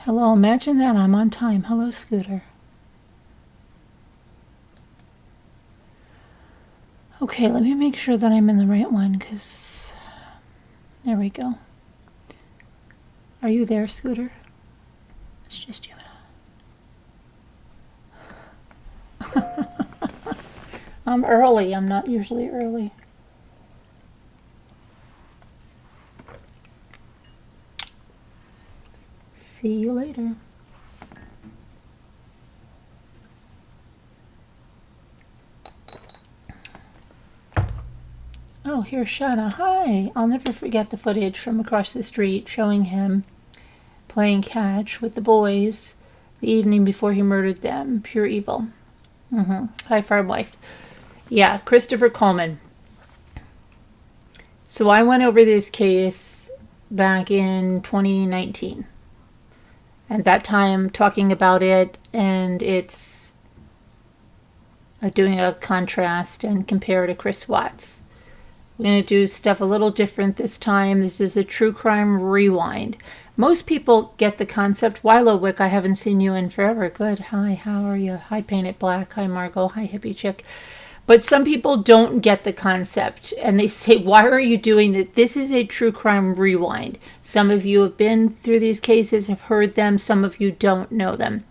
Hello, imagine that. I'm on time. Hello, Scooter. Okay, let me make sure that I'm in the right one, because... There we go. Are you there, Scooter? It's just you and I. I'm early. I'm not usually early. See you later. Oh, here's Shauna. Hi. I'll never forget the footage from across the street showing him playing catch with the boys the evening before he murdered them. Pure evil. Hi, Farm Wife. Yeah, Christopher Coleman. So I went over this case back in 2019. At that time, talking about it, and it's doing a contrast and compare to Chris Watts. We're going to do stuff a little different this time. This is a true crime rewind. Most people get the concept. Wilo Wick, I haven't seen you in forever. Good. Hi, how are you? Hi, Painted Black. Hi, Margot. Hi, Hippie Chick. But some people don't get the concept, and they say, why are you doing that? This is a true crime rewind. Some of you have been through these cases, have heard them. Some of you don't know them.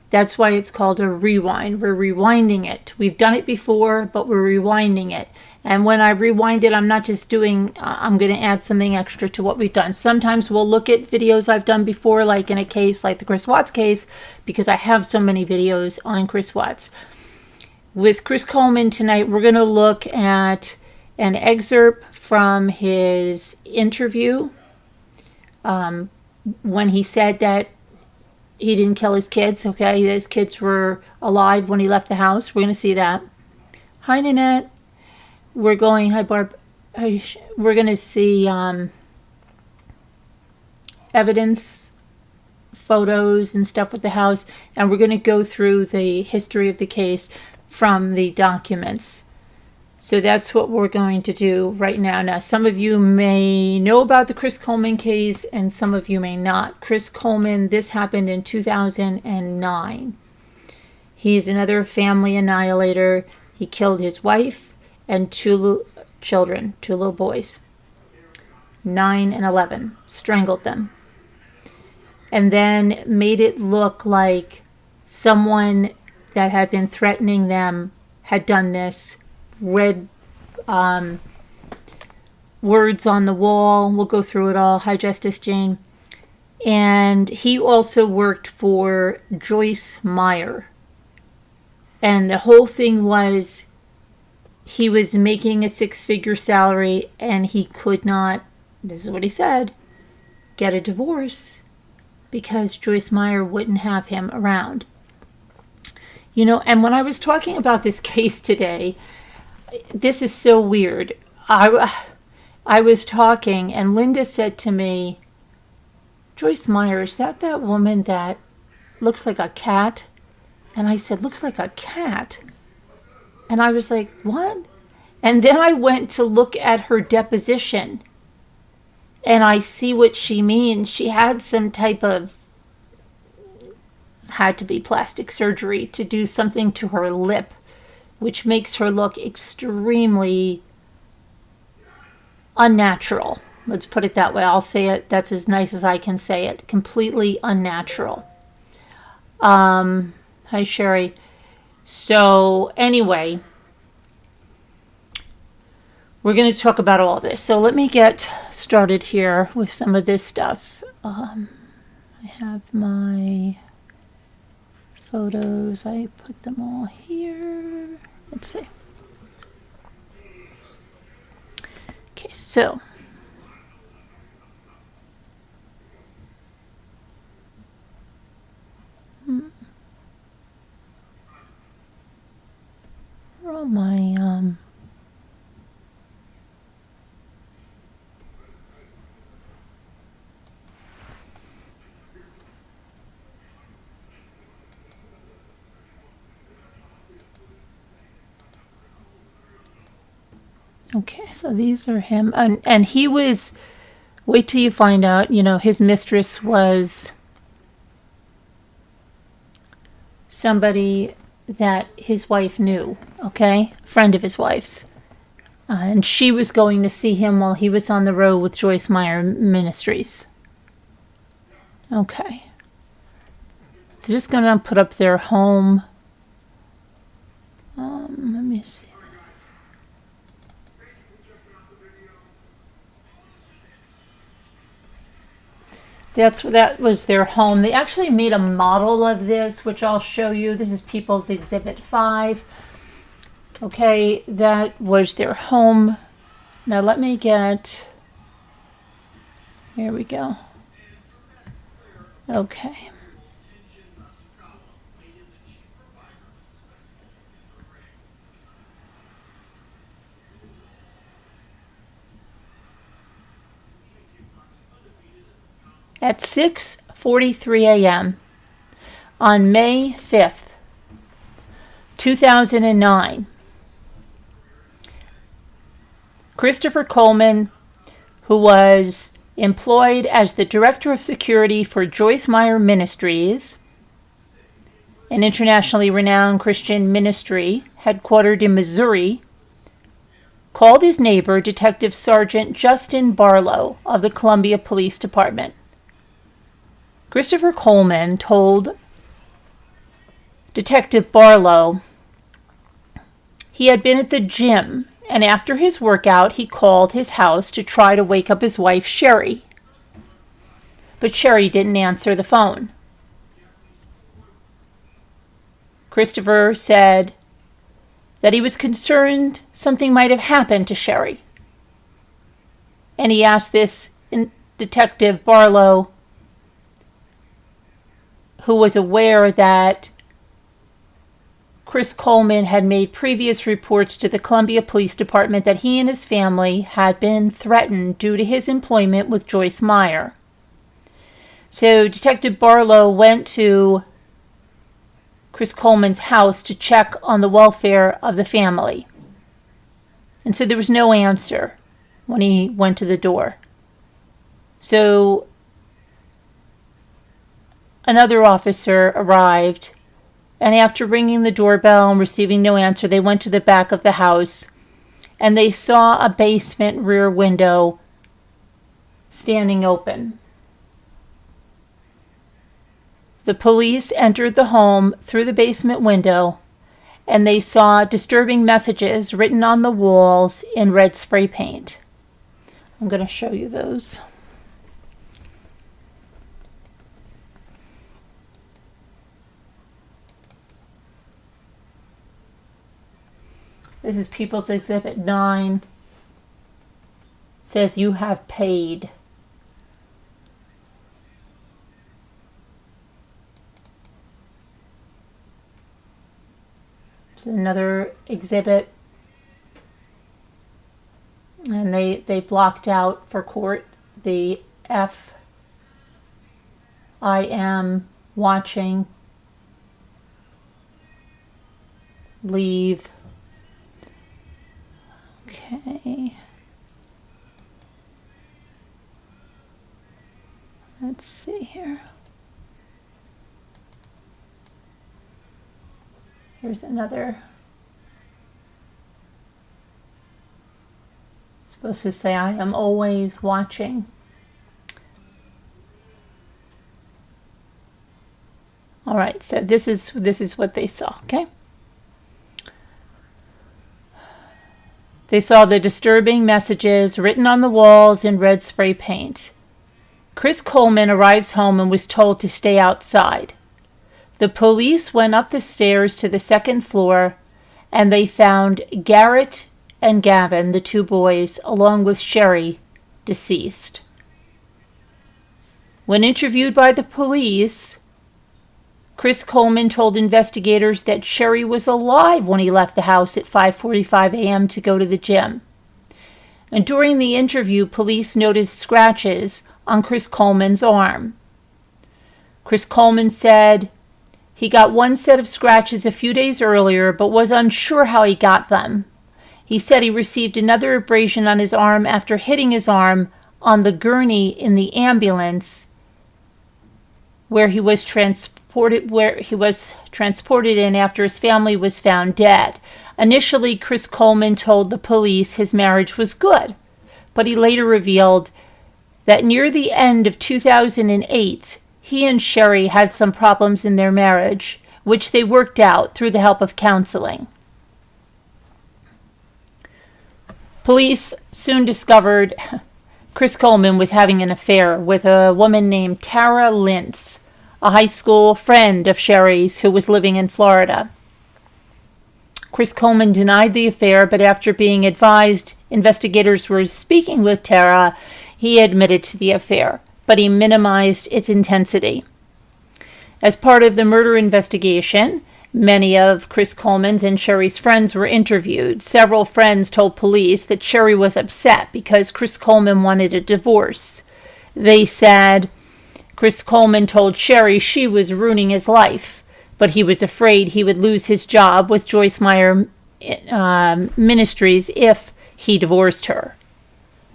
That's why it's called a rewind. We're rewinding it. We've done it before, but we're rewinding it. And when I rewind it, I'm not just doing, I'm going to add something extra to what we've done. Sometimes we'll look at videos I've done before, like in a case like the Chris Watts case, because I have so many videos on Chris Watts. With Chris Coleman tonight, we're going to look at an excerpt from his interview when he said that he didn't kill his kids, okay? His kids were alive when he left the house. We're going to see that. Hi, Nanette. We're going, hi, Barb. We're going to see evidence, photos, and stuff with the house, and we're going to go through the history of the case from the documents. So that's what we're going to do right now. Now, some of you may know about the Chris Coleman case, and some of you may not. Chris Coleman, this happened in 2009. He's another family annihilator. He killed his wife and two children, two little boys, 9 and 11, strangled them, and then made it look like someone that had been threatening them had done this, read words on the wall. We'll go through it all. Hi, Justice Jane. And he also worked for Joyce Meyer. And the whole thing was he was making a 6-figure salary and he could not, this is what he said, get a divorce because Joyce Meyer wouldn't have him around. You know, and when I was talking about this case today, this is so weird. I was talking and Linda said to me, Joyce Meyer, is that woman that looks like a cat? And I said, looks like a cat? And I was like, what? And then I went to look at her deposition and I see what she means. She had some type of, had to be plastic surgery to do something to her lip, which makes her look extremely unnatural. Let's put it that way. I'll say it. That's as nice as I can say it. Completely unnatural. Hi, Sherry. So anyway, we're going to talk about all this. So let me get started here with some of this stuff. I have my photos. I put them all here. Let's see. Okay, so where are all my okay, so these are him. And he was, wait till you find out, you know, his mistress was somebody that his wife knew, okay? A friend of his wife's. And she was going to see him while he was on the road with Joyce Meyer Ministries. Okay. They're just going to put up their home. Let me see. That was their home. They actually made a model of this, which I'll show you. This is People's Exhibit 5. Okay, that was their home. Now let me get... Here we go. Okay. At 6:43 a.m. on May 5th, 2009, Christopher Coleman, who was employed as the Director of Security for Joyce Meyer Ministries, an internationally renowned Christian ministry headquartered in Missouri, called his neighbor, Detective Sergeant Justin Barlow of the Columbia Police Department. Christopher Coleman told Detective Barlow he had been at the gym, and after his workout he called his house to try to wake up his wife Sherry. But Sherry didn't answer the phone. Christopher said that he was concerned something might have happened to Sherry. And he asked this Detective Barlow, who was aware that Chris Coleman had made previous reports to the Columbia Police Department that he and his family had been threatened due to his employment with Joyce Meyer. So Detective Barlow went to Chris Coleman's house to check on the welfare of the family. And so there was no answer when he went to the door. So another officer arrived, and after ringing the doorbell and receiving no answer, they went to the back of the house, and they saw a basement rear window standing open. The police entered the home through the basement window, and they saw disturbing messages written on the walls in red spray paint. I'm going to show you those. This is People's Exhibit 9. It says, "You have paid." It's another exhibit. And they blocked out for court the F, I am watching, leave. Okay. Let's see here. Here's another. It's supposed to say, "I am always watching." All right, so this is what they saw, okay? They saw the disturbing messages written on the walls in red spray paint. Chris Coleman arrives home and was told to stay outside. The police went up the stairs to the second floor, and they found Garrett and Gavin, the two boys, along with Sherry, deceased. When interviewed by the police, Chris Coleman told investigators that Sherry was alive when he left the house at 5:45 a.m. to go to the gym. And during the interview, police noticed scratches on Chris Coleman's arm. Chris Coleman said he got one set of scratches a few days earlier, but was unsure how he got them. He said he received another abrasion on his arm after hitting his arm on the gurney in the ambulance where he was transported in after his family was found dead. Initially, Chris Coleman told the police his marriage was good, but he later revealed that near the end of 2008, he and Sherry had some problems in their marriage, which they worked out through the help of counseling. Police soon discovered Chris Coleman was having an affair with a woman named Tara Lintz, a high school friend of Sherry's who was living in Florida. Chris Coleman denied the affair, but after being advised investigators were speaking with Tara, he admitted to the affair, but he minimized its intensity. As part of the murder investigation, many of Chris Coleman's and Sherry's friends were interviewed. Several friends told police that Sherry was upset because Chris Coleman wanted a divorce. They said Chris Coleman told Sherry she was ruining his life, but he was afraid he would lose his job with Joyce Meyer Ministries if he divorced her.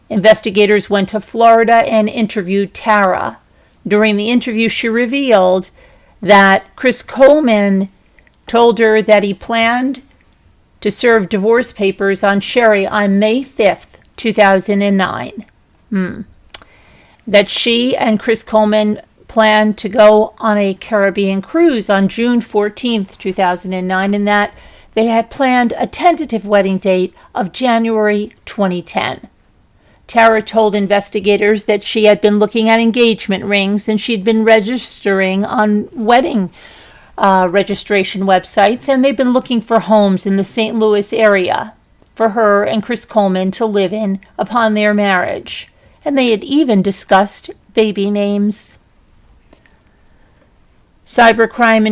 Investigators went to Florida and interviewed Tara. During the interview, she revealed that Chris Coleman told her that he planned to serve divorce papers on Sherry on May 5th, 2009. That she and Chris Coleman planned to go on a Caribbean cruise on June 14th, 2009, and that they had planned a tentative wedding date of January 2010. Tara told investigators that she had been looking at engagement rings and she'd been registering on wedding registration websites, and they'd been looking for homes in the St. Louis area for her and Chris Coleman to live in upon their marriage. And they had even discussed baby names. Cybercrimes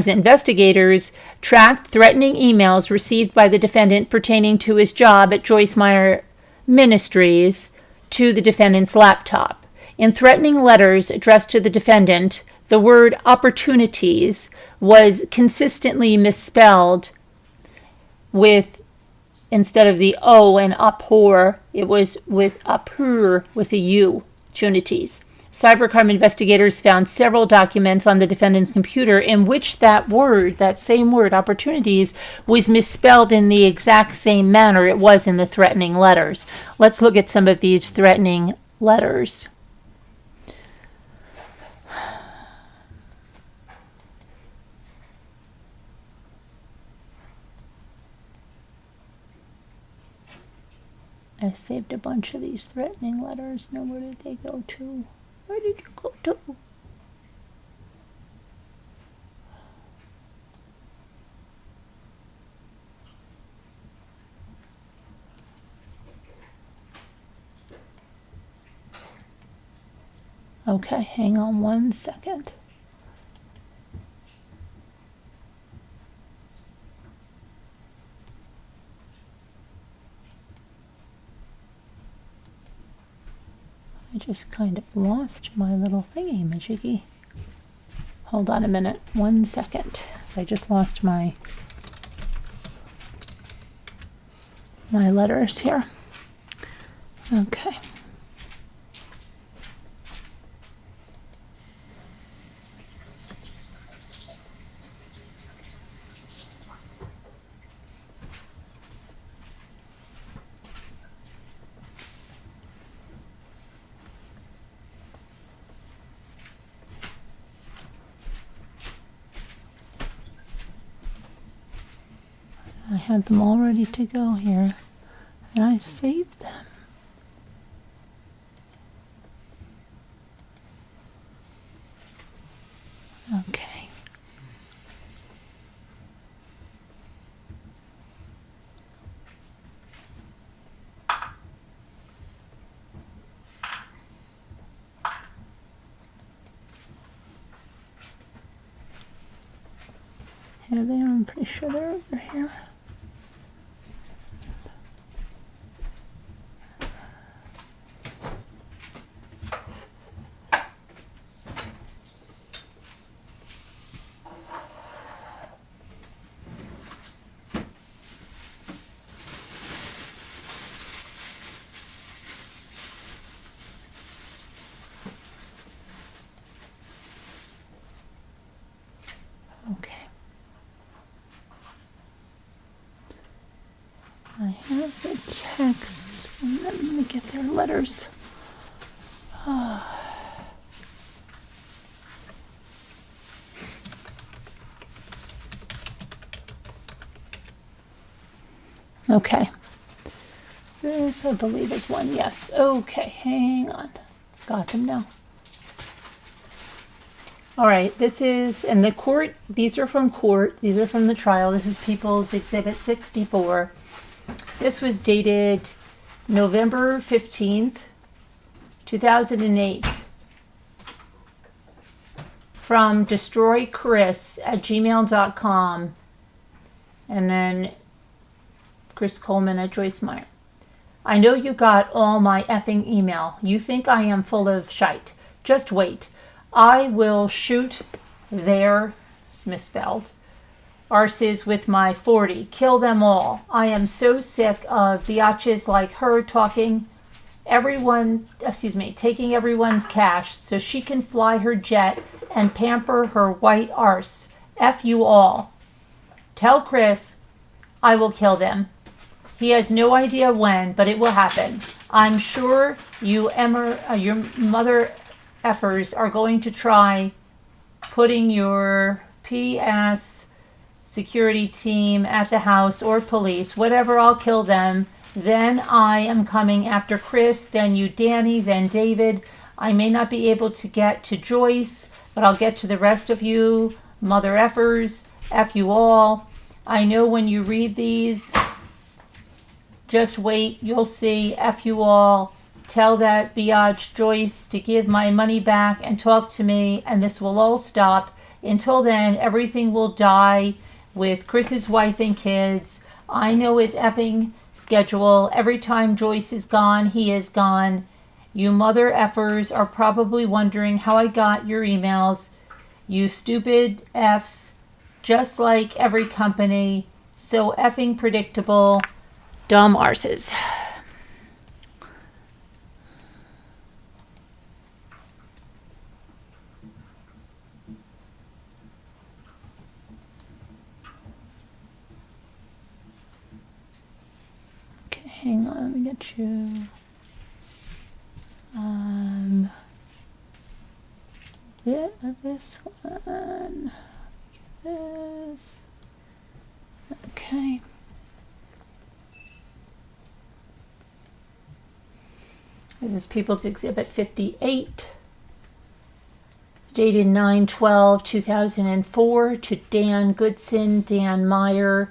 investigators tracked threatening emails received by the defendant pertaining to his job at Joyce Meyer Ministries to the defendant's laptop. In threatening letters addressed to the defendant, the word opportunities was consistently misspelled with, instead of the O and abhor, it was with abhor with a U, opportunities. Cybercrime investigators found several documents on the defendant's computer in which that same word, opportunities, was misspelled in the exact same manner it was in the threatening letters. Let's look at some of these threatening letters. I saved a bunch of these threatening letters. Now, where did they go to? Where did you go to? Okay, hang on one second. I just kind of lost my little thingy-majiggy. Hold on a minute, 1 second. I just lost my letters here. Okay. I had them all ready to go here, and I saved them. Okay. Here they are. I'm pretty sure they're over here. Her letters. Okay. This, I believe, is one. Yes. Okay, hang on. Got them now. All right, this is, and the court, these are from court. These are from the trial. This is People's Exhibit 64. This was dated November 15th, 2008. From destroychris@gmail.com. And then Chris Coleman at Joyce Meyer. I know you got all my effing email. You think I am full of shite. Just wait. I will shoot their, it's misspelled, arses with my 40. Kill them all. I am so sick of biatches like her taking everyone's cash so she can fly her jet and pamper her white arse. F you all. Tell Chris I will kill them. He has no idea when, but it will happen. I'm sure your mother effers are going to try putting your PS security team at the house or police. Whatever, I'll kill them. Then I am coming after Chris, then you, Danny, then David. I may not be able to get to Joyce, but I'll get to the rest of you, mother effers. F you all. I know when you read these, just wait, you'll see. F you all. Tell that biatch Joyce to give my money back and talk to me, and this will all stop. Until then, everything will die with Chris's wife and kids. I know his effing schedule. Every time Joyce is gone, he is gone. You mother effers are probably wondering how I got your emails. You stupid Fs, just like every company. So effing predictable. Dumb arses. Okay, hang on, let me get you. This one. This. Okay. This is People's Exhibit 58, dated 9/12/2004, to Dan Goodson, Dan Meyer.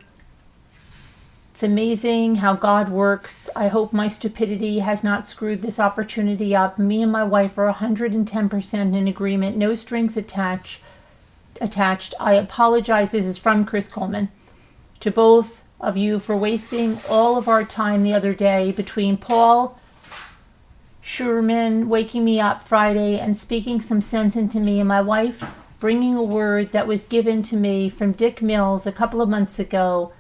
It's amazing how God works. I hope my stupidity has not screwed this opportunity up. Me and my wife are 110% in agreement. No strings attached. I apologize. This is from Chris Coleman. To both of you for wasting all of our time the other day between Paul Sherman waking me up Friday and speaking some sense into me, and my wife bringing a word that was given to me from Dick Mills a couple of months ago.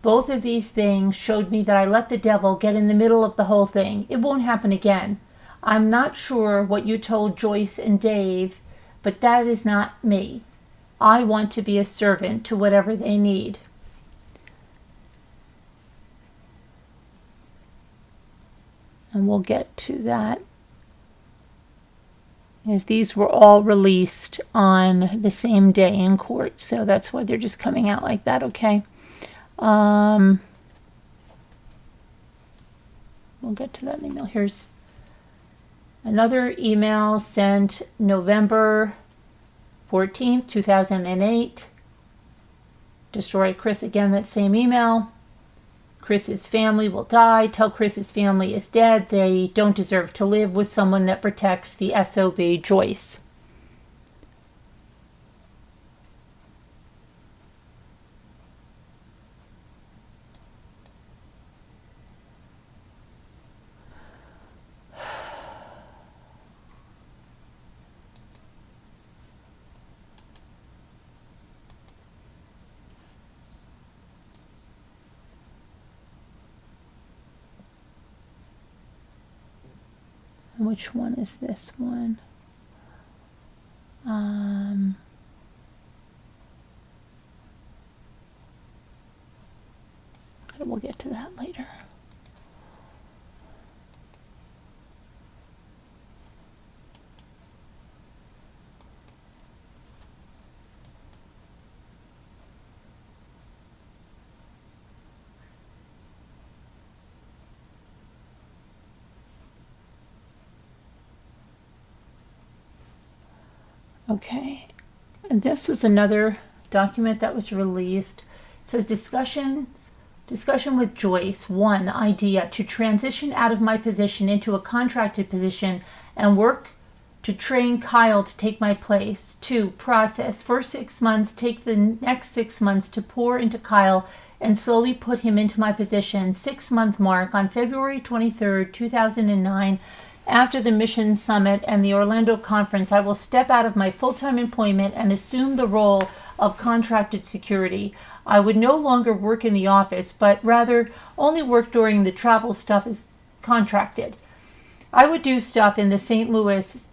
Both of these things showed me that I let the devil get in the middle of the whole thing. It won't happen again. I'm not sure what you told Joyce and Dave, but that is not me. I want to be a servant to whatever they need. And we'll get to that. As these were all released on the same day in court, so that's why they're just coming out like that, okay? We'll get to that email. Here's another email sent November 14th, 2008. Destroy Chris again, that same email. Chris's family will die. Tell Chris's family is dead. They don't deserve to live with someone that protects the SOB, Joyce. Which one is this one? We'll get to that later. Okay. And this was another document that was released. It says discussion with Joyce. 1. Idea to transition out of my position into a contracted position and work to train Kyle to take my place. 2. Process. First 6 months, take the next 6 months to pour into Kyle and slowly put him into my position. 6-month mark on February 23rd, 2009. After the Mission Summit and the Orlando Conference, I will step out of my full-time employment and assume the role of contracted security. I would no longer work in the office, but rather only work during the travel stuff as contracted. I would do stuff in the St. Louis,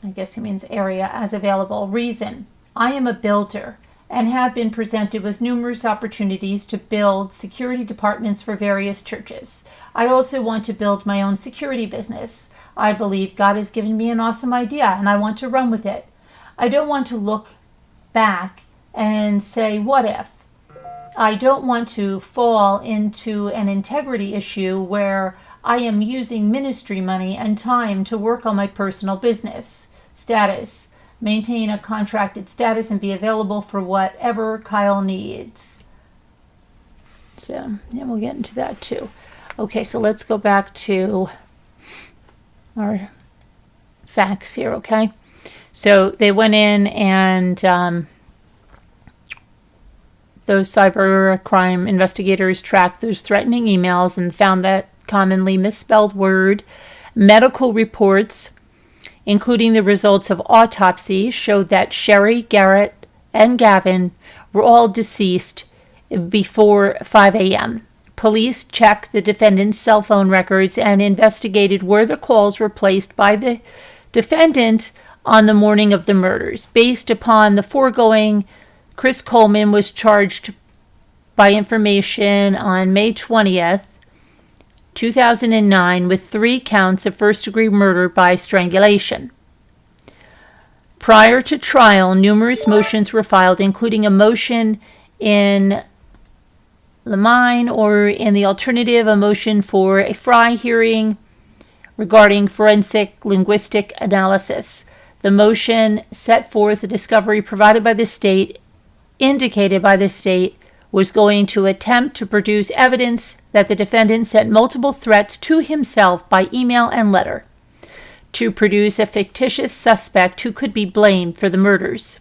I guess he means area, as available. Reason: I am a builder and have been presented with numerous opportunities to build security departments for various churches. I also want to build my own security business. I believe God has given me an awesome idea and I want to run with it. I don't want to look back and say, what if? I don't want to fall into an integrity issue where I am using ministry money and time to work on my personal business. Status: maintain a contracted status and be available for whatever Kyle needs. So, yeah, we'll get into that too. Okay, so let's go back to our facts here, okay? So they went in and those cyber crime investigators tracked those threatening emails and found that commonly misspelled word. Medical reports, including the results of autopsy, showed that Sherry, Garrett, and Gavin were all deceased before 5 a.m. Police checked the defendant's cell phone records and investigated where the calls were placed by the defendant on the morning of the murders. Based upon the foregoing, Chris Coleman was charged by information on May 20th, 2009 with 3 counts of first-degree murder by strangulation. Prior to trial, numerous motions were filed, including a motion in limine or in the alternative, a motion for a Fry hearing regarding forensic linguistic analysis. The motion set forth the discovery provided by the state, indicated by the state, was going to attempt to produce evidence that the defendant sent multiple threats to himself by email and letter to produce a fictitious suspect who could be blamed for the murders,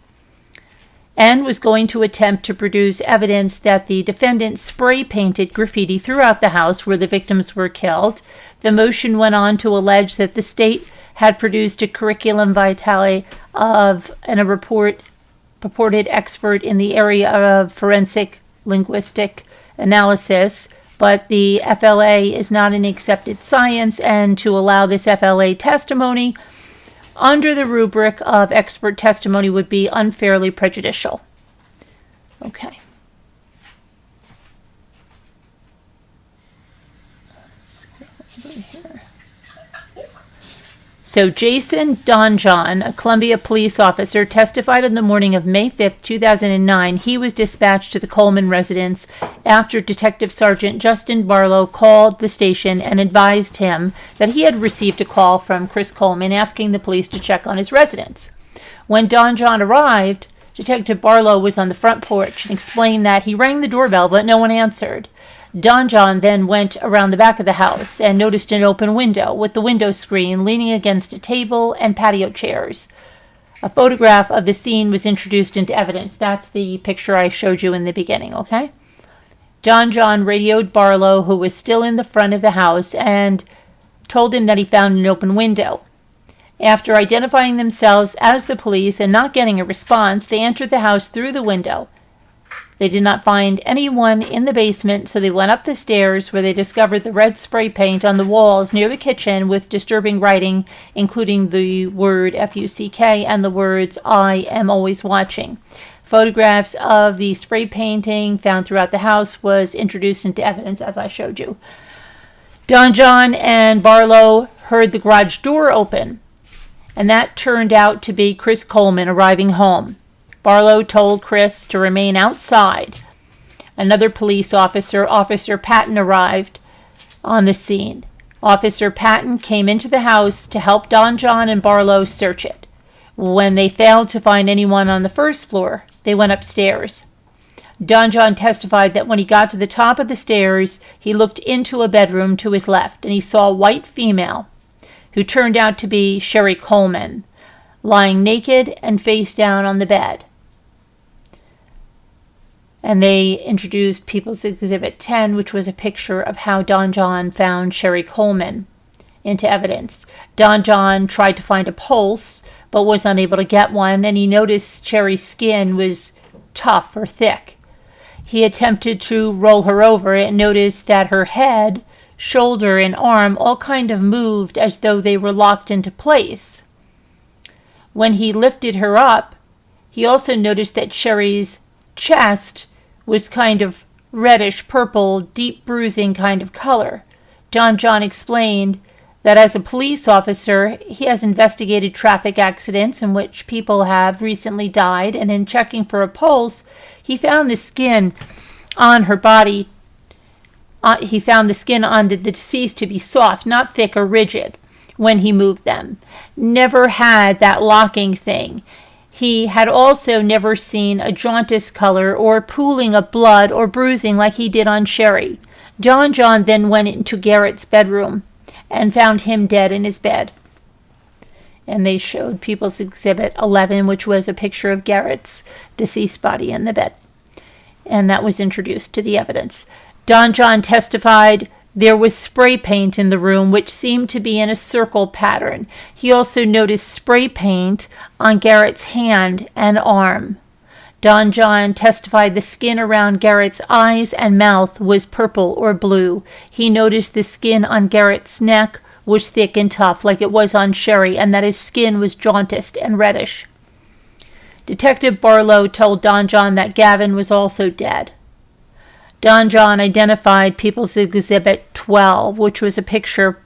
and was going to attempt to produce evidence that the defendant spray-painted graffiti throughout the house where the victims were killed. The motion went on to allege that the state had produced a curriculum vitae of and a purported expert in the area of forensic linguistic analysis, but the FLA is not an accepted science, and to allow this FLA testimony under the rubric of expert testimony would be unfairly prejudicial. Okay. So Jason Donjon, a Columbia police officer, testified on the morning of May 5th, 2009. He was dispatched to the Coleman residence after Detective Sergeant Justin Barlow called the station and advised him that he had received a call from Chris Coleman asking the police to check on his residence. When Donjon arrived, Detective Barlow was on the front porch and explained that he rang the doorbell but no one answered. Donjon then went around the back of the house and noticed an open window with the window screen leaning against a table and patio chairs. A photograph of the scene was introduced into evidence. That's the picture I showed you in the beginning, okay? Donjon radioed Barlow, who was still in the front of the house, and told him that he found an open window. After identifying themselves as the police and not getting a response, they entered the house through the window. They did not find anyone in the basement, so they went up the stairs where they discovered the red spray paint on the walls near the kitchen with disturbing writing, including the word F-U-C-K and the words, "I am always watching." Photographs of the spray painting found throughout the house was introduced into evidence, as I showed you. Donjon and Barlow heard the garage door open, and that turned out to be Chris Coleman arriving home. Barlow told Chris to remain outside. Another police officer, Officer Patton, arrived on the scene. Officer Patton came into the house to help Donjon and Barlow search it. When they failed to find anyone on the first floor, they went upstairs. Don John testified that when he got to the top of the stairs, he looked into a bedroom to his left, and he saw a white female, who turned out to be Sherry Coleman, lying naked and face down on the bed. And they introduced People's Exhibit 10, which was a picture of how Don John found Sherry Coleman, into evidence. Don John tried to find a pulse, but was unable to get one, and he noticed Sherry's skin was tough or thick. He attempted to roll her over and noticed that her head, shoulder, and arm all kind of moved as though they were locked into place. When he lifted her up, he also noticed that Sherry's chest was kind of reddish purple, deep bruising kind of color. Don John explained that as a police officer, he has investigated traffic accidents in which people have recently died, and in checking for a pulse, he found the skin on her body. He found the skin on the deceased to be soft, not thick or rigid when he moved them. Never had that locking thing. He had also never seen a jaundice color or pooling of blood or bruising like he did on Sherry. Don John then went into Garrett's bedroom and found him dead in his bed. And they showed People's Exhibit 11, which was a picture of Garrett's deceased body in the bed. And that was introduced to the evidence. Don John testified there was spray paint in the room, which seemed to be in a circle pattern. He also noticed spray paint on Garrett's hand and arm. Don John testified the skin around Garrett's eyes and mouth was purple or blue. He noticed the skin on Garrett's neck was thick and tough, like it was on Sherry, and that his skin was jaundiced and reddish. Detective Barlow told Don John that Gavin was also dead. Don John identified People's Exhibit 12, which was a picture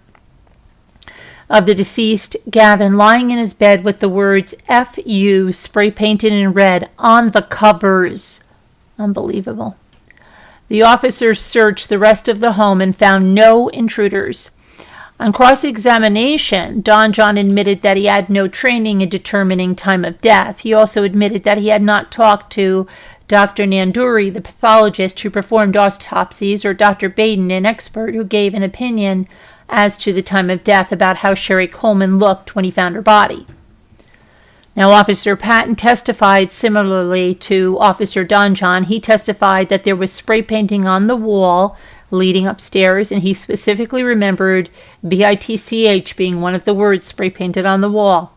of the deceased Gavin lying in his bed with the words F.U. spray painted in red on the covers. Unbelievable. The officers searched the rest of the home and found no intruders. On cross-examination, Don John admitted that he had no training in determining time of death. He also admitted that he had not talked to Dr. Nanduri, the pathologist who performed autopsies, or Dr. Baden, an expert who gave an opinion as to the time of death about how Sherry Coleman looked when he found her body. Now, Officer Patton testified similarly to Officer Don John. He testified that there was spray painting on the wall leading upstairs, and he specifically remembered BITCH being one of the words spray painted on the wall.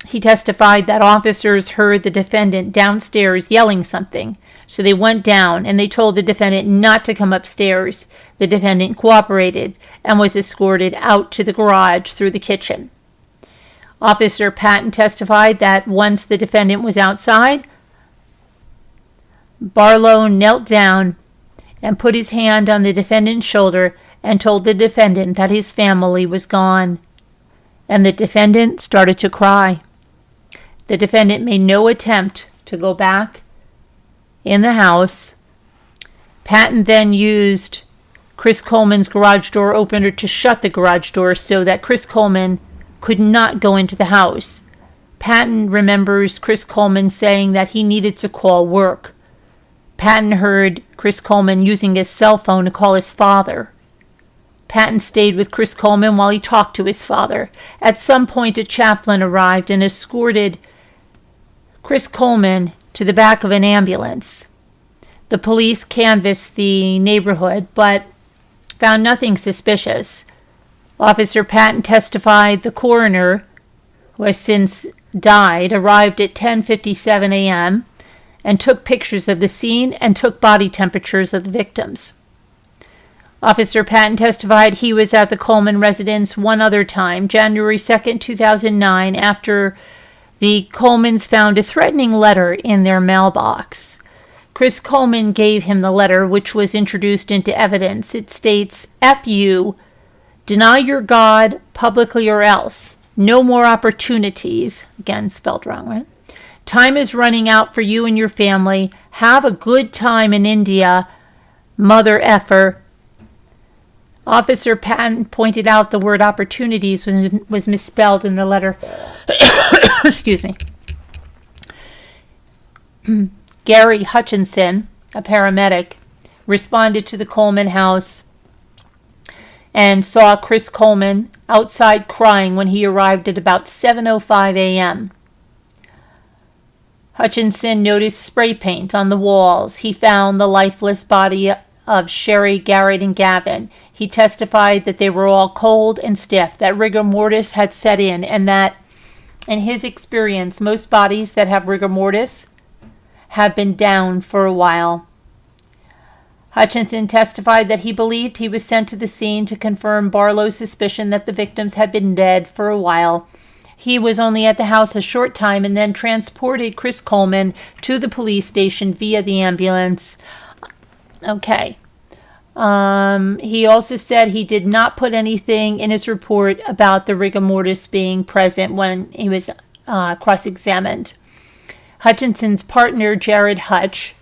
He testified that officers heard the defendant downstairs yelling something, so they went down and they told the defendant not to come upstairs. The defendant cooperated and was escorted out to the garage through the kitchen. Officer Patton testified that once the defendant was outside, Barlow knelt down and put his hand on the defendant's shoulder and told the defendant that his family was gone. And the defendant started to cry. The defendant made no attempt to go back in the house. Patton then used Chris Coleman's garage door opener to shut the garage door so that Chris Coleman could not go into the house. Patton remembers Chris Coleman saying that he needed to call work. Patton heard Chris Coleman using his cell phone to call his father. Patton stayed with Chris Coleman while he talked to his father. At some point, a chaplain arrived and escorted Chris Coleman to the back of an ambulance. The police canvassed the neighborhood, but found nothing suspicious. Officer Patton testified the coroner, who has since died, arrived at 10:57 a.m., and took pictures of the scene and took body temperatures of the victims. Officer Patton testified he was at the Coleman residence one other time, January 2nd, 2009, after the Colemans found a threatening letter in their mailbox. Chris Coleman gave him the letter, which was introduced into evidence. It states, F.U., deny your God publicly or else. No more opportunities. Again, spelled wrong, right? Time is running out for you and your family. Have a good time in India, mother effer. Officer Patton pointed out the word opportunities was misspelled in the letter. Excuse me. Gary Hutchinson, a paramedic, responded to the Coleman house and saw Chris Coleman outside crying when he arrived at about 7:05 a.m. Hutchinson noticed spray paint on the walls. He found the lifeless body of Sherry, Garrett, and Gavin. He testified that they were all cold and stiff, that rigor mortis had set in, and that, in his experience, most bodies that have rigor mortis have been down for a while. Hutchinson testified that he believed he was sent to the scene to confirm Barlow's suspicion that the victims had been dead for a while. He was only at the house a short time and then transported Chris Coleman to the police station via the ambulance. Okay. He also said he did not put anything in his report about the rigor mortis being present when he was cross-examined. Hutchinson's partner, Jared Hutch,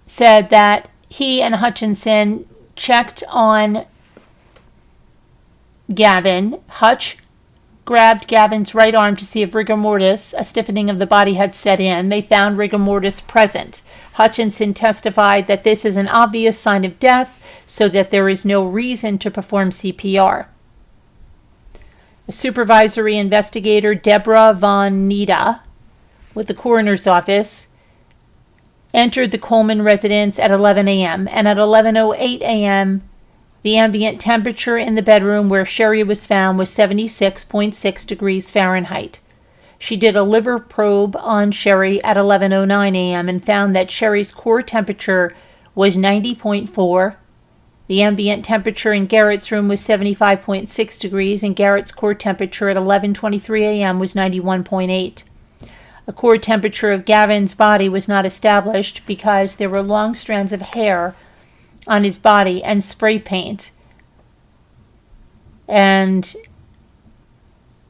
said that he and Hutchinson checked on Gavin. Hutch grabbed Gavin's right arm to see if rigor mortis, a stiffening of the body, had set in. They found rigor mortis present. Hutchinson testified that this is an obvious sign of death, so that there is no reason to perform CPR. A supervisory investigator, Deborah Von Nida, with the coroner's office, entered the Coleman residence at 11 a.m., and at 11:08 a.m., the ambient temperature in the bedroom where Sherry was found was 76.6 degrees Fahrenheit. She did a liver probe on Sherry at 11:09 a.m. and found that Sherry's core temperature was 90.4. The ambient temperature in Garrett's room was 75.6 degrees, and Garrett's core temperature at 11:23 a.m. was 91.8. A core temperature of Gavin's body was not established because there were long strands of hair on his body and spray paint. And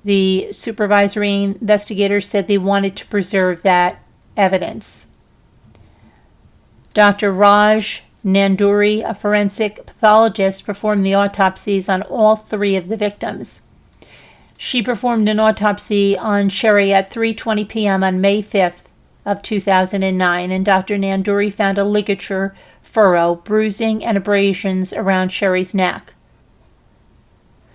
the supervisory investigator said they wanted to preserve that evidence. Dr. Raj Nanduri, a forensic pathologist, performed the autopsies on all three of the victims. She performed an autopsy on Sherry at 3:20 p.m. on May 5th of 2009, and Dr. Nanduri found a ligature furrow, bruising, and abrasions around Sherry's neck.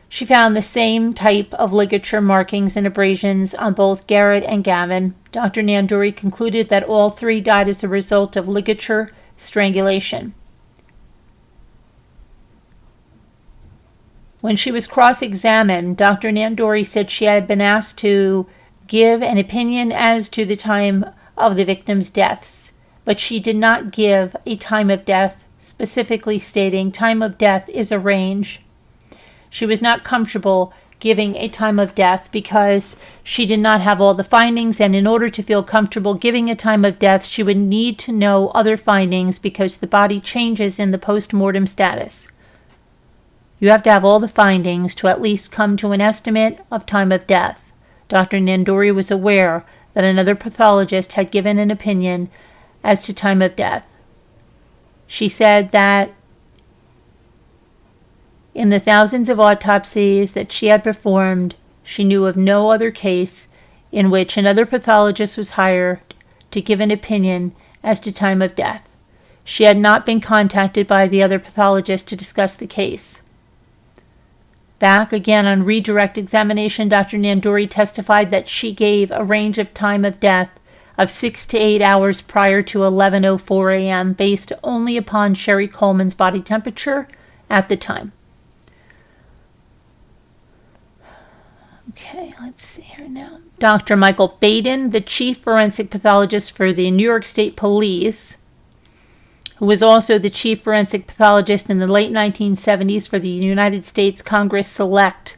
She found the same type of ligature markings and abrasions on both Garrett and Gavin. Dr. Nanduri concluded that all three died as a result of ligature strangulation. When she was cross-examined, Dr. Nanduri said she had been asked to give an opinion as to the time of the victims' deaths, but she did not give a time of death, specifically stating time of death is a range. She was not comfortable giving a time of death because she did not have all the findings, and in order to feel comfortable giving a time of death, she would need to know other findings because the body changes in the post-mortem status. You have to have all the findings to at least come to an estimate of time of death. Dr. Nanduri was aware that another pathologist had given an opinion as to time of death. She said that in the thousands of autopsies that she had performed, she knew of no other case in which another pathologist was hired to give an opinion as to time of death. She had not been contacted by the other pathologist to discuss the case. Back again on redirect examination, Dr. Nanduri testified that she gave a range of time of death of 6 to 8 hours prior to 11:04 a.m. based only upon Sherry Coleman's body temperature at the time. Okay, let's see here now. Dr. Michael Baden, the chief forensic pathologist for the New York State Police, who was also the chief forensic pathologist in the late 1970s for the United States Congress Select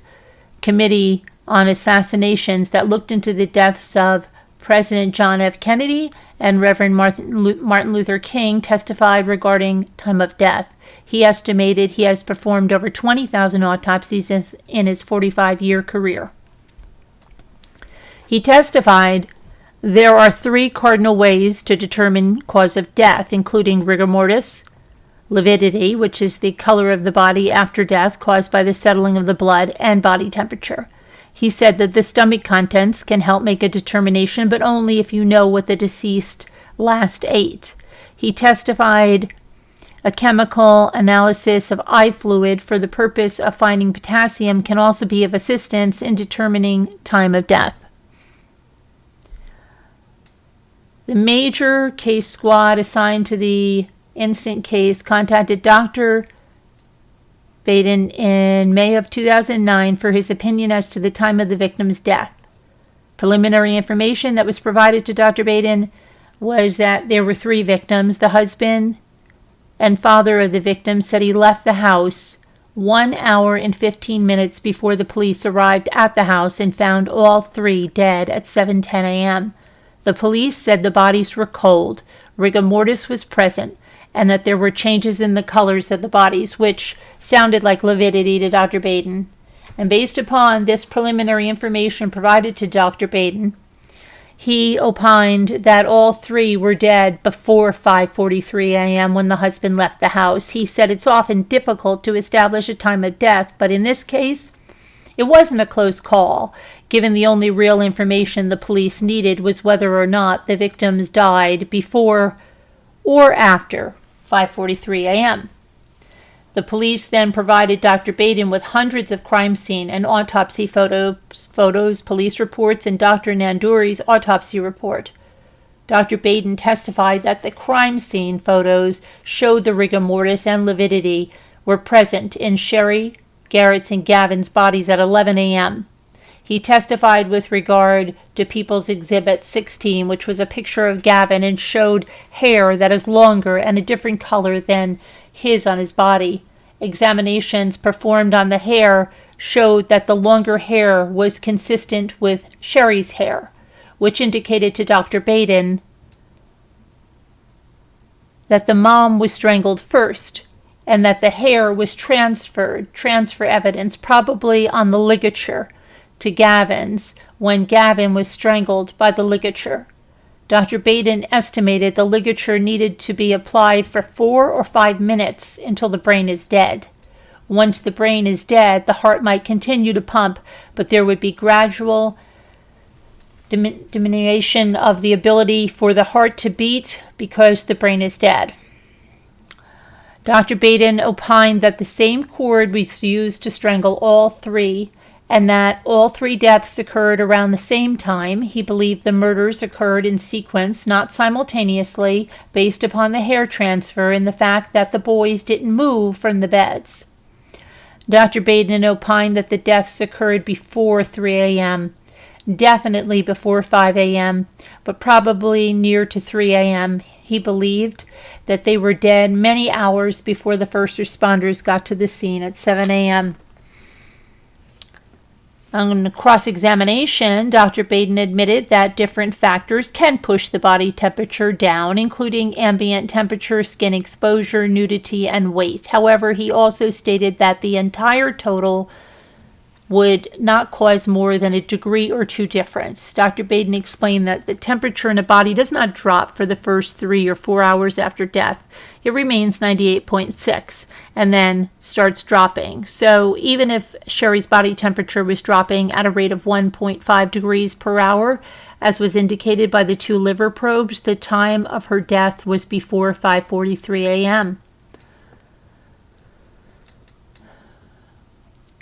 Committee on Assassinations that looked into the deaths of President John F. Kennedy and Reverend Martin Luther King, testified regarding time of death. He estimated he has performed over 20,000 autopsies in his 45-year career. He testified there are 3 cardinal ways to determine cause of death, including rigor mortis, lividity, which is the color of the body after death caused by the settling of the blood, and body temperature. He said that the stomach contents can help make a determination, but only if you know what the deceased last ate. He testified a chemical analysis of eye fluid for the purpose of finding potassium can also be of assistance in determining time of death. The major case squad assigned to the instant case contacted Dr. Baden in May of 2009 for his opinion as to the time of the victim's death. Preliminary information that was provided to Dr. Baden was that there were 3 victims. The husband and father of the victim said he left the house 1 hour and 15 minutes before the police arrived at the house and found all 3 dead at 7:10 a.m. The police said the bodies were cold, rigor mortis was present, and that there were changes in the colors of the bodies, which sounded like lividity to Dr. Baden. And based upon this preliminary information provided to Dr. Baden, he opined that all 3 were dead before 5:43 a.m. when the husband left the house. He said it's often difficult to establish a time of death, but in this case, it wasn't a close call, given the only real information the police needed was whether or not the victims died before or after 5:43 a.m. The police then provided Dr. Baden with hundreds of crime scene and autopsy photos, police reports, and Dr. Nanduri's autopsy report. Dr. Baden testified that the crime scene photos showed the rigor mortis and lividity were present in Sherry, Garrett's, and Gavin's bodies at 11 a.m. He testified with regard to People's Exhibit 16, which was a picture of Gavin and showed hair that is longer and a different color than his on his body. Examinations performed on the hair showed that the longer hair was consistent with Sherry's hair, which indicated to Dr. Baden that the mom was strangled first and that the hair was transfer evidence, probably on the ligature, to Gavin's when Gavin was strangled by the ligature. Dr. Baden estimated the ligature needed to be applied for 4 or 5 minutes until the brain is dead. Once the brain is dead, the heart might continue to pump, but there would be gradual diminution of the ability for the heart to beat because the brain is dead. Dr. Baden opined that the same cord was used to strangle all 3 and that all 3 deaths occurred around the same time. He believed the murders occurred in sequence, not simultaneously, based upon the hair transfer and the fact that the boys didn't move from the beds. Dr. Baden opined that the deaths occurred before 3 a.m., definitely before 5 a.m., but probably near to 3 a.m. He believed that they were dead many hours before the first responders got to the scene at 7 a.m. On the cross-examination, Dr. Baden admitted that different factors can push the body temperature down, including ambient temperature, skin exposure, nudity, and weight. However, he also stated that the entire total would not cause more than a degree or 2 difference. Dr. Baden explained that the temperature in a body does not drop for the first 3 or 4 hours after death. It remains 98.6 and then starts dropping. So even if Sherry's body temperature was dropping at a rate of 1.5 degrees per hour, as was indicated by the 2 liver probes, the time of her death was before 5:43 a.m.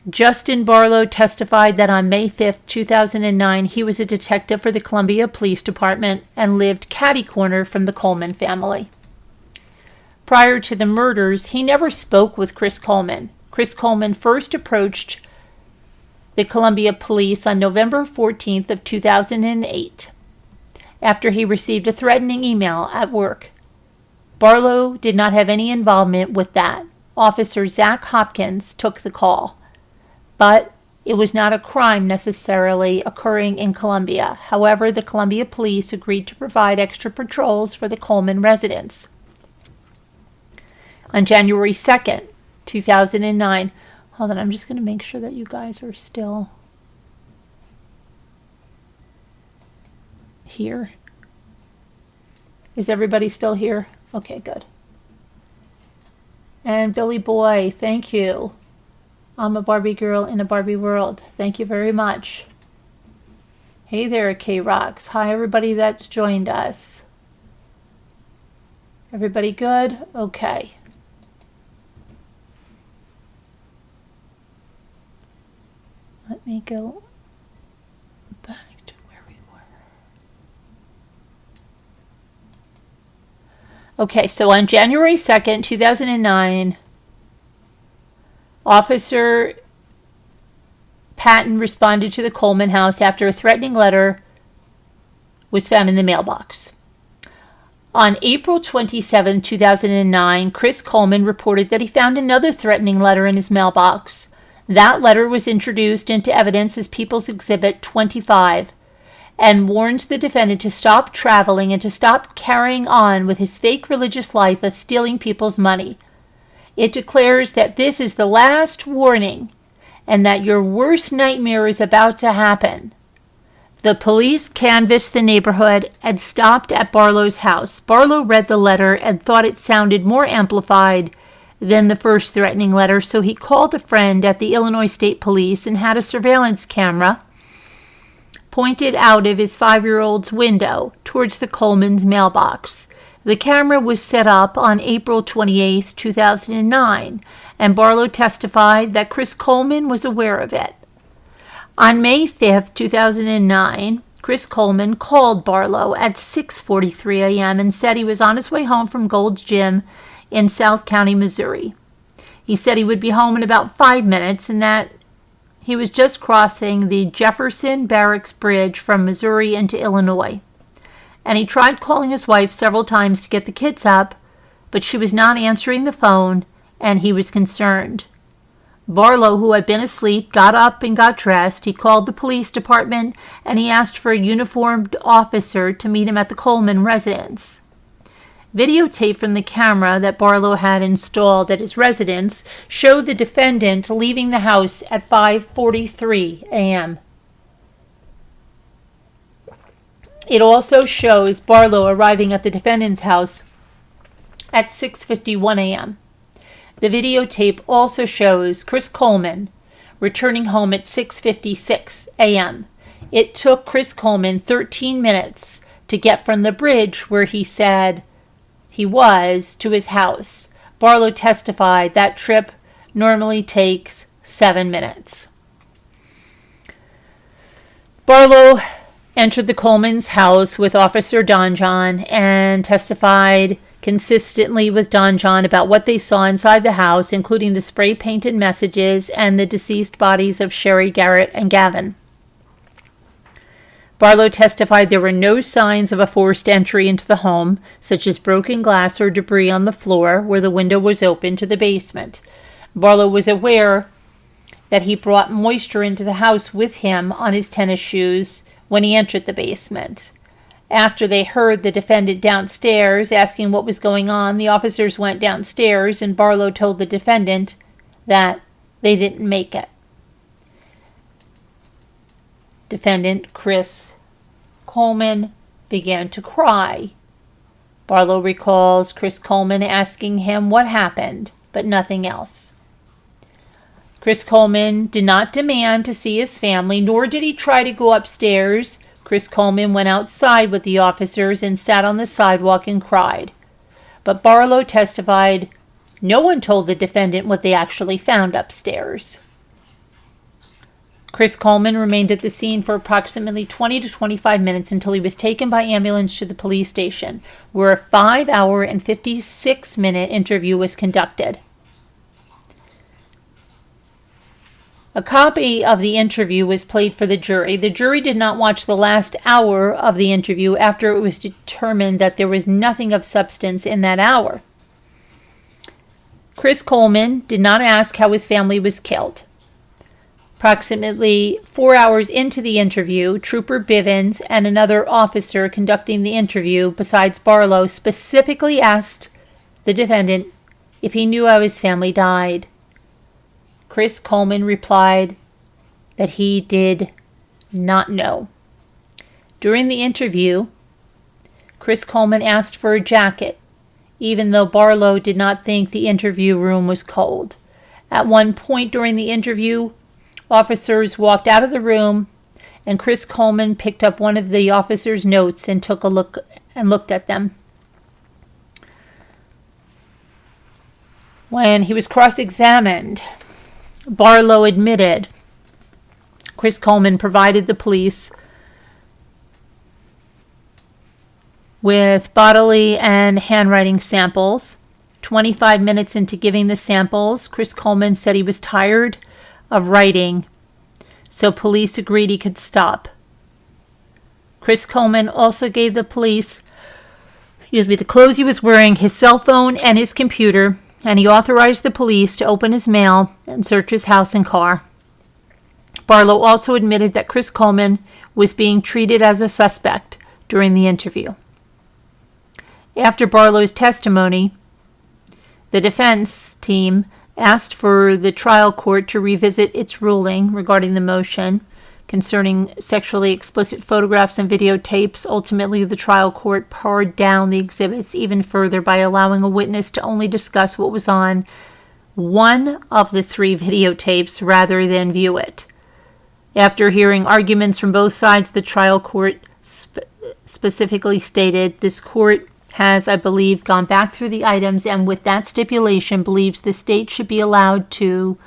Justin Barlow testified that on May 5, 2009, he was a detective for the Columbia Police Department and lived catty-corner from the Coleman family. Prior to the murders, he never spoke with Chris Coleman. Chris Coleman first approached the Columbia Police on November 14th of 2008 after he received a threatening email at work. Barlow did not have any involvement with that. Officer Zach Hopkins took the call. But it was not a crime necessarily occurring in Columbia. However, the Columbia Police agreed to provide extra patrols for the Coleman residents. On January 2nd, 2009, hold on, I'm just going to make sure that you guys are still here. Is everybody still here? Okay, good. And Billy Boy, thank you. I'm a Barbie girl in a Barbie world. Thank you very much. Hey there, K-Rocks. Hi, everybody that's joined us. Everybody good? Okay. Let me go back to where we were. Okay, so on January 2nd, 2009, Officer Patton responded to the Coleman house after a threatening letter was found in the mailbox. On April 27, 2009, Chris Coleman reported that he found another threatening letter in his mailbox. That letter was introduced into evidence as People's Exhibit 25 and warns the defendant to stop traveling and to stop carrying on with his fake religious life of stealing people's money. It declares that this is the last warning and that your worst nightmare is about to happen. The police canvassed the neighborhood and stopped at Barlow's house. Barlow read the letter and thought it sounded more amplified than the first threatening letter, so he called a friend at the Illinois State Police and had a surveillance camera pointed out of his 5-year-old's window towards the Coleman's mailbox. The camera was set up on April 28, 2009, and Barlow testified that Chris Coleman was aware of it. On May 5, 2009, Chris Coleman called Barlow at 6:43 a.m. and said he was on his way home from Gold's Gym in South County, Missouri. He said he would be home in about 5 minutes and that he was just crossing the Jefferson Barracks Bridge from Missouri into Illinois. And he tried calling his wife several times to get the kids up, but she was not answering the phone, and he was concerned. Barlow, who had been asleep, got up and got dressed. He called the police department, and he asked for a uniformed officer to meet him at the Coleman residence. Videotape from the camera that Barlow had installed at his residence showed the defendant leaving the house at 5:43 a.m. It also shows Barlow arriving at the defendant's house at 6:51 a.m. The videotape also shows Chris Coleman returning home at 6:56 a.m. It took Chris Coleman 13 minutes to get from the bridge where he said he was to his house. Barlow testified that trip normally takes 7 minutes. Barlow entered the Coleman's house with Officer Donjon and testified consistently with Donjon about what they saw inside the house, including the spray-painted messages and the deceased bodies of Sherry, Garrett, and Gavin. Barlow testified there were no signs of a forced entry into the home, such as broken glass or debris on the floor where the window was open to the basement. Barlow was aware that he brought moisture into the house with him on his tennis shoes when he entered the basement. After they heard the defendant downstairs asking what was going on, the officers went downstairs and Barlow told the defendant that they didn't make it. Defendant Chris Coleman began to cry. Barlow recalls Chris Coleman asking him what happened, but nothing else. Chris Coleman did not demand to see his family, nor did he try to go upstairs. Chris Coleman went outside with the officers and sat on the sidewalk and cried. But Barlow testified no one told the defendant what they actually found upstairs. Chris Coleman remained at the scene for approximately 20 to 25 minutes until he was taken by ambulance to the police station, where a 5-hour and 56-minute interview was conducted. A copy of the interview was played for the jury. The jury did not watch the last hour of the interview after it was determined that there was nothing of substance in that hour. Chris Coleman did not ask how his family was killed. Approximately 4 hours into the interview, Trooper Bivens and another officer conducting the interview, besides Barlow, specifically asked the defendant if he knew how his family died. Chris Coleman replied that he did not know. During the interview, Chris Coleman asked for a jacket even though Barlow did not think the interview room was cold. At one point during the interview, officers walked out of the room, and Chris Coleman picked up one of the officers' notes and took a look and looked at them. When he was cross-examined, Barlow admitted Chris Coleman provided the police with bodily and handwriting samples. 25 minutes into giving the samples, Chris Coleman said he was tired of writing, so police agreed he could stop. Chris Coleman also gave the police, the clothes he was wearing, his cell phone, and his computer, and he authorized the police to open his mail and search his house and car. Barlow also admitted that Chris Coleman was being treated as a suspect during the interview. After Barlow's testimony, the defense team asked for the trial court to revisit its ruling regarding the motion concerning sexually explicit photographs and videotapes. Ultimately, the trial court pared down the exhibits even further by allowing a witness to only discuss what was on one of the 3 videotapes rather than view it. After hearing arguments from both sides, the trial court specifically stated, "This court has, I believe, gone back through the items and with that stipulation believes the state should be allowed to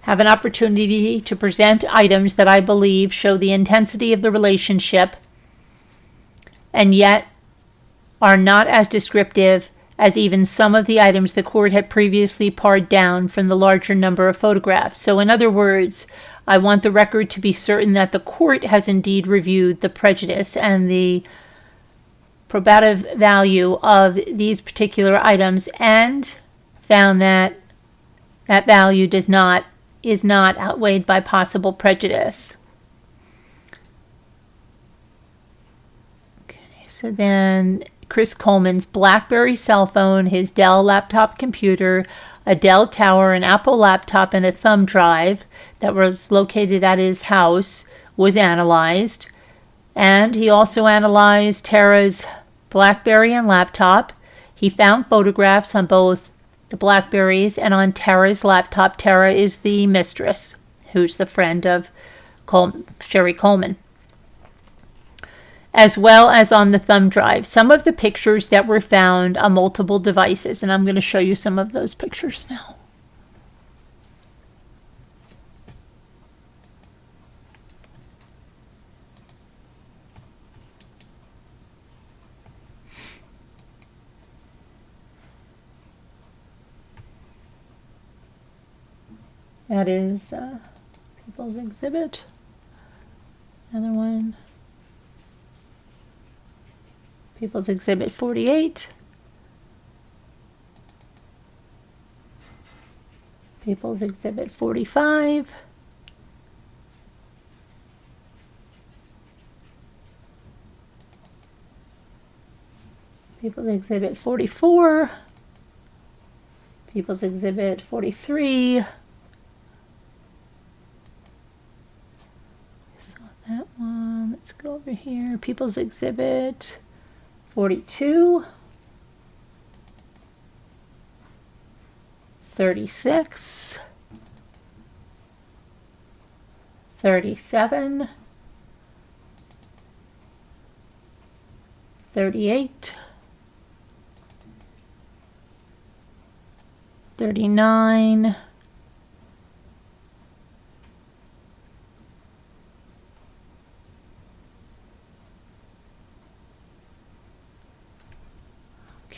have an opportunity to present items that I believe show the intensity of the relationship and yet are not as descriptive as even some of the items the court had previously pared down from the larger number of photographs." So in other words, I want the record to be certain that the court has indeed reviewed the prejudice and the probative value of these particular items and found that that value is not outweighed by possible prejudice. Okay, so then Chris Coleman's BlackBerry cell phone, his Dell laptop computer, a Dell Tower, an Apple laptop, and a thumb drive that was located at his house was analyzed. And he also analyzed Tara's BlackBerry and laptop. He found photographs on both the BlackBerries and on Tara's laptop. Tara is the mistress, who's the friend of Sherry Coleman, as well as on the thumb drive. Some of the pictures that were found on multiple devices, and I'm going to show you some of those pictures now. That is People's Exhibit. Another one. People's Exhibit 48. People's Exhibit 45. People's Exhibit 44. People's Exhibit 43. That one. Let's go over here. People's Exhibit 42. 36. 37. 38. 39.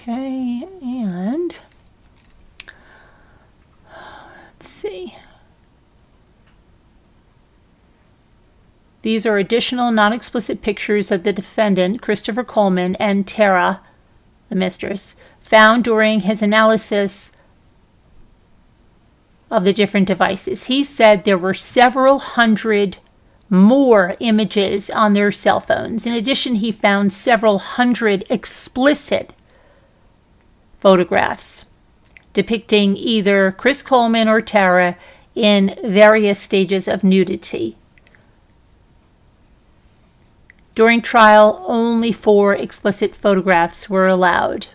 'Okay, and let's see. These are additional non-explicit pictures of the defendant, Christopher Coleman, and Tara, the mistress, found during his analysis of the different devices. He said there were several hundred more images on their cell phones. In addition, he found several hundred explicit photographs depicting either Chris Coleman or Tara in various stages of nudity. During trial, only 4 explicit photographs were allowed.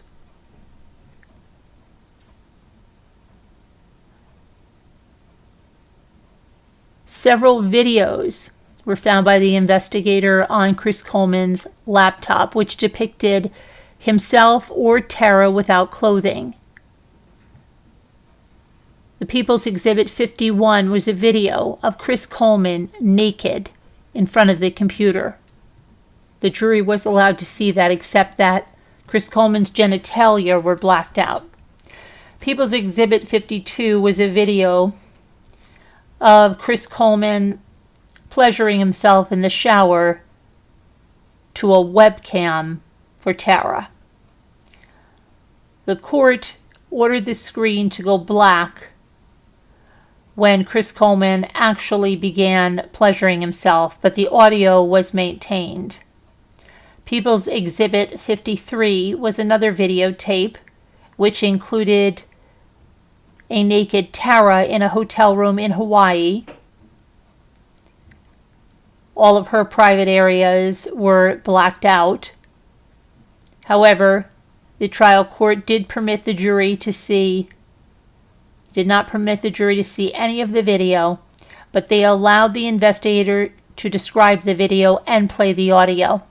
Several videos were found by the investigator on Chris Coleman's laptop, which depicted himself or Tara without clothing. The People's Exhibit 51 was a video of Chris Coleman naked in front of the computer. The jury was allowed to see that, except that Chris Coleman's genitalia were blacked out. People's Exhibit 52 was a video of Chris Coleman pleasuring himself in the shower to a webcam for Tara. The court ordered the screen to go black when Chris Coleman actually began pleasuring himself, but the audio was maintained. People's Exhibit 53 was another videotape, which included a naked Tara in a hotel room in Hawaii. All of her private areas were blacked out. However, the trial court did not permit the jury to see any of the video, but they allowed the investigator to describe the video and play the audio.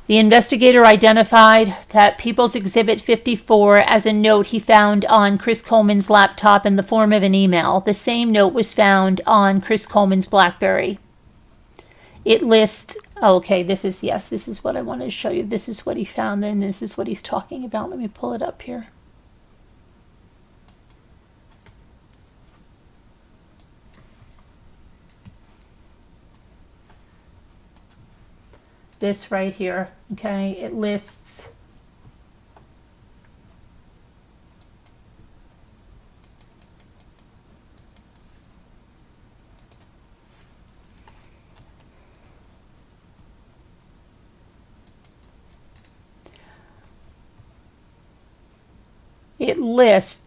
The investigator identified that People's Exhibit 54 as a note he found on Chris Coleman's laptop in the form of an email. The same note was found on Chris Coleman's BlackBerry. It lists, this is what I wanted to show you. This is what he found, and this is what he's talking about. Let me pull it up here. This right here, okay, it lists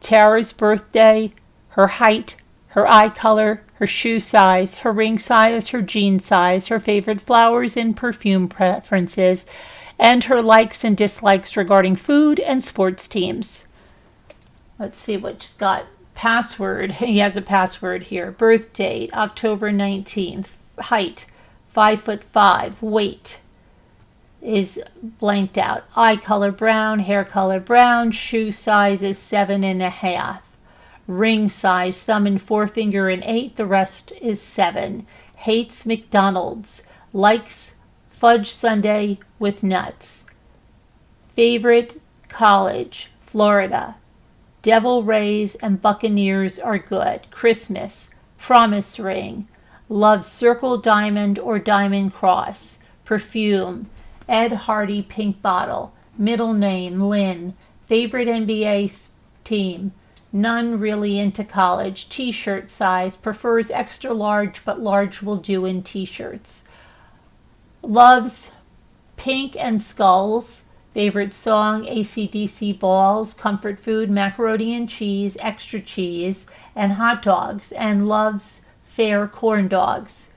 Tara's birthday, her height, her eye color, her shoe size, her ring size, her jean size, her favorite flowers and perfume preferences, and her likes and dislikes regarding food and sports teams. Let's see what's got. Password. He has a password here. Birth date, October 19th. Height, 5'5". Weight is blanked out. Eye color brown, hair color brown, shoe size is 7.5. Ring size, thumb and forefinger an 8, the rest is 7. Hates McDonald's. Likes fudge sundae with nuts. Favorite college, Florida. Devil Rays and Buccaneers are good. Christmas, promise ring. Loves circle diamond or diamond cross. Perfume, Ed Hardy pink bottle. Middle name, Lynn. Favorite NBA team. None really into college. T-shirt size. Prefers extra large, but large will do in t-shirts. Loves pink and skulls. Favorite song, AC/DC Balls. Comfort food, macaroni and cheese, extra cheese, and hot dogs. And loves fair corn dogs.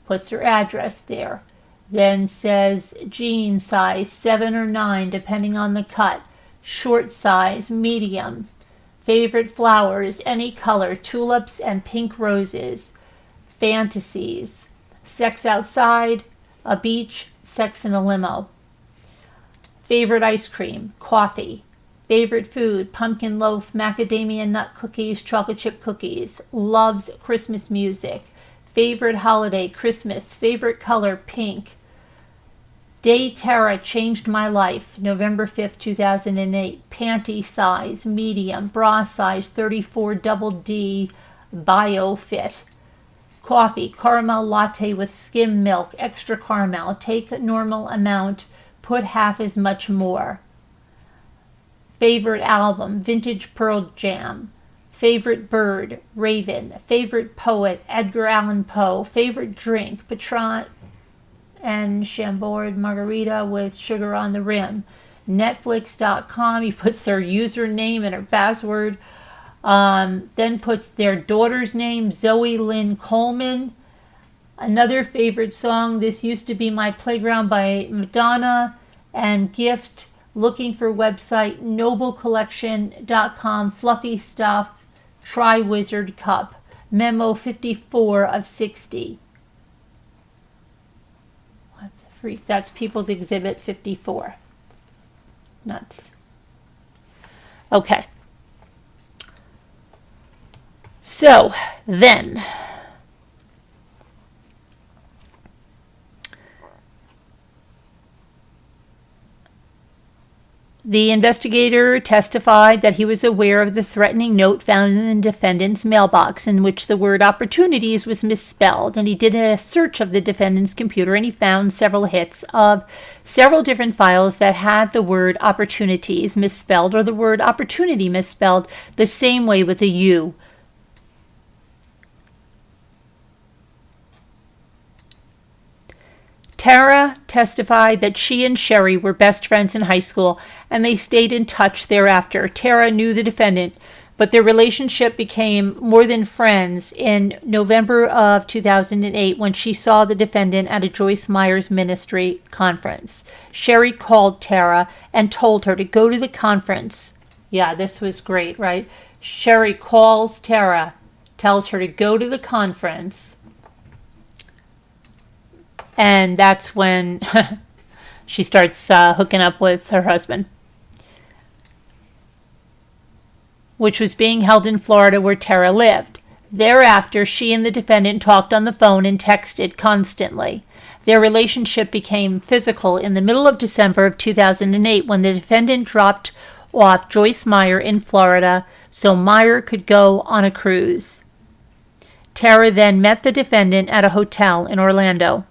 Puts her address there. Then says jean size, 7 or 9, depending on the cut. Short size, medium. Favorite flowers, any color, tulips and pink roses. Fantasies, sex outside, a beach, sex in a limo. Favorite ice cream, coffee. Favorite food, pumpkin loaf, macadamia nut cookies, chocolate chip cookies. Loves Christmas music. Favorite holiday, Christmas. Favorite color, pink. Day Tara changed my life, November 5th, 2008. Panty size, medium. Bra size, 34 double D, bio fit. Coffee, caramel latte with skim milk, extra caramel. Take normal amount, put half as much more. Favorite album, Vintage Pearl Jam. Favorite bird, raven. Favorite poet, Edgar Allan Poe. Favorite drink, Patron and Chambord margarita with sugar on the rim. Netflix.com, he puts their username and her password. Then puts their daughter's name, Zoe Lynn Coleman. Another favorite song, This Used to Be My Playground by Madonna. And gift, looking for website, noblecollection.com, fluffy stuff, Tri-Wizard cup. Memo 54 of 60. What the freak? That's People's Exhibit 54. Nuts. Okay. So, then, the investigator testified that he was aware of the threatening note found in the defendant's mailbox in which the word opportunities was misspelled, and he did a search of the defendant's computer and he found several hits of several different files that had the word opportunities misspelled or the word opportunity misspelled the same way with a U. Tara testified that she and Sherry were best friends in high school and they stayed in touch thereafter. Tara knew the defendant, but their relationship became more than friends in November of 2008 when she saw the defendant at a Joyce Meyer's ministry conference. Sherry called Tara and told her to go to the conference. Yeah, this was great, right? Sherry calls Tara, tells her to go to the conference. And that's when she starts hooking up with her husband, which was being held in Florida where Tara lived. Thereafter, she and the defendant talked on the phone and texted constantly. Their relationship became physical in the middle of December of 2008 when the defendant dropped off Joyce Meyer in Florida so Meyer could go on a cruise. Tara then met the defendant at a hotel in Orlando.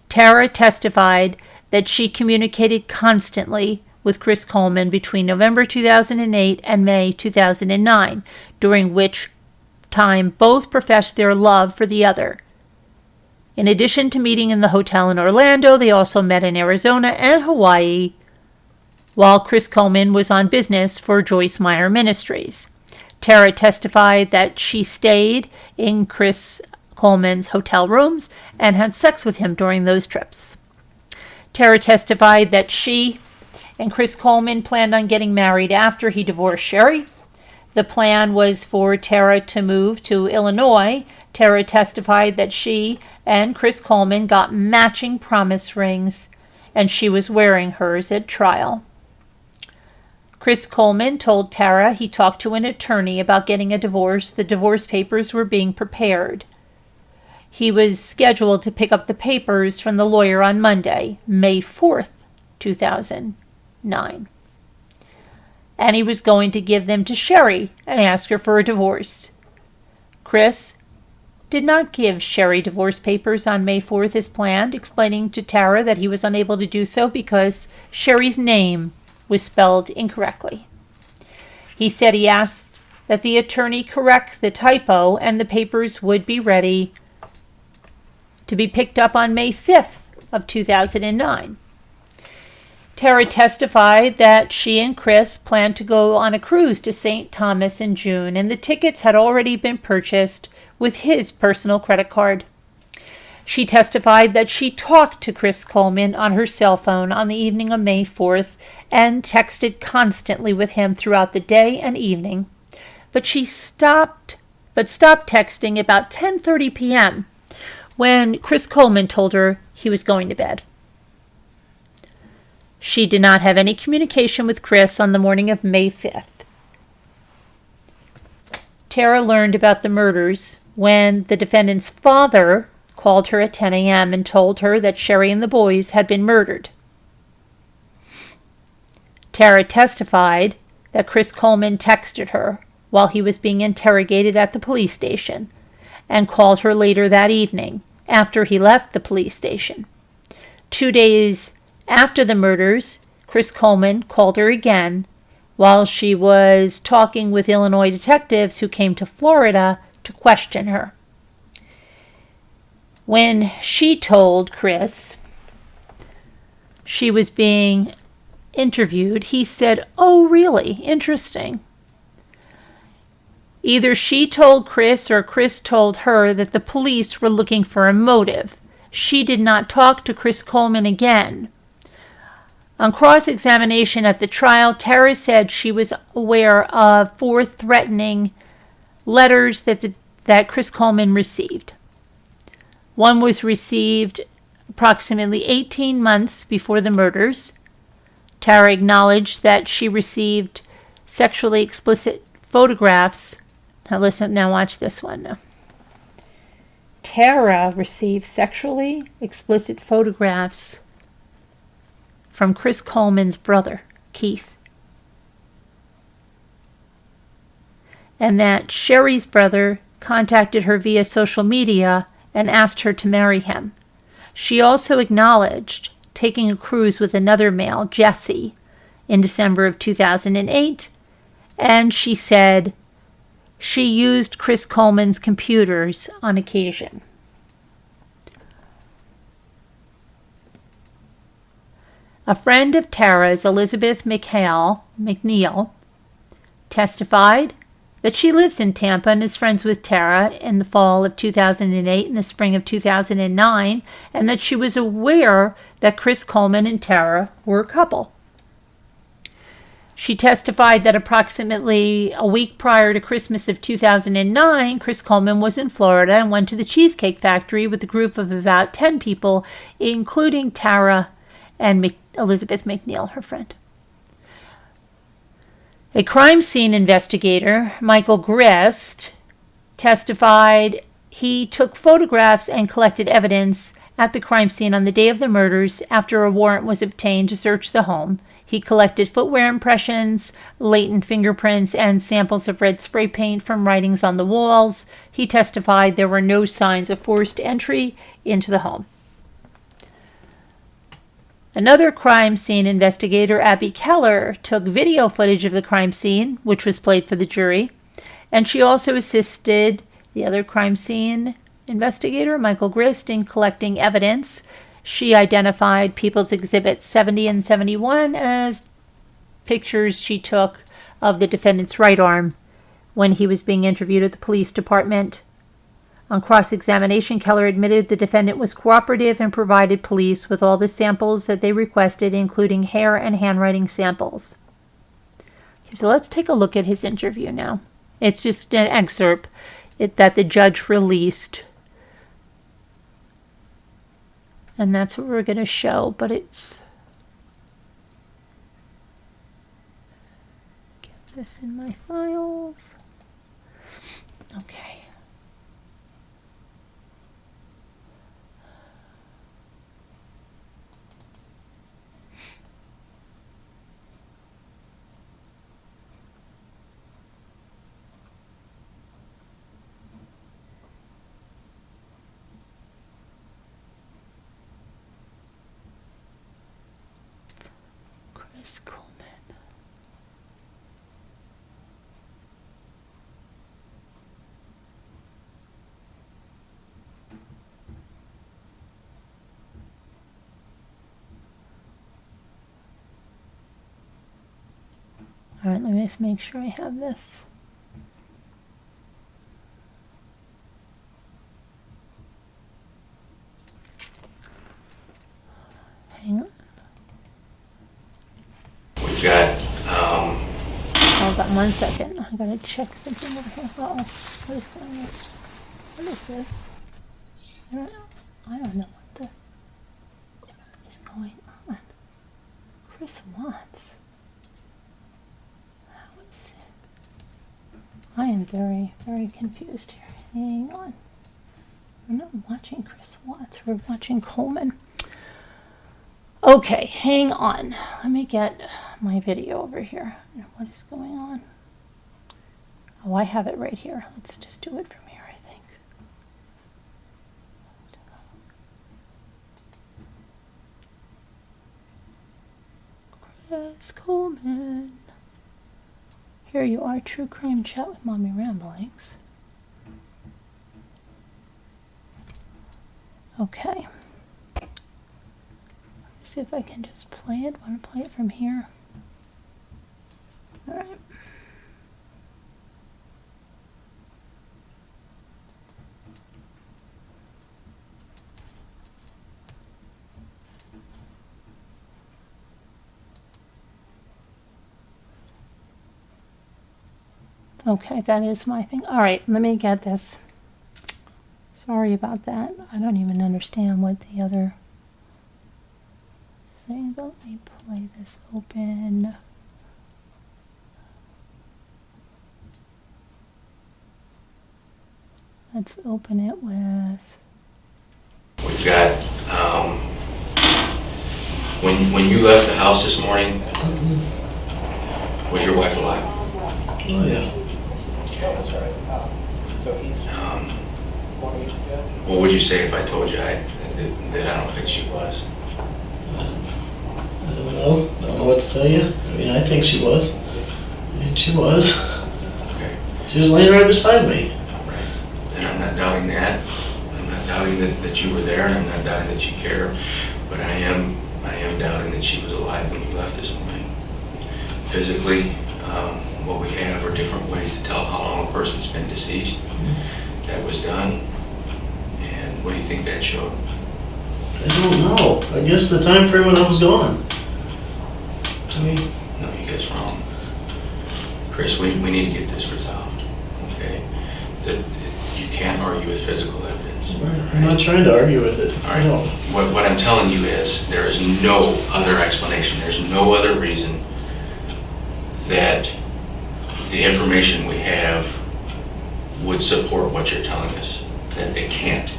Tara testified that she communicated constantly with Chris Coleman between November 2008 and May 2009, during which time both professed their love for the other. In addition to meeting in the hotel in Orlando, they also met in Arizona and Hawaii while Chris Coleman was on business for Joyce Meyer Ministries. Tara testified that she stayed in Chris Coleman's hotel rooms and had sex with him during those trips. Tara testified that she and Chris Coleman planned on getting married after he divorced Sherry. The plan was for Tara to move to Illinois. Tara testified that she and Chris Coleman got matching promise rings, and she was wearing hers at trial. Chris Coleman told Tara he talked to an attorney about getting a divorce. The divorce papers were being prepared. He was scheduled to pick up the papers from the lawyer on Monday, May 4th, 2009. And he was going to give them to Sherry and ask her for a divorce. Chris did not give Sherry divorce papers on May 4th as planned, explaining to Tara that he was unable to do so because Sherry's name was spelled incorrectly. He said he asked that the attorney correct the typo and the papers would be ready to be picked up on May 5th of 2009. Tara testified that she and Chris planned to go on a cruise to St. Thomas in June, and the tickets had already been purchased with his personal credit card. She testified that she talked to Chris Coleman on her cell phone on the evening of May 4th and texted constantly with him throughout the day and evening, but stopped texting about 10:30 p.m. when Chris Coleman told her he was going to bed. She did not have any communication with Chris on the morning of May 5th. Tara learned about the murders when the defendant's father called her at 10 a.m. and told her that Sherry and the boys had been murdered. Tara testified that Chris Coleman texted her while he was being interrogated at the police station and called her later that evening after he left the police station. 2 days after the murders, Chris Coleman called her again while she was talking with Illinois detectives who came to Florida to question her. When she told Chris she was being interviewed, he said, "Oh, really? Interesting." Either she told Chris or Chris told her that the police were looking for a motive. She did not talk to Chris Coleman again. On cross-examination at the trial, Tara said she was aware of 4 threatening letters that the that Chris Coleman received. One was received approximately 18 months before the murders. Tara acknowledged that she received sexually explicit photographs. Now listen, now watch this one now. Tara received sexually explicit photographs from Chris Coleman's brother, Keith. And that Sherry's brother contacted her via social media and asked her to marry him. She also acknowledged taking a cruise with another male, Jesse, in December of 2008, and she said she used Chris Coleman's computers on occasion. A friend of Tara's, Elizabeth McNeil, testified that she lives in Tampa and is friends with Tara in the fall of 2008 and the spring of 2009, and that she was aware that Chris Coleman and Tara were a couple. She testified that approximately a week prior to Christmas of 2009, Chris Coleman was in Florida and went to the Cheesecake Factory with a group of about 10 people, including Tara and Elizabeth McNeil, her friend. A crime scene investigator, Michael Grist, testified he took photographs and collected evidence at the crime scene on the day of the murders after a warrant was obtained to search the home. He collected footwear impressions, latent fingerprints, and samples of red spray paint from writings on the walls. He testified there were no signs of forced entry into the home. Another crime scene investigator, Abby Keller, took video footage of the crime scene, which was played for the jury, and she also assisted the other crime scene investigator, Michael Grist, in collecting evidence. She identified People's Exhibits 70 and 71 as pictures she took of the defendant's right arm when he was being interviewed at the police department. On cross-examination, Keller admitted the defendant was cooperative and provided police with all the samples that they requested, including hair and handwriting samples. So let's take a look at his interview now. It's just an excerpt that the judge released. And that's what we're going to show, but it's... Get this in my files. Okay. Chris Coleman. All right, let me just make sure I have this. Hang on. We've got, Hold on 1 second. I gotta check something over here. Uh-oh. What is going on? What is this? I don't know what is going on. Chris Watts. How is it? I am very, very confused here. Hang on. We're not watching Chris Watts. We're watching Coleman. Okay, hang on. Let me get my video over here. What is going on? Oh, I have it right here. Let's just do it from here, I think. Chris Coleman. Here you are, True Crime Chat with Mommy Ramblings. Okay. See if I can just play it. Want to play it from here? All right. Okay, that is my thing. All right, let me get this. Sorry about that. I don't even understand what the other thing. Let me play this open. Let's open it with... We've got, when you left the house this morning, was your wife alive? Oh, yeah. What would you say if I told you that I don't think she was? I don't know what to tell you. I mean, I think she was. She was. Okay. She was laying right beside me. Right. And I'm not doubting that. I'm not doubting that you were there, and I'm not doubting that you care. But I am doubting that she was alive when you left this morning. Physically, what we have are different ways to tell how long a person's been deceased. That was done. And what do you think that showed? I don't know. I guess the time frame when I was gone. I mean, No, you guys wrong. Chris, we need to get this resolved, okay? That you can't argue with physical evidence. I'm not trying to argue with it. All right. What I'm telling you is there is no other explanation. There's no other reason that the information we have would support what you're telling us. That it can't.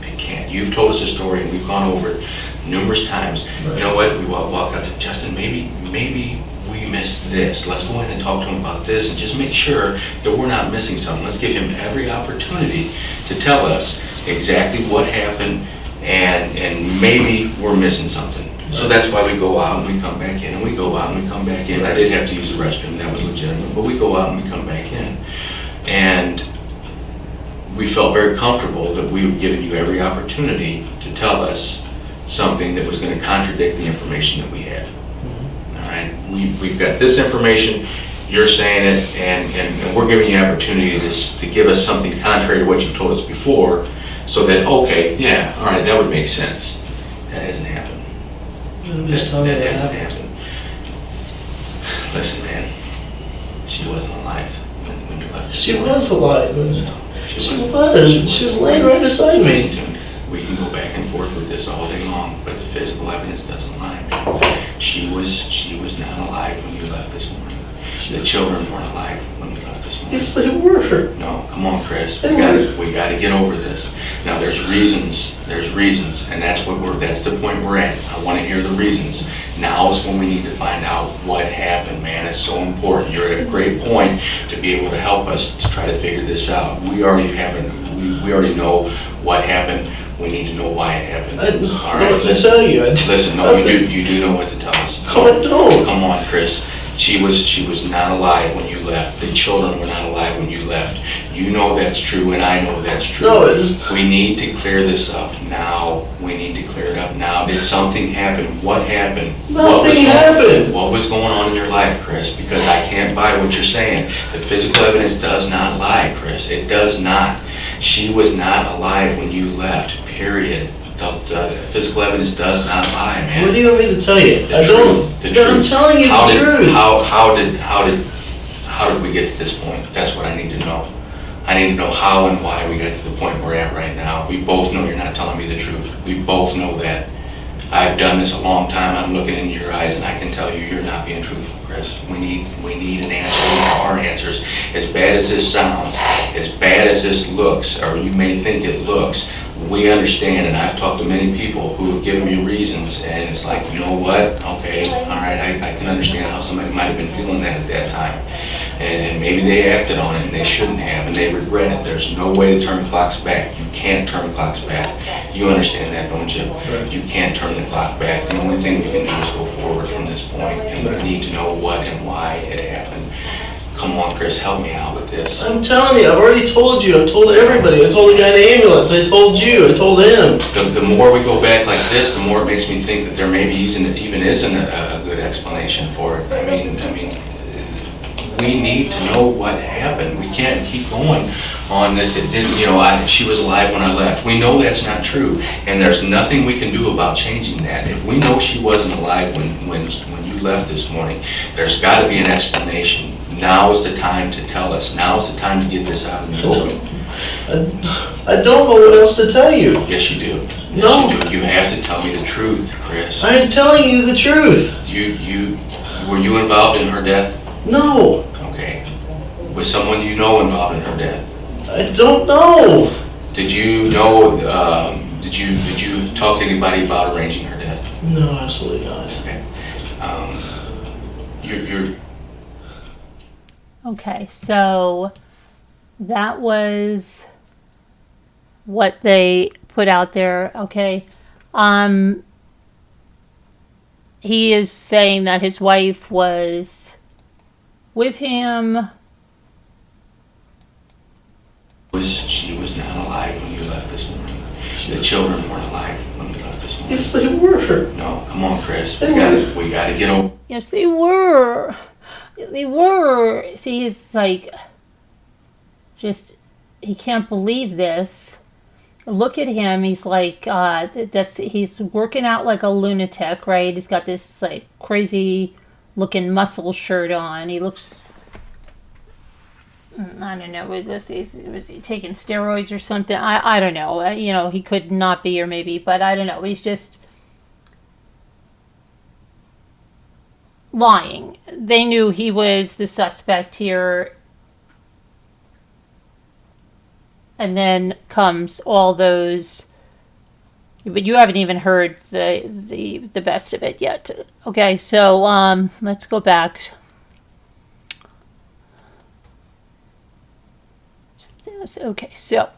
It can't. You've told us a story and we've gone over it numerous times. Right. You know what? We walk out to Justin, maybe we missed this. Let's go in and talk to him about this and just make sure that we're not missing something. Let's give him every opportunity to tell us exactly what happened and maybe we're missing something. So that's why we go out and we come back in, and we go out and we come back in. I did have to use the restroom, that was legitimate, but we go out and we come back in. And we felt very comfortable that we were giving you every opportunity to tell us something that was going to contradict the information that we had. All right, we've got this information, you're saying it, and we're giving you opportunity to give us something contrary to what you told us before, so that, okay, yeah, all right, that would make sense. That hasn't happened. That hasn't happened. Listen, man, she wasn't alive when you left. She was alive. She was laying right beside Listen me. to me. We can go back and forth with this all day long, but the physical evidence doesn't lie, man. She was not alive when you left this morning. The children weren't alive when you left this morning. Yes, they were. No, come on, Chris. We got to get over this. Now, there's reasons, and that's the point we're at. I want to hear the reasons. Now is when we need to find out what happened, man. It's so important. You're at a great point to be able to help us to try to figure this out. We already know what happened. We need to know why it happened. I don't know what to tell you. Listen, no, you do know what to tell us. No, I don't. Come on, Chris. She was not alive when you left. The children were not alive when you left. You know that's true, and I know that's true. No, it is. We need to clear this up now. We need to clear it up now. Did something happen? What happened? Nothing happened. What was going on in your life, Chris? Because I can't buy what you're saying. The physical evidence does not lie, Chris. It does not. She was not alive when you left, period. The physical evidence does not lie, man. What do you want me to tell you? The truth. I'm telling you the truth. How did we get to this point? That's what I need to know. I need to know how and why we got to the point we're at right now. We both know you're not telling me the truth. We both know that. I've done this a long time. I'm looking into your eyes and I can tell you you're not being truthful, Chris. We need an answer. We need our answers. As bad as this sounds, as bad as this looks, or you may think it looks, we understand, and I've talked to many people who have given me reasons, and it's like, you know what, okay, all right, I can understand how somebody might have been feeling that at that time, and maybe they acted on it, and they shouldn't have, and they regret it. There's no way to turn clocks back. You can't turn clocks back. You understand that, don't you? Right. You can't turn the clock back. The only thing we can do is go forward from this point, and we need to know what and why it happened. Come on, Chris, help me out with this. I'm telling you, I've already told you. I've told everybody. I told the guy in the ambulance. I told you. I told him. The more we go back like this, the more it makes me think that there maybe even isn't a good explanation for it. I mean, we need to know what happened. We can't keep going on this. It didn't, she was alive when I left. We know that's not true, and there's nothing we can do about changing that. If we know she wasn't alive when you left this morning, there's got to be an explanation. Now is the time to tell us. Now is the time to get this out in the open. I don't know what else to tell you. Yes, you do. Yes, No. you do. You have to tell me the truth, Chris. I am telling you the truth. Were you involved in her death? No. Okay. Was someone you know involved in her death? I don't know. Did you know, did you talk to anybody about arranging her death? No, absolutely not. Okay. You're Okay, so that was what they put out there. Okay. He is saying that his wife was with him. she was not alive when you left this morning. The children weren't alive when you left this morning. Yes, they were. No, come on, Chris. They We gotta get over. Yes, they were. They were. See, he's like, he can't believe this. Look at him. He's like, he's working out like a lunatic, right? He's got this like crazy looking muscle shirt on. He looks, I don't know, was he taking steroids or something? I don't know. He could not be, or maybe, but I don't know. He's just lying. They knew he was the suspect here. And then comes all those, but you haven't even heard the best of it yet. Okay, so let's go back. Okay, so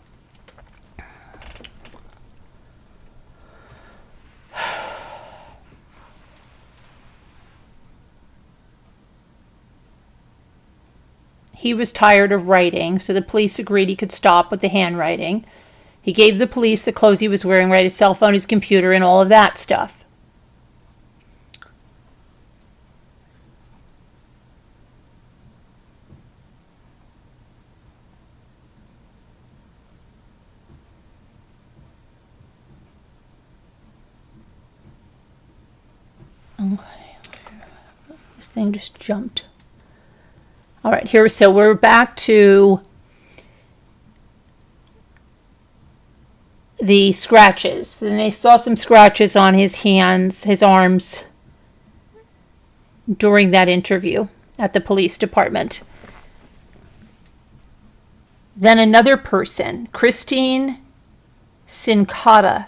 he was tired of writing, so the police agreed he could stop with the handwriting. He gave the police the clothes he was wearing, right, his cell phone, his computer, and all of that stuff. Okay. This thing just jumped. All right, so we're back to the scratches. And they saw some scratches on his hands, his arms, during that interview at the police department. Then another person, Christine Sincata,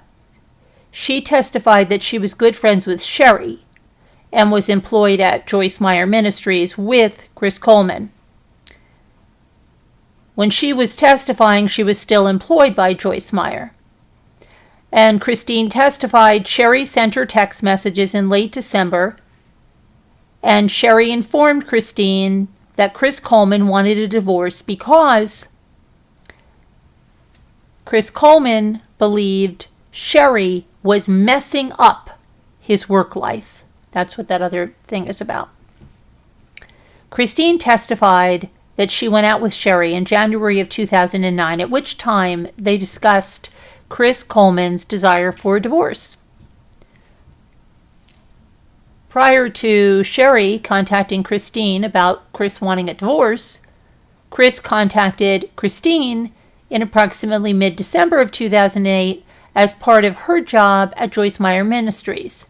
she testified that she was good friends with Sherry and was employed at Joyce Meyer Ministries with Chris Coleman. When she was testifying, she was still employed by Joyce Meyer. And Christine testified Sherry sent her text messages in late December, and Sherry informed Christine that Chris Coleman wanted a divorce because Chris Coleman believed Sherry was messing up his work life. That's what that other thing is about. Christine testified that she went out with Sherry in January of 2009, at which time they discussed Chris Coleman's desire for a divorce. Prior to Sherry contacting Christine about Chris wanting a divorce, Chris contacted Christine in approximately mid-December of 2008 as part of her job at Joyce Meyer Ministries.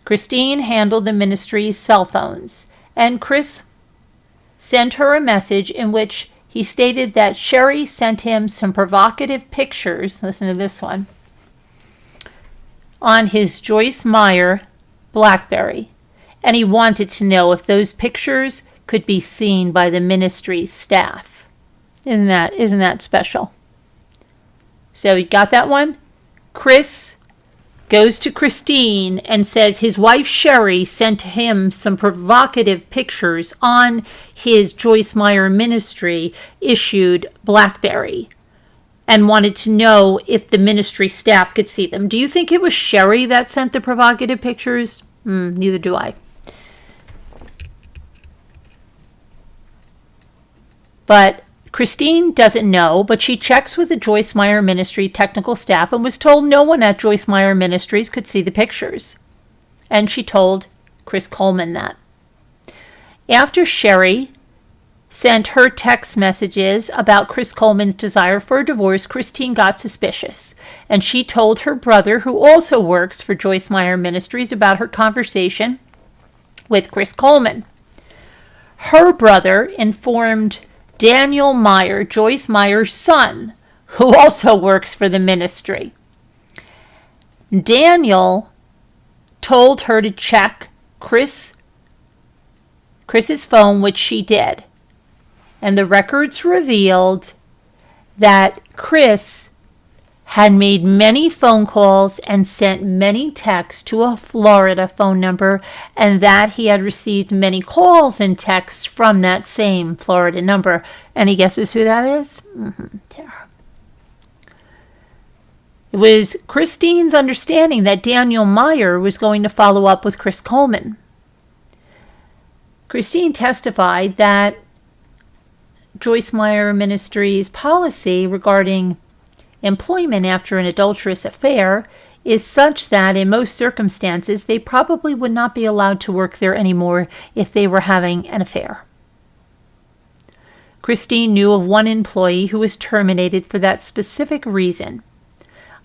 Christine handled the ministry's cell phones, and Chris sent her a message in which he stated that Sherry sent him some provocative pictures, listen to this one, on his Joyce Meyer BlackBerry, and he wanted to know if those pictures could be seen by the ministry's staff. Isn't that special? So you got that one? Chris goes to Christine and says his wife Sherry sent him some provocative pictures on his Joyce Meyer Ministry issued BlackBerry and wanted to know if the ministry staff could see them. Do you think it was Sherry that sent the provocative pictures? Neither do I. But Christine doesn't know, but she checks with the Joyce Meyer Ministry technical staff and was told no one at Joyce Meyer Ministries could see the pictures. And she told Chris Coleman that. After Sherry sent her text messages about Chris Coleman's desire for a divorce, Christine got suspicious, and she told her brother, who also works for Joyce Meyer Ministries, about her conversation with Chris Coleman. Her brother informed Daniel Meyer, Joyce Meyer's son, who also works for the ministry. Daniel told her to check Chris's phone, which she did. And the records revealed that Chris had made many phone calls and sent many texts to a Florida phone number, and that he had received many calls and texts from that same Florida number. Any guesses who that is? Tara. It was Christine's understanding that Daniel Meyer was going to follow up with Chris Coleman. Christine testified that Joyce Meyer Ministries' policy regarding employment after an adulterous affair is such that in most circumstances they probably would not be allowed to work there anymore if they were having an affair. Christine knew of one employee who was terminated for that specific reason.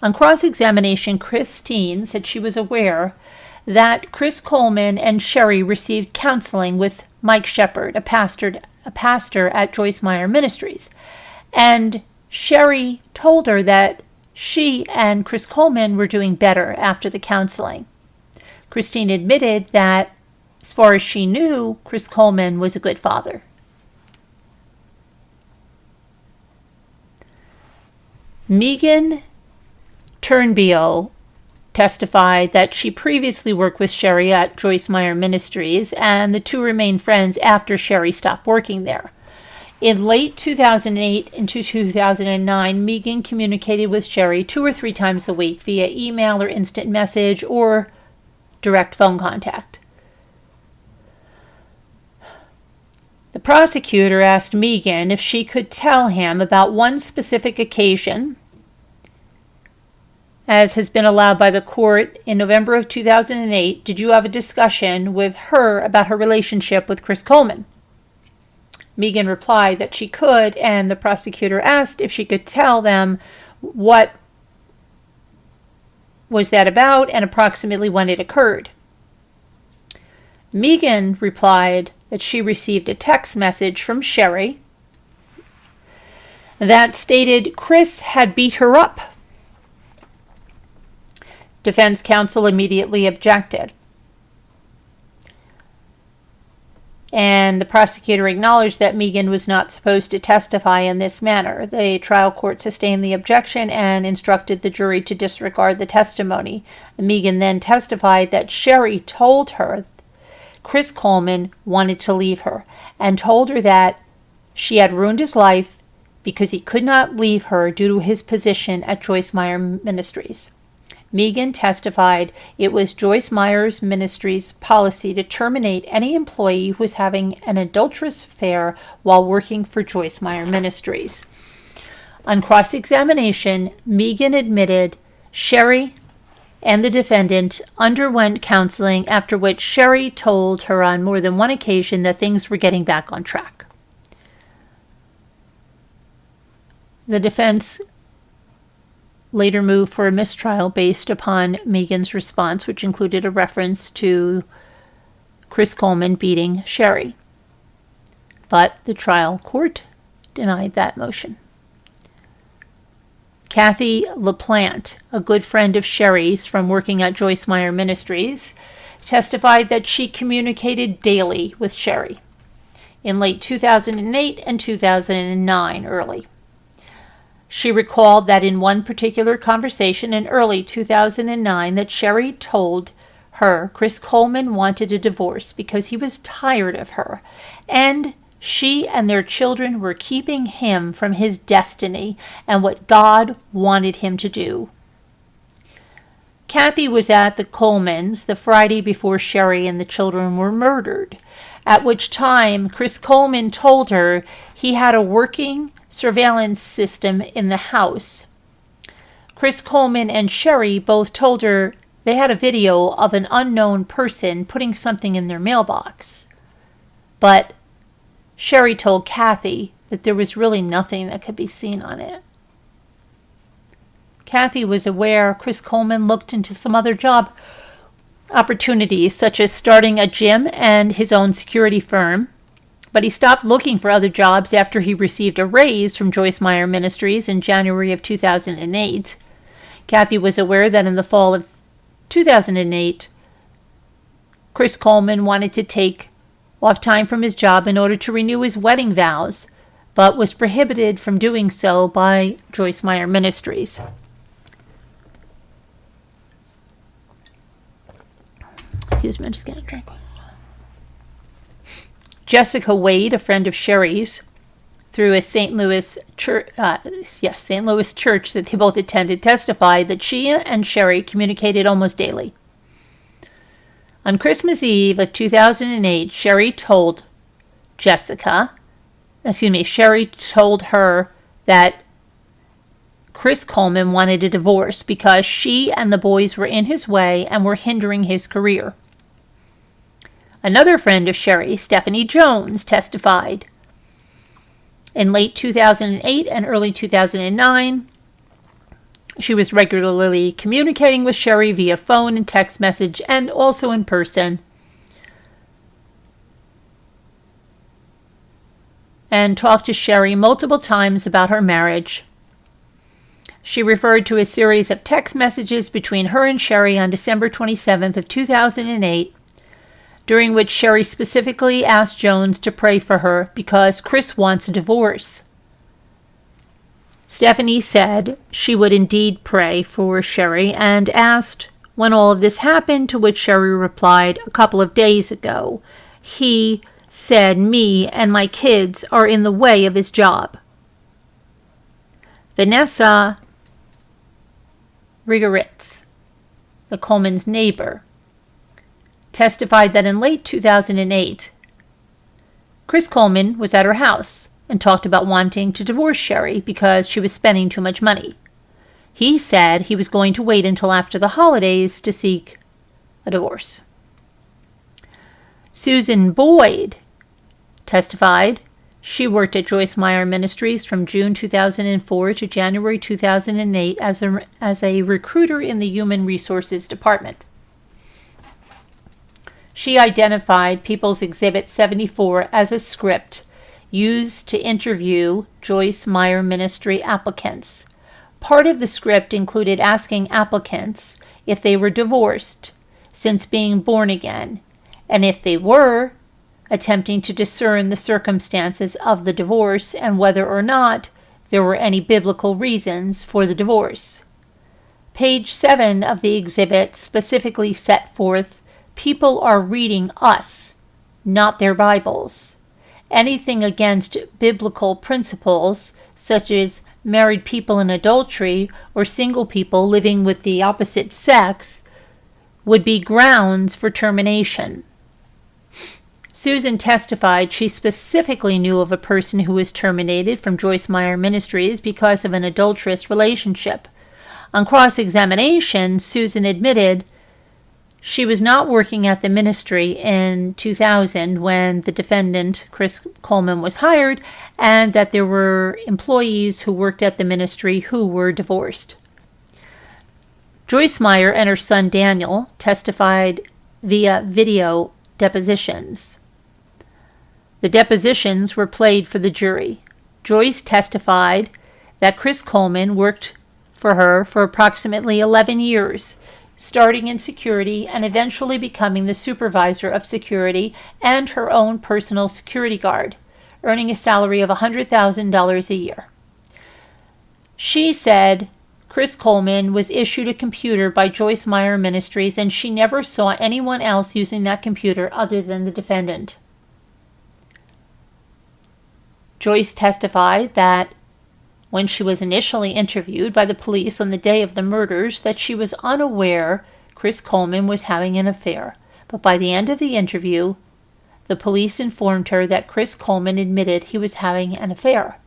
On cross-examination, Christine said she was aware that Chris Coleman and Sherry received counseling with Mike Shepard, a pastor at Joyce Meyer Ministries, and Sherry told her that she and Chris Coleman were doing better after the counseling. Christine admitted that, as far as she knew, Chris Coleman was a good father. Megan Turnbull testified that she previously worked with Sherry at Joyce Meyer Ministries, and the two remained friends after Sherry stopped working there. In late 2008 and 2009, Megan communicated with Sherry 2 or 3 times a week via email or instant message or direct phone contact. The prosecutor asked Megan if she could tell him about one specific occasion, as has been allowed by the court. In November of 2008, did you have a discussion with her about her relationship with Chris Coleman? Megan replied that she could, and the prosecutor asked if she could tell them what was that about and approximately when it occurred. Megan replied that she received a text message from Sherry that stated Chris had beat her up. Defense counsel immediately objected, and the prosecutor acknowledged that Megan was not supposed to testify in this manner. The trial court sustained the objection and instructed the jury to disregard the testimony. Megan then testified that Sherry told her Chris Coleman wanted to leave her and told her that she had ruined his life because he could not leave her due to his position at Joyce Meyer Ministries. Megan testified it was Joyce Meyer's Ministries' policy to terminate any employee who was having an adulterous affair while working for Joyce Meyer Ministries. On cross-examination, Megan admitted Sherry and the defendant underwent counseling, after which Sherry told her on more than one occasion that things were getting back on track. The defense later moved for a mistrial based upon Megan's response, which included a reference to Chris Coleman beating Sherry. But the trial court denied that motion. Kathy LaPlante, a good friend of Sherry's from working at Joyce Meyer Ministries, testified that she communicated daily with Sherry in late 2008 and 2009 early. She recalled that in one particular conversation in early 2009 that Sherry told her Chris Coleman wanted a divorce because he was tired of her, and she and their children were keeping him from his destiny and what God wanted him to do. Kathy was at the Colemans the Friday before Sherry and the children were murdered, at which time Chris Coleman told her he had a working surveillance system in the house. Chris Coleman and Sherry both told her they had a video of an unknown person putting something in their mailbox. But Sherry told Kathy that there was really nothing that could be seen on it. Kathy was aware Chris Coleman looked into some other job opportunities, such as starting a gym and his own security firm, but he stopped looking for other jobs after he received a raise from Joyce Meyer Ministries in January of 2008. Kathy was aware that in the fall of 2008, Chris Coleman wanted to take off time from his job in order to renew his wedding vows, but was prohibited from doing so by Joyce Meyer Ministries. Excuse me, I'm just getting a drink. Jessica Wade, a friend of Sherry's, through a St. Louis church that they both attended, testified that she and Sherry communicated almost daily. On Christmas Eve of 2008, Sherry told her that Chris Coleman wanted a divorce because she and the boys were in his way and were hindering his career. Another friend of Sherry, Stephanie Jones, testified. In late 2008 and early 2009, she was regularly communicating with Sherry via phone and text message and also in person, and talked to Sherry multiple times about her marriage. She referred to a series of text messages between her and Sherry on December 27th of 2008, during which Sherry specifically asked Jones to pray for her because Chris wants a divorce. Stephanie said she would indeed pray for Sherry and asked when all of this happened, to which Sherry replied, "A couple of days ago. He said me and my kids are in the way of his job." Vanessa Rigoritz, the Coleman's neighbor, testified that in late 2008, Chris Coleman was at her house and talked about wanting to divorce Sherry because she was spending too much money. He said he was going to wait until after the holidays to seek a divorce. Susan Boyd testified she worked at Joyce Meyer Ministries from June 2004 to January 2008 as a recruiter in the Human Resources Department. She identified People's Exhibit 74 as a script used to interview Joyce Meyer Ministry applicants. Part of the script included asking applicants if they were divorced since being born again, and if they were, attempting to discern the circumstances of the divorce and whether or not there were any biblical reasons for the divorce. Page 7 of the exhibit specifically set forth people are reading us, not their Bibles. Anything against biblical principles, such as married people in adultery or single people living with the opposite sex, would be grounds for termination. Susan testified she specifically knew of a person who was terminated from Joyce Meyer Ministries because of an adulterous relationship. On cross-examination, Susan admitted she was not working at the ministry in 2000 when the defendant, Chris Coleman, was hired, and that there were employees who worked at the ministry who were divorced. Joyce Meyer and her son Daniel testified via video depositions. The depositions were played for the jury. Joyce testified that Chris Coleman worked for her for approximately 11 years, starting in security and eventually becoming the supervisor of security and her own personal security guard, earning a salary of $100,000 a year. She said Chris Coleman was issued a computer by Joyce Meyer Ministries and she never saw anyone else using that computer other than the defendant. Joyce testified that when she was initially interviewed by the police on the day of the murders, that she was unaware Chris Coleman was having an affair. But by the end of the interview, the police informed her that Chris Coleman admitted he was having an affair.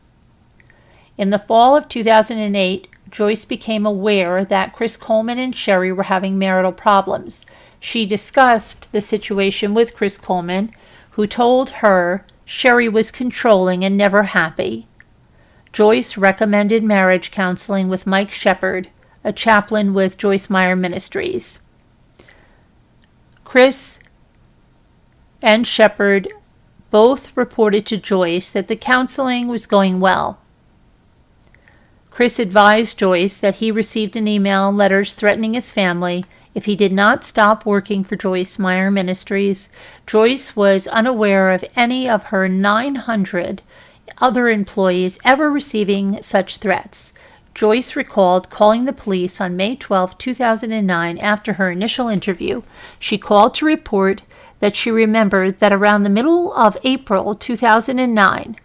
In the fall of 2008, Joyce became aware that Chris Coleman and Sherry were having marital problems. She discussed the situation with Chris Coleman, who told her Sherry was controlling and never happy. Joyce recommended marriage counseling with Mike Shepard, a chaplain with Joyce Meyer Ministries. Chris and Shepard both reported to Joyce that the counseling was going well. Chris advised Joyce that he received an email and letters threatening his family if he did not stop working for Joyce Meyer Ministries. Joyce was unaware of any of her 900 other employees ever receiving such threats. Joyce recalled calling the police on May 12, 2009 after her initial interview. She called to report that she remembered that around the middle of April 2009,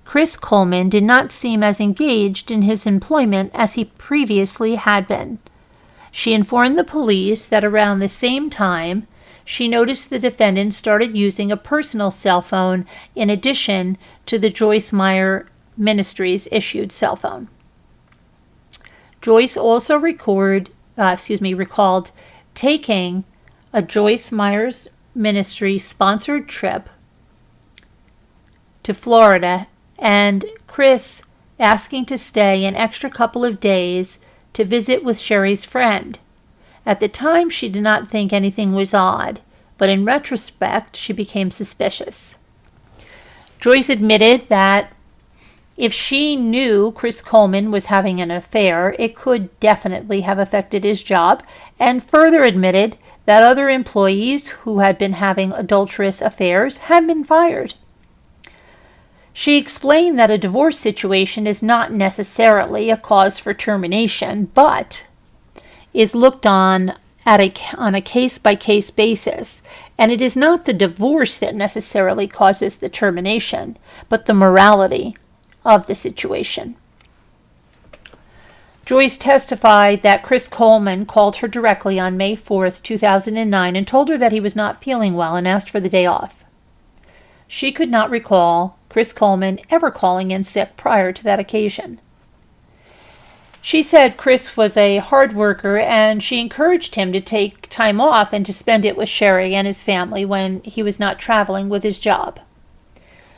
Chris Coleman did not seem as engaged in his employment as he previously had been. She informed the police that around the same time, she noticed the defendant started using a personal cell phone in addition to the Joyce Meyer Ministries issued cell phone. Joyce also recalled taking a Joyce Meyer's Ministry sponsored trip to Florida and Chris asking to stay an extra couple of days to visit with Sherry's friend. At the time, she did not think anything was odd, but in retrospect, she became suspicious. Joyce admitted that if she knew Chris Coleman was having an affair, it could definitely have affected his job, and further admitted that other employees who had been having adulterous affairs had been fired. She explained that a divorce situation is not necessarily a cause for termination, but is looked on a case-by-case basis, and it is not the divorce that necessarily causes the termination, but the morality of the situation. Joyce testified that Chris Coleman called her directly on May 4th, 2009 and told her that he was not feeling well and asked for the day off. She could not recall Chris Coleman ever calling in sick prior to that occasion. She said Chris was a hard worker and she encouraged him to take time off and to spend it with Sherry and his family when he was not traveling with his job.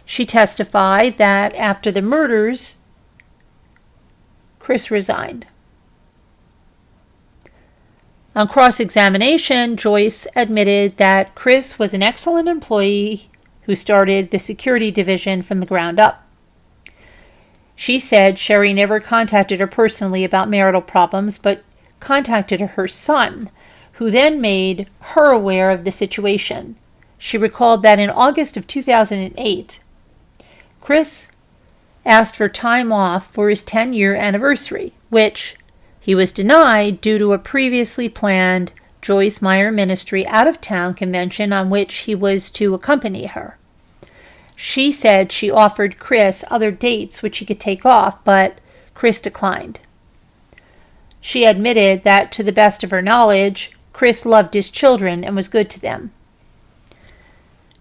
She testified that after the murders, Chris resigned. On cross-examination, Joyce admitted that Chris was an excellent employee who started the security division from the ground up. She said Sherry never contacted her personally about marital problems, but contacted her son, who then made her aware of the situation. She recalled that in August of 2008, Chris asked for time off for his 10-year anniversary, which he was denied due to a previously planned Joyce Meyer Ministry out-of-town convention on which he was to accompany her. She said she offered Chris other dates which he could take off, but Chris declined. She admitted that, to the best of her knowledge, Chris loved his children and was good to them.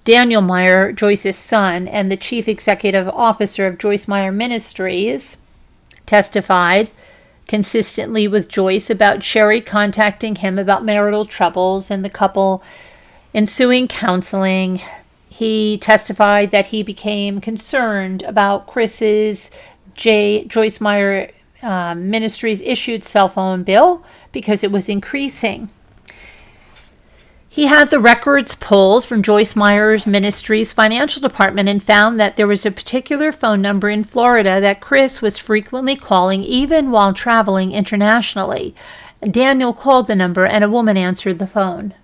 Daniel Meyer, Joyce's son and the chief executive officer of Joyce Meyer Ministries, testified consistently with Joyce about Sherry contacting him about marital troubles and the couple ensuing counseling. He testified that he became concerned about Chris's Joyce Meyer Ministries issued cell phone bill because it was increasing. He had the records pulled from Joyce Meyer's Ministries financial department and found that there was a particular phone number in Florida that Chris was frequently calling even while traveling internationally. Daniel called the number and a woman answered the phone.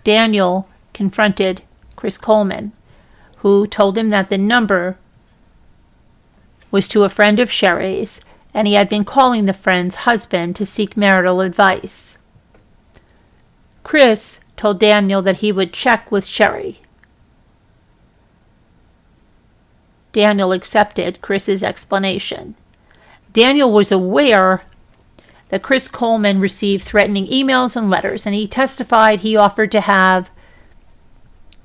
Daniel confronted Chris Coleman, who told him that the number was to a friend of Sherry's, and he had been calling the friend's husband to seek marital advice. Chris told Daniel that he would check with Sherry. Daniel accepted Chris's explanation. Daniel was aware that Chris Coleman received threatening emails and letters, and he testified he offered to have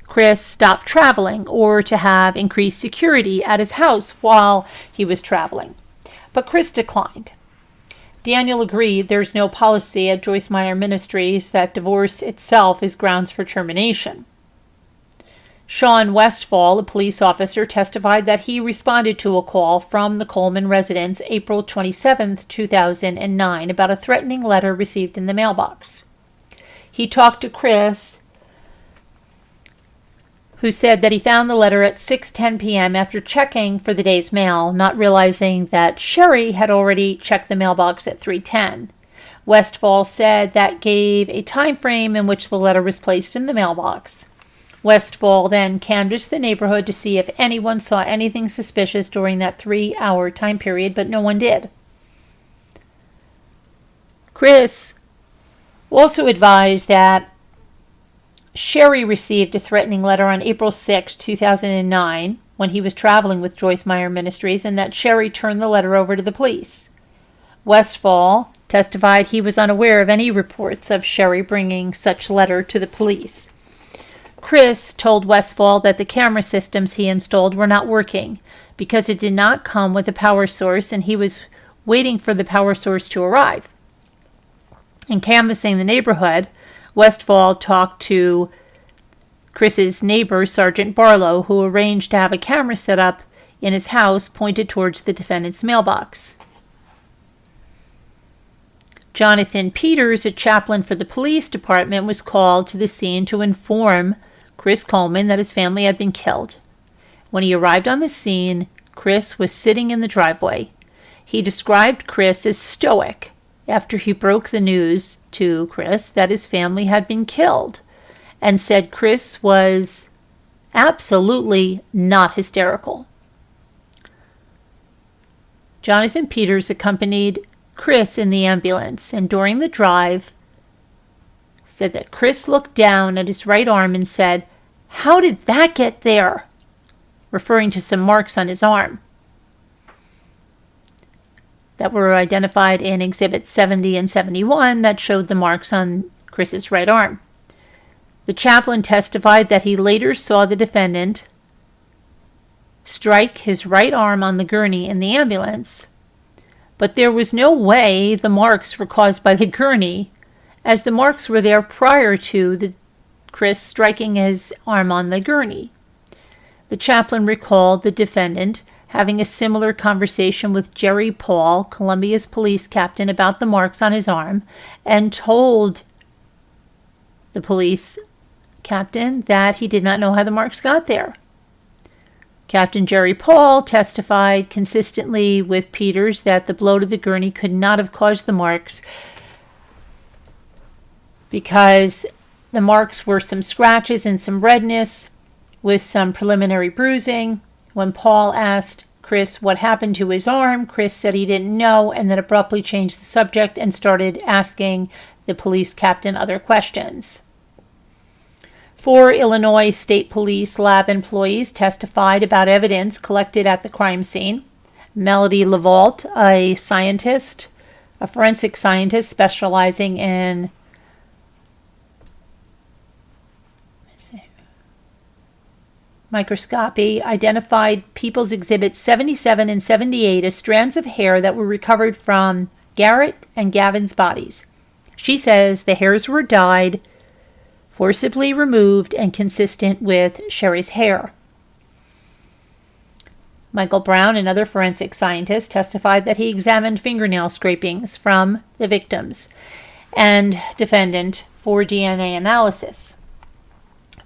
Chris stop traveling or to have increased security at his house while he was traveling. But Chris declined. Daniel agreed there's no policy at Joyce Meyer Ministries that divorce itself is grounds for termination. Sean Westfall, a police officer, testified that he responded to a call from the Coleman residence April 27, 2009, about a threatening letter received in the mailbox. He talked to Chris, who said that he found the letter at 6:10 p.m. after checking for the day's mail, not realizing that Sherry had already checked the mailbox at 3:10. Westfall said that gave a time frame in which the letter was placed in the mailbox. Westfall then canvassed the neighborhood to see if anyone saw anything suspicious during that 3-hour time period, but no one did. Chris also advised that Sherry received a threatening letter on April 6, 2009, when he was traveling with Joyce Meyer Ministries, and that Sherry turned the letter over to the police. Westfall testified he was unaware of any reports of Sherry bringing such letter to the police. Chris told Westfall that the camera systems he installed were not working because it did not come with a power source, and he was waiting for the power source to arrive. In canvassing the neighborhood, Westfall talked to Chris's neighbor, Sergeant Barlow, who arranged to have a camera set up in his house pointed towards the defendant's mailbox. Jonathan Peters, a chaplain for the police department, was called to the scene to inform Chris Coleman that his family had been killed. When he arrived on the scene, Chris was sitting in the driveway. He described Chris as stoic after he broke the news to Chris that his family had been killed, and said Chris was absolutely not hysterical. Jonathan Peters accompanied Chris in the ambulance, and during the drive said that Chris looked down at his right arm and said, "How did that get there?" referring to some marks on his arm that were identified in Exhibits 70 and 71 that showed the marks on Chris's right arm. The chaplain testified that he later saw the defendant strike his right arm on the gurney in the ambulance, but there was no way the marks were caused by the gurney, as the marks were there prior to Chris striking his arm on the gurney. The chaplain recalled the defendant having a similar conversation with Jerry Paul, Columbia's police captain, about the marks on his arm, and told the police captain that he did not know how the marks got there. Captain Jerry Paul testified consistently with Peters that the blow to the gurney could not have caused the marks because the marks were some scratches and some redness with some preliminary bruising. When Paul asked Chris what happened to his arm, Chris said he didn't know, and then abruptly changed the subject and started asking the police captain other questions. 4 Illinois State Police lab employees testified about evidence collected at the crime scene. Melody LaVault, a forensic scientist specializing in microscopy, identified People's Exhibits 77 and 78 as strands of hair that were recovered from Garrett and Gavin's bodies. She says the hairs were dyed, forcibly removed, and consistent with Sherry's hair. Michael Brown, another forensic scientist, testified that he examined fingernail scrapings from the victims and defendant for DNA analysis.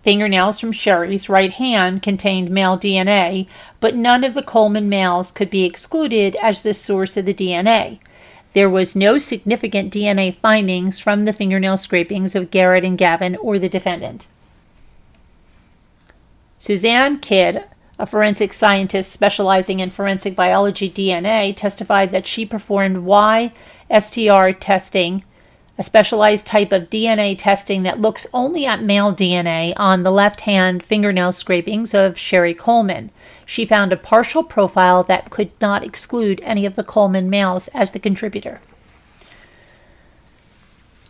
Fingernails from Sherry's right hand contained male DNA, but none of the Coleman males could be excluded as the source of the DNA. There was no significant DNA findings from the fingernail scrapings of Garrett and Gavin or the defendant. Suzanne Kidd, a forensic scientist specializing in forensic biology DNA, testified that she performed YSTR testing, a specialized type of DNA testing that looks only at male DNA, on the left-hand fingernail scrapings of Sherry Coleman. She found a partial profile that could not exclude any of the Coleman males as the contributor.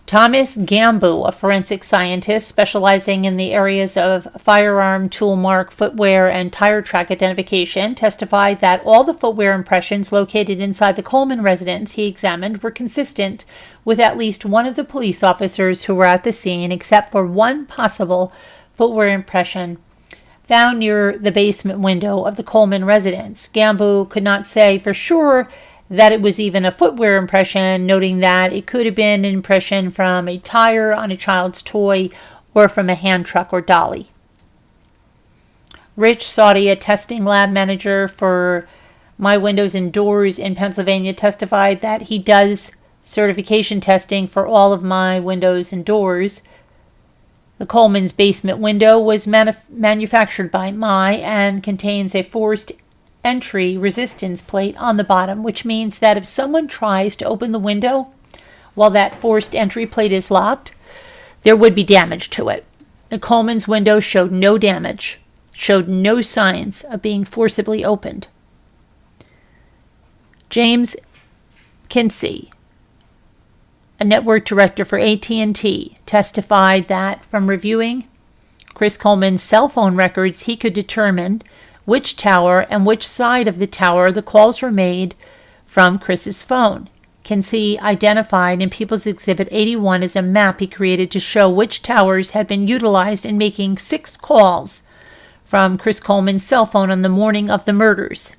Thomas Gambu, a forensic scientist specializing in the areas of firearm, tool mark, footwear, and tire track identification, testified that all the footwear impressions located inside the Coleman residence he examined were consistent with at least one of the police officers who were at the scene, except for one possible footwear impression found near the basement window of the Coleman residence. Gambu could not say for sure that it was even a footwear impression, noting that it could have been an impression from a tire on a child's toy or from a hand truck or dolly. Rich Saudi, a testing lab manager for My Windows and Doors in Pennsylvania, testified that he does certification testing for all of My Windows and Doors. The Coleman's basement window was manufactured by My and contains a forced entry resistance plate on the bottom, which means that if someone tries to open the window while that forced entry plate is locked, there would be damage to it. The Coleman's window showed no damage, showed no signs of being forcibly opened. James Kinsey, a network director for AT&T, testified that from reviewing Chris Coleman's cell phone records, he could determine which tower and which side of the tower the calls were made from Chris's phone. Kinsey identified in People's Exhibit 81 as a map he created to show which towers had been utilized in making 6 calls from Chris Coleman's cell phone on the morning of the murders.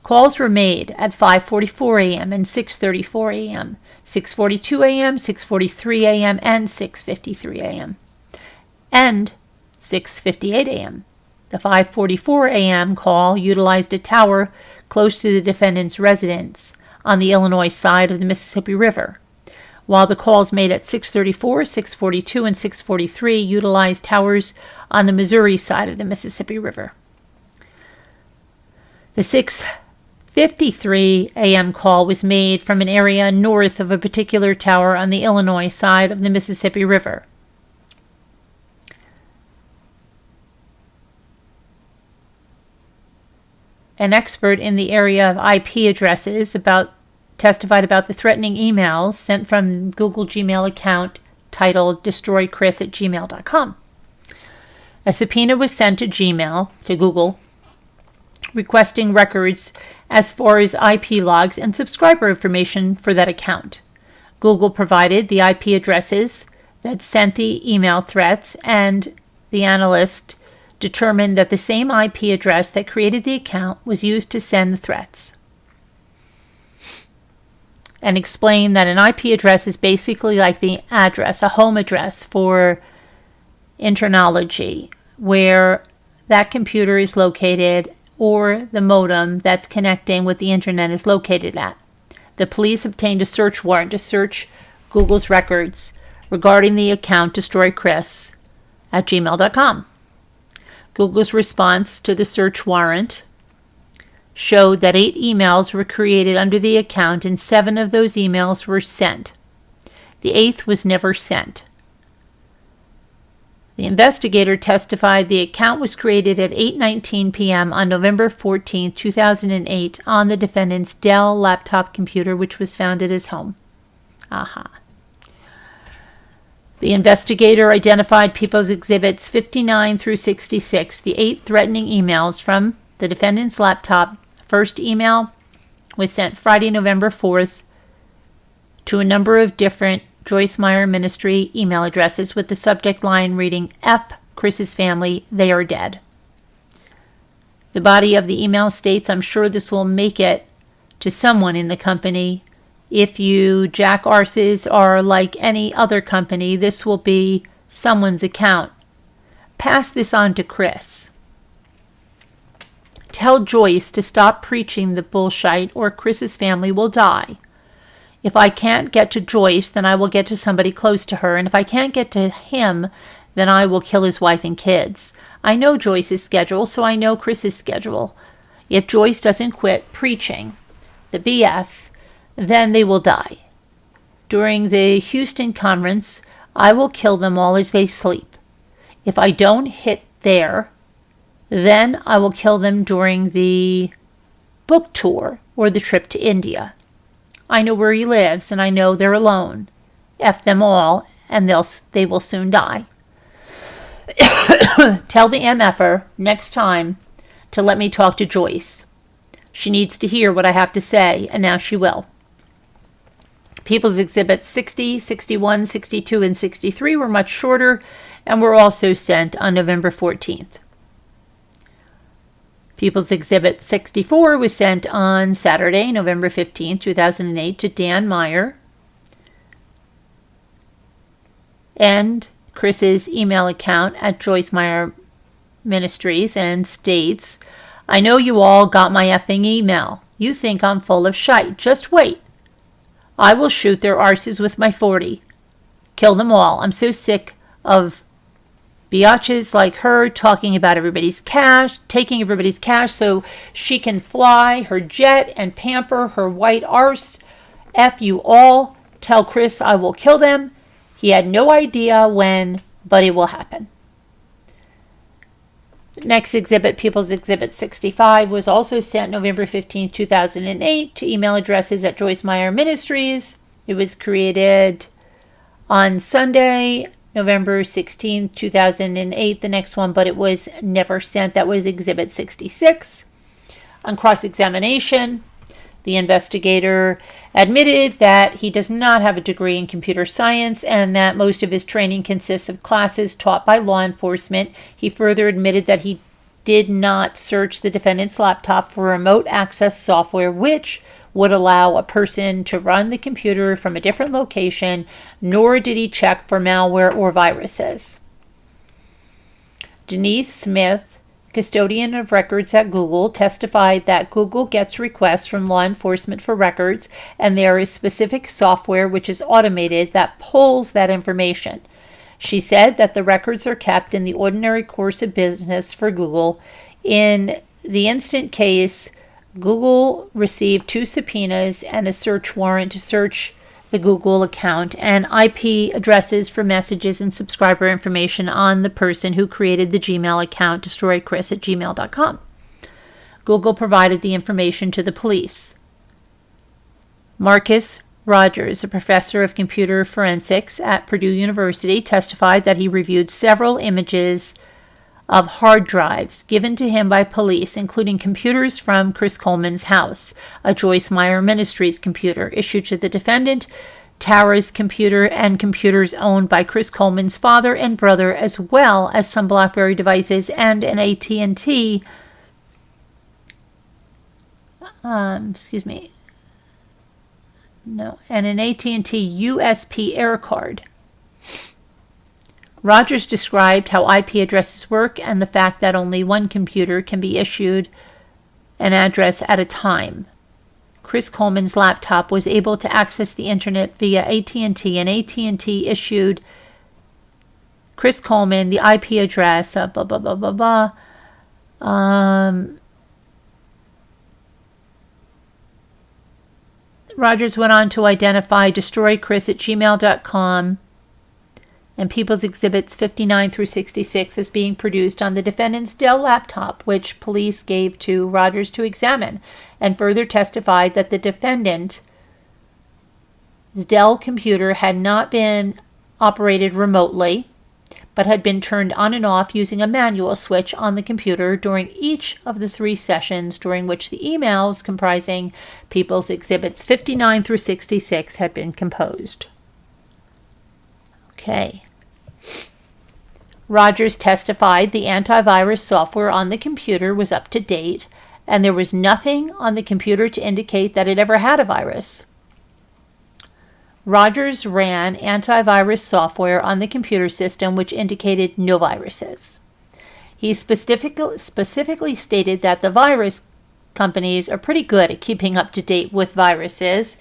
Calls were made at 5:44 a.m. and 6:34 a.m., 6:42 a.m., 6:43 a.m., and 6:53 a.m., and 6:58 a.m. The 5:44 a.m. call utilized a tower close to the defendant's residence on the Illinois side of the Mississippi River, while the calls made at 6:34, 6:42, and 6:43 utilized towers on the Missouri side of the Mississippi River. The 6:53 a.m. call was made from an area north of a particular tower on the Illinois side of the Mississippi River. An expert in the area of IP addresses testified about the threatening emails sent from Google Gmail account titled destroychris@gmail.com. A subpoena was sent to Google, requesting records as far as IP logs and subscriber information for that account. Google provided the IP addresses that sent the email threats, and the analyst determined that the same IP address that created the account was used to send the threats, and explained that an IP address is basically like the address, a home address for internology, where that computer is located or the modem that's connecting with the internet is located at. The police obtained a search warrant to search Google's records regarding the account destroychris@gmail.com. Google's response to the search warrant showed that 8 emails were created under the account and 7 of those emails were sent. The 8th was never sent. The investigator testified the account was created at 8:19 p.m. on November 14, 2008 on the defendant's Dell laptop computer, which was found at his home. The investigator identified People's Exhibits 59 through 66, the 8 threatening emails from the defendant's laptop. First email was sent Friday, November 4th to a number of different Joyce Meyer Ministry email addresses with the subject line reading, F. Chris's family, they are dead. The body of the email states, I'm sure this will make it to someone in the company. If you jackasses are like any other company, this will be someone's account. Pass this on to Chris. Tell Joyce to stop preaching the bullshit or Chris's family will die. If I can't get to Joyce, then I will get to somebody close to her, and if I can't get to him, then I will kill his wife and kids. I know Joyce's schedule, so I know Chris's schedule. If Joyce doesn't quit preaching the BS, then they will die. During the Houston conference, I will kill them all as they sleep. If I don't hit there, then I will kill them during the book tour or the trip to India. I know where he lives, and I know they're alone. F them all, and they will soon die. Tell the MFer next time to let me talk to Joyce. She needs to hear what I have to say, and now she will. People's Exhibits 60, 61, 62, and 63 were much shorter and were also sent on November 14th. People's Exhibit 64 was sent on Saturday, November 15, 2008, to Dan Meyer. And Chris's email account at Joyce Meyer Ministries, and states, I know you all got my effing email. You think I'm full of shite. Just wait. I will shoot their arses with my .40. Kill them all. I'm so sick of biatches like her talking about everybody's cash, taking everybody's cash so she can fly her jet and pamper her white arse. F you all. Tell Chris I will kill them. He had no idea when, but it will happen. Next exhibit, People's Exhibit 65, was also sent November 15, 2008 to email addresses at Joyce Meyer Ministries. It was created on Sunday, November 16, 2008, the next one, but it was never sent. That was Exhibit 66. On cross-examination, the investigator admitted that he does not have a degree in computer science and that most of his training consists of classes taught by law enforcement. He further admitted that he did not search the defendant's laptop for remote access software, which would allow a person to run the computer from a different location, nor did he check for malware or viruses. Denise Smith, custodian of records at Google, testified that Google gets requests from law enforcement for records, and there is specific software which is automated that pulls that information. She said that the records are kept in the ordinary course of business for Google. In the instant case, Google received 2 subpoenas and a search warrant to search the Google account and IP addresses for messages and subscriber information on the person who created the Gmail account destroychris@gmail.com. Google provided the information to the police. Marcus Rogers, a professor of computer forensics at Purdue University, testified that he reviewed several images of hard drives given to him by police, including computers from Chris Coleman's house, a Joyce Meyer Ministries computer issued to the defendant, Tara's computer, and computers owned by Chris Coleman's father and brother, as well as some BlackBerry devices and an AT&T and an AT&T USP air card. Rogers described how IP addresses work and the fact that only one computer can be issued an address at a time. Chris Coleman's laptop was able to access the internet via AT&T, and AT&T issued Chris Coleman the IP address, Rogers went on to identify destroychris@gmail.com and People's Exhibits 59 through 66 as being produced on the defendant's Dell laptop, which police gave to Rogers to examine, and further testified that the defendant's Dell computer had not been operated remotely, but had been turned on and off using a manual switch on the computer during each of the 3 sessions during which the emails comprising People's Exhibits 59 through 66 had been composed. Okay. Rogers testified the antivirus software on the computer was up to date, and there was nothing on the computer to indicate that it ever had a virus. Rogers ran antivirus software on the computer system which indicated no viruses. He specifically stated that the virus companies are pretty good at keeping up to date with viruses,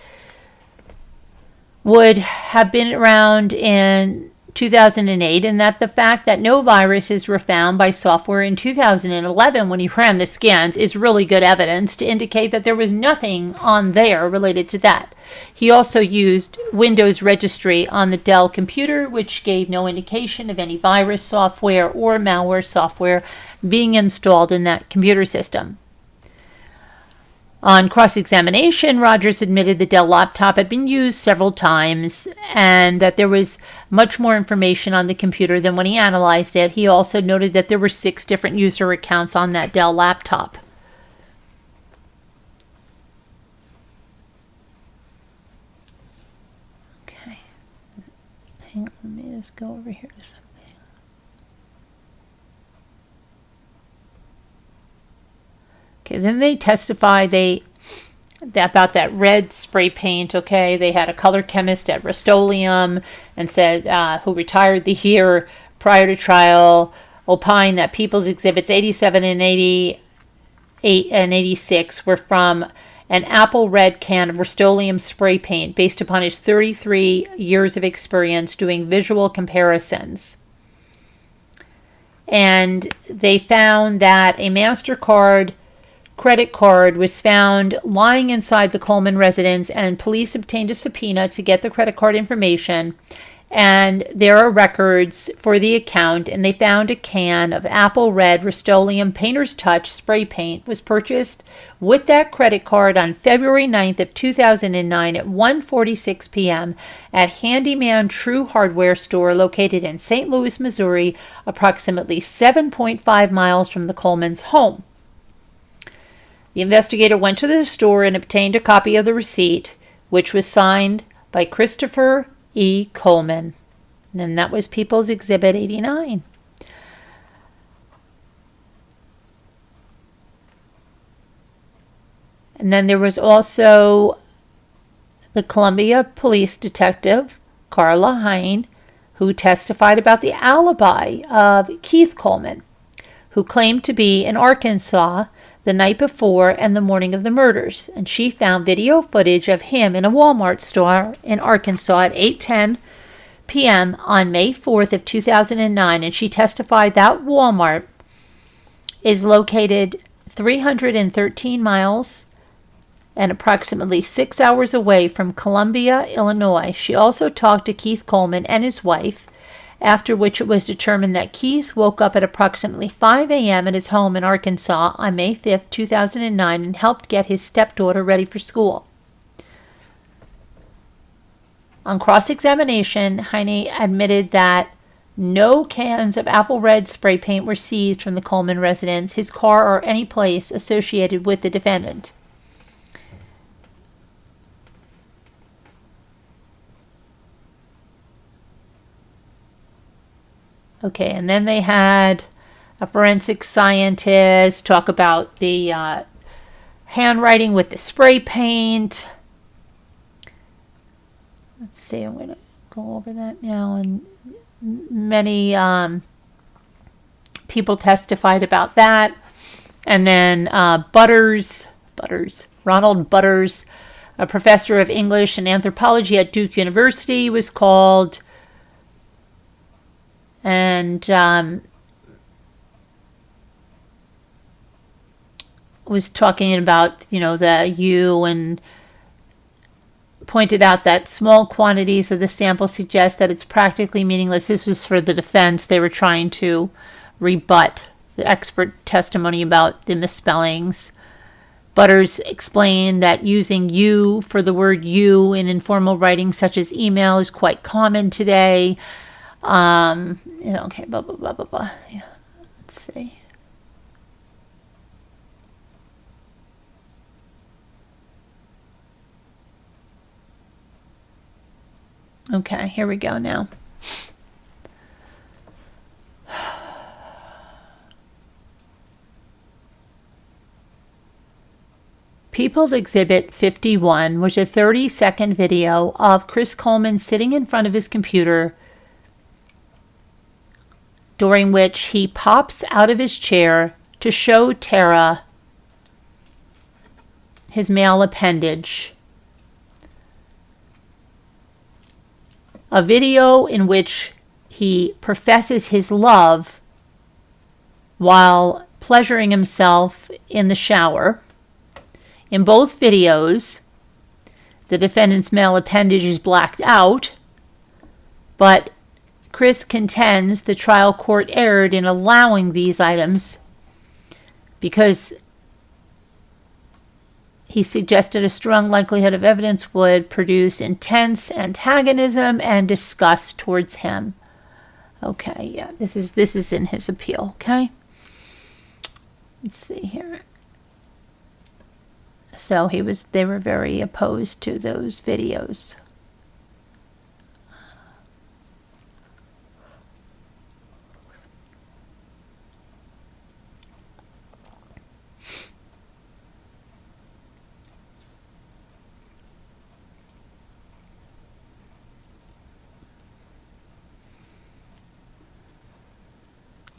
would have been around in 2008, and that the fact that no viruses were found by software in 2011 when he ran the scans is really good evidence to indicate that there was nothing on there related to that. He also used Windows Registry on the Dell computer, which gave no indication of any virus software or malware software being installed in that computer system. On cross-examination, Rogers admitted the Dell laptop had been used several times and that there was much more information on the computer than when he analyzed it. He also noted that there were 6 different user accounts on that Dell laptop. Okay. Hang on, let me just go over here to something. Okay, then they testified about that red spray paint. Okay, they had a color chemist at Rust-Oleum and said who retired the year prior to trial, opined that People's Exhibits 87 and 88 and 86 were from an apple red can of Rust-Oleum spray paint based upon his 33 years of experience doing visual comparisons. And they found that a MasterCard credit card was found lying inside the Coleman residence, and police obtained a subpoena to get the credit card information. And there are records for the account, and they found a can of apple red Rust-Oleum Painter's Touch spray paint was purchased with that credit card on February 9th of 2009 at 1:46 p.m. at Handyman True Hardware store located in St. Louis, Missouri, approximately 7.5 miles from the Coleman's home. The investigator went to the store and obtained a copy of the receipt, which was signed by Christopher Coleman. And that was People's Exhibit 89. And then there was also the Columbia police detective, Carla Hine, who testified about the alibi of Keith Coleman, who claimed to be in Arkansas the night before and the morning of the murders. And she found video footage of him in a Walmart store in Arkansas at 8:10 p.m. on May 4th of 2009. And she testified that Walmart is located 313 miles and approximately 6 hours away from Columbia, Illinois. She also talked to Keith Coleman and his wife, after which it was determined that Keith woke up at approximately 5 a.m. at his home in Arkansas on May 5th, 2009, and helped get his stepdaughter ready for school. On cross-examination, Heine admitted that no cans of apple red spray paint were seized from the Coleman residence, his car, or any place associated with the defendant. Okay, and then they had a forensic scientist talk about the handwriting with the spray paint. Let's see, I'm going to go over that now. And many people testified about that. And then Ronald Butters, a professor of English and anthropology at Duke University, was called. And was talking about, the U, and pointed out that small quantities of the sample suggest that it's practically meaningless. This was for the defense. They were trying to rebut the expert testimony about the misspellings. Butters explained that using U for the word you in informal writing such as email is quite common today. Okay, blah, blah, blah, blah, blah. Yeah, let's see. Okay, here we go now. People's Exhibit 51 was a 30-second video of Chris Coleman sitting in front of his computer, during which he pops out of his chair to show Tara his male appendage. A video in which he professes his love while pleasuring himself in the shower. In both videos, the defendant's male appendage is blacked out, but Chris contends the trial court erred in allowing these items because he suggested a strong likelihood of evidence would produce intense antagonism and disgust towards him. Okay, yeah, this is in his appeal, okay? Let's see here. So they were very opposed to those videos.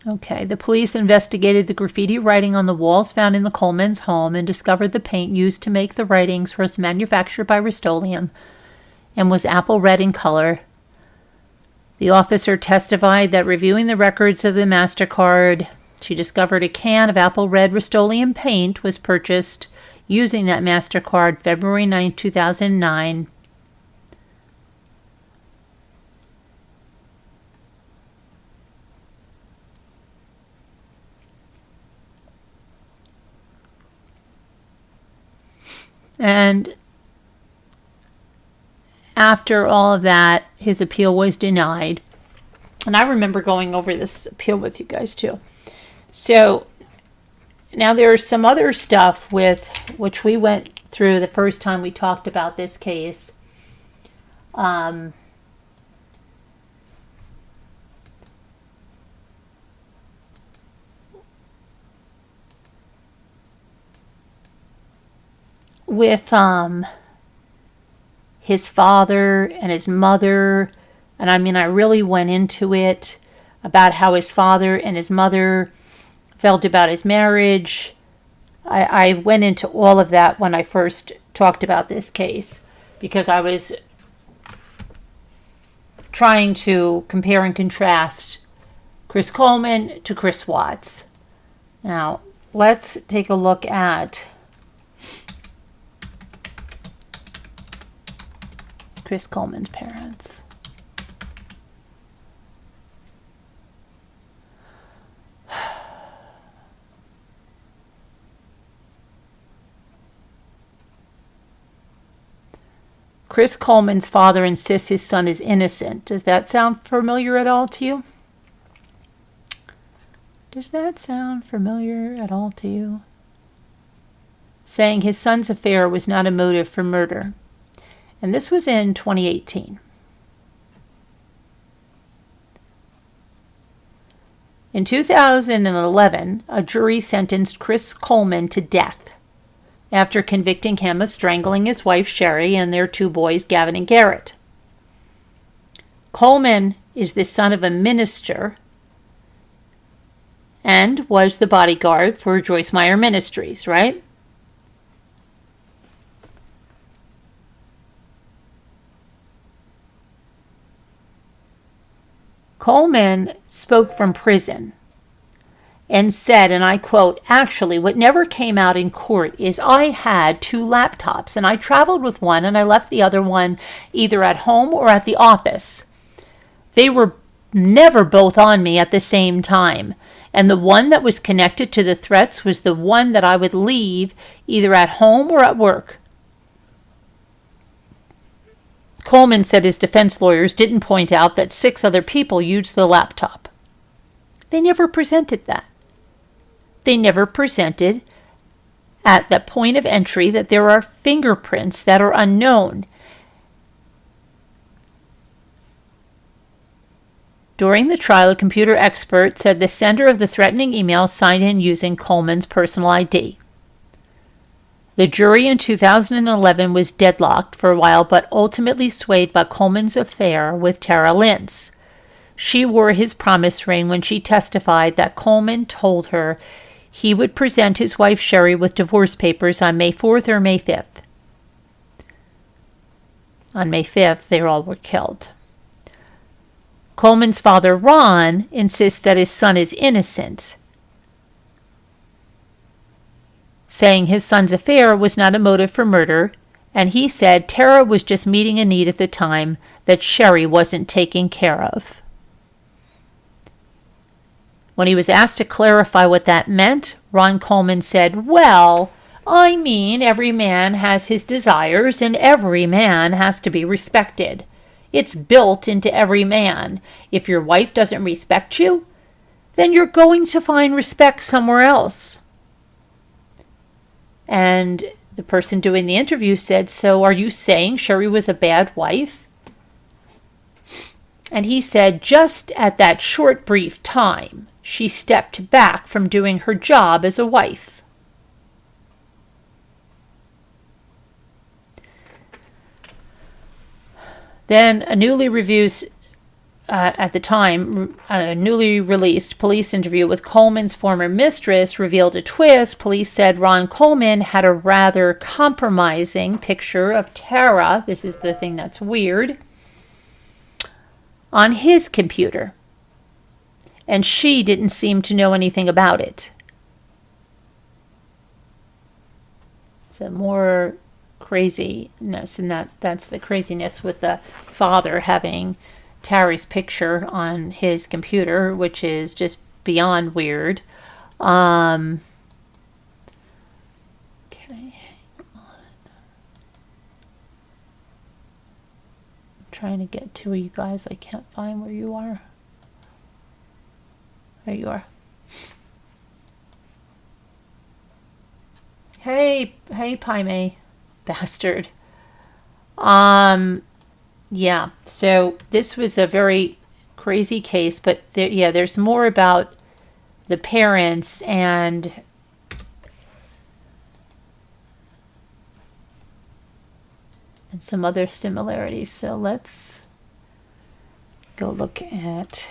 Okay, the police investigated the graffiti writing on the walls found in the Coleman's home and discovered the paint used to make the writings was manufactured by Rust-Oleum and was apple red in color. The officer testified that reviewing the records of the MasterCard, she discovered a can of apple red Rust-Oleum paint was purchased using that MasterCard February 9, 2009. And after all of that, his appeal was denied. And I remember going over this appeal with you guys too. So now there's some other stuff with which we went through the first time we talked about this case. With his father and his mother, and I mean, I really went into it about how his father and his mother felt about his marriage. I went into all of that when I first talked about this case because I was trying to compare and contrast Chris Coleman to Chris Watts. Now, let's take a look at Chris Coleman's parents. Chris Coleman's father insists his son is innocent. Does that sound familiar at all to you? Does that sound familiar at all to you? Saying his son's affair was not a motive for murder. And this was in 2018. In 2011, a jury sentenced Chris Coleman to death after convicting him of strangling his wife Sherry and their two boys, Gavin and Garrett. Coleman is the son of a minister and was the bodyguard for Joyce Meyer Ministries, right? Coleman spoke from prison and said, and I quote, "Actually, what never came out in court is I had two laptops and I traveled with one and I left the other one either at home or at the office. They were never both on me at the same time. And the one that was connected to the threats was the one that I would leave either at home or at work." Coleman said his defense lawyers didn't point out that 6 other people used the laptop. They never presented that. They never presented at the point of entry that there are fingerprints that are unknown. During the trial, a computer expert said the sender of the threatening email signed in using Coleman's personal ID. The jury in 2011 was deadlocked for a while, but ultimately swayed by Coleman's affair with Tara Lentz. She wore his promise ring when she testified that Coleman told her he would present his wife Sherry with divorce papers on May 4th or May 5th. On May 5th, they all were killed. Coleman's father, Ron, insists that his son is innocent, saying his son's affair was not a motive for murder, and he said Tara was just meeting a need at the time that Sherry wasn't taken care of. When he was asked to clarify what that meant, Ron Coleman said, "Well, I mean, every man has his desires and every man has to be respected. It's built into every man. If your wife doesn't respect you, then you're going to find respect somewhere else." And the person doing the interview said, "So are you saying Sherry was a bad wife?" And he said, "Just at that short, brief time, she stepped back from doing her job as a wife." Then a newly at the time, a newly released police interview with Coleman's former mistress revealed a twist. Police said Ron Coleman had a rather compromising picture of Tara, this is the thing that's weird, on his computer. And she didn't seem to know anything about it. So more craziness, and that's the craziness with the father having Tara's picture on his computer, which is just beyond weird. Okay, hang on. I'm trying to get to you guys. I can't find where you are. There you are. Hey, Pai Mei, bastard. Yeah, so this was a very crazy case, but there's more about the parents and some other similarities. So let's go look at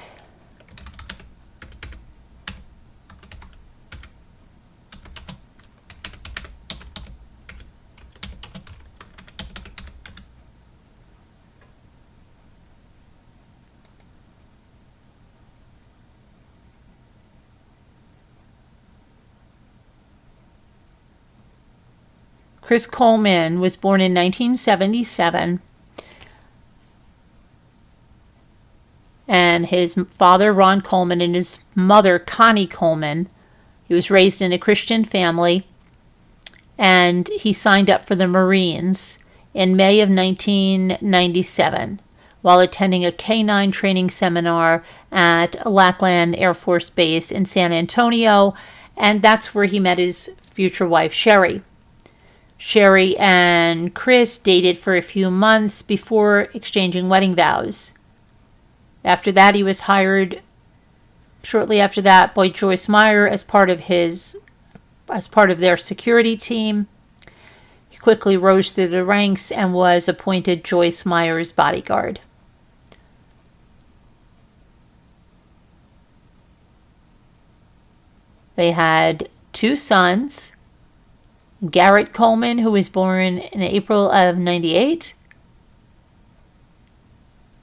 Chris Coleman was born in 1977, and his father, Ron Coleman, and his mother, Connie Coleman. He was raised in a Christian family, and he signed up for the Marines in May of 1997 while attending a K-9 training seminar at Lackland Air Force Base in San Antonio, and that's where he met his future wife, Sherry. Sherry and Chris dated for a few months before exchanging wedding vows. After that, he was hired shortly after that by Joyce Meyer as part of their security team. He quickly rose through the ranks and was appointed Joyce Meyer's bodyguard. They had 2 sons. Garrett Coleman, who was born in April of 98.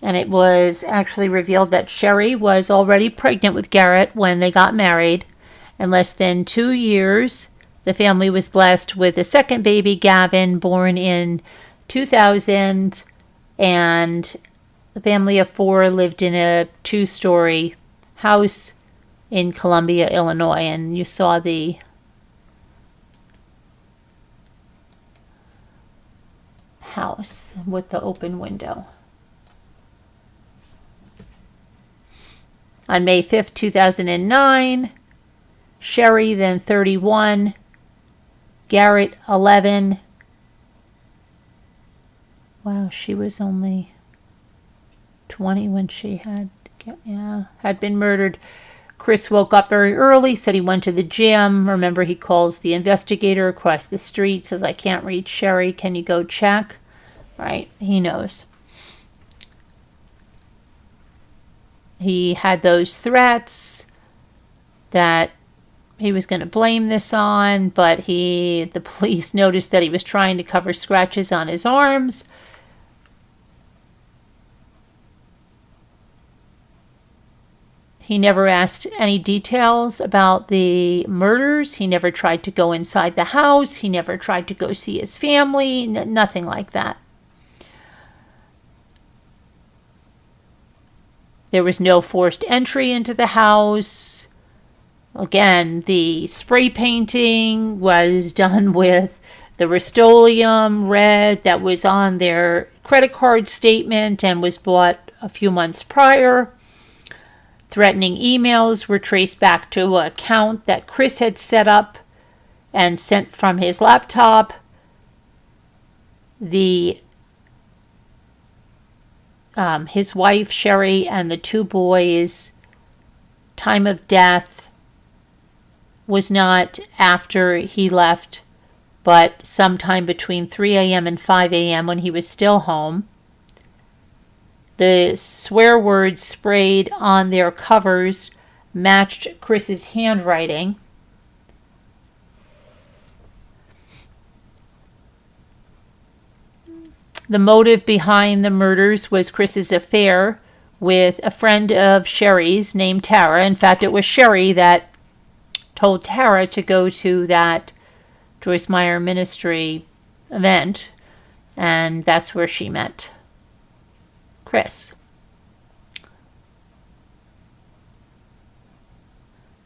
And it was actually revealed that Sherry was already pregnant with Garrett when they got married. In less than 2 years, the family was blessed with a second baby, Gavin, born in 2000. And the family of 4 lived in a 2-story house in Columbia, Illinois. And you saw the house with the open window. On May 5th, 2009, Sherry, then 31, Garrett, 11. Wow, she was only 20 when she had been murdered. Chris woke up very early, said he went to the gym. Remember, he calls the investigator across the street, says, "I can't reach Sherry. Can you go check?" Right? He knows. He had those threats that he was going to blame this on, but the police noticed that he was trying to cover scratches on his arms. He never asked any details about the murders. He never tried to go inside the house. He never tried to go see his family. Nothing like that. There was no forced entry into the house. Again, the spray painting was done with the Rust-Oleum red that was on their credit card statement and was bought a few months prior. Threatening emails were traced back to an account that Chris had set up and sent from his laptop. His wife, Sherry, and the 2 boys' time of death was not after he left, but sometime between 3 a.m. and 5 a.m. when he was still home. The swear words sprayed on their covers matched Chris's handwriting. The motive behind the murders was Chris's affair with a friend of Sherry's named Tara. In fact, it was Sherry that told Tara to go to that Joyce Meyer ministry event, and that's where she met Chris.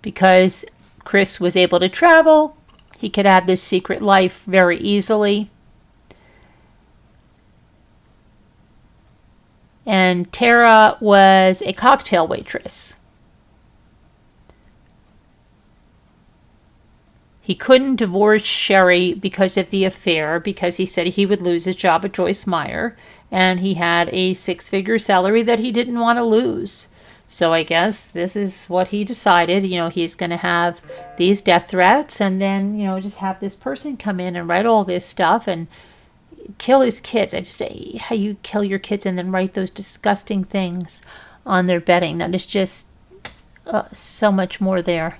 Because Chris was able to travel, he could have this secret life very easily. And Tara was a cocktail waitress. He couldn't divorce Sherry because of the affair, because he said he would lose his job at Joyce Meyer, and he had a 6-figure salary that he didn't want to lose. So I guess this is what he decided. He's going to have these death threats, and then, just have this person come in and write all this stuff and kill his kids. I just hate how you kill your kids and then write those disgusting things on their bedding. That is just so much more there.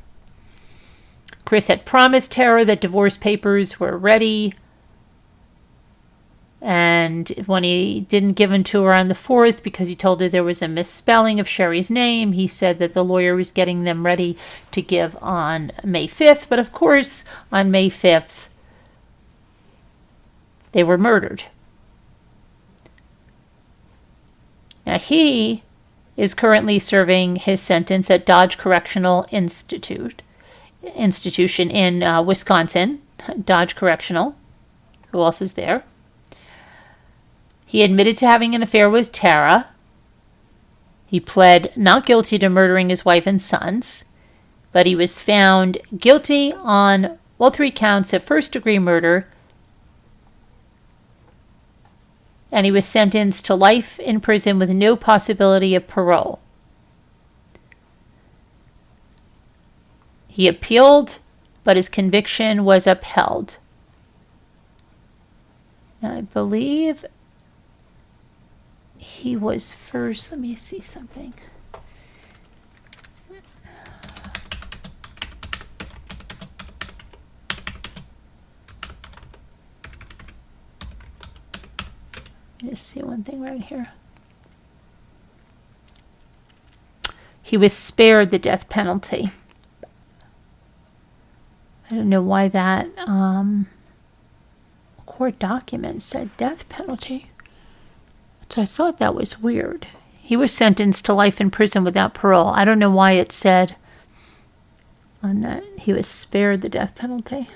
Chris had promised Tara that divorce papers were ready, and when he didn't give them to her on the 4th because he told her there was a misspelling of Sherry's name, he said that the lawyer was getting them ready to give on May 5th. But of course, on May 5th, they were murdered. Now, he is currently serving his sentence at Dodge Correctional Institution in Wisconsin. Dodge Correctional. Who else is there? He admitted to having an affair with Tara. He pled not guilty to murdering his wife and sons, but he was found guilty on all 3 counts of first-degree murder, and he was sentenced to life in prison with no possibility of parole. He appealed, but his conviction was upheld. Now, I believe he was first. Let me see something. Just see one thing right here. He was spared the death penalty. I don't know why that court document said death penalty. So I thought that was weird. He was sentenced to life in prison without parole. I don't know why it said on that he was spared the death penalty.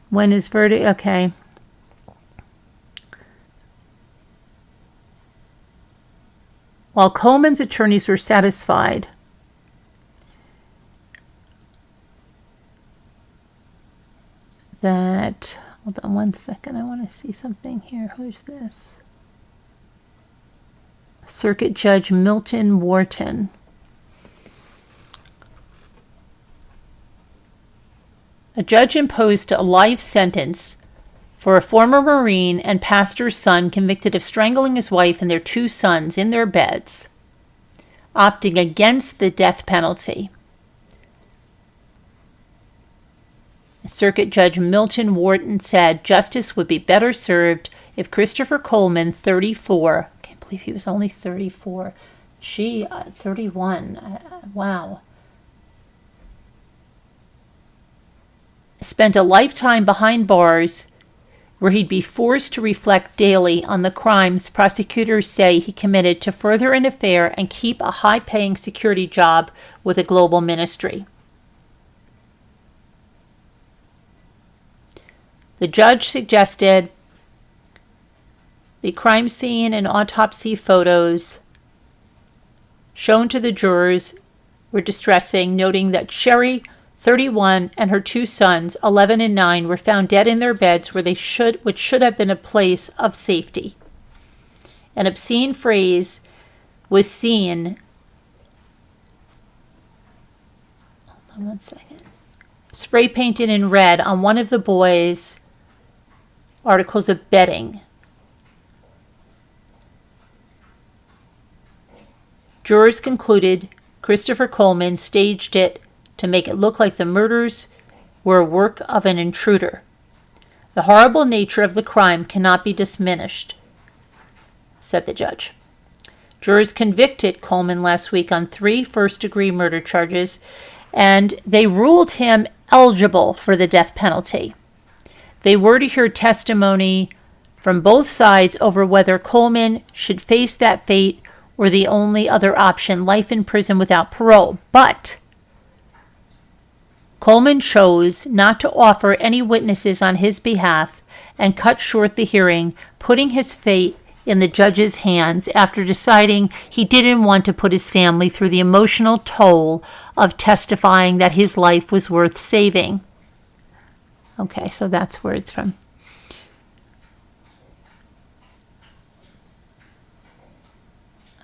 When his verdict, okay. While Coleman's attorneys were satisfied that, hold on one second, I want to see something here. Who's this? Circuit Judge Milton Wharton. A judge imposed a life sentence for a former Marine and pastor's son convicted of strangling his wife and their 2 sons in their beds, opting against the death penalty. Circuit Judge Milton Wharton said justice would be better served if Christopher Coleman, 34, I can't believe he was only 34, 31, wow, spent a lifetime behind bars where he'd be forced to reflect daily on the crimes prosecutors say he committed to further an affair and keep a high-paying security job with a global ministry. The judge suggested the crime scene and autopsy photos shown to the jurors were distressing, noting that Sherry 31, and her two sons, 11 and 9, were found dead in their beds which should have been a place of safety. An obscene phrase was seen. Hold on one second. Spray painted in red on one of the boys' articles of bedding. Jurors concluded Christopher Coleman staged it to make it look like the murders were a work of an intruder. The horrible nature of the crime cannot be diminished, said the judge. Jurors convicted Coleman last week on 3 first-degree murder charges, and they ruled him eligible for the death penalty. They were to hear testimony from both sides over whether Coleman should face that fate or the only other option, life in prison without parole. But Coleman chose not to offer any witnesses on his behalf and cut short the hearing, putting his fate in the judge's hands after deciding he didn't want to put his family through the emotional toll of testifying that his life was worth saving. Okay, so that's where it's from.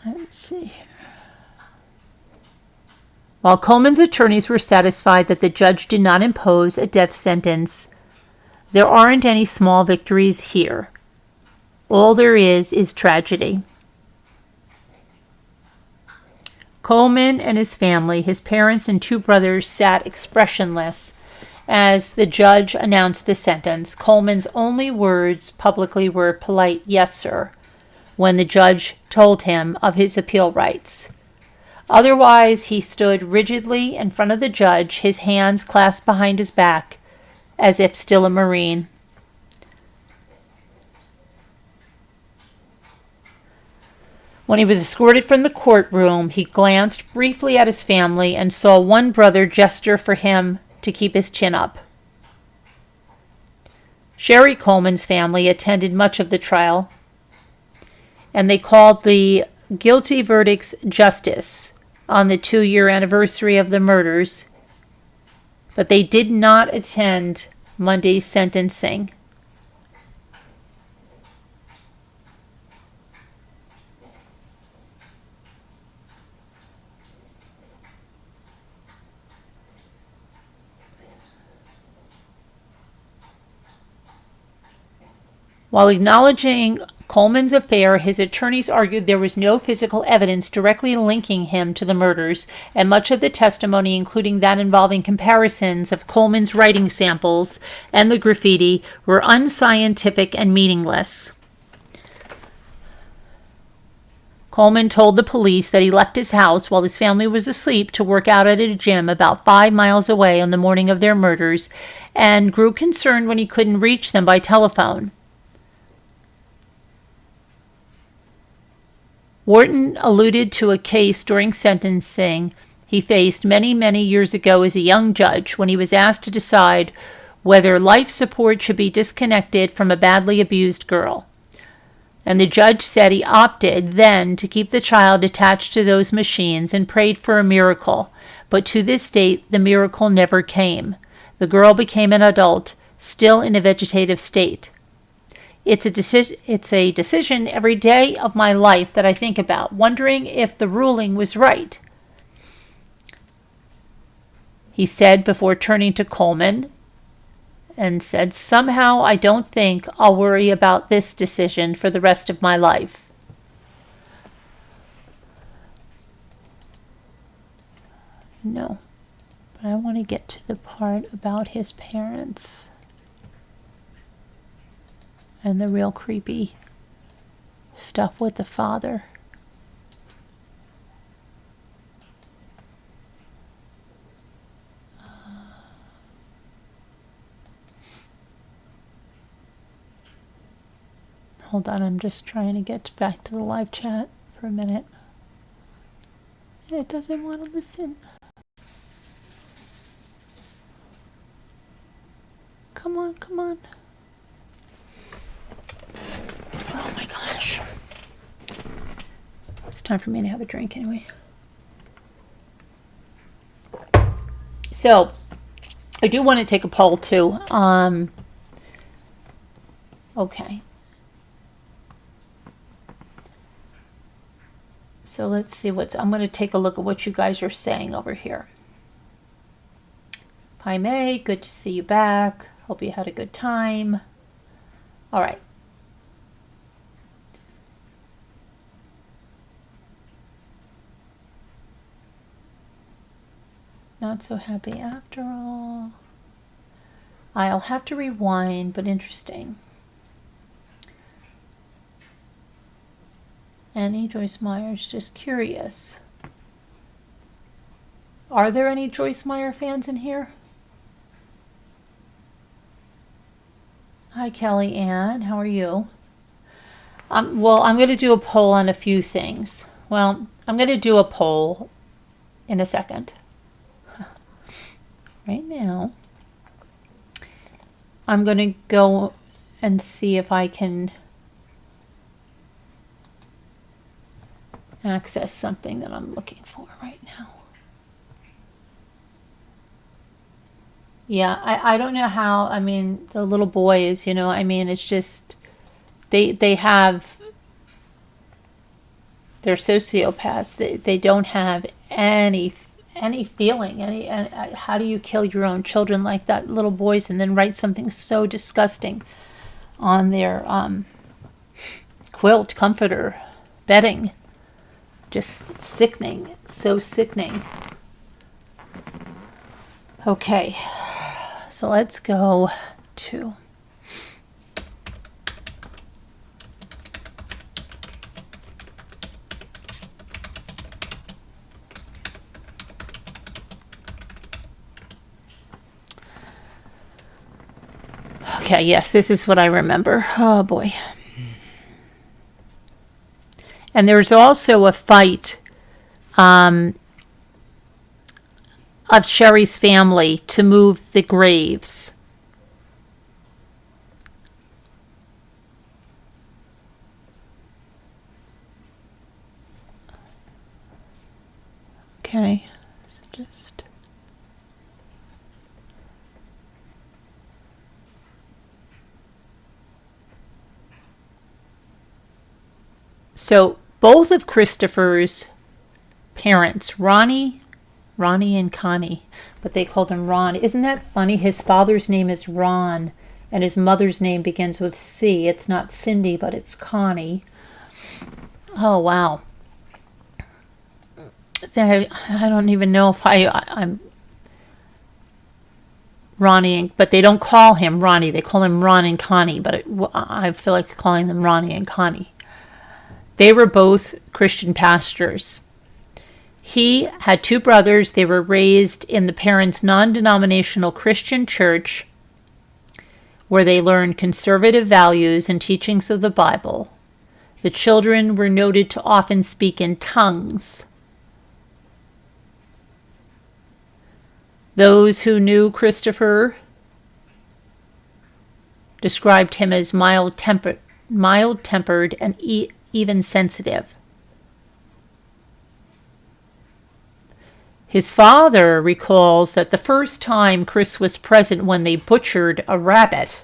Let's see. While Coleman's attorneys were satisfied that the judge did not impose a death sentence, there aren't any small victories here. All there is tragedy. Coleman and his family, his parents and 2 brothers, sat expressionless as the judge announced the sentence. Coleman's only words publicly were polite, "Yes, sir," when the judge told him of his appeal rights. Otherwise, he stood rigidly in front of the judge, his hands clasped behind his back, as if still a Marine. When he was escorted from the courtroom, he glanced briefly at his family and saw one brother gesture for him to keep his chin up. Sherry Coleman's family attended much of the trial, and they called the guilty verdicts justice on the 2-year anniversary of the murders, but they did not attend Monday's sentencing. While acknowledging Coleman's affair, his attorneys argued there was no physical evidence directly linking him to the murders, and much of the testimony, including that involving comparisons of Coleman's writing samples and the graffiti, were unscientific and meaningless. Coleman told the police that he left his house while his family was asleep to work out at a gym about 5 miles away on the morning of their murders, and grew concerned when he couldn't reach them by telephone. Wharton alluded to a case during sentencing he faced many, many years ago as a young judge when he was asked to decide whether life support should be disconnected from a badly abused girl. And the judge said he opted then to keep the child attached to those machines and prayed for a miracle. But to this date, the miracle never came. The girl became an adult, still in a vegetative state. It's a decision every day of my life that I think about, wondering if the ruling was right, he said before turning to Coleman and said, "Somehow I don't think I'll worry about this decision for the rest of my life." No, but I want to get to the part about his parents and the real creepy stuff with the father. Hold on, I'm just trying to get back to the live chat for a minute. It doesn't want to listen. Come on, come on. Oh my gosh. It's time for me to have a drink anyway. So, I do want to take a poll too. Okay. So let's see I'm going to take a look at what you guys are saying over here. Hi May, good to see you back. Hope you had a good time. All right. Not so happy after all. I'll have to rewind, but interesting. Any Joyce Meyer's just curious. Are there any Joyce Meyer fans in here? Hi Kelly Ann, how are you? Well, I'm going to do a poll on a few things. Well, I'm going to do a poll in a second. Right now, I'm going to go and see if I can access something that I'm looking for right now. Yeah, I don't know how, I mean, the little boys, I mean, it's just, they have, they're sociopaths. They don't have any feeling, how do you kill your own children like that, little boys, and then write something so disgusting on their quilt, comforter, bedding? Just sickening, so sickening. Okay, so let's go to okay, yes, this is what I remember. Oh boy. And there's also a fight of Sherry's family to move the graves. Okay, so just... So both of Christopher's parents, Ronnie and Connie, but they called him Ron. Isn't that funny? His father's name is Ron, and his mother's name begins with C. It's not Cindy, but it's Connie. Oh, wow. I don't even know if I'm Ronnie, but they don't call him Ronnie. They call him Ron and Connie, but I feel like calling them Ronnie and Connie. They were both Christian pastors. He had two brothers. They were raised in the parents' non-denominational Christian church, where they learned conservative values and teachings of the Bible. The children were noted to often speak in tongues. Those who knew Christopher described him as mild-tempered and even sensitive. His father recalls that the first time Chris was present when they butchered a rabbit,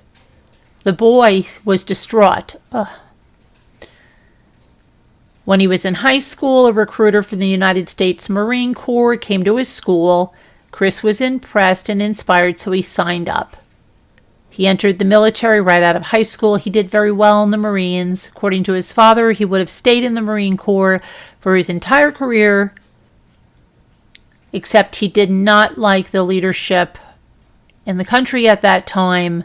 the boy was distraught. Ugh. When he was in high school, a recruiter from the United States Marine Corps came to his school. Chris was impressed and inspired, so he signed up. He entered the military right out of high school. He did very well in the Marines. According to his father, he would have stayed in the Marine Corps for his entire career, except he did not like the leadership in the country at that time.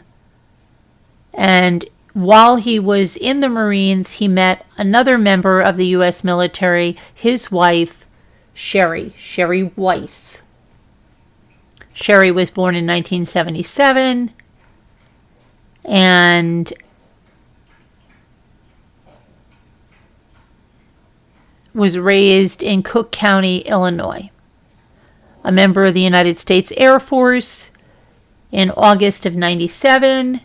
And while he was in the Marines, he met another member of the U.S. military, his wife, Sherry Weiss. Sherry was born in 1977 and was raised in Cook County, Illinois. A member of the United States Air Force in August of 97.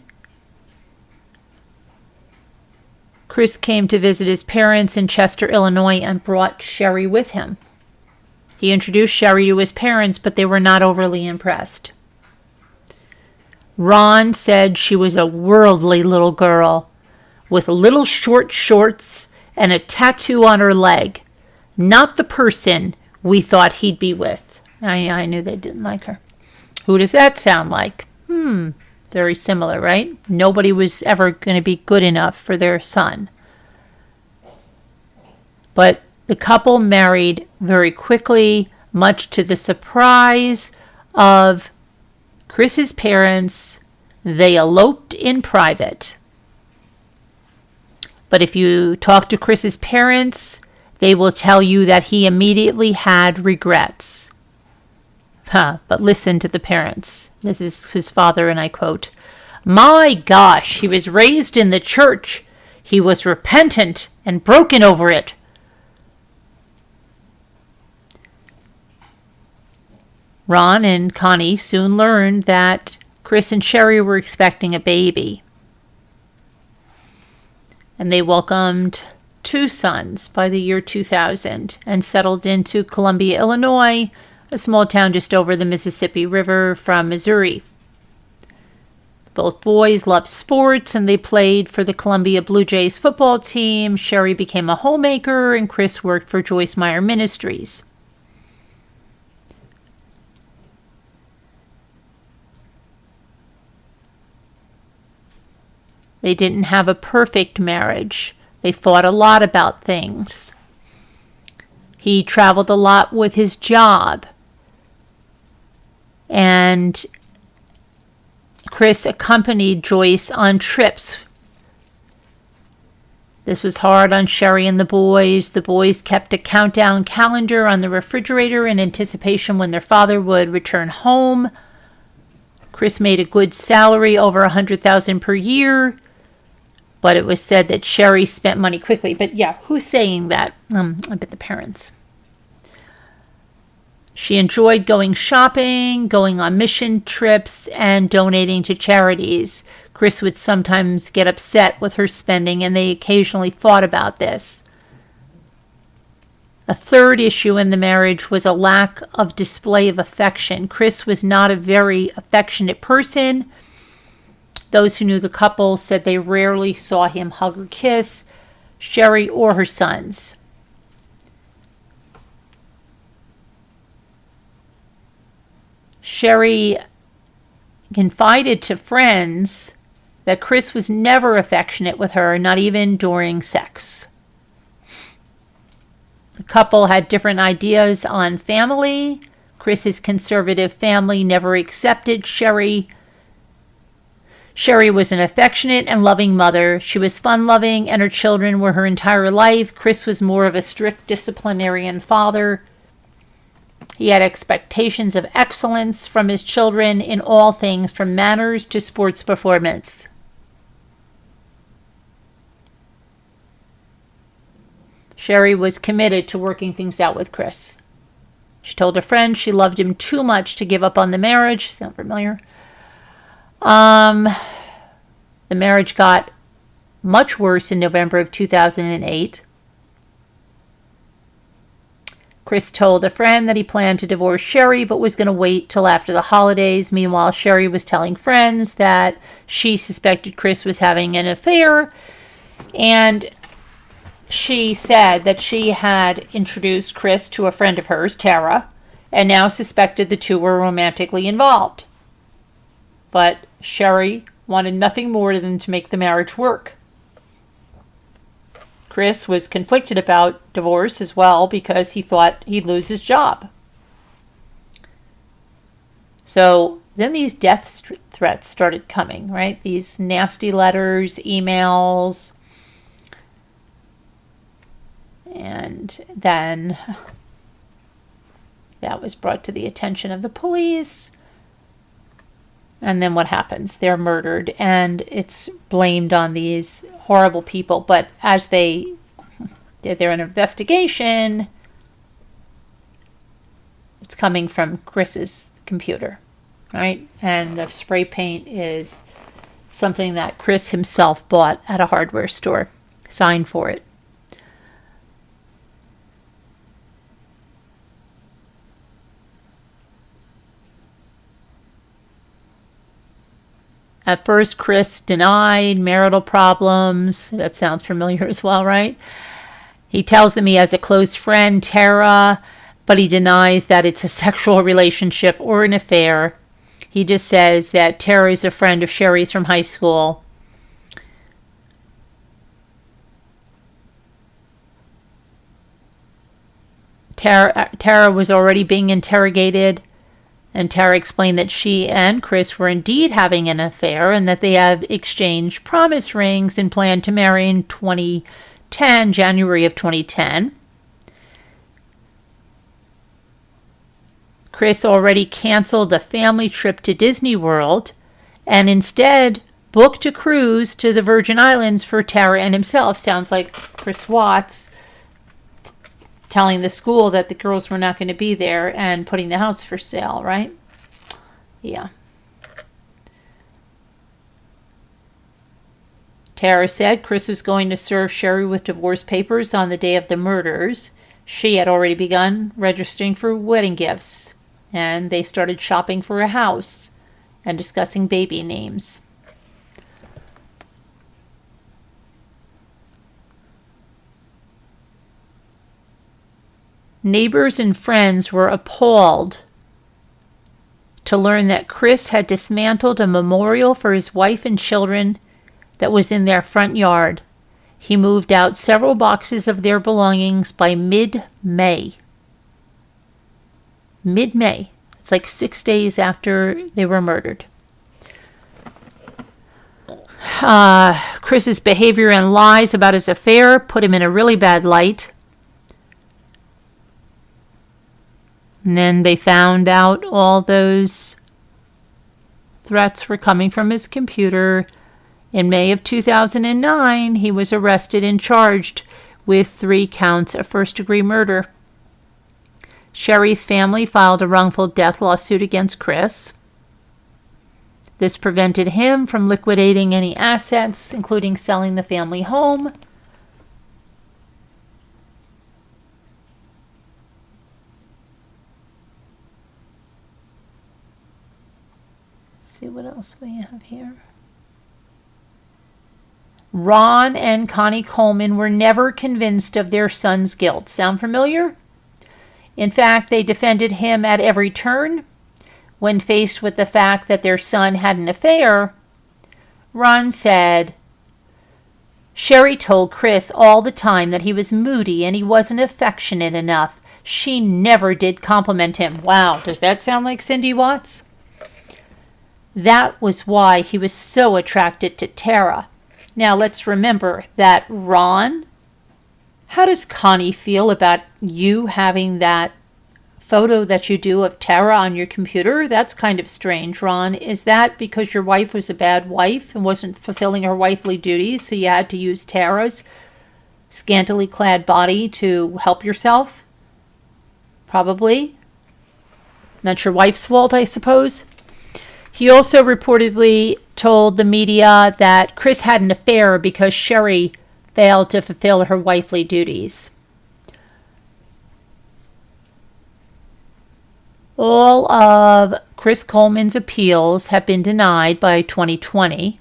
Chris came to visit his parents in Chester, Illinois, and brought Sherry with him. He introduced Sherry to his parents, but they were not overly impressed. Ron said she was a worldly little girl with little short shorts and a tattoo on her leg. Not the person we thought he'd be with. I knew they didn't like her. Who does that sound like? Very similar, right? Nobody was ever going to be good enough for their son. But the couple married very quickly, much to the surprise of Chris's parents. They eloped in private. But if you talk to Chris's parents, they will tell you that he immediately had regrets. But listen to the parents. This is his father, and I quote, "My gosh, he was raised in the church. He was repentant and broken over it." Ron and Connie soon learned that Chris and Sherry were expecting a baby. And they welcomed 2 sons by the year 2000 and settled into Columbia, Illinois, a small town just over the Mississippi River from Missouri. Both boys loved sports and they played for the Columbia Blue Jays football team. Sherry became a homemaker and Chris worked for Joyce Meyer Ministries. They didn't have a perfect marriage. They fought a lot about things. He traveled a lot with his job. And Chris accompanied Joyce on trips. This was hard on Sherry and the boys. The boys kept a countdown calendar on the refrigerator in anticipation when their father would return home. Chris made a good salary, over $100,000 per year. But it was said that Sherry spent money quickly. But yeah, who's saying that? I bet the parents. She enjoyed going shopping, going on mission trips, and donating to charities. Chris would sometimes get upset with her spending, and they occasionally fought about this. A third issue in the marriage was a lack of display of affection. Chris was not a very affectionate person. Those who knew the couple said they rarely saw him hug or kiss Sherry or her sons. Sherry confided to friends that Chris was never affectionate with her, not even during sex. The couple had different ideas on family. Chris's conservative family never accepted Sherry. Sherry was an affectionate and loving mother. She was fun-loving, and her children were her entire life. Chris was more of a strict disciplinarian father. He had expectations of excellence from his children in all things, from manners to sports performance. Sherry was committed to working things out with Chris. She told a friend she loved him too much to give up on the marriage. Sound familiar? The marriage got much worse in November of 2008. Chris told a friend that he planned to divorce Sherry, but was going to wait till after the holidays. Meanwhile, Sherry was telling friends that she suspected Chris was having an affair, and she said that she had introduced Chris to a friend of hers, Tara, and now suspected the two were romantically involved. But Sherry wanted nothing more than to make the marriage work. Chris was conflicted about divorce as well because he thought he'd lose his job. So then these death threats started coming, right? These nasty letters, emails. And then that was brought to the attention of the police. And then what happens? They're murdered, and it's blamed on these horrible people. But as they're an investigation, it's coming from Chris's computer, right? And the spray paint is something that Chris himself bought at a hardware store, signed for it. At first, Chris denied marital problems. That sounds familiar as well, right? He tells them he has a close friend, Tara, but he denies that it's a sexual relationship or an affair. He just says that Tara is a friend of Sherry's from high school. Tara was already being interrogated, and Tara explained that she and Chris were indeed having an affair and that they had exchanged promise rings and planned to marry in 2010, January of 2010. Chris already canceled a family trip to Disney World and instead booked a cruise to the Virgin Islands for Tara and himself. Sounds like Chris Watts telling the school that the girls were not going to be there and putting the house for sale, right? Yeah. Tara said Chris was going to serve Sherry with divorce papers on the day of the murders. She had already begun registering for wedding gifts, and they started shopping for a house and discussing baby names. Neighbors and friends were appalled to learn that Chris had dismantled a memorial for his wife and children that was in their front yard. He moved out several boxes of their belongings by mid-May. Mid-May. It's like 6 days after they were murdered. Chris's behavior and lies about his affair put him in a really bad light. And then they found out all those threats were coming from his computer. In May of 2009, he was arrested and charged with 3 counts of first-degree murder. Sherry's family filed a wrongful death lawsuit against Chris. This prevented him from liquidating any assets, including selling the family home. See what else we have here. Ron and Connie Coleman were never convinced of their son's guilt. Sound familiar? In fact, they defended him at every turn. When faced with the fact that their son had an affair, Ron said, Sherry told Chris all the time that he was moody and he wasn't affectionate enough. She never did compliment him. Wow, does that sound like Cindy Watts? That was why he was so attracted to Tara. Now let's remember that Ron, how does Connie feel about you having that photo that you do of Tara on your computer? That's kind of strange, Ron. Is that because your wife was a bad wife and wasn't fulfilling her wifely duties, so you had to use Tara's scantily clad body to help yourself? Probably. Not your wife's fault, I suppose. He also reportedly told the media that Chris had an affair because Sherry failed to fulfill her wifely duties. All of Chris Coleman's appeals have been denied by 2020.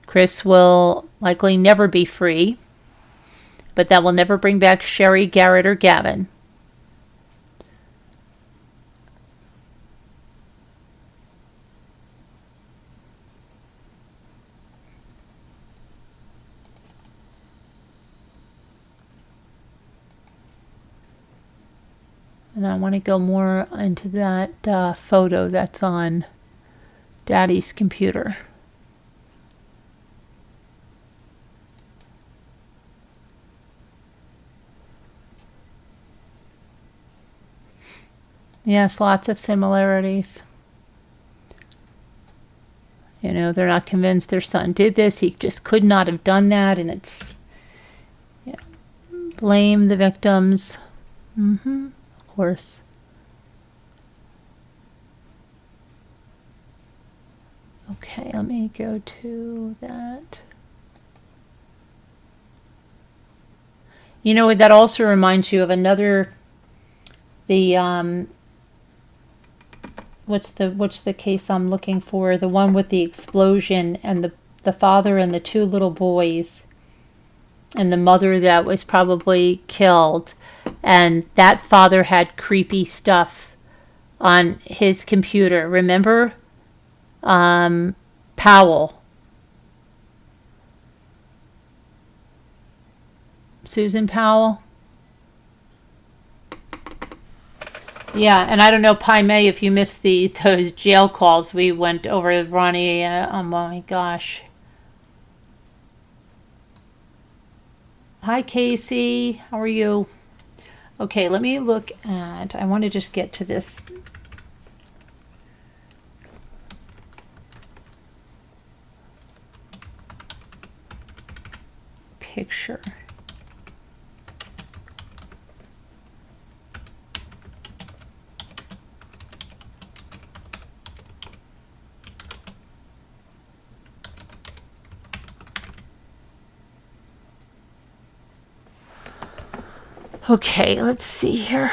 Chris will likely never be free, but that will never bring back Sherry, Garrett, or Gavin. And I want to go more into that photo that's on Daddy's computer. Yes, lots of similarities. You know, they're not convinced their son did this. He just could not have done that. And it's, yeah, blame the victims. Of course. Okay, let me go to that. You know, that also reminds you of another, the what's the case I'm looking for? The one with the explosion and the father and the two little boys and the mother that was probably killed. And that father had creepy stuff on his computer. Remember? Powell. Susan Powell. Yeah, and I don't know, Pai Mei, if you missed those jail calls we went over with Ronnie. Oh my gosh. Hi, Casey. How are you? Okay, let me look at... I want to just get to this... picture. Okay, let's see here.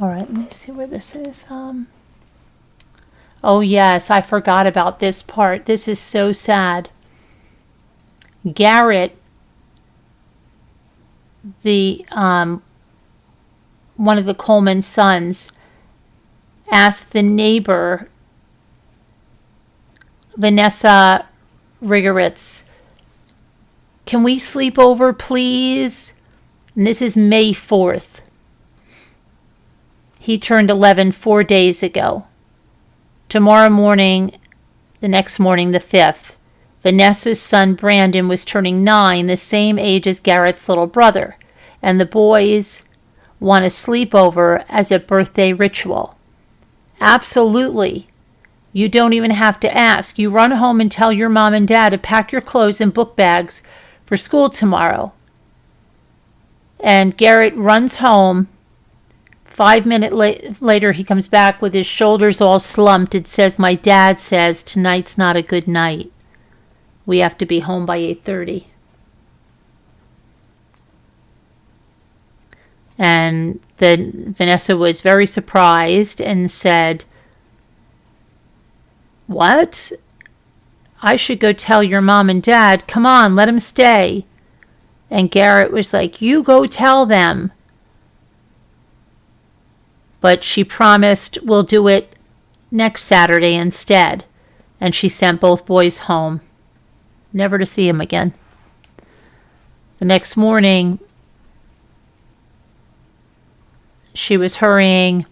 All right, let me see where this is. Oh yes, I forgot about this part. This is so sad. Garrett, the one of the Coleman sons, asked the neighbor, Vanessa Rigoritz, "Can we sleep over, please?" And this is May 4th. He turned 11 4 days ago. Tomorrow morning, the next morning, the 5th, Vanessa's son Brandon was turning 9, the same age as Garrett's little brother, and the boys want a sleepover as a birthday ritual. Absolutely. You don't even have to ask. You run home and tell your mom and dad to pack your clothes and book bags for school tomorrow. And Garrett runs home. 5 minutes later, he comes back with his shoulders all slumped. It says, "My dad says tonight's not a good night. We have to be home by 8:30. And then Vanessa was very surprised and said, "What? I should go tell your mom and dad. Come on, let them stay." And Garrett was like, "You go tell them." But she promised we'll do it next Saturday instead. And she sent both boys home, never to see him again. The next morning, she was hurrying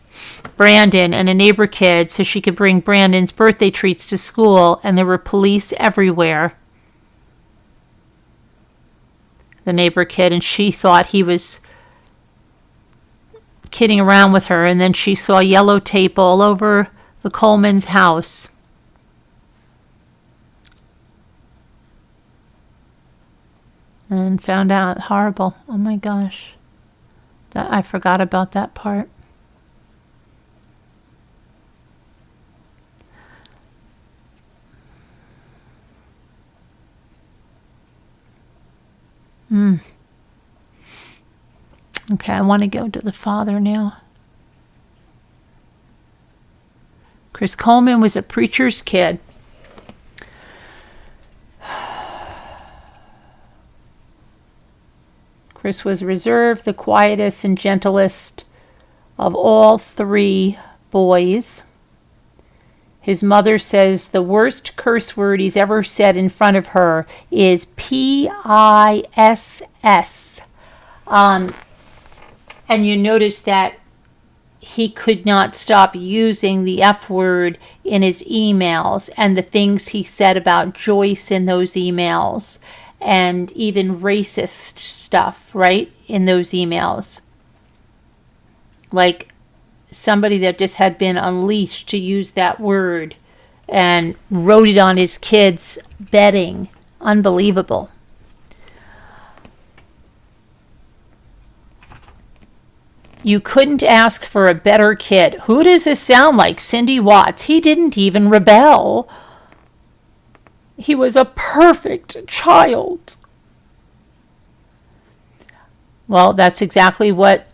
Brandon and a neighbor kid so she could bring Brandon's birthday treats to school, and there were police everywhere. The neighbor kid, and she thought he was kidding around with her, and then she saw yellow tape all over the Coleman's house. And found out. Horrible. Oh my gosh. That I forgot about that part. Okay, I want to go to the father now. Chris Coleman was a preacher's kid. Chris was reserved, the quietest and gentlest of all 3 boys. His mother says the worst curse word he's ever said in front of her is PISS. And you notice that he could not stop using the F word in his emails, and the things he said about Joyce in those emails, and even racist stuff, right, in those emails. Like, somebody that just had been unleashed, to use that word, and wrote it on his kids' bedding. Unbelievable. You couldn't ask for a better kid. Who does this sound like? Cindy Watts. He didn't even rebel. He was a perfect child. Well, that's exactly what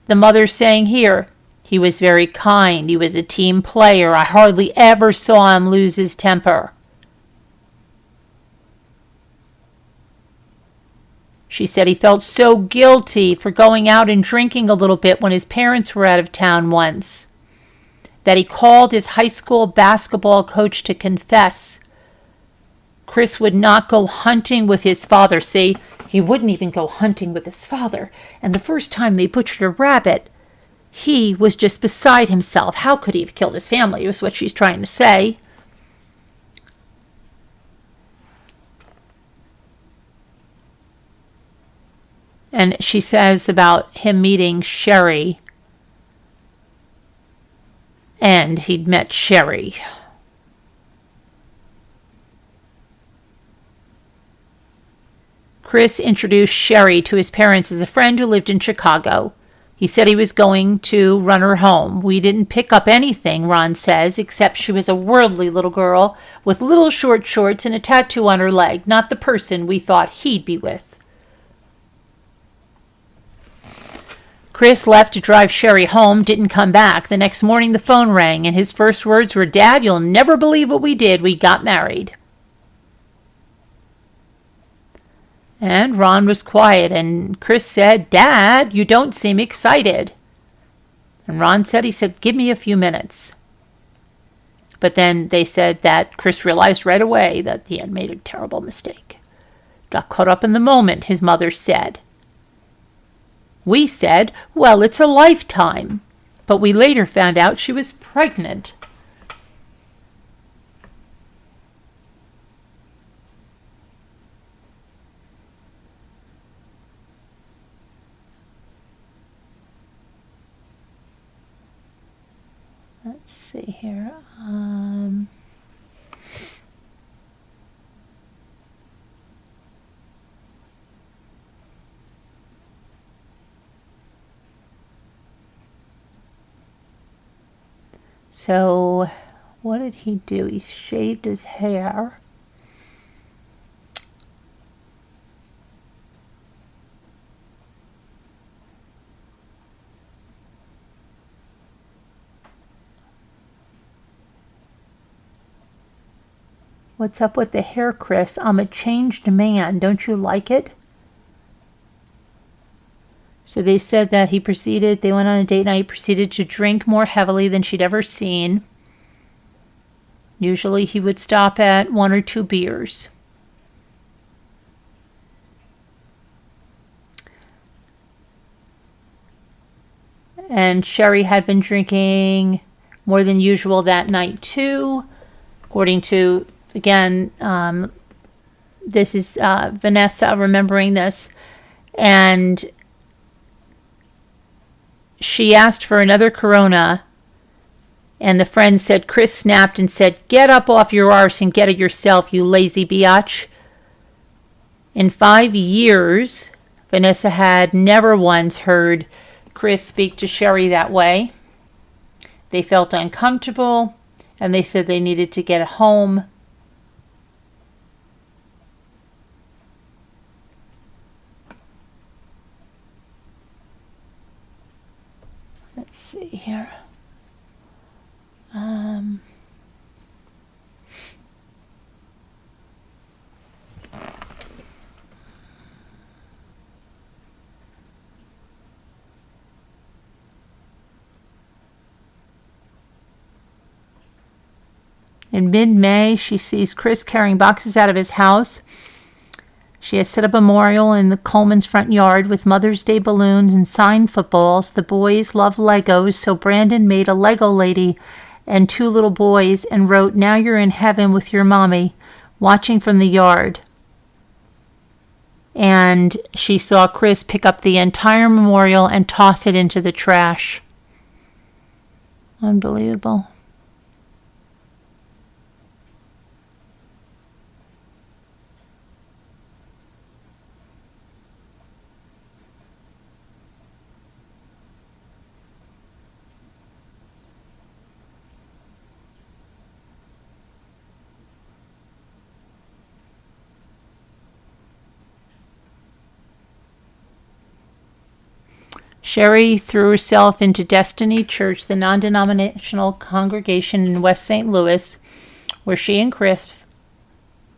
the mother's saying here. He was very kind. He was a team player. I hardly ever saw him lose his temper. She said he felt so guilty for going out and drinking a little bit when his parents were out of town once, that he called his high school basketball coach to confess. Chris would not go hunting with his father. See, he wouldn't even go hunting with his father. And the first time they butchered a rabbit, he was just beside himself. How could he have killed his family, is what she's trying to say. And she says about him meeting Sherry, and he'd met Sherry. Chris introduced Sherry to his parents as a friend who lived in Chicago. He said he was going to run her home. We didn't pick up anything, Ron says, except she was a worldly little girl with little short shorts and a tattoo on her leg, not the person we thought he'd be with. Chris left to drive Sherry home, didn't come back. The next morning the phone rang, and his first words were, "Dad, you'll never believe what we did. We got married." And Ron was quiet, and Chris said, "Dad, you don't seem excited." And Ron said, "Give me a few minutes." But then they said that Chris realized right away that he had made a terrible mistake. Got caught up in the moment, his mother said. We said, well, it's a lifetime. But we later found out she was pregnant. Let's see here. So, what did he do? He shaved his hair. What's up with the hair, Chris? I'm a changed man. Don't you like it? So they said that they went on a date night, proceeded to drink more heavily than she'd ever seen. Usually he would stop at 1 or 2 beers. And Sherry had been drinking more than usual that night too. According to, again, this is Vanessa remembering this. And she asked for another Corona, and the friend said, Chris snapped and said, "Get up off your arse and get it yourself, you lazy biatch." In 5 years, Vanessa had never once heard Chris speak to Sherry that way. They felt uncomfortable, and they said they needed to get home. Let's see here. In mid-May, she sees Chris carrying boxes out of his house. She has set up a memorial in the Coleman's front yard with Mother's Day balloons and signed footballs. The boys love Legos, so Brandon made a Lego lady and 2 little boys and wrote, "Now you're in heaven with your mommy, watching from the yard." and she saw Chris pick up the entire memorial and toss it into the trash. Unbelievable. Sherry threw herself into Destiny Church, the non-denominational congregation in West St. Louis, where she and Chris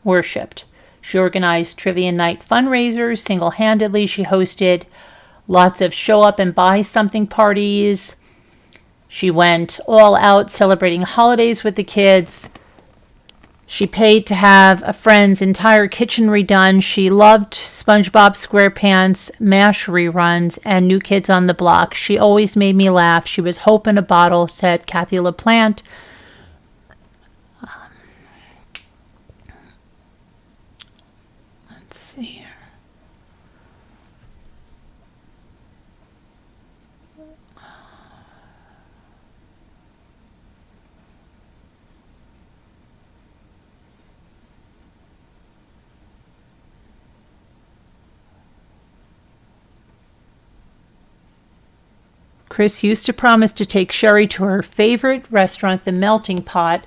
worshipped. She organized trivia night fundraisers single-handedly. She hosted lots of show-up-and-buy-something parties. She went all out celebrating holidays with the kids. She paid to have a friend's entire kitchen redone. She loved SpongeBob SquarePants, MASH reruns, and New Kids on the Block. She always made me laugh. She was hope in a bottle, said Kathy LaPlante. Let's see here. Chris used to promise to take Sherry to her favorite restaurant, the Melting Pot,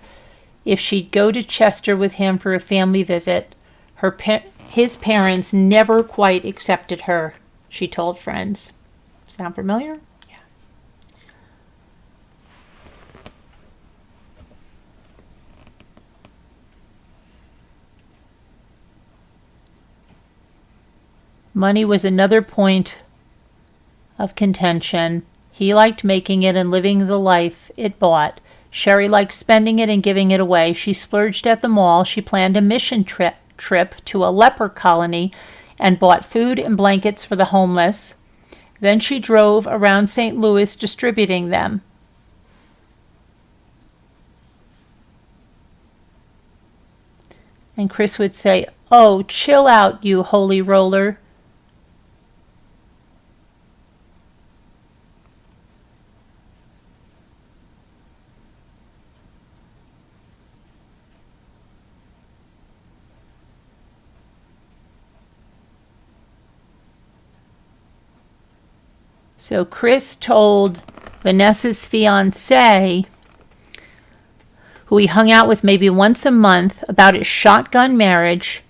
if she'd go to Chester with him for a family visit. His parents never quite accepted her, she told friends. Sound familiar? Yeah. Money was another point of contention. He liked making it and living the life it bought. Sherry liked spending it and giving it away. She splurged at the mall. She planned a mission trip to a leper colony and bought food and blankets for the homeless. Then she drove around St. Louis distributing them. And Chris would say, "Oh, chill out, you holy roller." So Chris told Vanessa's fiancé, who he hung out with maybe once a month, about his shotgun marriage,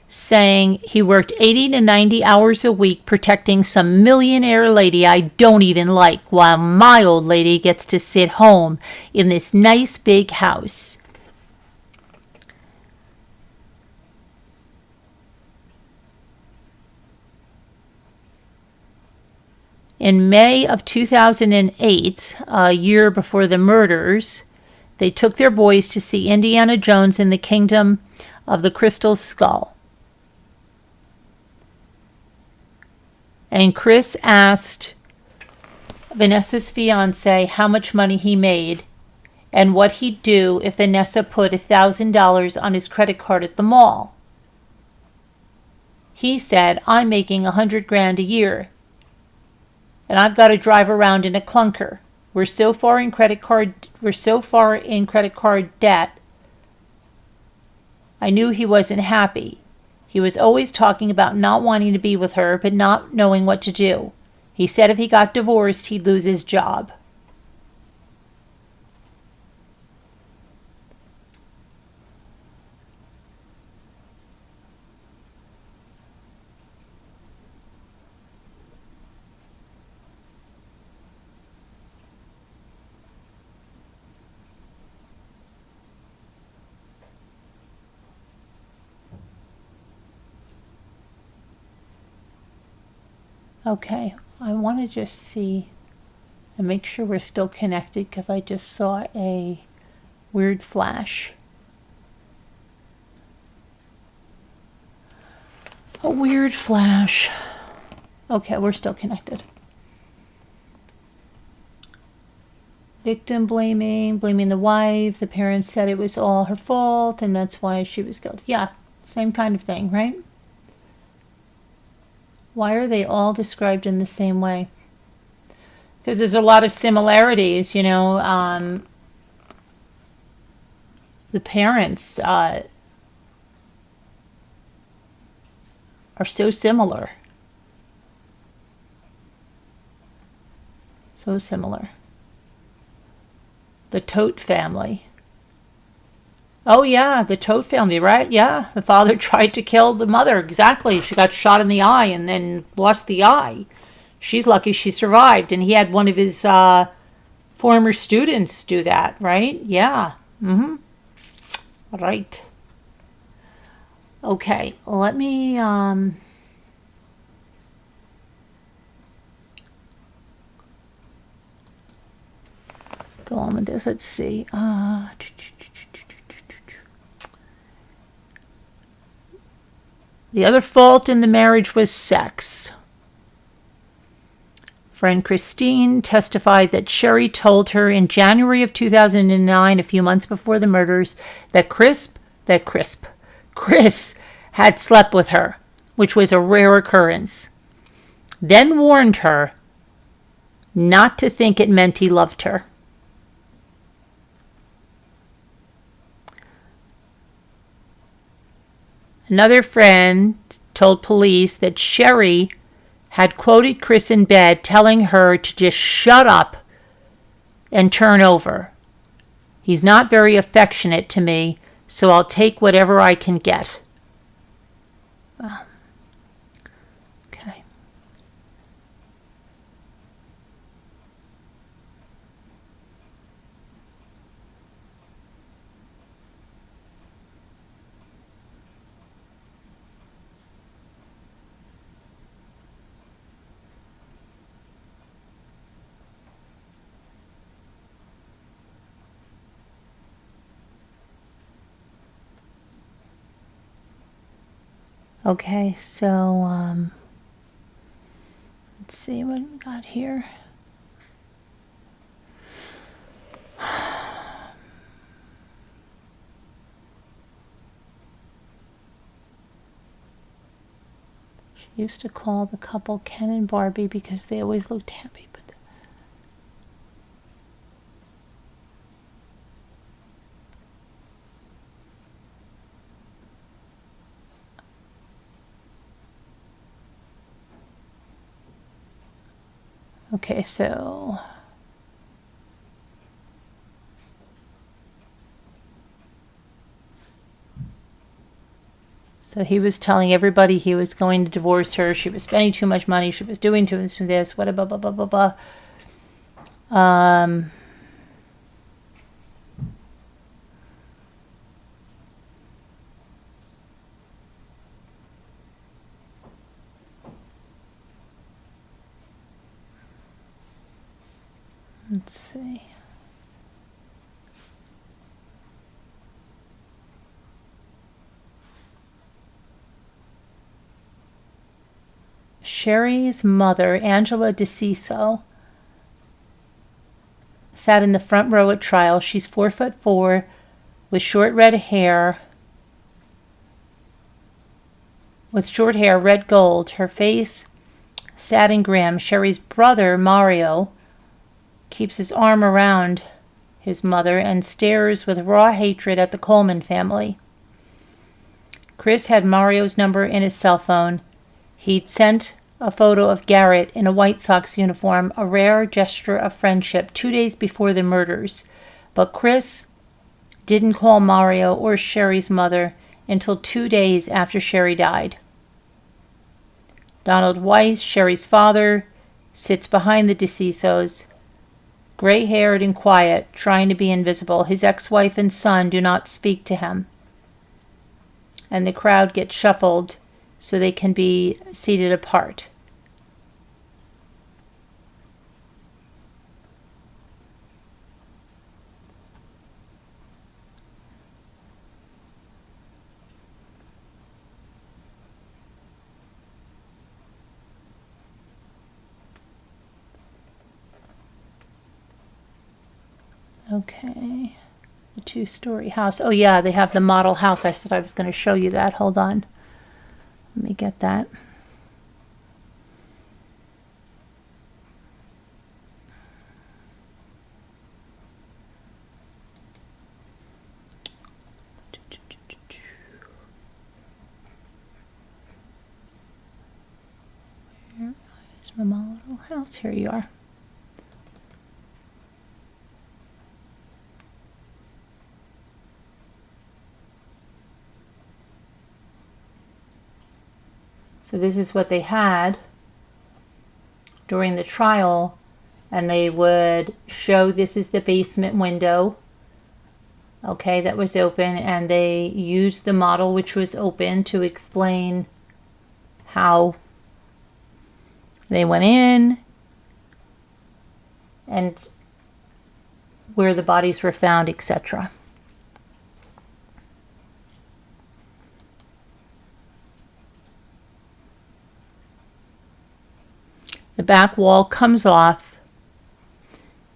saying he worked 80 to 90 hours a week protecting some millionaire lady I don't even like, while my old lady gets to sit home in this nice big house. In May of 2008, a year before the murders, they took their boys to see Indiana Jones in the Kingdom of the Crystal Skull. And Chris asked Vanessa's fiancé how much money he made and what he'd do if Vanessa put $1,000 on his credit card at the mall. He said, "I'm making $100,000 a year. And I've got to drive around in a clunker. We're so far in credit card debt." I knew he wasn't happy. He was always talking about not wanting to be with her, but not knowing what to do. He said if he got divorced, he'd lose his job. Okay, I want to just see and make sure we're still connected because I just saw a weird flash. A weird flash. Okay, we're still connected. Victim blaming the wife. The parents said it was all her fault and that's why she was guilty. Yeah, same kind of thing, right? Why are they all described in the same way? Because there's a lot of similarities, you know. The parents are so similar. So similar. The Tote family. Oh, yeah, the Tote family, right? Yeah, the father tried to kill the mother. Exactly. She got shot in the eye and then lost the eye. She's lucky she survived. And he had one of his former students do that, right? Yeah. Mm-hmm. Right. Okay, let me go on with this. Let's see. The other fault in the marriage was sex. Friend Christine testified that Sherry told her in January of 2009, a few months before the murders, that Chris had slept with her, which was a rare occurrence. Then warned her not to think it meant he loved her. Another friend told police that Sherry had quoted Chris in bed, telling her to just shut up and turn over. He's not very affectionate to me, so I'll take whatever I can get. Wow. Okay. Okay, so let's see what we got here. She used to call the couple Ken and Barbie because they always looked happy. But okay, so he was telling everybody he was going to divorce her. She was spending too much money. She was doing too much of this. What blah blah blah blah blah. Let's see. Sherry's mother, Angela DeCiso, sat in the front row at trial. She's 4'4", with short hair, red gold. Her face sad and grim. Sherry's brother, Mario, keeps his arm around his mother and stares with raw hatred at the Coleman family. Chris had Mario's number in his cell phone. He'd sent a photo of Garrett in a White Sox uniform, a rare gesture of friendship, 2 days before the murders. But Chris didn't call Mario or Sherry's mother until 2 days after Sherry died. Donald Weiss, Sherry's father, sits behind the DeCisos, gray-haired and quiet, trying to be invisible. His ex-wife and son do not speak to him. And the crowd gets shuffled so they can be seated apart. Okay, the 2-story house. Oh yeah, they have the model house. I said I was going to show you that. Hold on. Let me get that. Here's my model house. Here you are. So this is what they had during the trial, and they would show this is the basement window, okay, that was open, and they used the model which was open to explain how they went in and where the bodies were found, etc. The back wall comes off.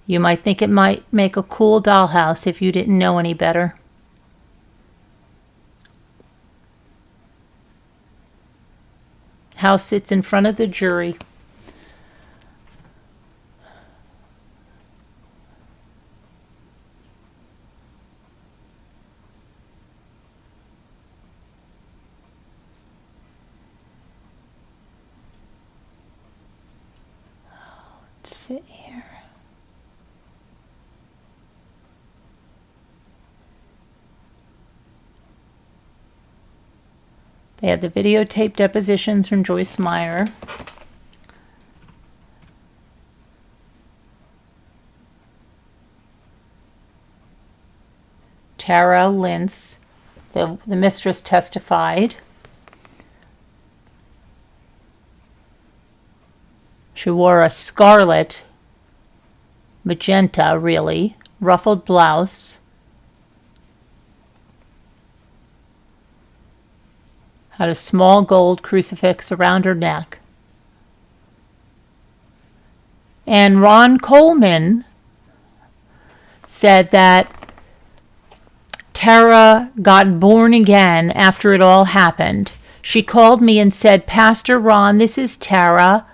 You might think it might make a cool dollhouse if you didn't know any better. House sits in front of the jury. Let's sit here. They had the videotape depositions from Joyce Meyer. Tara Lintz, the mistress, testified. She wore a scarlet, magenta really, ruffled blouse. Had a small gold crucifix around her neck. And Ron Coleman said that Tara got born again after it all happened. She called me and said, "Pastor Ron, this is Tara."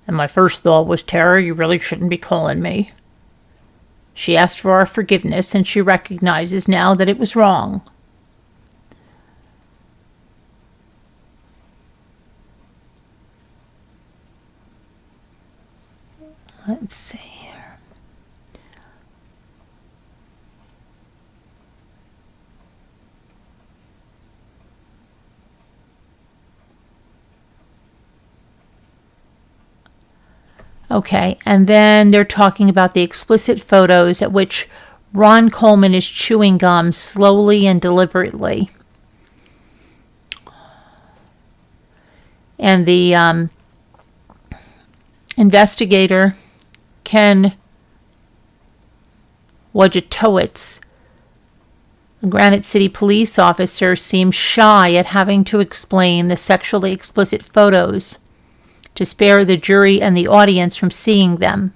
And my first thought was, "Tara, you really shouldn't be calling me." She asked for our forgiveness, and she recognizes now that it was wrong. Let's see here. Okay, and then they're talking about the explicit photos at which Ron Coleman is chewing gum slowly and deliberately. And the investigator, Ken Wojciechowicz, a Granite City police officer, seemed shy at having to explain the sexually explicit photos to spare the jury and the audience from seeing them.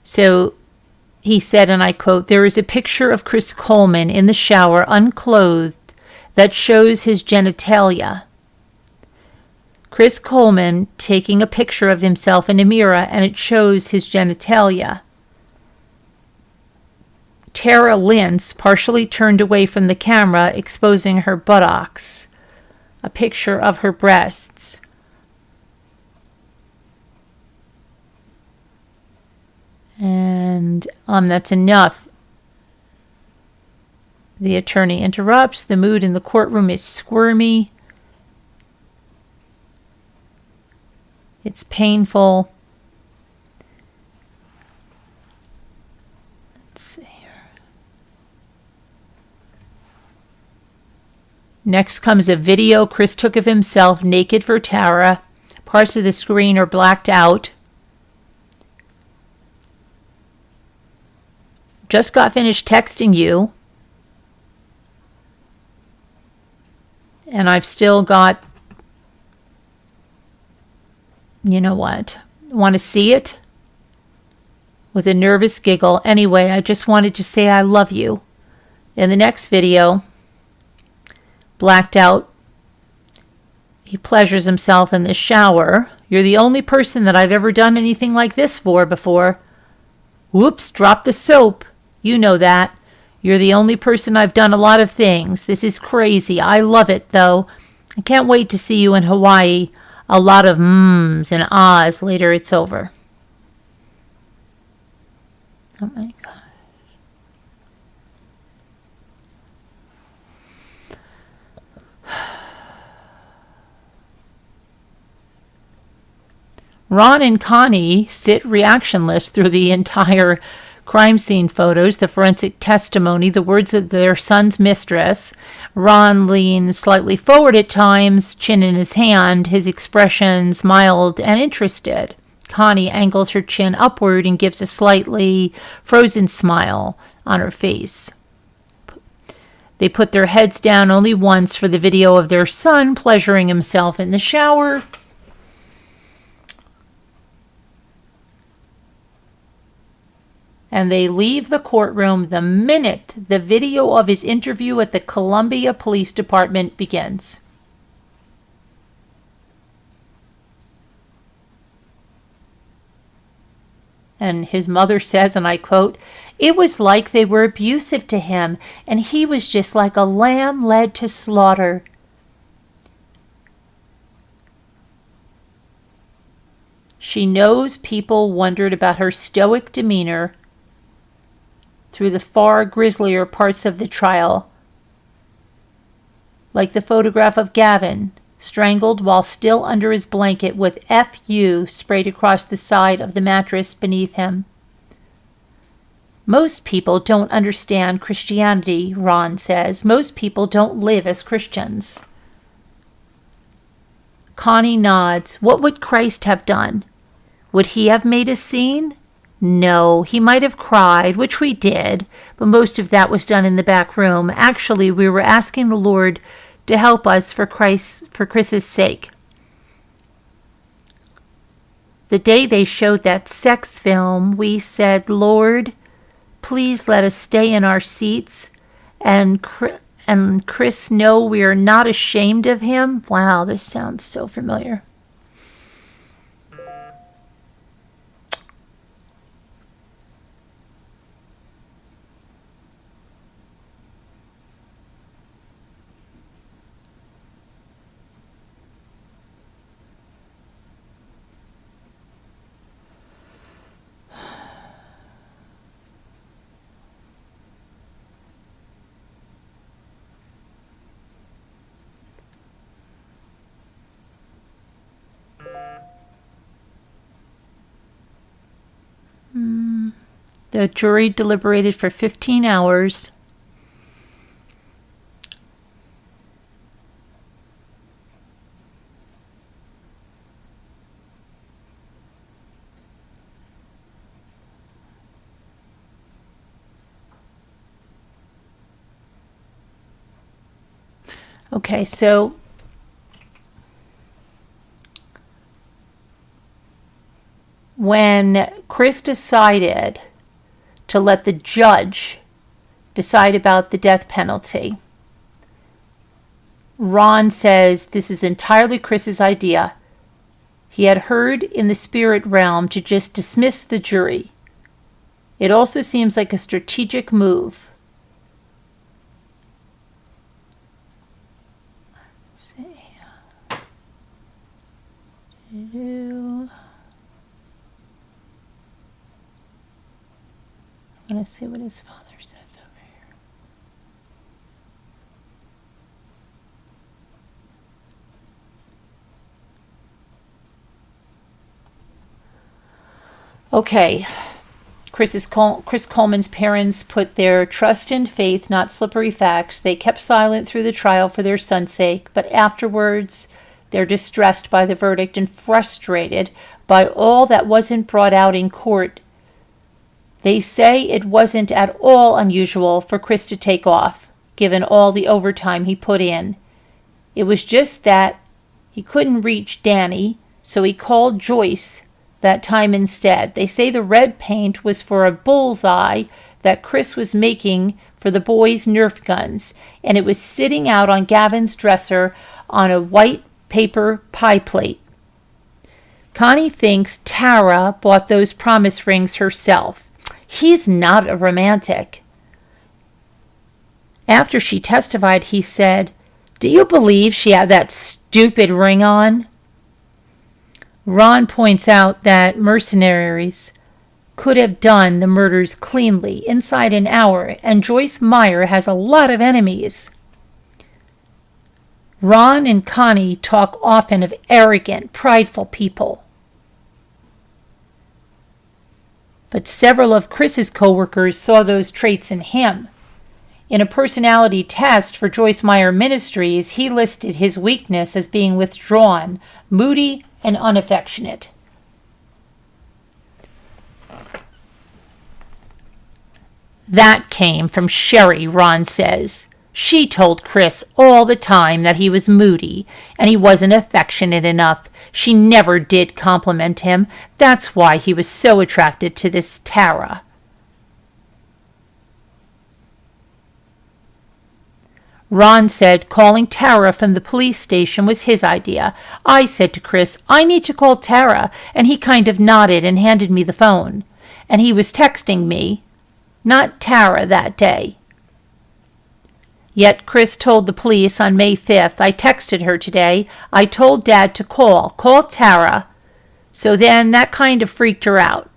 So he said, and I quote, "There is a picture of Chris Coleman in the shower unclothed that shows his genitalia. Chris Coleman taking a picture of himself in a mirror, and it shows his genitalia. Tara Lintz partially turned away from the camera, exposing her buttocks. A picture of her breasts. And that's enough." The attorney interrupts. "The mood in the courtroom is squirmy. It's painful." Let's see here. Next comes a video Chris took of himself naked for Tara. Parts of the screen are blacked out. "Just got finished texting you. And I've still got, you know what? Want to see it?" With a nervous giggle. "Anyway, I just wanted to say I love you." In the next video, blacked out, he pleasures himself in the shower. "You're the only person that I've ever done anything like this for before." "Whoops, drop the soap. You know that. You're the only person I've done a lot of things. This is crazy. I love it, though. I can't wait to see you in Hawaii. A lot of mms and ahs later it's over. Oh my God. Ron and Connie sit reactionless through the entire crime scene photos, the forensic testimony, the words of their son's mistress. Ron leans slightly forward at times, chin in his hand, his expressions mild and interested. Connie angles her chin upward and gives a slightly frozen smile on her face. They put their heads down only once for the video of their son pleasuring himself in the shower. And they leave the courtroom the minute the video of his interview at the Columbia Police Department begins. And his mother says, and I quote, "It was like they were abusive to him, and he was just like a lamb led to slaughter." She knows people wondered about her stoic demeanor through the far grislier parts of the trial, like the photograph of Gavin, strangled while still under his blanket with FU sprayed across the side of the mattress beneath him. Most people don't understand Christianity, Ron says. Most people don't live as Christians. Connie nods. What would Christ have done? Would he have made a scene? No, he might have cried, which we did, but most of that was done in the back room. Actually, we were asking the Lord to help us for Chris's sake. The day they showed that sex film, we said, "Lord, please let us stay in our seats and Chris know we are not ashamed of him." Wow, this sounds so familiar. The jury deliberated for 15 hours. Okay, so when Chris decided to let the judge decide about the death penalty, Ron says this is entirely Chris's idea. He had heard in the spirit realm to just dismiss the jury. It also seems like a strategic move. Let's see. I want to see what his father says over here. Okay. Chris Coleman's parents put their trust in faith, not slippery facts. They kept silent through the trial for their son's sake, but afterwards they're distressed by the verdict and frustrated by all that wasn't brought out in court. They say it wasn't at all unusual for Chris to take off, given all the overtime he put in. It was just that he couldn't reach Danny, so he called Joyce that time instead. They say the red paint was for a bullseye that Chris was making for the boys' Nerf guns, and it was sitting out on Gavin's dresser on a white paper pie plate. Connie thinks Tara bought those promise rings herself. He's not a romantic. After she testified, he said, Do you believe she had that stupid ring on? Ron points out that mercenaries could have done the murders cleanly inside an hour, and Joyce Meyer has a lot of enemies. Ron and Connie talk often of arrogant, prideful people. But several of Chris's co-workers saw those traits in him. In a personality test for Joyce Meyer Ministries, he listed his weakness as being withdrawn, moody, and unaffectionate. That came from Sherry, Ron says. She told Chris all the time that he was moody and he wasn't affectionate enough. She never did compliment him. That's why he was so attracted to this Tara. Ron said calling Tara from the police station was his idea. I said to Chris, I need to call Tara, and he kind of nodded and handed me the phone. And he was texting me, not Tara, that day. Yet Chris told the police on May 5th, I texted her today. I told Dad to call Tara. So then that kind of freaked her out.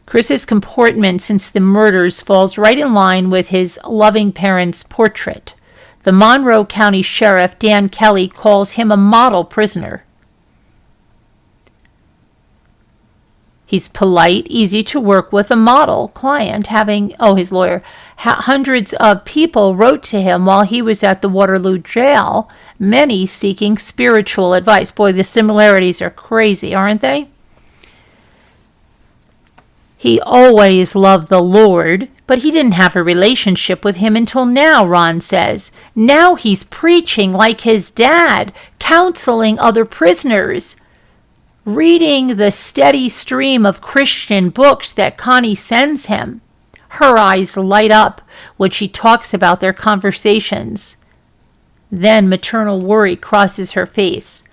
Chris's comportment since the murders falls right in line with his loving parents' portrait. The Monroe County Sheriff, Dan Kelly, calls him a model prisoner. He's polite, easy to work with, a model client, his lawyer. Hundreds of people wrote to him while he was at the Waterloo jail, many seeking spiritual advice. Boy, the similarities are crazy, aren't they? He always loved the Lord, but he didn't have a relationship with him until now, Ron says. Now he's preaching like his dad, counseling other prisoners, reading the steady stream of Christian books that Connie sends him. Her eyes light up when she talks about their conversations. Then maternal worry crosses her face.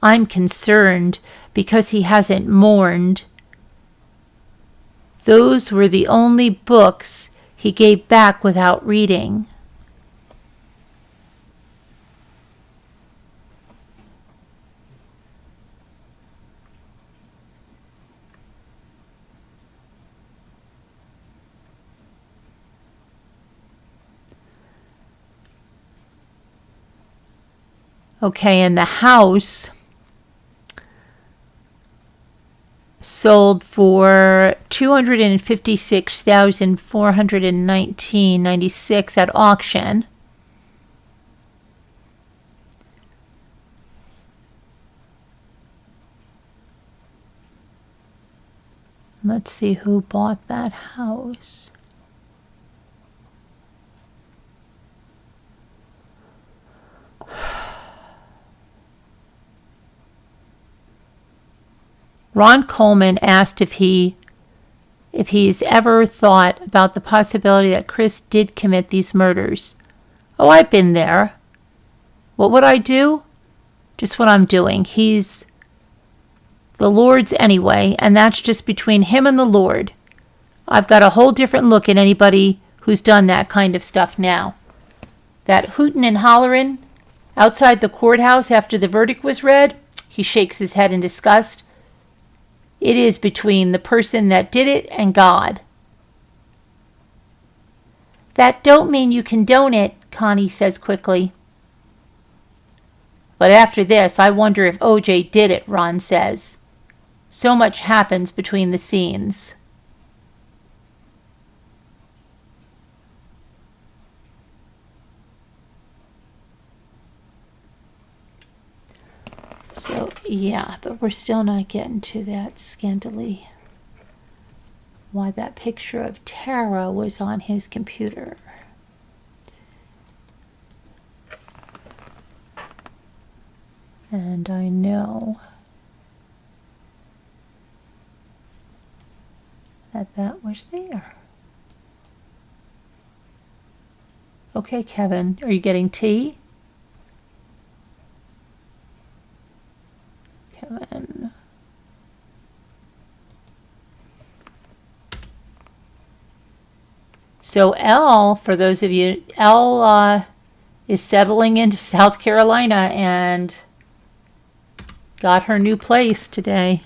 I'm concerned because he hasn't mourned. Those were the only books he gave back without reading. Okay, and the house sold for $256,419.96 at auction. Let's see who bought that house. Ron Coleman asked if he's ever thought about the possibility that Chris did commit these murders. Oh, I've been there. What would I do? Just what I'm doing. He's the Lord's anyway, and that's just between him and the Lord. I've got a whole different look at anybody who's done that kind of stuff now. That hootin' and hollerin' outside the courthouse after the verdict was read, he shakes his head in disgust. It is between the person that did it and God. That don't mean you condone it, Connie says quickly. But after this, I wonder if O.J. did it, Ron says. So much happens between the scenes. So, yeah, but we're still not getting to that scandally. Why that picture of Tara was on his computer. And I know that was there. Okay, Kevin, are you getting tea? Kevin. So Elle, for those of you, Elle is settling into South Carolina and got her new place today.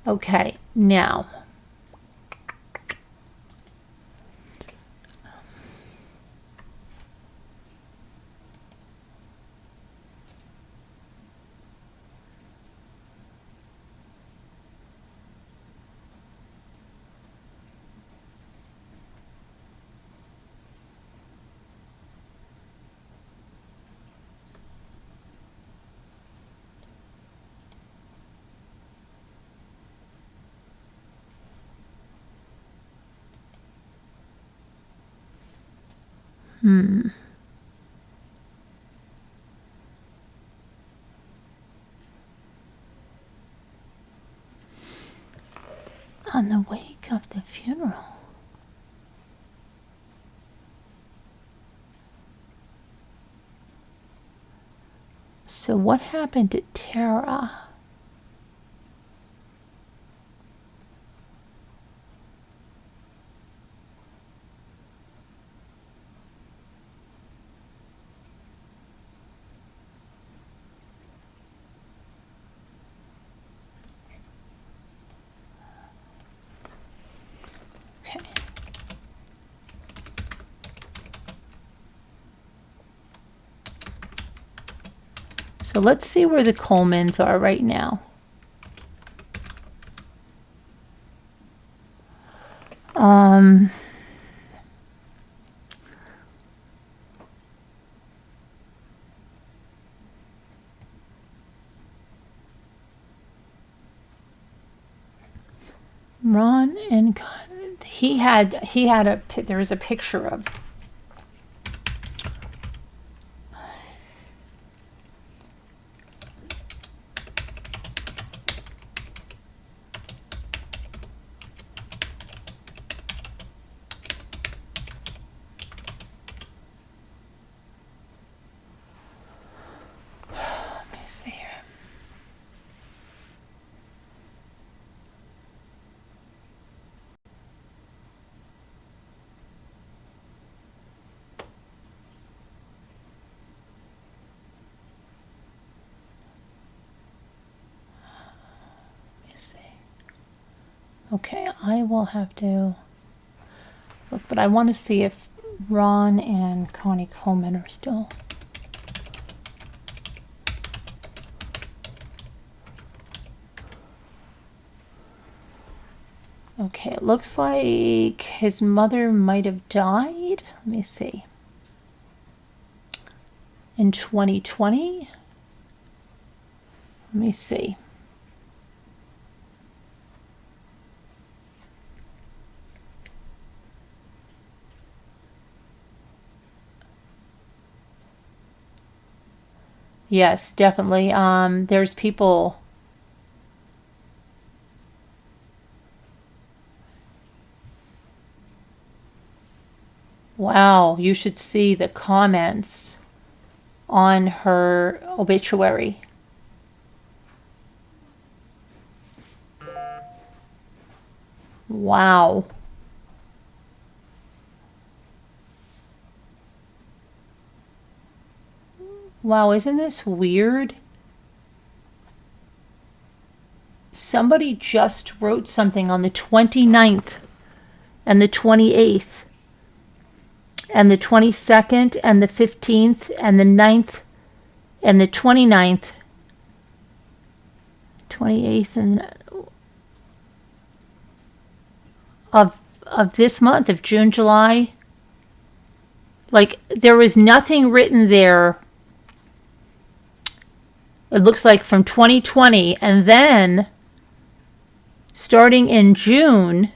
Okay, now. On the wake of the funeral. So what happened to Tara? Okay. So let's see where the Colemans are right now. Ron and he had a, there was a picture of okay, I will have to look, but I want to see if Ron and Connie Coleman are still. Okay, it looks like his mother might have died. Let me see. In 2020. Let me see. Yes, definitely. There's people. Wow, you should see the comments on her obituary. Wow. Wow, isn't this weird? Somebody just wrote something on the 29th and the 28th and the 22nd and the 15th and the 9th and the 29th, 28th and of this month of June, July. Like, there was nothing written there. It looks like from 2020, and then starting in June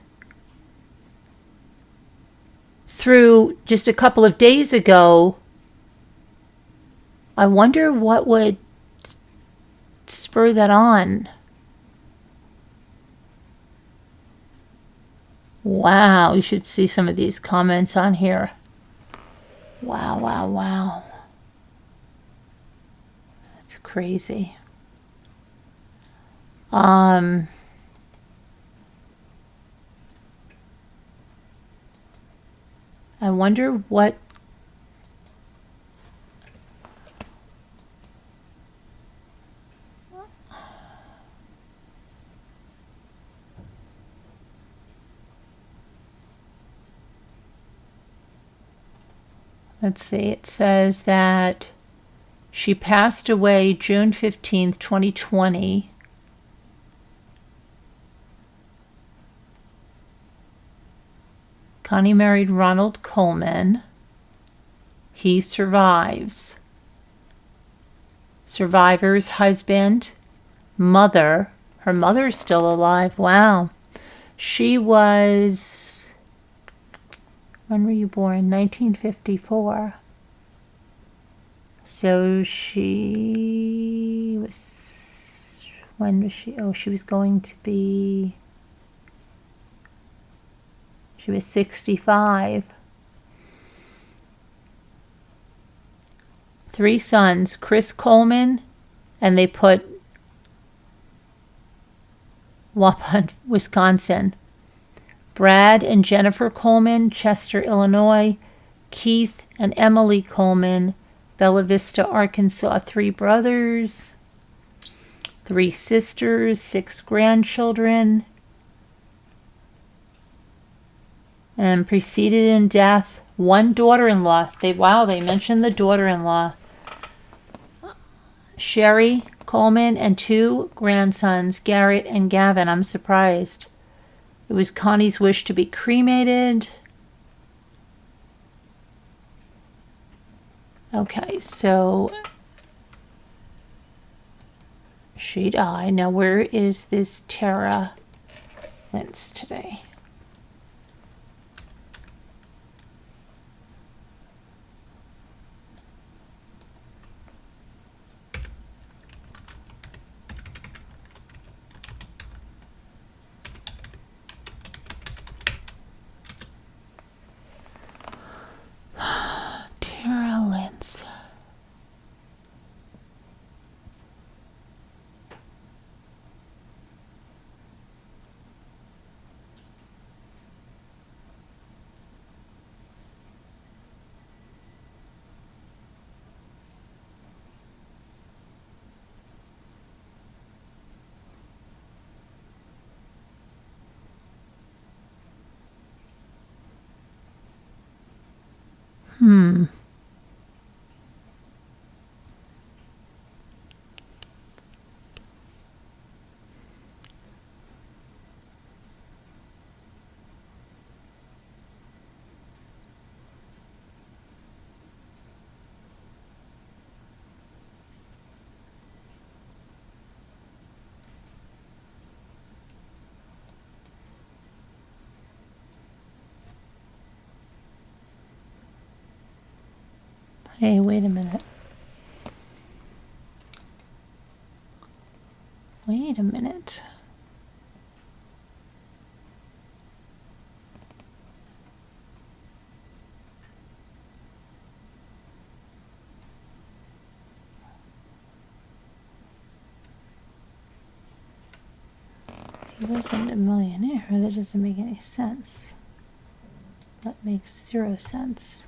through just a couple of days ago, I wonder what would spur that on. Wow, you should see some of these comments on here. Wow, wow, wow. That's crazy. I wonder what. Let's see, it says that she passed away June 15th, 2020. Connie married Ronald Coleman. He survives. Survivor's husband, mother. Her mother's still alive. Wow. She was... When were you born? 1954. So she was... When was she? Oh, she was going to be... She was 65. 3 sons, Chris Coleman, and they put Waupun, Wisconsin. Brad and Jennifer Coleman, Chester, Illinois. Keith and Emily Coleman, Bella Vista, Arkansas. 3 brothers, 3 sisters, 6 grandchildren. And preceded in death, 1 daughter-in-law. They mentioned the daughter-in-law. Sherry Coleman, and 2 grandsons, Garrett and Gavin. I'm surprised. It was Connie's wish to be cremated. Okay, so she died. Now, where is this Tara Lentz today? Tara Lentz. Hey, wait a minute. Wait a minute. He wasn't a millionaire. That doesn't make any sense. That makes 0 sense.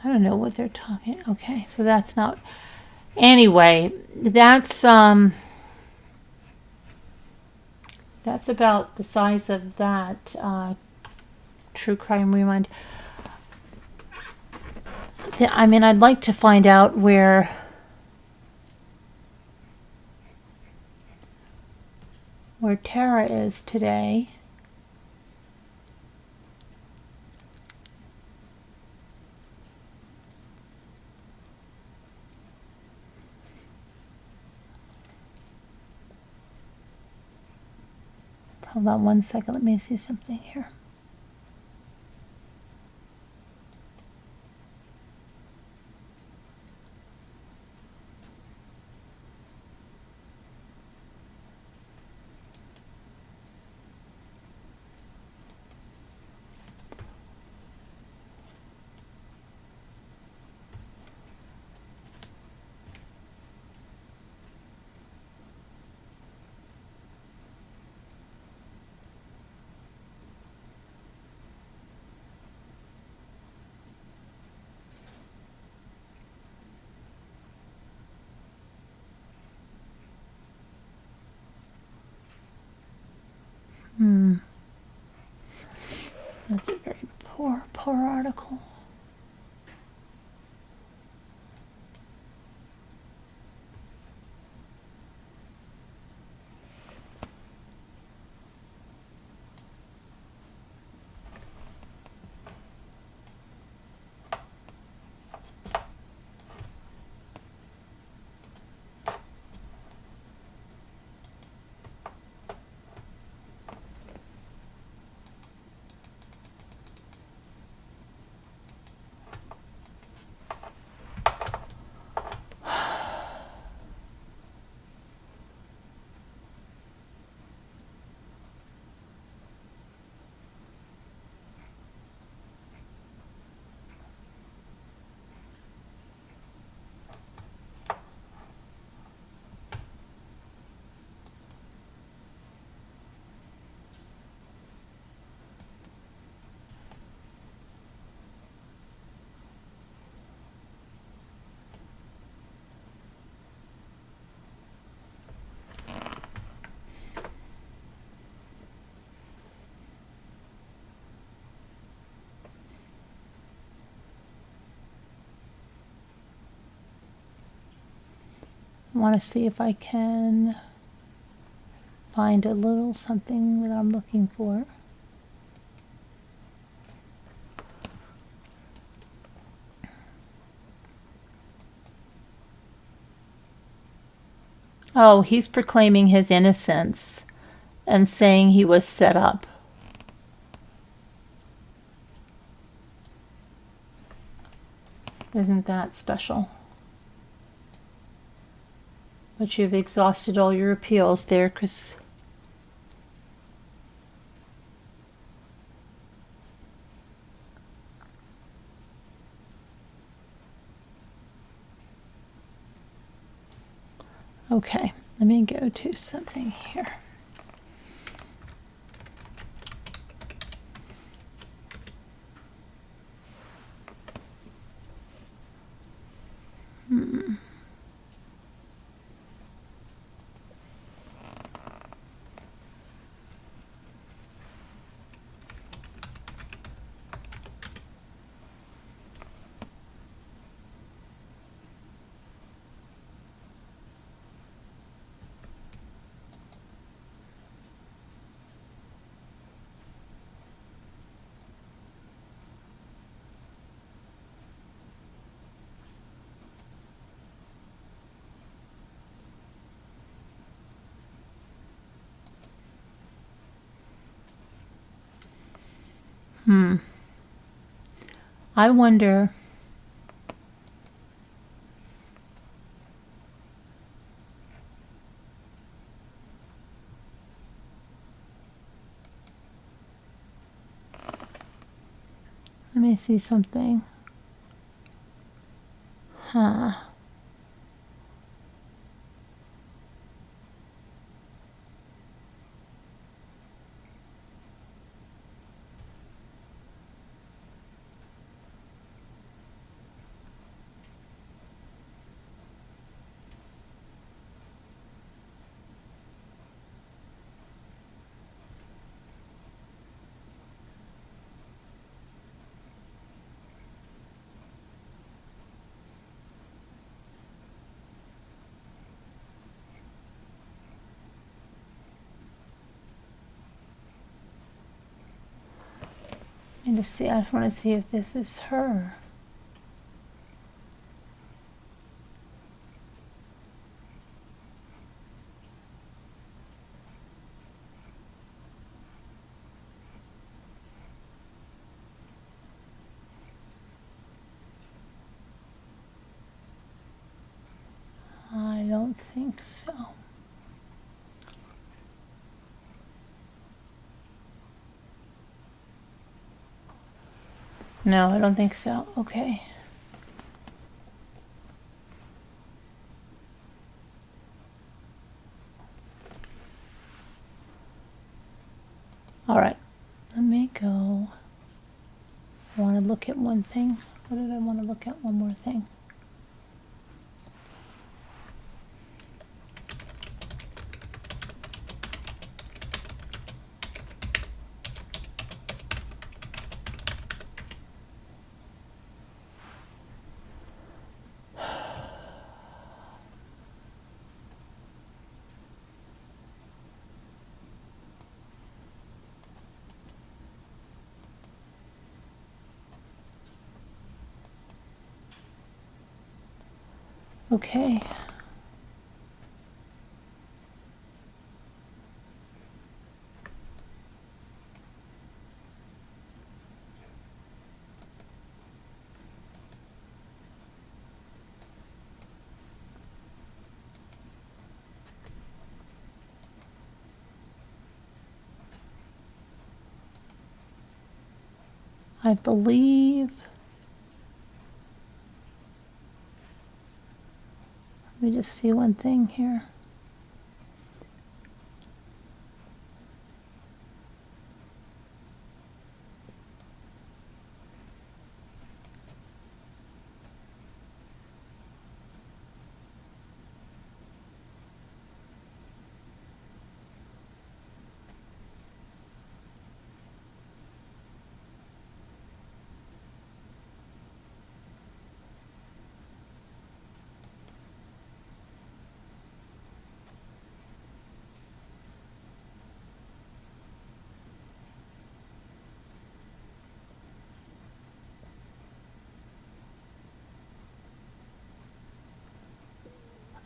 I don't know what they're talking. Okay, so that's not. Anyway, that's about the size of that True Crime Rewind. I mean, I'd like to find out where Tara is today. Hold on one second. Let me see something here. That's a very poor article. I want to see if I can find a little something that I'm looking for. Oh, he's proclaiming his innocence and saying he was set up. Isn't that special? But you've exhausted all your appeals there, Chris. Okay, let me go to something here. I wonder. Let me see something. I just want to see if this is her. think so. No, I don't think so. Okay. All right. Let me go. I want to look at one thing. What did I want to look at? One more thing. Okay. I believe. Let me just see one thing here.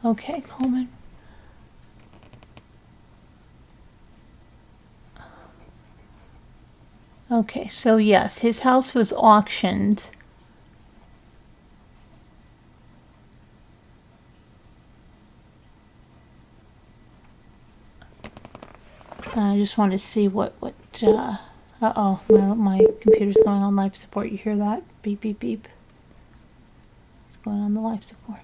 Okay, Coleman. Okay, so yes, his house was auctioned. I just want to see what uh-oh, my computer's going on life support. You hear that? Beep, beep, beep. It's going on the life support.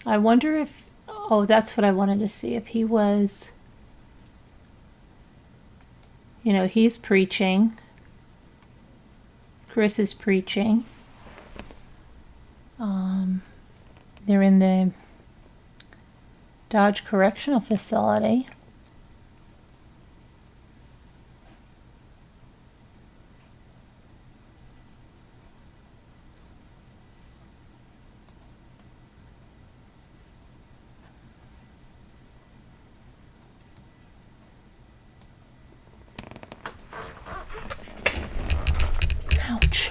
I wonder if, oh, that's what I wanted to see, if he was, you know, he's preaching. Chris is preaching. They're in the Dodge Correctional Facility. Ouch.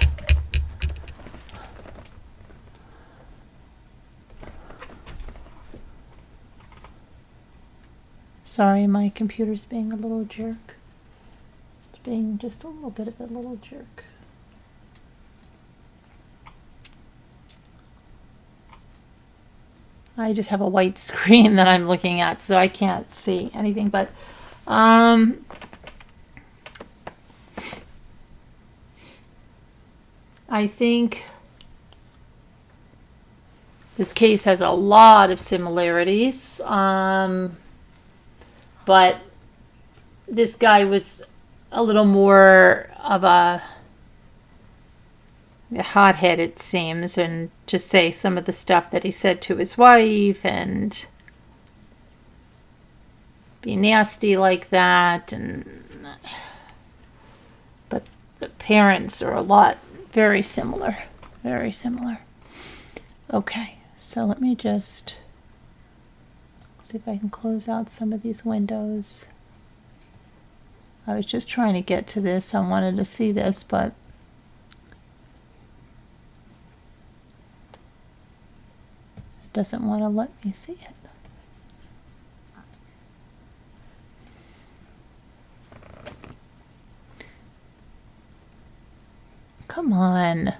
Sorry, my computer's being a little jerk. It's being just a little bit of a little jerk. I just have a white screen that I'm looking at, so I can't see anything, but I think this case has a lot of similarities, but this guy was a little more of a hothead, it seems, and just say some of the stuff that he said to his wife and be nasty like that. And but the parents are a lot very similar. Okay, so let me just see if I can close out some of these windows. I was just trying to get to this. I wanted to see this, but it doesn't want to let me see it. Come on. It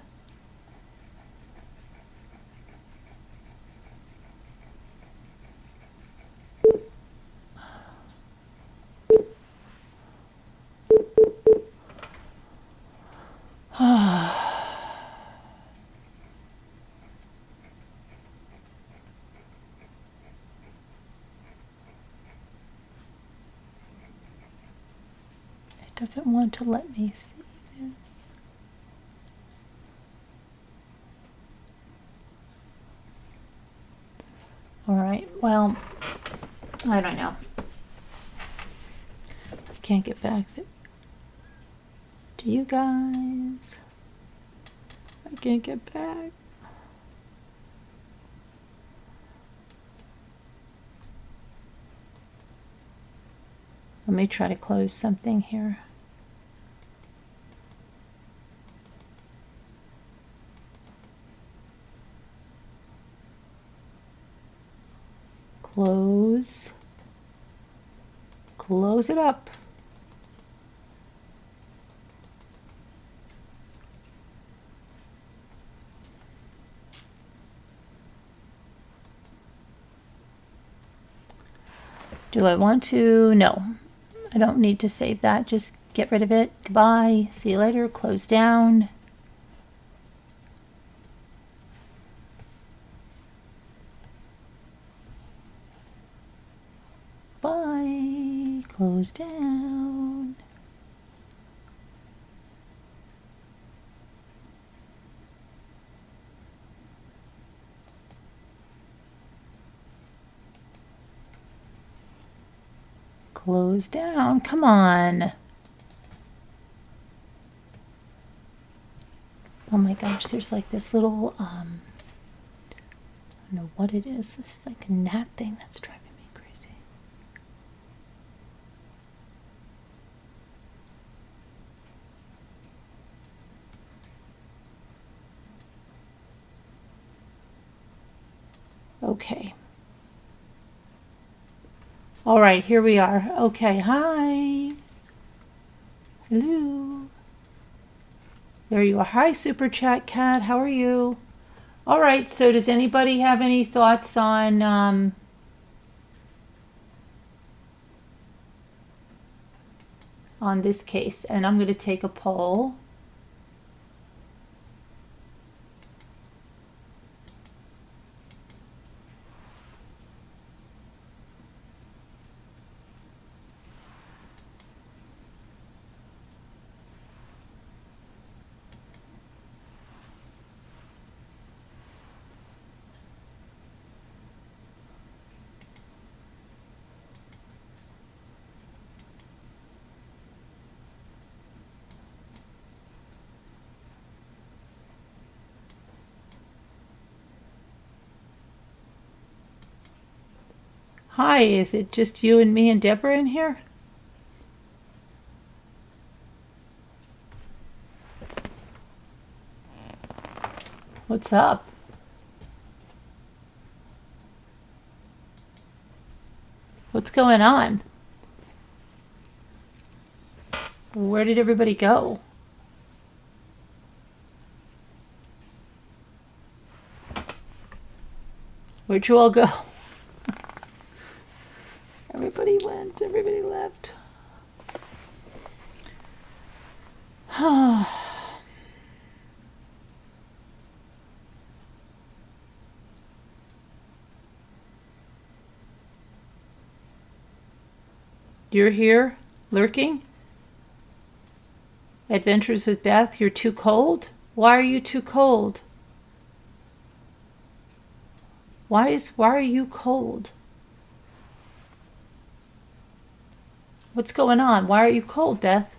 doesn't want to let me see this. All right, well, I don't know. I can't get back to you guys. I can't get back. Let me try to close something here. Close. Close it up. Do I want to? No. I don't need to save that. Just get rid of it. Goodbye. See you later. Close down. Bye. Close down. Close down. Come on. Oh my gosh, there's like this little, I don't know what it is. This is like a gnat thing that's driving me crazy. Okay. All right, here we are. Okay, hi. Hello. There you are. Hi, Super Chat Cat. How are you? All right, so does anybody have any thoughts on this case? And I'm going to take a poll. Hi, is it just you and me and Deborah in here? What's up? What's going on? Where did everybody go? Where'd you all go? Everybody went, everybody left. You're here, lurking? Adventures with Beth, you're too cold? Why are you too cold? Why are you cold? What's going on? Why are you cold, Beth?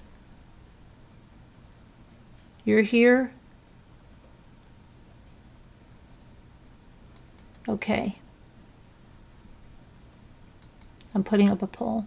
You're here? Okay. I'm putting up a poll.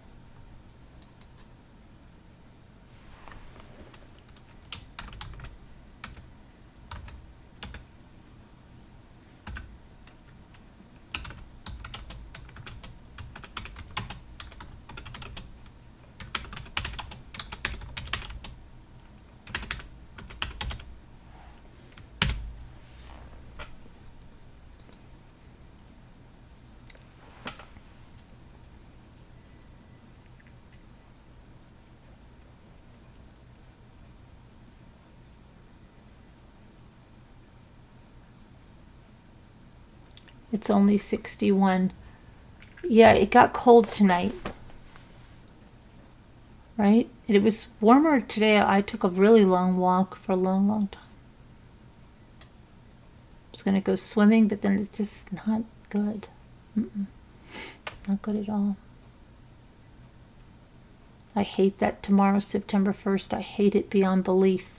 It's only 61. Yeah, it got cold tonight. Right? It was warmer today. I took a really long walk for a long, long time. I was going to go swimming, but then it's just not good. Not good at all. I hate that tomorrow's September 1st. I hate it beyond belief.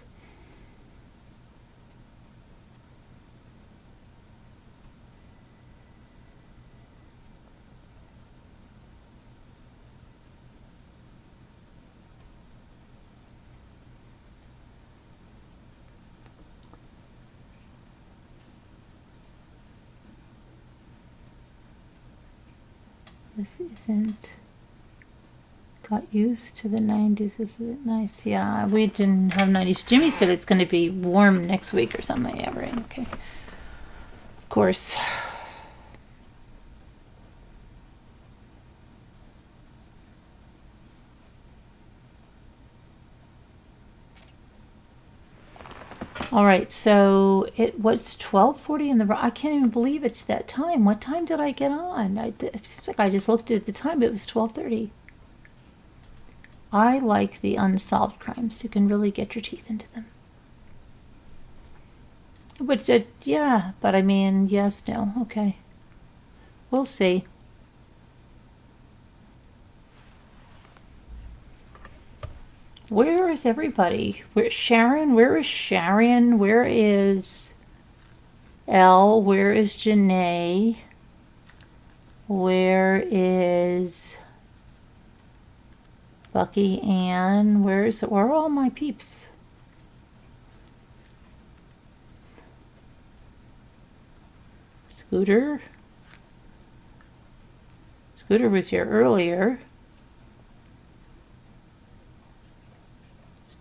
This isn't. Got used to the 90s. Isn't it nice? Yeah, we didn't have 90s. Jimmy said it's going to be warm next week or something. Yeah, right. Okay. Of course. All right, so it was 12:40 in the. I can't even believe it's that time. What time did I get on? It seems like I just looked at the time. It was 12:30. I like the unsolved crimes. You can really get your teeth into them. But yeah, but I mean, yes, no, okay. We'll see. Where is everybody? Where's Sharon? Where is Sharon? Where is Elle? Where is Janae? Where is Bucky Ann? Where are all my peeps? Scooter. Scooter was here earlier.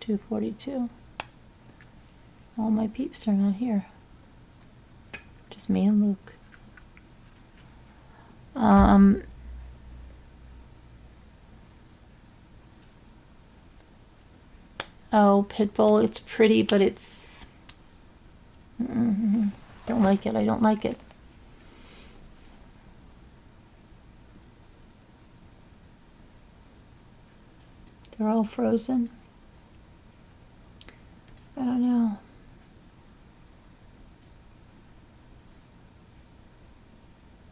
2:42. All my peeps are not here. Just me and Luke. Oh, Pitbull, it's pretty, but it's... don't like it. I don't like it. They're all frozen. I don't know.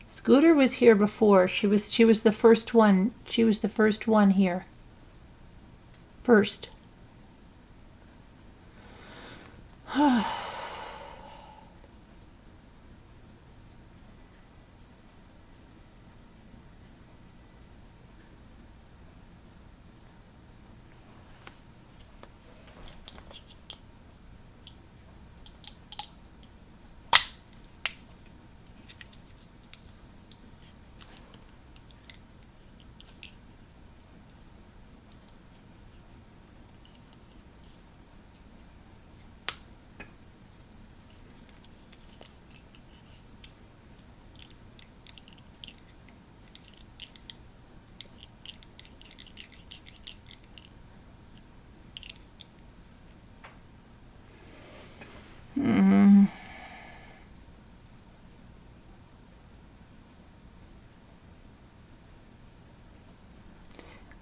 Scooter was here before. She was the first one. She was the first one here. First.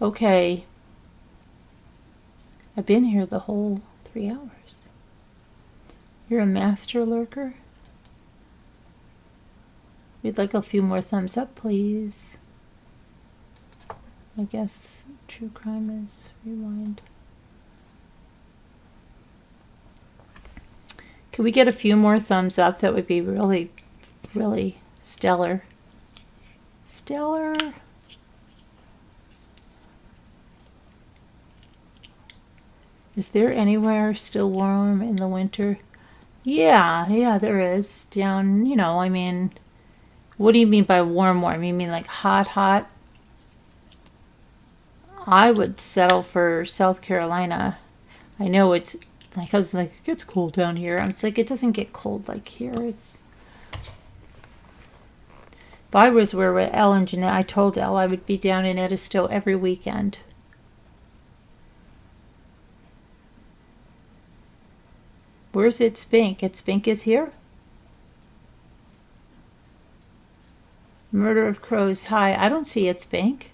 Okay. I've been here the whole 3 hours. You're a master lurker? We'd like a few more thumbs up, please. I guess true crime is rewind. Could we get a few more thumbs up? That would be really, really stellar. Stellar. Is there anywhere still warm in the winter? Yeah, there is. Down, I mean, what do you mean by warm? You mean like hot? I would settle for South Carolina. I know it's like, I was like, it gets cold down here. It's like, it doesn't get cold like here. If I was where Elle and Jeanette, I told Elle I would be down in Edisto every weekend. Where's It Spink? It Spink is here? Murder of Crows High. I don't see its bank.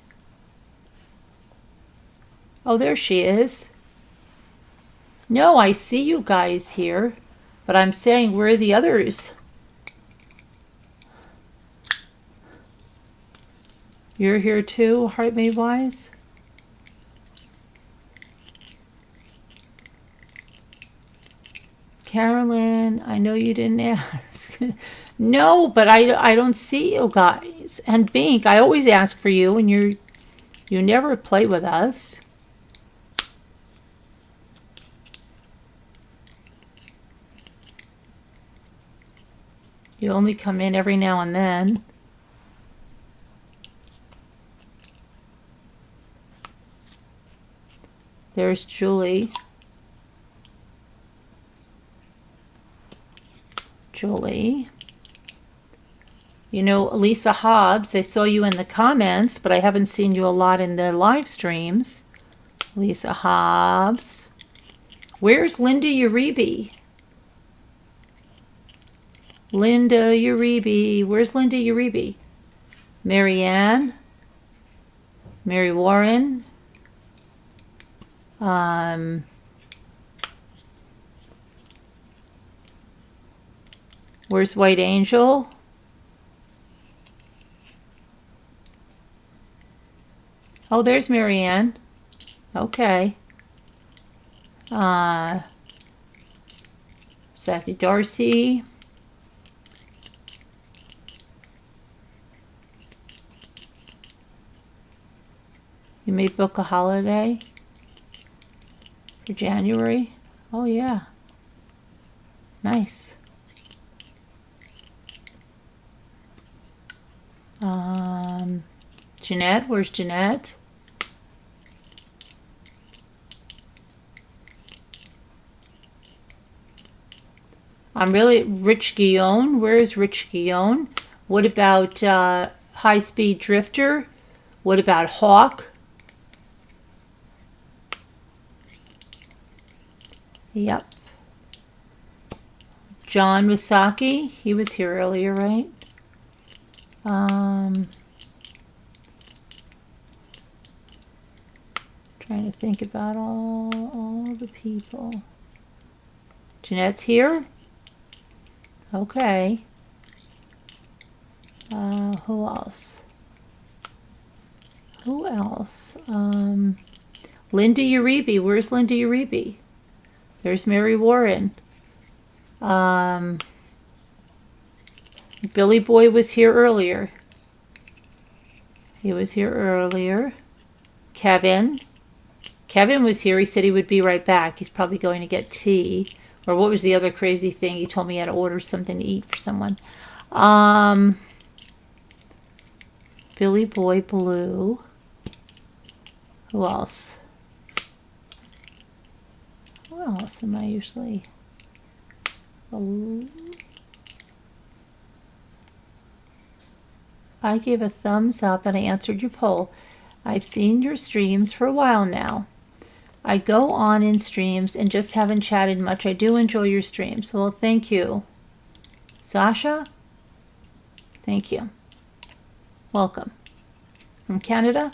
Oh, there she is. No, I see you guys here, but I'm saying where are the others? You're here too, Heart Made Wise? Carolyn, I know you didn't ask. No, but I don't see you guys. And Bink, I always ask for you, and you never play with us. You only come in every now and then. There's Julie. Julie. You know, Lisa Hobbs, I saw you in the comments, but I haven't seen you a lot in the live streams. Lisa Hobbs. Where's Linda Uribe? Linda Uribe. Where's Linda Uribe? Marianne. Mary Warren. Where's White Angel? Oh, there's Marianne. Okay. Sassy Darcy. You may book a holiday for January. Oh, yeah. Nice. Jeanette, where's Jeanette? I'm really Rich Guillaume. Where's Rich Guillaume? What about High Speed Drifter? What about Hawk? Yep. John Wasaki. He was here earlier, right? Trying to think about all the people. Jeanette's here? Okay. Who else? Who else? Linda Uribe. Where's Linda Uribe? There's Mary Warren. Billy Boy was here earlier. He was here earlier. Kevin. Kevin was here. He said he would be right back. He's probably going to get tea. Or what was the other crazy thing? He told me he had to order something to eat for someone. Billy Boy Blue. Who else? Who else am I usually... I gave a thumbs up and I answered your poll. I've seen your streams for a while now. I go on in streams and just haven't chatted much. I do enjoy your streams. Well, thank you. Sasha? Thank you. Welcome. From Canada?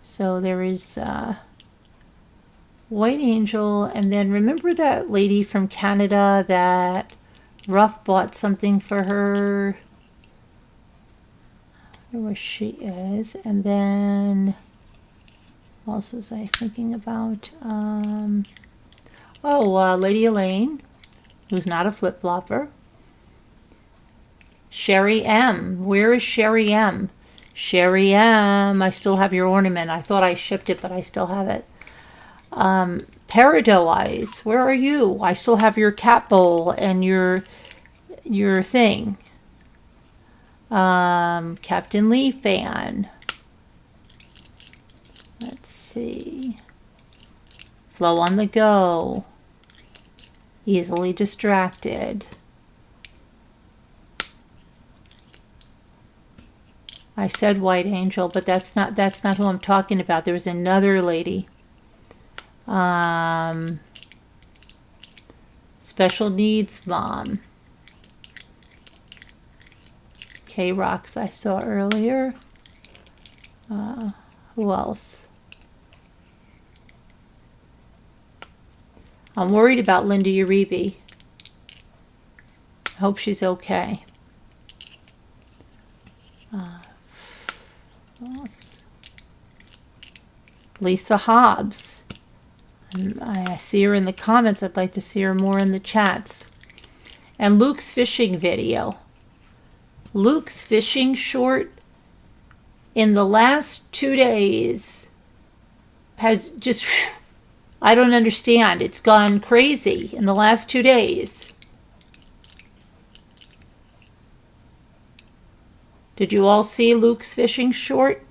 So there is White Angel, and then remember that lady from Canada that Ruff bought something for her? I don't know where she is. And then what else was I thinking about? Lady Elaine, who's not a flip-flopper. Sherry M. Where is Sherry M? Sherry M. I still have your ornament. I thought I shipped it, but I still have it. Peridot Eyes, where are you? I still have your cat bowl and your thing. Captain Lee fan. Let's see. Flow on the go. Easily distracted. I said White Angel, but that's not who I'm talking about. There was another lady. Special needs mom. K-Rocks I saw earlier. Who else? I'm worried about Linda Uribe. I hope she's okay. Who else? Lisa Hobbs. I see her in the comments. I'd like to see her more in the chats. And Luke's fishing video. Luke's fishing short in the last 2 days has just, I don't understand. It's gone crazy in the last 2 days. Did you all see Luke's fishing short?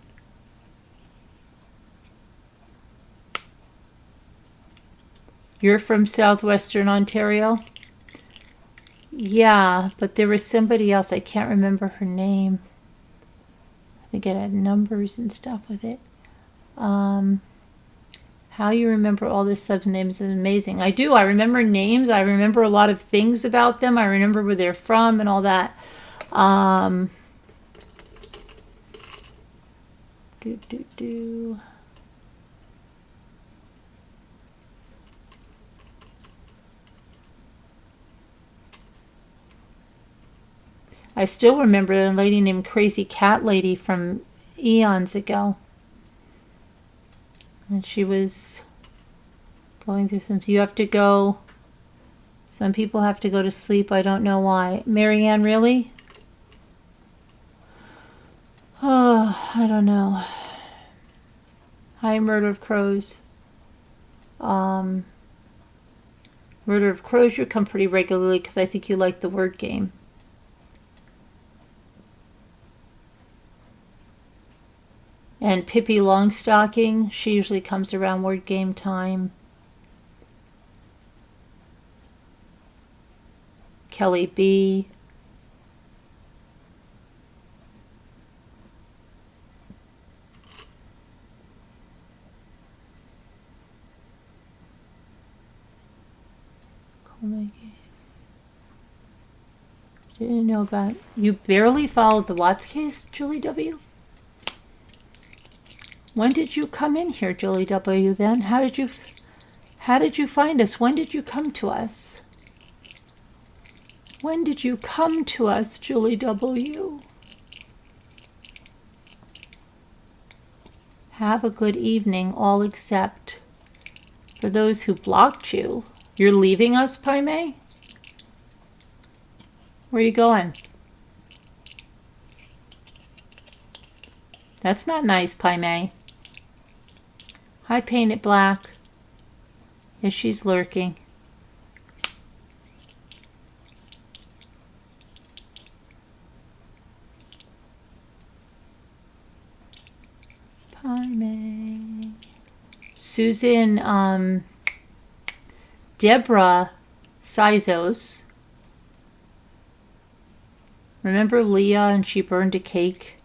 You're from southwestern Ontario? Yeah, but there was somebody else. I can't remember her name. I think it had numbers and stuff with it. How you remember all this subs names is amazing. I do. I remember names. I remember a lot of things about them. I remember where they're from and all that. I still remember a lady named Crazy Cat Lady from eons ago. And she was going through some... You have to go... Some people have to go to sleep. I don't know why. Marianne, really? Oh, I don't know. Hi, Murder of Crows. Murder of Crows, you come pretty regularly because I think you like the word game. And Pippi Longstocking, she usually comes around word game time. Kelly B. Didn't know about... You barely followed the Watts case, Julie W.? When did you come in here, Julie W. then? How did you find us? When did you come to us? When did you come to us, Julie W.? Have a good evening, all except for those who blocked you. You're leaving us, Pai Mei? Where are you going? That's not nice, Pai Mei. Hi, Painted Black. Yes, she's lurking. Pai Mei. Susan, Deborah Sizos. Remember Leah and she burned a cake?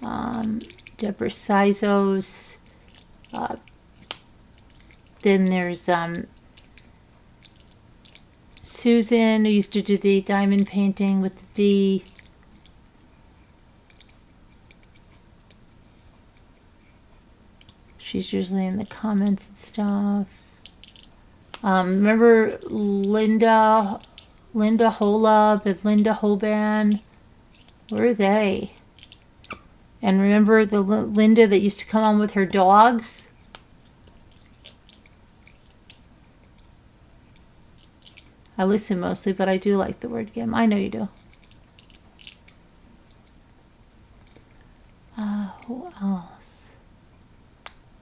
Deborah Sizos. Then there's Susan, who used to do the diamond painting with the D. She's usually in the comments and stuff. Remember Linda Holub and Linda Hoban? Where are they? And remember the Linda that used to come on with her dogs? I listen mostly, but I do like the word game. I know you do. Who else?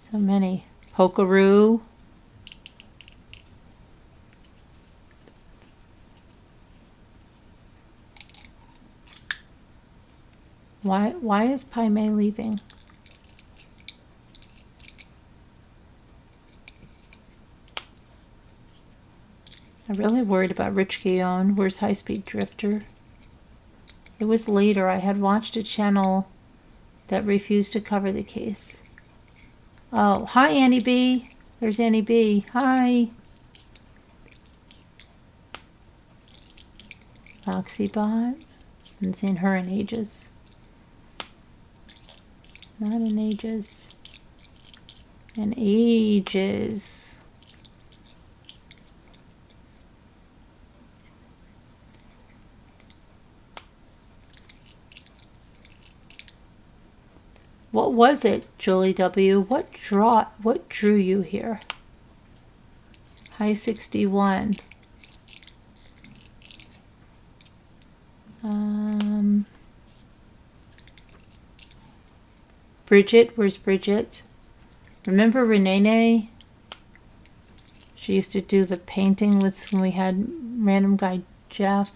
So many. Pokaroo. Why is Pai Mei leaving? I'm really worried about Rich Guillaume. Where's High Speed Drifter? It was later. I had watched a channel that refused to cover the case. Oh, hi Annie B. There's Annie B. Hi. Oxybot. Haven't seen her in ages. Not in ages. In ages. What was it, Julie W? What drew you here? High 61. Bridget, where's Bridget? Remember Renee? She used to do the painting with when we had random guy Jeff.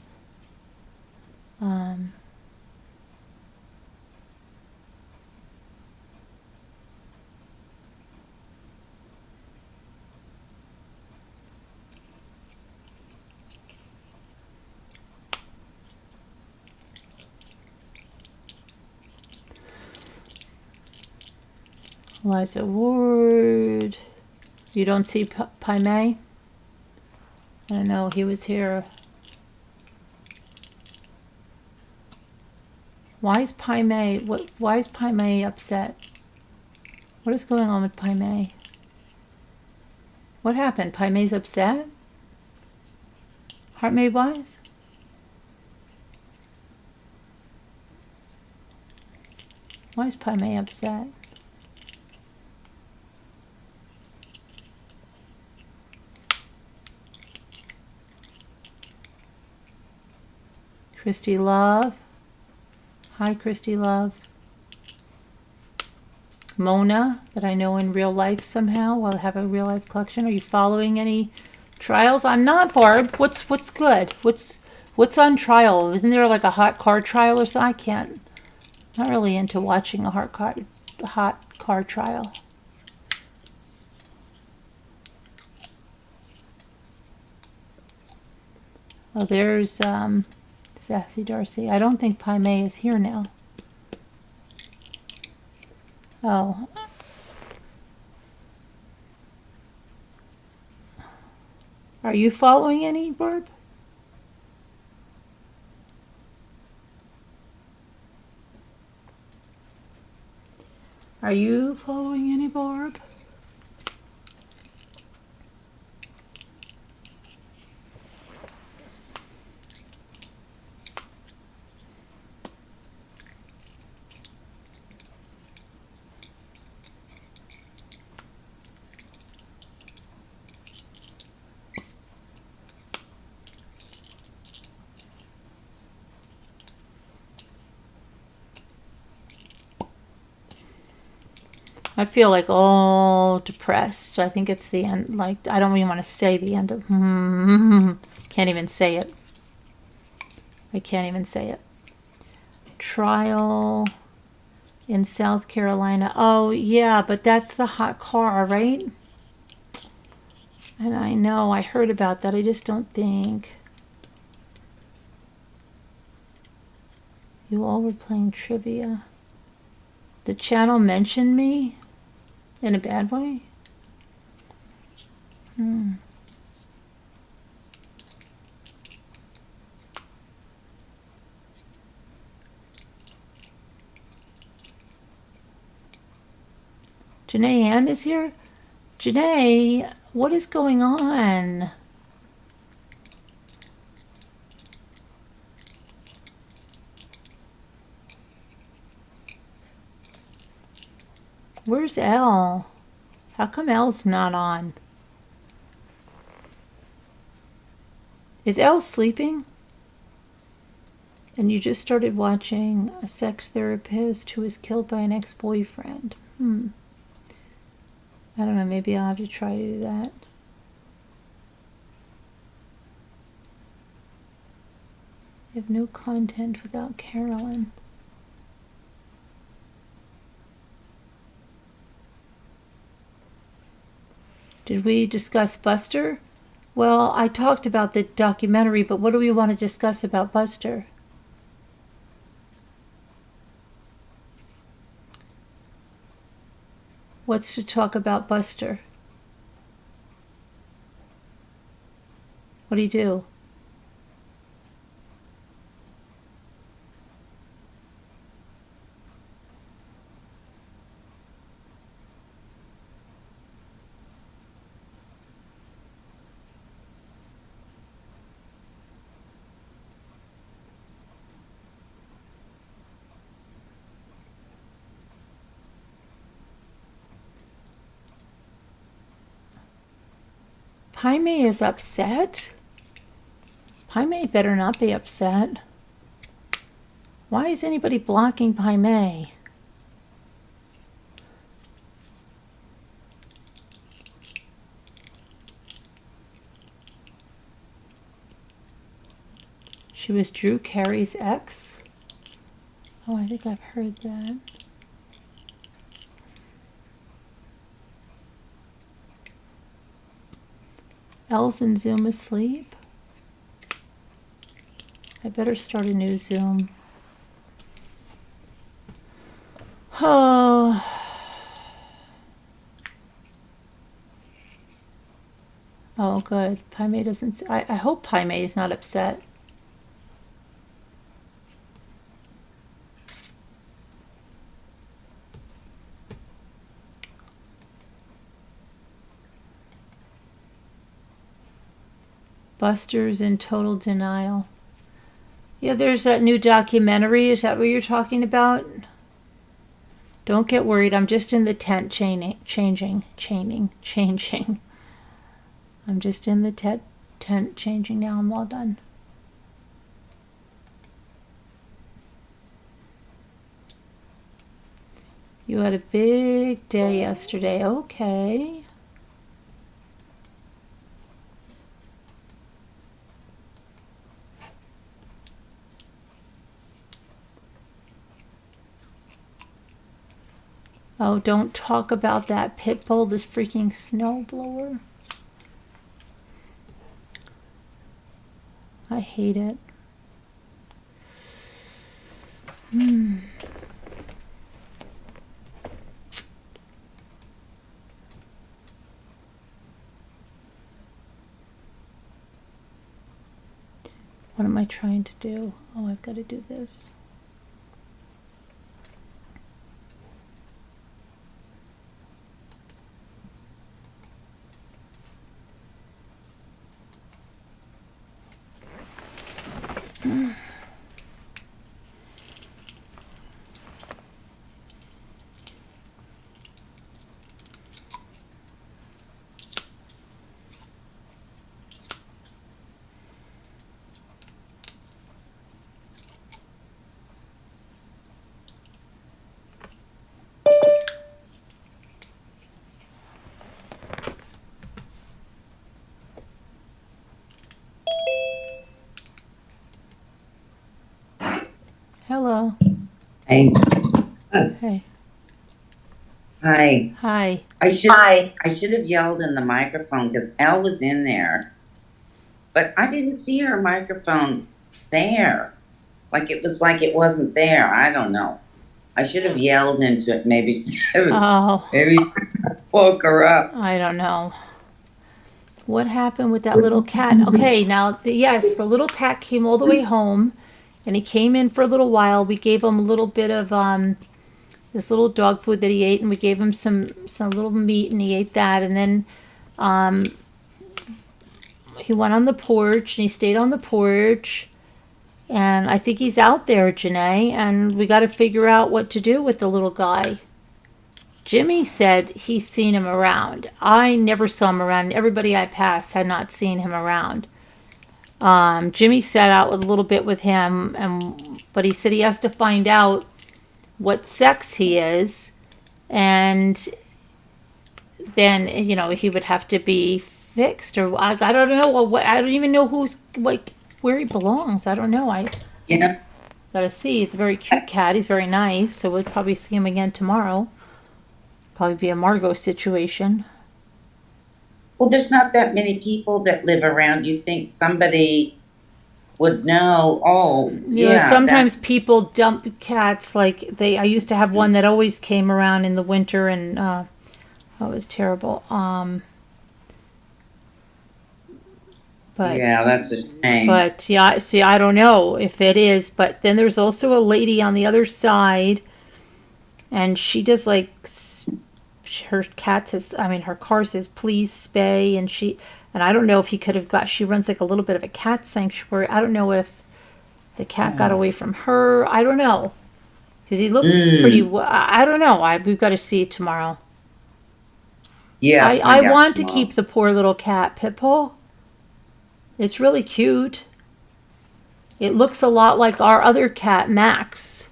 Eliza Ward. You don't see Pai Mei? I don't know, he was here. Why is Pai Mei, why is Pai Mei upset? What is going on with Pai Mei? What happened? Pai Mei's upset? Heart Mei Wise? Why is Pai Mei upset? Christy Love. Hi, Christy Love. Mona, that I know in real life somehow. I'll have a real life collection. Are you following any trials? I'm not, Barb. What's good? What's on trial? Isn't there like a hot car trial or something? I can't. Not really into watching a hot car trial. Oh, there's Sassy Darcy. I don't think Pai Mei is here now. Oh. Are you following any, Barb? Are you following any, Barb? I feel like all depressed. I think it's the end. Like, I don't even want to say the end of. Can't even say it. I can't even say it. Trial in South Carolina. Oh, yeah, but that's the hot car, right? And I know, I heard about that. I just don't think. You all were playing trivia. The channel mentioned me? In a bad way? Janae Ann is here? Janae, what is going on? Where's Elle? How come Elle's not on? Is Elle sleeping? And you just started watching a sex therapist who was killed by an ex-boyfriend. I don't know, maybe I'll have to try to do that. I have no content without Carolyn. Did we discuss Buster? Well, I talked about the documentary, but what do we want to discuss about Buster? What's to talk about Buster? What do you do? Pai Mei is upset? Pai Mei better not be upset. Why is anybody blocking Pai Mei? She was Drew Carey's ex? Oh, I think I've heard that. Elle's in Zoom asleep. I better start a new Zoom. Oh. Oh, good. Pai Mei doesn't. I hope Pai Mei is not upset. Buster's in total denial. Yeah, there's that new documentary. Is that what you're talking about? Don't get worried. I'm just in the tent changing. I'm just in the tent changing now. I'm all done. You had a big day yesterday. Okay. Oh, don't talk about that pit bull, this freaking snowblower. I hate it. What am I trying to do? Oh, I've got to do this. Hello. Hey. Hey. Hi. Hi. I should have yelled in the microphone because Elle was in there, but I didn't see her microphone there. Like it wasn't there. I don't know. I should have yelled into it. Maybe maybe woke her up. I don't know. What happened with that little cat? Okay, now, yes, the little cat came all the way home, and he came in for a little while. We gave him a little bit of this little dog food that he ate, and we gave him some little meat, and he ate that. And then he went on the porch, and he stayed on the porch. And I think he's out there, Janae, and we got to figure out what to do with the little guy. Jimmy said he's seen him around. I never saw him around. Everybody I passed had not seen him around. Jimmy sat out a little bit with him, but he said he has to find out what sex he is, and then he would have to be fixed, or I don't know. I don't even know where he belongs. I don't know. Yeah. Gotta see. He's a very cute cat. He's very nice, so we'll probably see him again tomorrow. Probably be a Margot situation. Well, there's not that many people that live around. You think somebody would know? Oh, yeah. Sometimes people dump cats. Like I used to have one that always came around in the winter, and that was terrible. But yeah, that's a shame. But yeah, see, I don't know if it is. But then there's also a lady on the other side, and she does like. Her car says please spay, and I don't know if he could have she runs like a little bit of a cat sanctuary. I don't know if the cat got away from her. I don't know, because he looks pretty. I don't know. We've got to see tomorrow. Yeah, I find out want to tomorrow. keep the poor little cat, Pitbull. It's really cute. It looks a lot like our other cat, Max.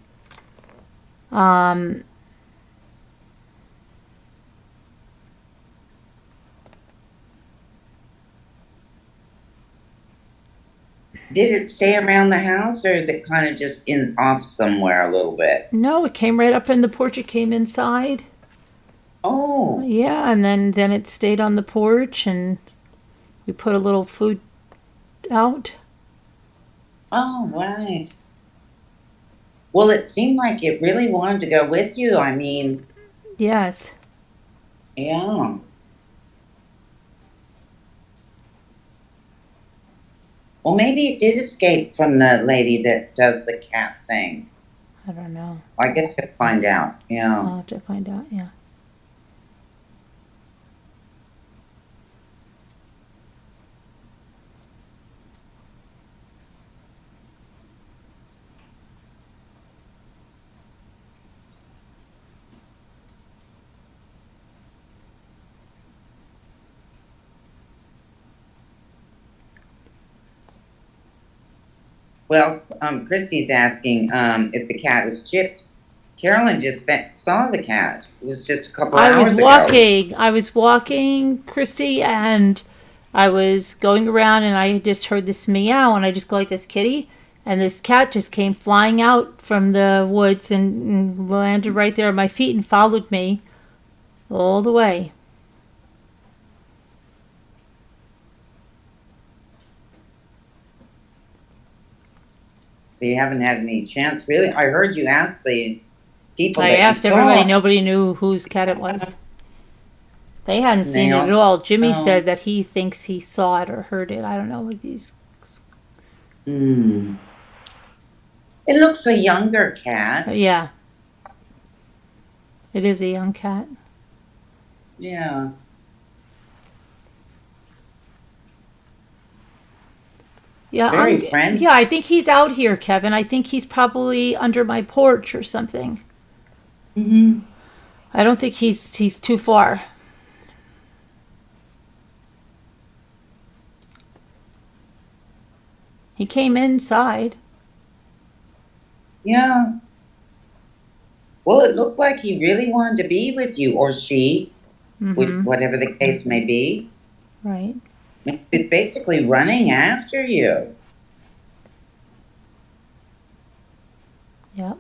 Um, Did it stay around the house or is it kind of just in off somewhere a little bit? no, it came right up in the porch. It came inside. Oh, Yeah, and then it stayed on the porch, and we put a little food out. oh, right. Well, it seemed like it really wanted to go with you. I mean, Yes. yeah. Well, maybe it did escape from the lady that does the cat thing. I don't know. I guess we'll find out. Yeah. I'll have to find out. Yeah. Well, Christy's asking if the cat is chipped. Carolyn just saw the cat. It was just a couple hours ago. I was walking, Christy, and I was going around, and I just heard this meow, and I just go like this, kitty, and this cat just came flying out from the woods and landed right there at my feet and followed me all the way. So you haven't had any chance, really? I heard you ask the people I that you asked everybody. saw. Nobody knew whose cat it was. They hadn't And seen they it at also, all. Jimmy oh, said that he thinks he saw it or heard it. I don't know what these. hmm. It looks a younger cat. Yeah, it is a young cat. Yeah. Yeah, Very friendly. yeah, I think he's out here, Kevin. I think he's probably under my porch or something. Mm-hmm. I don't think he's too far. He came inside. Yeah. Well, it looked like he really wanted to be with you, or she, with Mm-hmm. whatever the case may be. Right. It's basically running after you. Yep.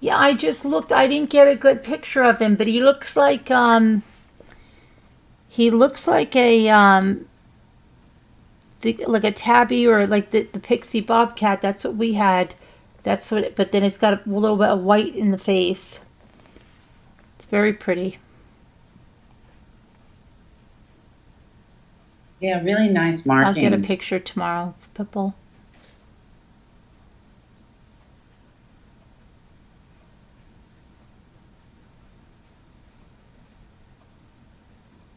Yeah, I just looked. I didn't get a good picture of him, but he looks like a like a tabby or like the pixie bobcat. That's what we had. That's what. But then it's got a little bit of white in the face. It's very pretty. Yeah, really nice I'll get a markings. picture tomorrow, Pipple.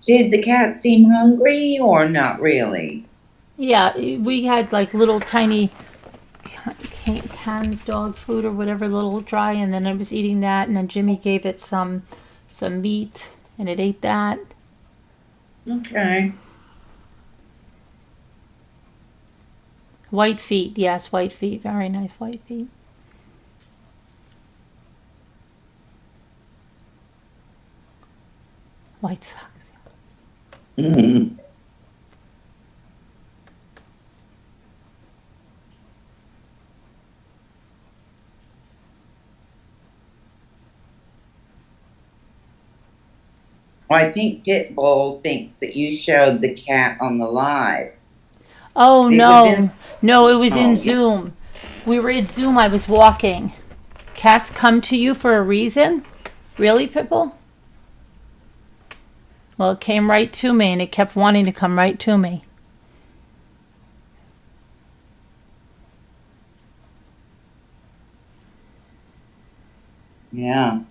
Did the cat seem hungry or not really? Yeah, we had like little tiny cans dog food or whatever, little dry, and then it was eating that, and then Jimmy gave it some meat, and it ate that. Okay. White feet, yes, white feet, very nice white feet. White socks. Mm-hmm. Well, I think Pitbull thinks that you showed the cat on the live. Oh It was in. no, it was in Oh, Zoom. We were in Zoom. I was walking. Cats come to you for a reason, really, Pipple? Well, it came right to me, and it kept wanting to come right to me. yeah.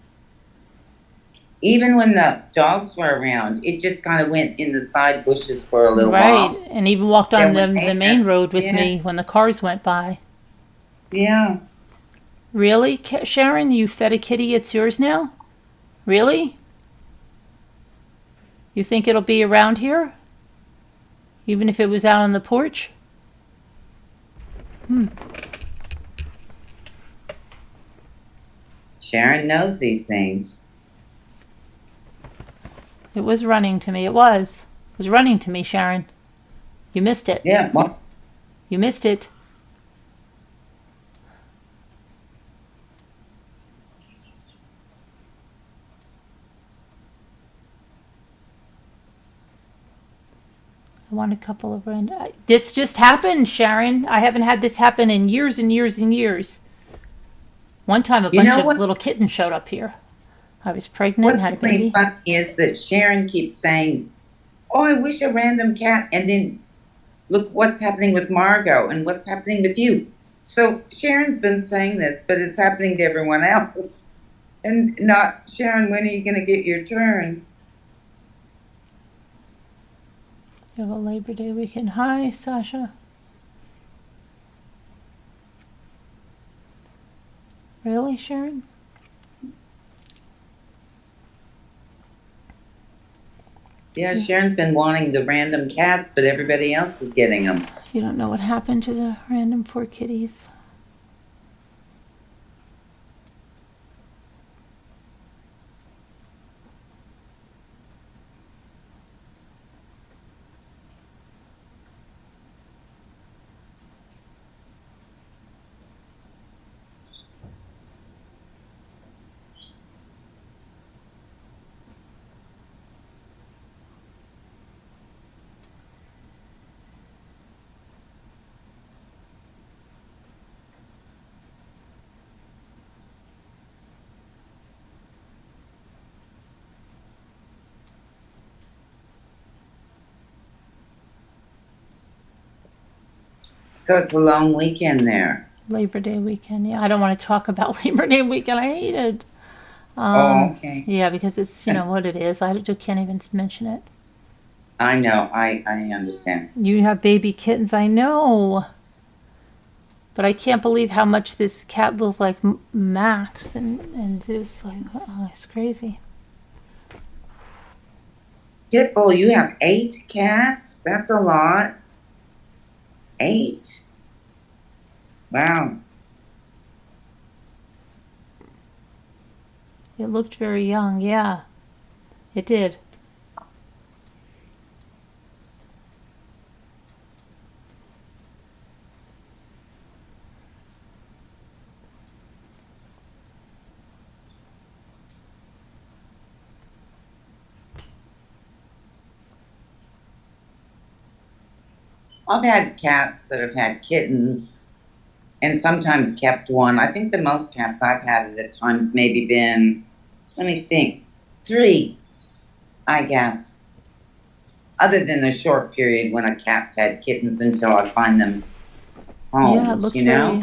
even when the dogs were around, it just kind of went in the side bushes for a little Right. while. And even walked on Then when the they main left, road with yeah, me when the cars went by. yeah. Really, Sharon? You fed a kitty, it's yours now? Really? You think it'll be around here? Even if it was out on the porch? Sharon knows these things. It was running to me. It was. It was running to me, Sharon. You missed it. Yeah, well, You missed it. I want a couple of random. This just happened, Sharon. I haven't had this happen in years and years and years. One time, a you bunch know of what? little kittens showed up here. I was pregnant and What's had a really baby. funny is that Sharon keeps saying, "Oh, I wish a random cat," and then look what's happening with Margot and what's happening with you. So Sharon's been saying this, but it's happening to everyone else, and not Sharon. When are you going to get your turn? You have a Labor Day weekend. Hi, Sasha. Really, Sharon? Yeah, Sharon's been wanting the random cats, but everybody else is getting them. You don't know what happened to the random poor kitties. So it's a long weekend there. Labor Day weekend. Yeah, I don't want to talk about Labor Day weekend. I hate it. Oh, okay. Yeah, because it's, you know, what it is. I can't even mention it. I know. I understand. You have baby kittens, I know. But I can't believe how much this cat looked like Max, and just like, oh, it's crazy. Pitbull, you have 8 cats? That's a lot. 8. Wow. It looked very young, yeah. It did. I've had cats that have had kittens and sometimes kept one. I think the most cats I've had at times maybe been, let me think, 3, I guess. Other than a short period when a cat's had kittens until I find them Yeah, it homes, looked you know?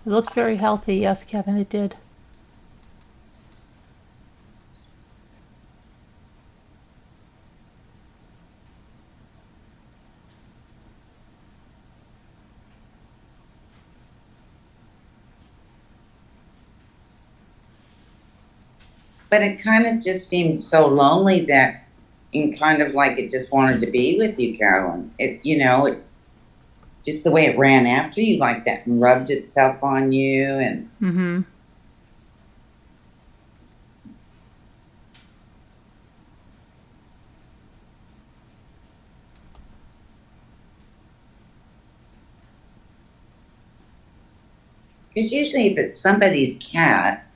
it looked very healthy. Yes, Kevin, it did. But it kind of just seemed so lonely that, and kind of like it just wanted to be with you, Carolyn. It just the way it ran after you like that and rubbed itself on you. And Mm-hmm. because usually if it's somebody's cat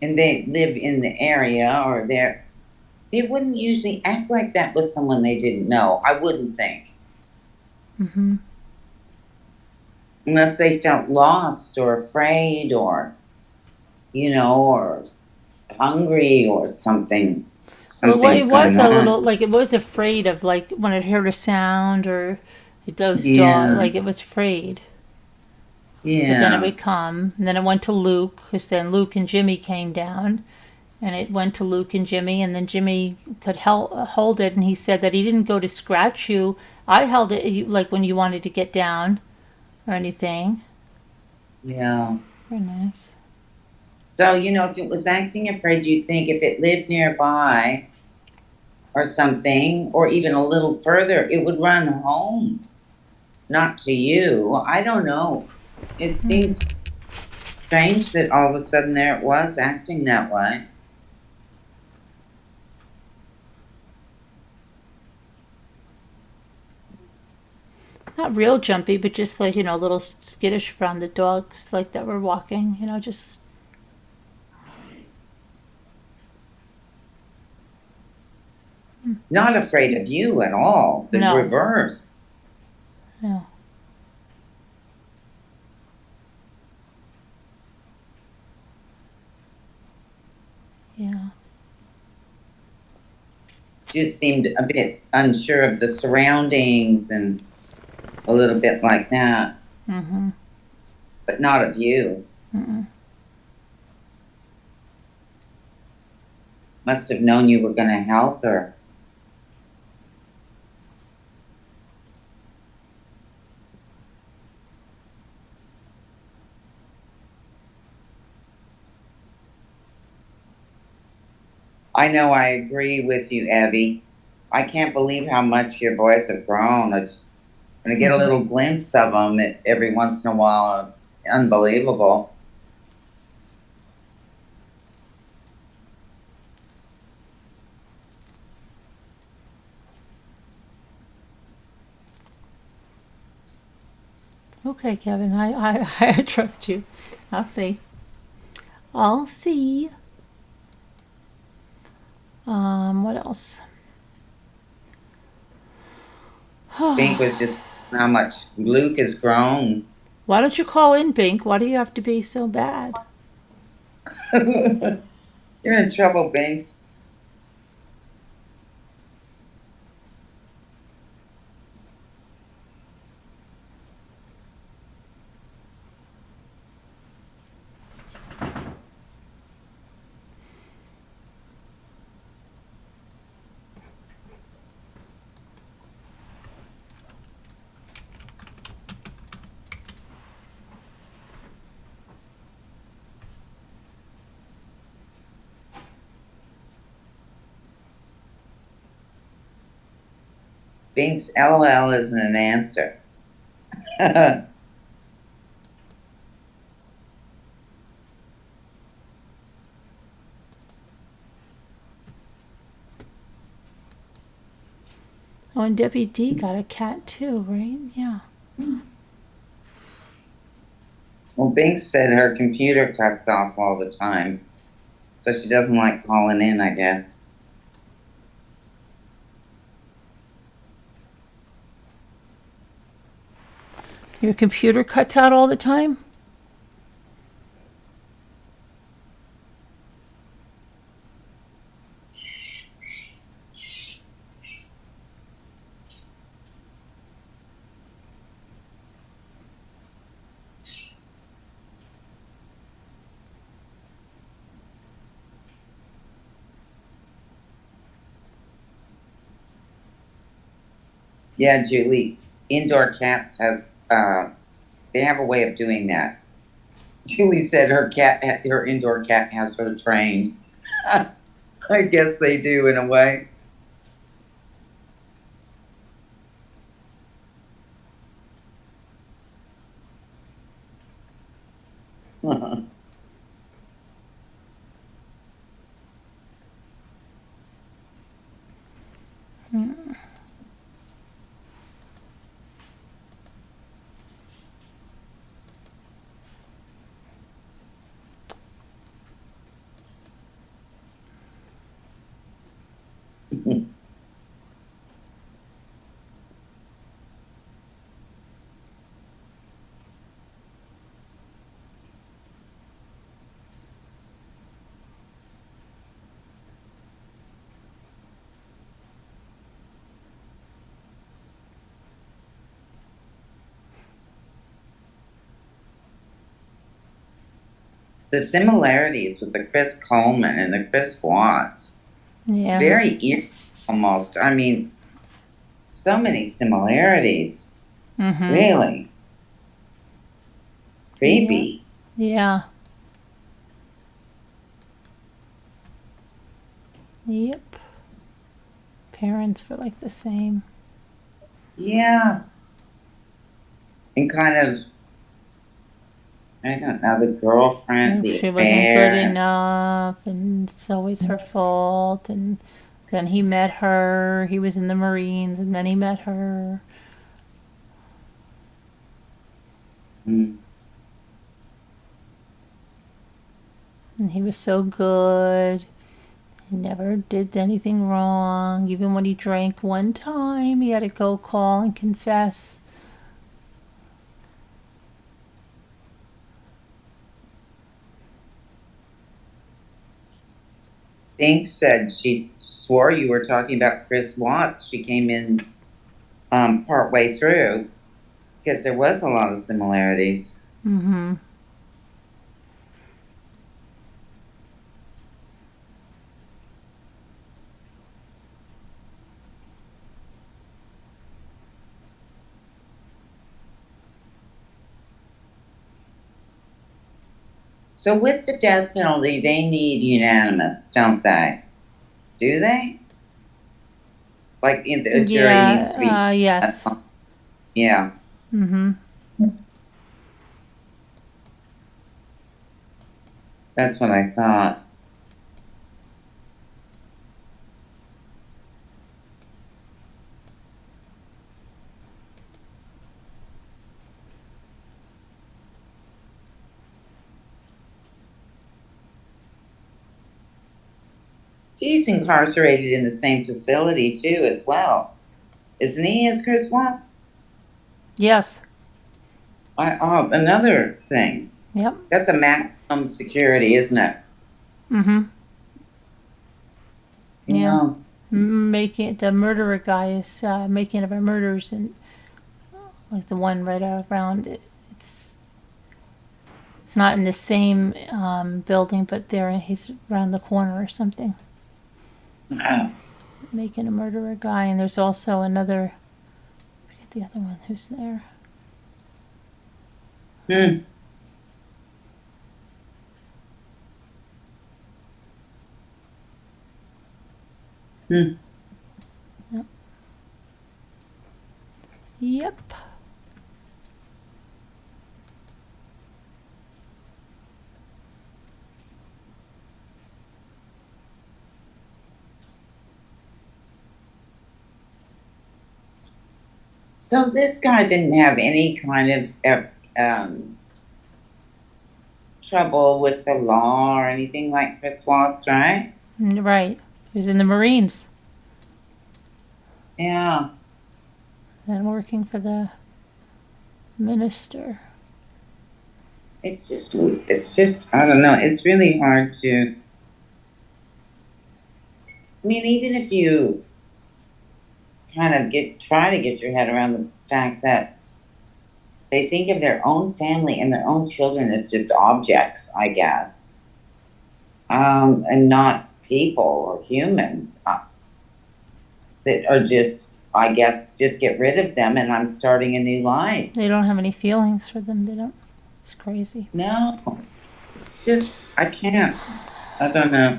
and they live in the area or they wouldn't usually act like that with someone they didn't know. I wouldn't think. Mm-hmm. Unless they felt lost or afraid or, or hungry or something. Well, Something's it was going a little on. like it was afraid of like when it heard a sound or those dog Yeah. like it was afraid. But then it Yeah. would come, and then it went to Luke, because then Luke and Jimmy came down, and it went to Luke and Jimmy, and then Jimmy could hold it, and he said that he didn't go to scratch you. I held it like when you wanted to get down or anything. Yeah. Very nice. So, if it was acting afraid, you'd think if it lived nearby or something, or even a little further, it would run home, not to you. I don't know. It seems strange that all of a sudden there it was acting that way. Not real jumpy, but just like, a little skittish around the dogs, like that were walking, just. Not afraid of you at all. The No. reverse. No. Yeah. Just seemed a bit unsure of the surroundings and a little bit like that. Mm-hmm. But not of you. Mm-mm. Must have known you were going to help her. I know I agree with you, Abby. I can't believe how much your boys have grown. It's when I get a little glimpse of them every once in a while. It's unbelievable. Okay, Kevin, I trust you. I'll see. I'll see. What else? Bink was just how much Luke has grown. Why don't you call in, Bink? Why do you have to be so bad? You're in trouble, Binks. Binks, LOL isn't an answer. Oh, and Debbie D got a cat too, right? Yeah. Well, Binks said her computer cuts off all the time, so she doesn't like calling in, I guess. Your computer cuts out all the time? Yeah, Julie, indoor cats they have a way of doing that. Julie said her indoor cat has her trained. I guess they do in a way. The similarities with the Chris Coleman and the Chris Watts, Yeah. very eerie almost. I mean, so many similarities. Mm-hmm. Really Yeah. creepy. Yeah. Yep. Parents were like the same. Yeah. And kind of, I don't know, the girlfriend, If the she wasn't good affair. enough, and it's always her fault. And then he met her. He was in the Marines, and then he met her. Mm. And he was so good. He never did anything wrong. Even when he drank one time, he had to go call and confess. Bink said she swore you were talking about Chris Watts. She came in part way through because there was a lot of similarities. Mm-hmm. So with the death penalty, they need unanimous, don't they? Do they? Like the jury needs to be. Yeah. Yes. Yeah. Mm-hmm. That's what I thought. He's incarcerated in the same facility too, as well, isn't he? As Chris Watts. Yes. Another thing. Yep. That's a maximum security, isn't it? Mm-hmm. Yeah. Yeah. Making the murderer guy is making of our murders, and like the one right around it. It's not in the same building, but he's around the corner or something, Wow. making a murderer guy. And there's also another. I forget the other one who's there. Hmm. Hmm. Yep. So this guy didn't have any kind of trouble with the law or anything like Chris Watts, right? Right. He was in the Marines Yeah. and working for the minister. It's just, I don't know. It's really hard to, I mean, even if you kind of try to get your head around the fact that they think of their own family and their own children as just objects, I guess, and not people or humans that are just, I guess, just get rid of them and I'm starting a new life. They don't have any feelings for them. They don't. It's crazy. No, it's just, I can't. I don't know.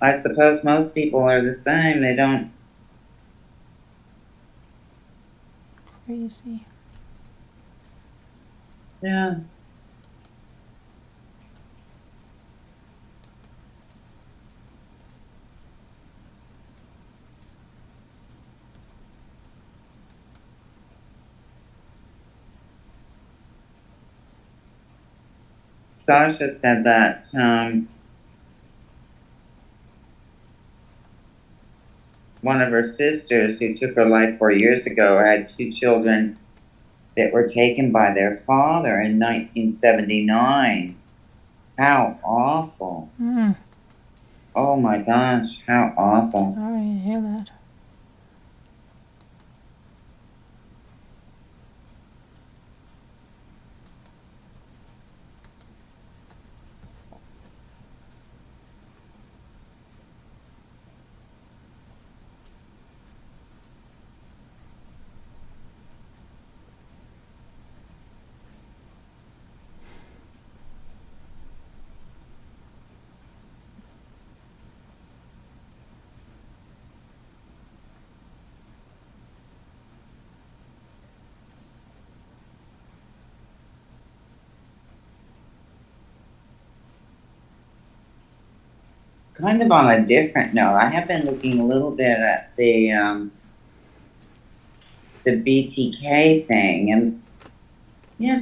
I suppose most people are the same. They don't. Crazy. Yeah. Sasha said that one of her sisters who took her life 4 years ago had two children that were taken by their father in 1979. How awful. Mm, Oh my gosh, how awful. sorry to hear that. kind of on a different note, I have been looking a little bit at the BTK thing, and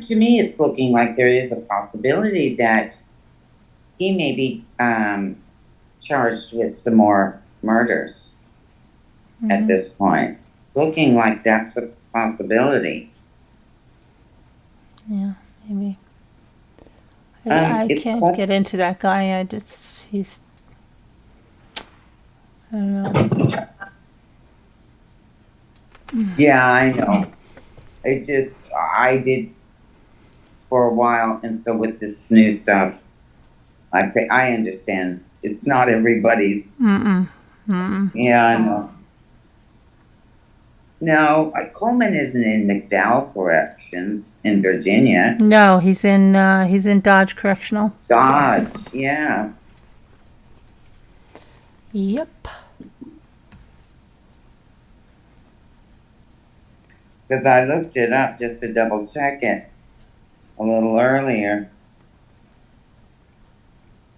to me, it's looking like there is a possibility that he may be charged with some more murders at this point. Looking like that's a possibility. Yeah, maybe. I can't get into that guy. He's, I don't know. Yeah, I know. I did for a while, and so with this new stuff, I understand. It's not everybody's. Yeah, I know. No, Coleman isn't in McDowell Corrections in Virginia. No, he's in Dodge Correctional. Dodge, yeah. Yep. Because I looked it up just to double check it a little earlier.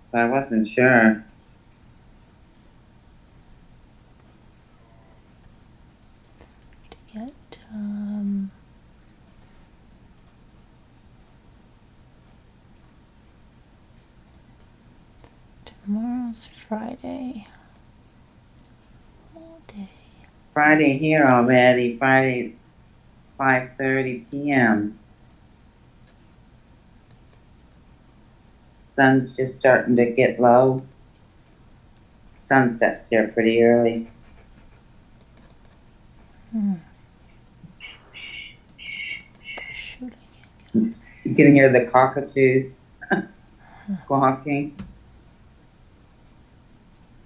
So I wasn't sure. To get tomorrow's Friday. All day. Friday here already. Friday, 5:30 p.m. Sun's just starting to get low. Sunset's here pretty early. Shoot, You can hear the cockatoos squawking.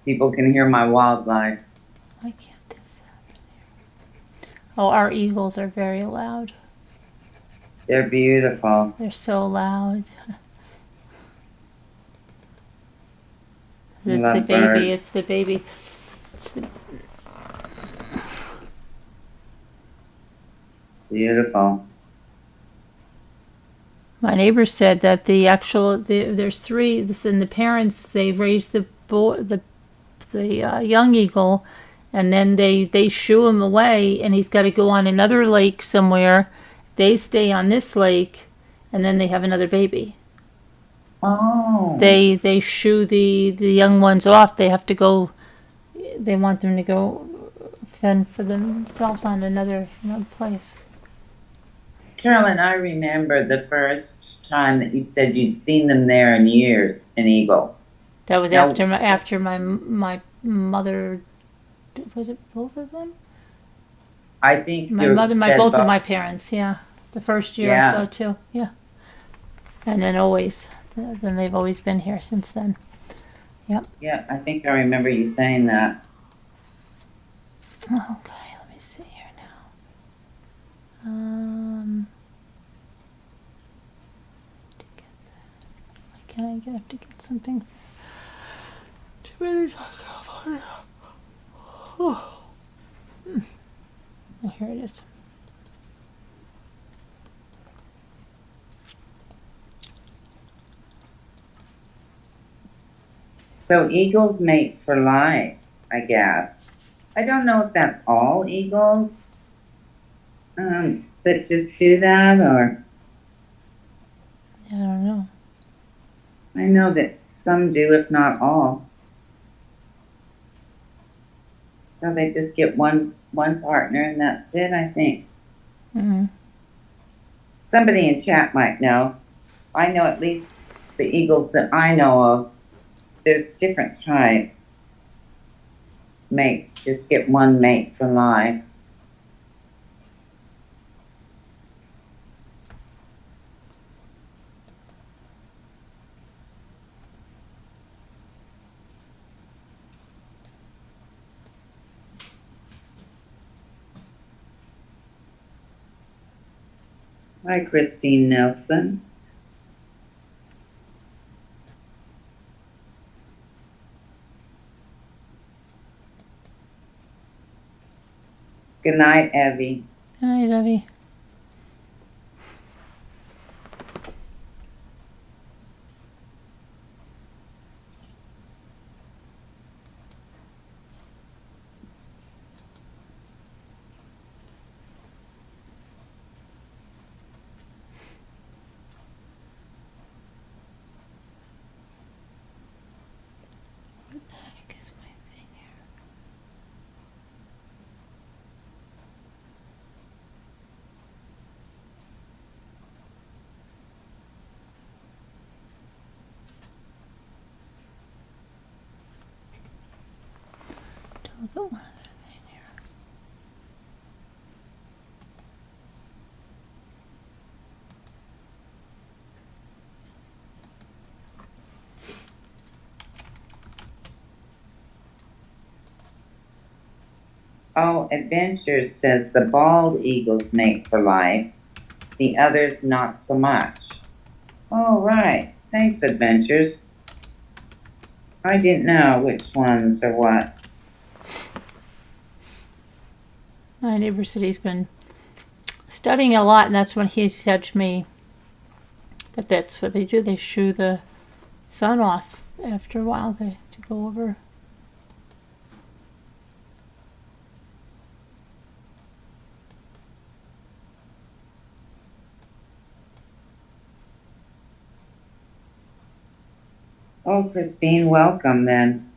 People can hear my wildlife. why can't this happen here? Oh, our eagles are very loud. They're beautiful. They're so loud. It's the baby. It's the baby. It's the Beautiful. My neighbor said that there's three. And the parents, they raise the young eagle, and then they shoo him away, and he's got to go on another lake somewhere. They stay on this lake, and then they have another baby. Oh. They shoo the young ones off. They have to go. They want them to go fend for themselves on another place. Carolyn, I remember the first time that you said you'd seen them there in years, an eagle. That was after my mother. Was it both of them? I think both of my parents. Yeah, the first year or so too. Yeah, and then always. Then they've always been here since then. Yep. Yeah, I think I remember you saying that. Okay, let me see here now. I have to get something. Too many California. Oh, here it is. So eagles mate for life, I guess. I don't know if that's all eagles that just do that, or I don't know. I know that some do, if not all. So they just get one partner and that's it, I think. Somebody in chat might know. I know at least the eagles that I know of. There's different types. Just get one mate for life. Hi, Christine Nelson. Good night, Evie. Good night, Evie. go. Oh, Adventures says the bald eagles mate for life, the others not so much. Oh, right. Thanks, Adventures. I didn't know which ones or what. My neighbor said he's been studying a lot, and that's when he said to me that that's what they do. They shoo the sun off after a while to go over. Oh, Christine, welcome then.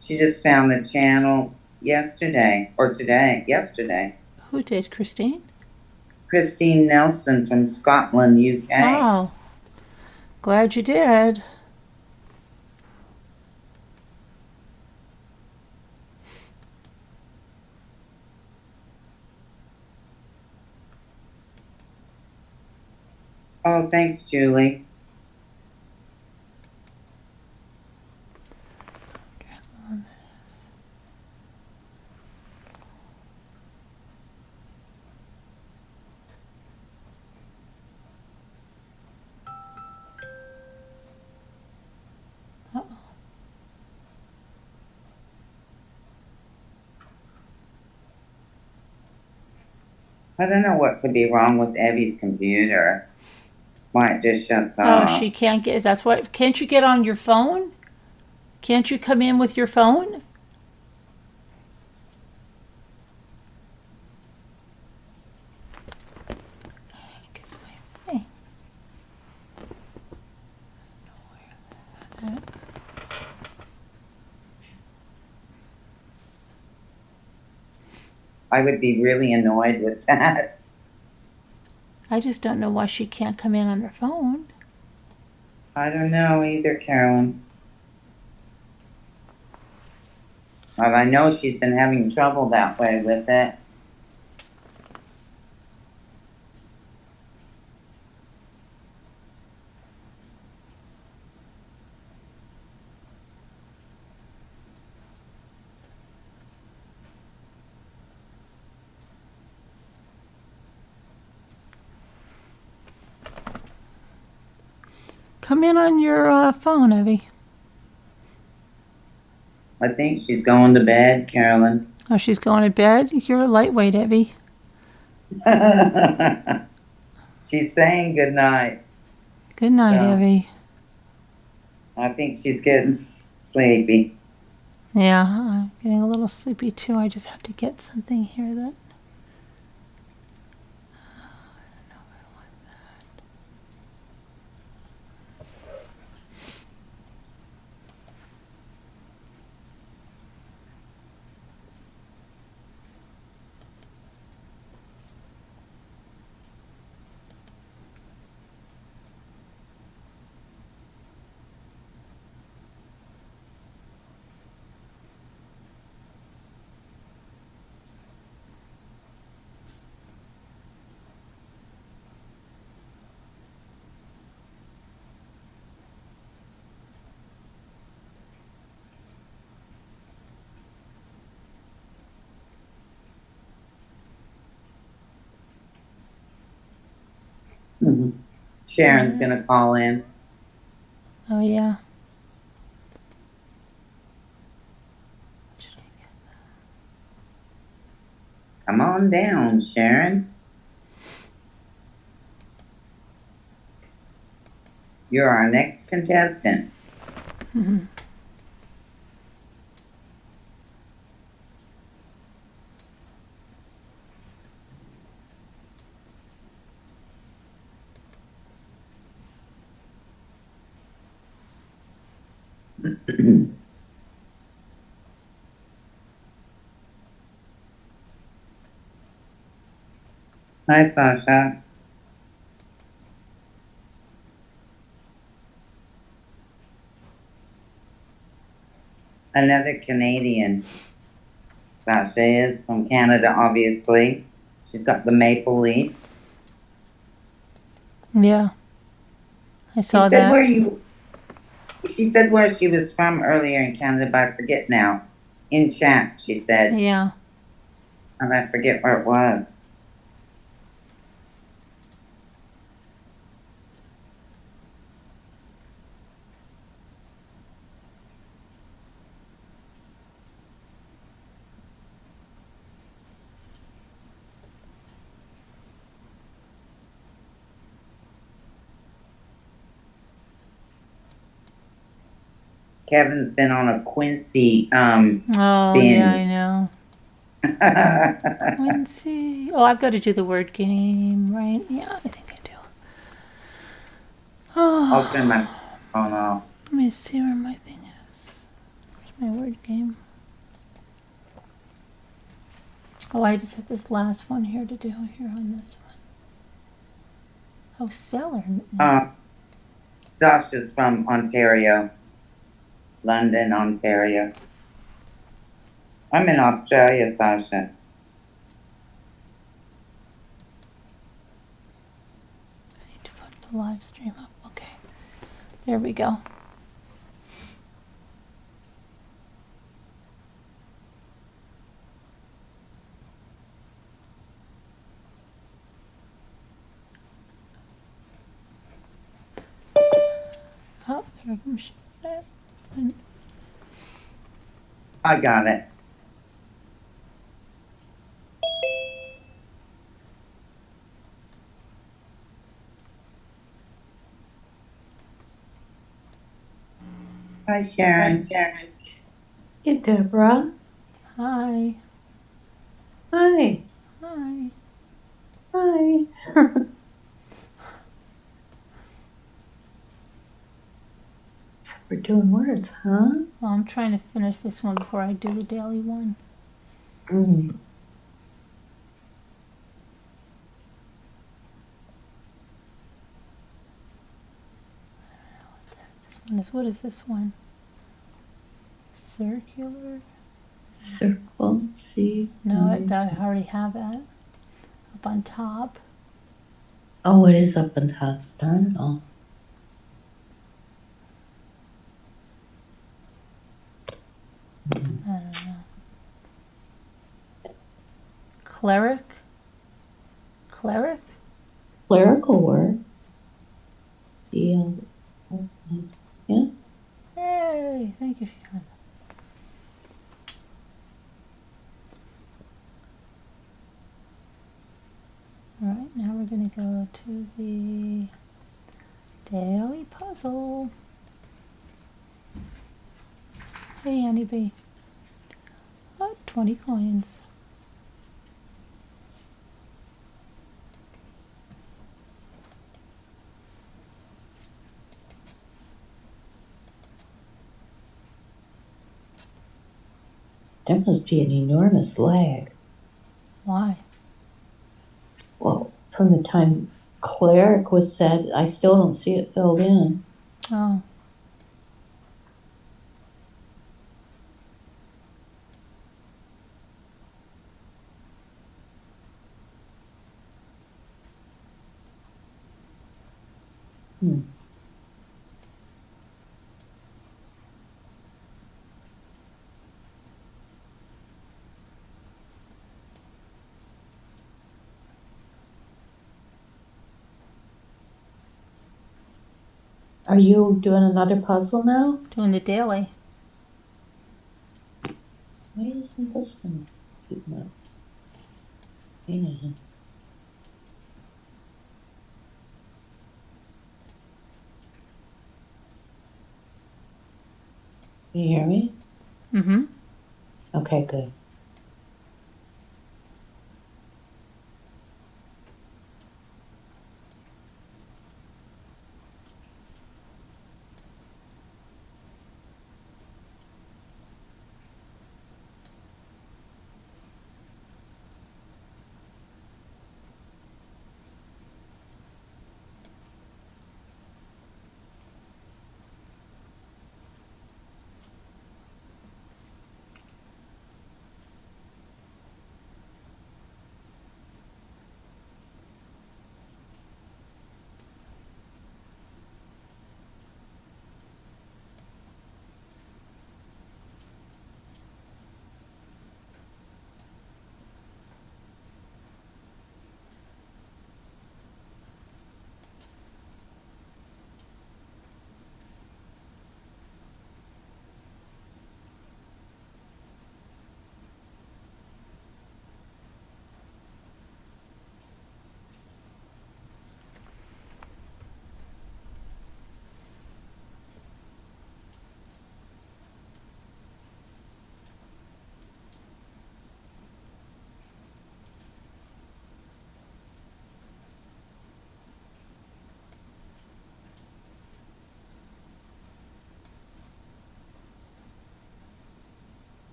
She just found the channel yesterday, or today, yesterday. Who did, Christine? Christine Nelson from Scotland, UK. Oh, glad you did. Oh, thanks, Julie. I don't know what could be wrong with Evie's computer. Why it just shuts off. Oh, she can't get. That's why. Can't you get on your phone? Can't you come in with your phone? I guess my thing. Where the heck? I would be really annoyed with that. I just don't know why she can't come in on her phone. I don't know either, Carolyn. But I know she's been having trouble that way with it. Come in on your phone, Evie. I think she's going to bed, Carolyn. Oh, she's going to bed? You're a lightweight, Evie. She's saying good night. Good night, So, Evie. I think she's getting sleepy. Yeah, I'm getting a little sleepy too. I just have to get something here that. Sharon's gonna call in. Oh, yeah. Come on down, Sharon. You're our next contestant. Mhm. Hi, Sasha. Another Canadian. Sasha is from Canada, obviously. She's got the maple leaf. Yeah, I She saw said that. where you. She said where she was from earlier in Canada, but I forget now. In chat, she said, Yeah. and I forget where it was. Kevin's been on a Quincy Oh, yeah, I binge. know. Quincy. Oh, I've got to do the word game, right? Yeah, I think I do. I'll Oh, turn my phone off. let me see where my thing is. Where's my word game? Oh, I just have this last one here to do here on this one. Oh, seller. Sasha's from Ontario, London, Ontario. I'm in Australia, Sasha. I need to put the live stream up. Okay. There we go. Oh, here comes it. I got it. Hi, Sharon. Hey, Deborah. Hi. Hi. Hi. Hi. We're doing words, huh? Well, I'm trying to finish this one before I do the daily one. Mm. This one is, what is this one? Circular? Circle, see? No, I already have that. Up on top. Oh, it is up on top. Darn it all. I don't know. Cleric? Cleric? Clerical word. See, yeah. Yay! Thank you, Sharon. Alright, now we're going to go to the daily puzzle. Hey, Annie B. Oh, 20 coins. There must be an enormous lag. Why? Well, from the time cleric was said, I still don't see it filled in. Oh. Hmm. Are you doing another puzzle now? Doing the daily. Why isn't this one keeping up? Yeah. Can you hear me? Mm-hmm. Okay, good.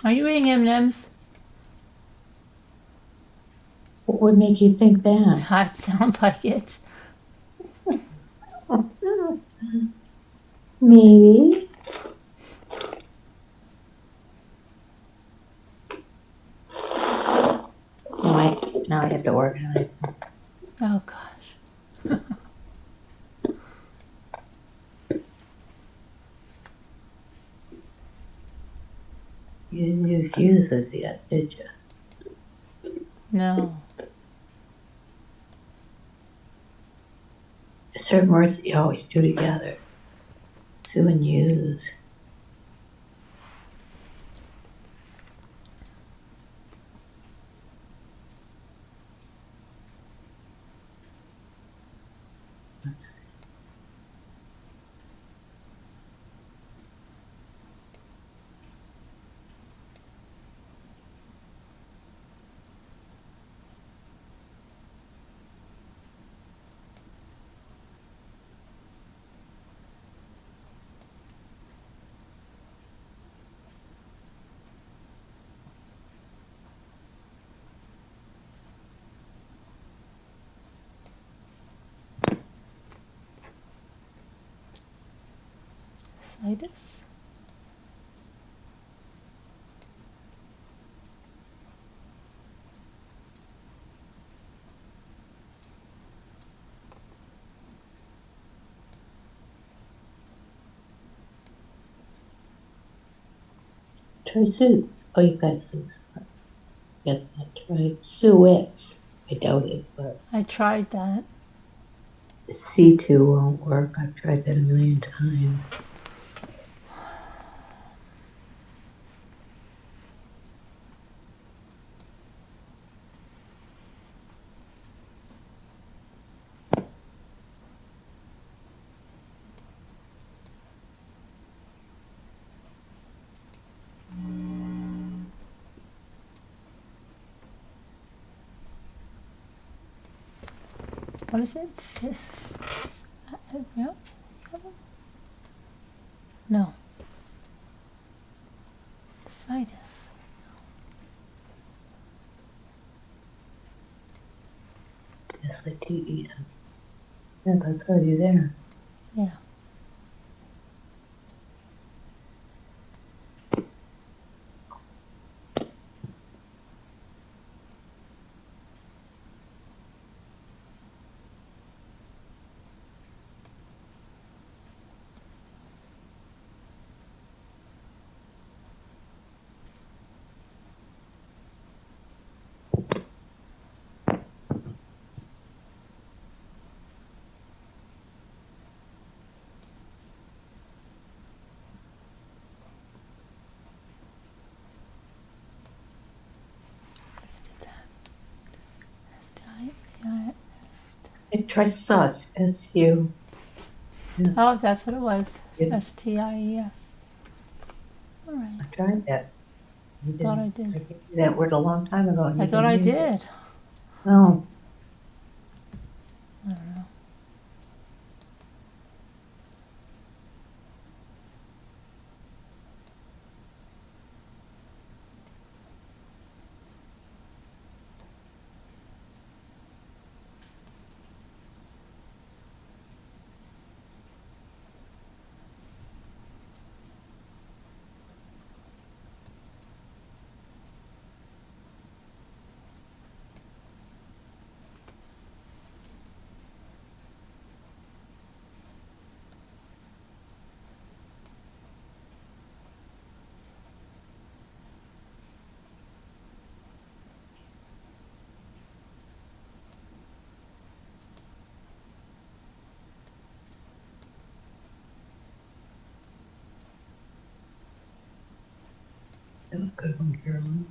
Are you eating M&Ms? What would make you think that? It sounds like it. Maybe. Oh, now I have to organize. Oh gosh. You didn't use fuses yet, did you? No. Certain words that you always do together. Sue and use. Let's see. Situs? Try Sue's. Oh, you've got Sue's. Yeah, that's right. Suettes. I doubt it, but I tried that. C2 won't work. I've tried that a million times. What is it? Yeah. No. Situs. S-I-T-E-M. Yeah, that's already there. Yeah. Try sus. S-U. Yeah, Oh, that's what it was. Yeah. STIES. All right. I tried that. You Thought I didn't. did. I gave you that word a long time ago. And I you thought I didn't use it. did. No. I don't know. That was a good one, Carolyn.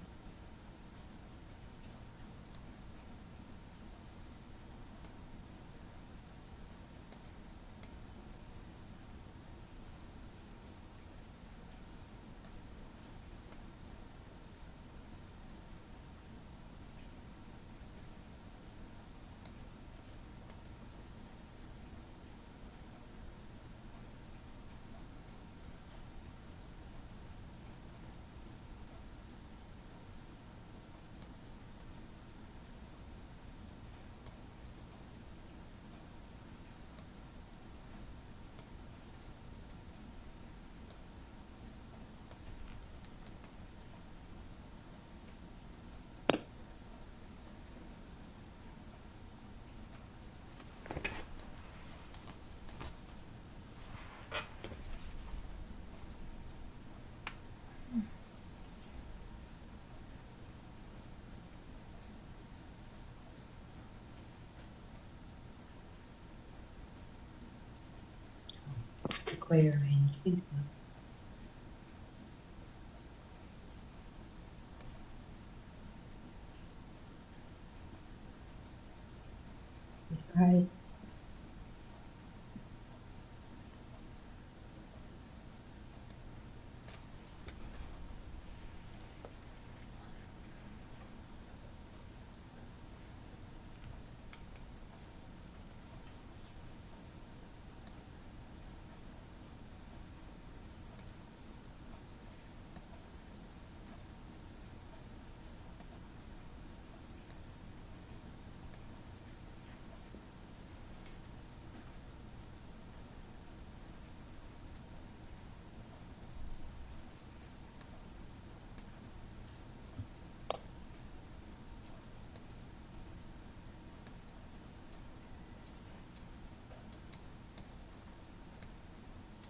quite arranged. Right.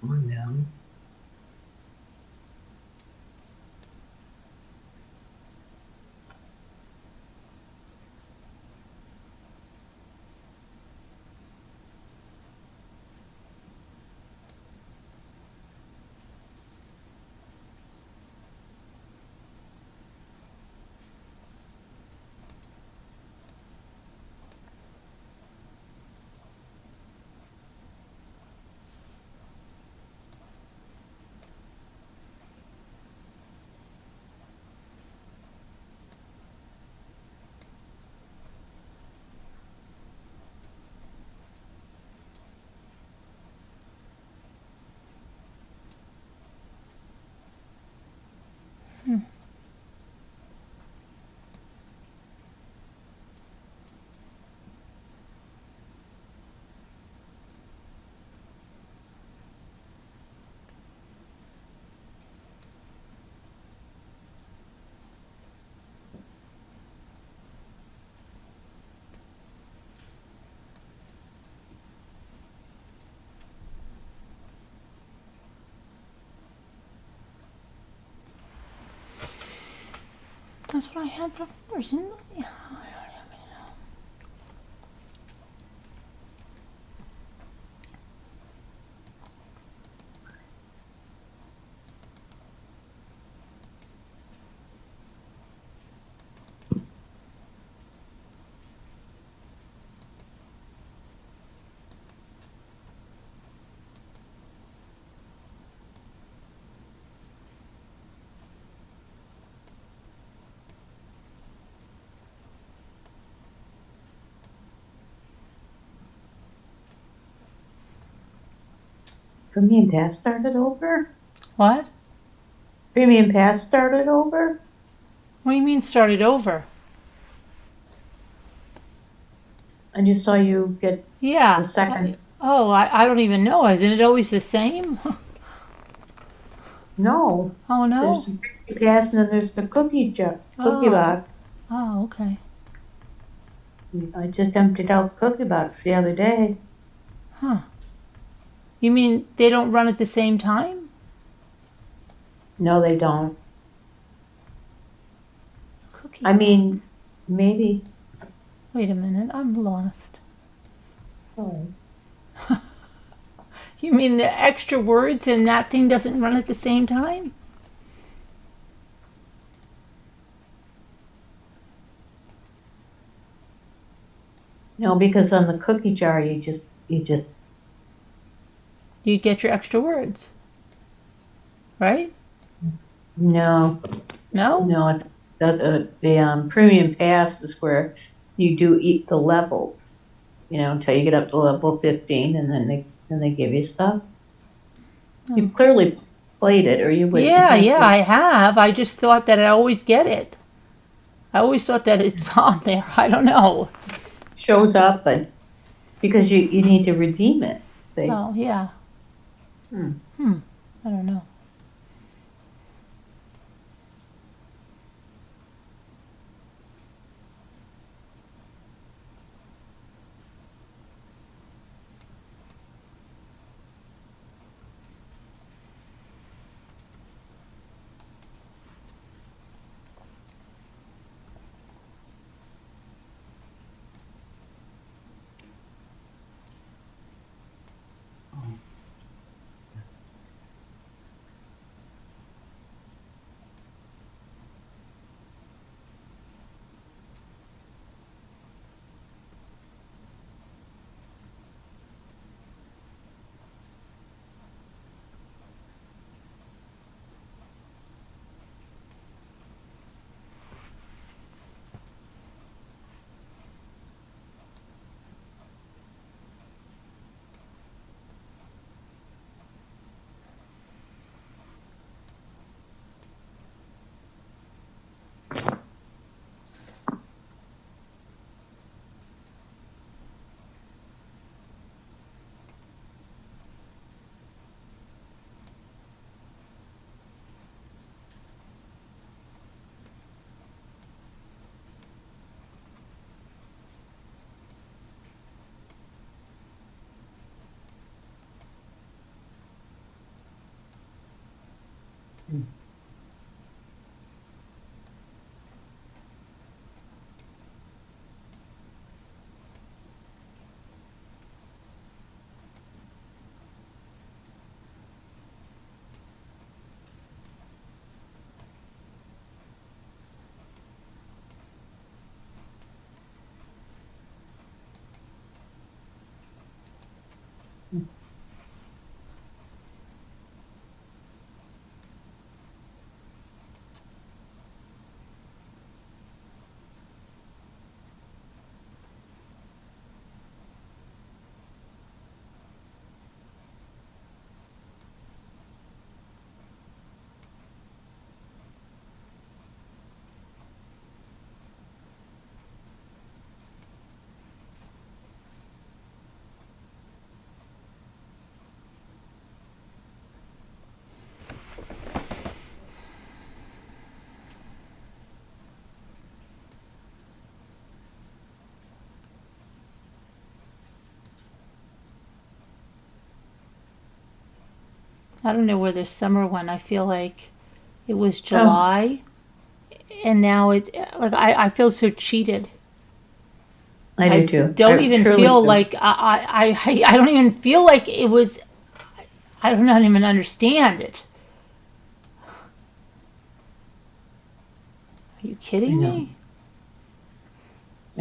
On down. That's what I had before, didn't I? Premium Pass started over? What? Premium Pass started over? What do you mean started over? I just saw you get Yeah. the second. I don't even know. Isn't it always the same? No, Oh there's no. the Premium Pass and then there's the cookie Oh. box. Oh, okay. I just emptied out the cookie box the other day. Huh. You mean they don't run at the same time? No, they don't. Cookie. I mean, maybe. Wait a minute. I'm lost. Sorry. You mean the extra words and that thing doesn't run at the same time? No, because on the cookie jar you just You get your extra words. Right? no. No? No, it's the Premium Pass is where you do eat the levels, until you get up to level 15, and then they give you stuff. You've clearly played it, or you would. Yeah, I have. I just thought that I always get it. I always thought that it's on there. I don't know. Shows up, but because you need to redeem it. See? Oh, yeah. I don't know. I don't know where this summer went. I feel like it was July, and now I feel so cheated. I do too. Don't I even truly feel do. like I don't even feel like it was. I don't even understand it. Are you kidding I know. me?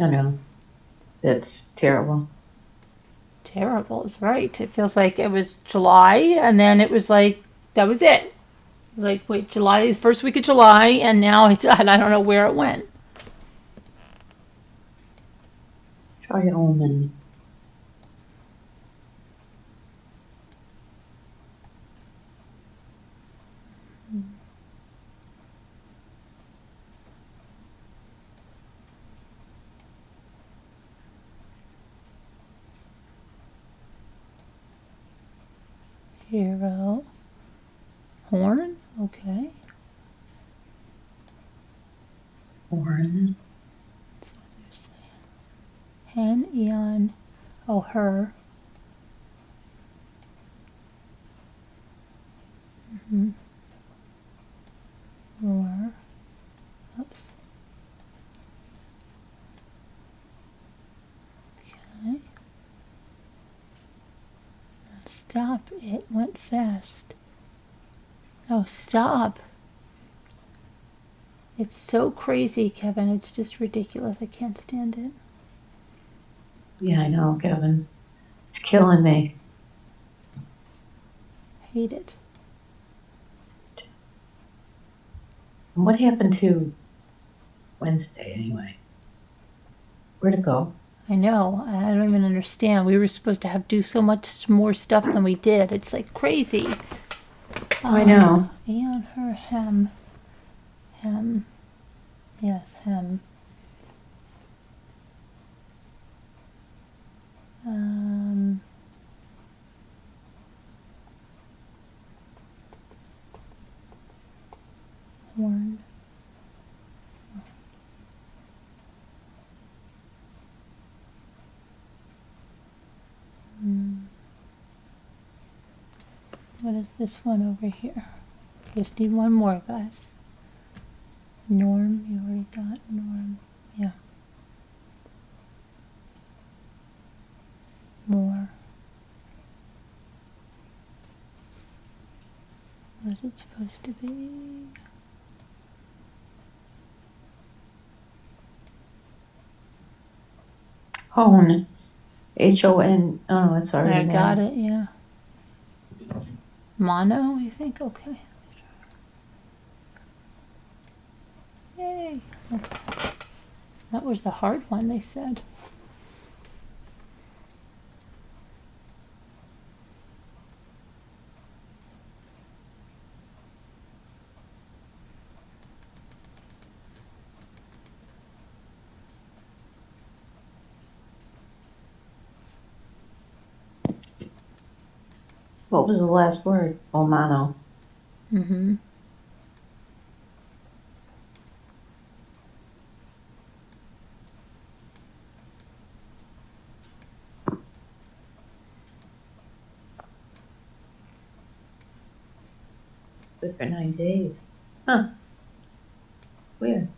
I know. That's terrible. Terrible is right. It feels like it was July, and then it was like that was it. It was like wait, July, first week of July, and now it's and I don't know where it went. Try almond. Hero. Horn? Okay. Orange. That's what they're saying. Hen, Eon. Oh, her. Mm-hmm. More. Oops. Okay. Stop. It went fast. Oh, stop. It's so crazy, Kevin. It's just ridiculous. I can't stand it. Yeah, I know, Kevin. It's killing me. Hate it. And what happened to Wednesday anyway? Where'd it go? I know. I don't even understand. We were supposed to do so much more stuff than we did. It's like crazy. I know. Eon, her, hem. Hem. Yes, hem. Horn. What is this one over here? Just need one more, guys. Norm, you already got Norm. Yeah. More. What is it supposed to be? Hone. H-O-N. Oh, it's already I there. got it, yeah. Mono, you think? Okay. Yay. Okay. That was the hard one, they said. What was the last word? Oh, mono. Mm-hmm. good for 9 days. Huh. Weird.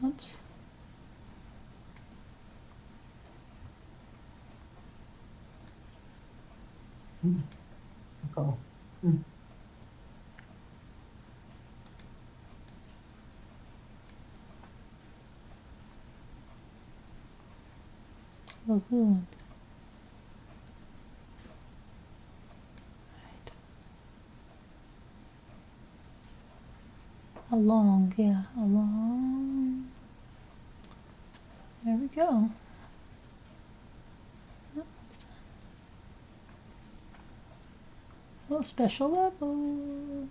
Oops. Oh. Lagoon. Right. Along, yeah, along. There we go. Oh, special level.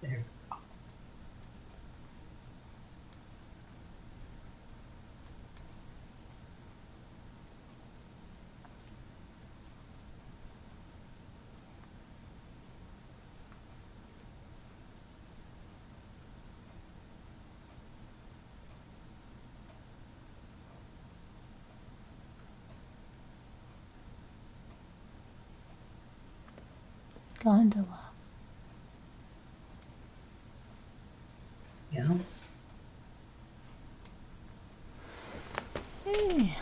There. Gondola. Yeah. Hey.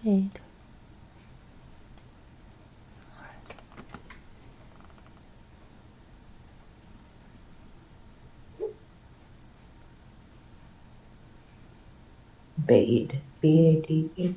Fade. Bade. B-A-D-E.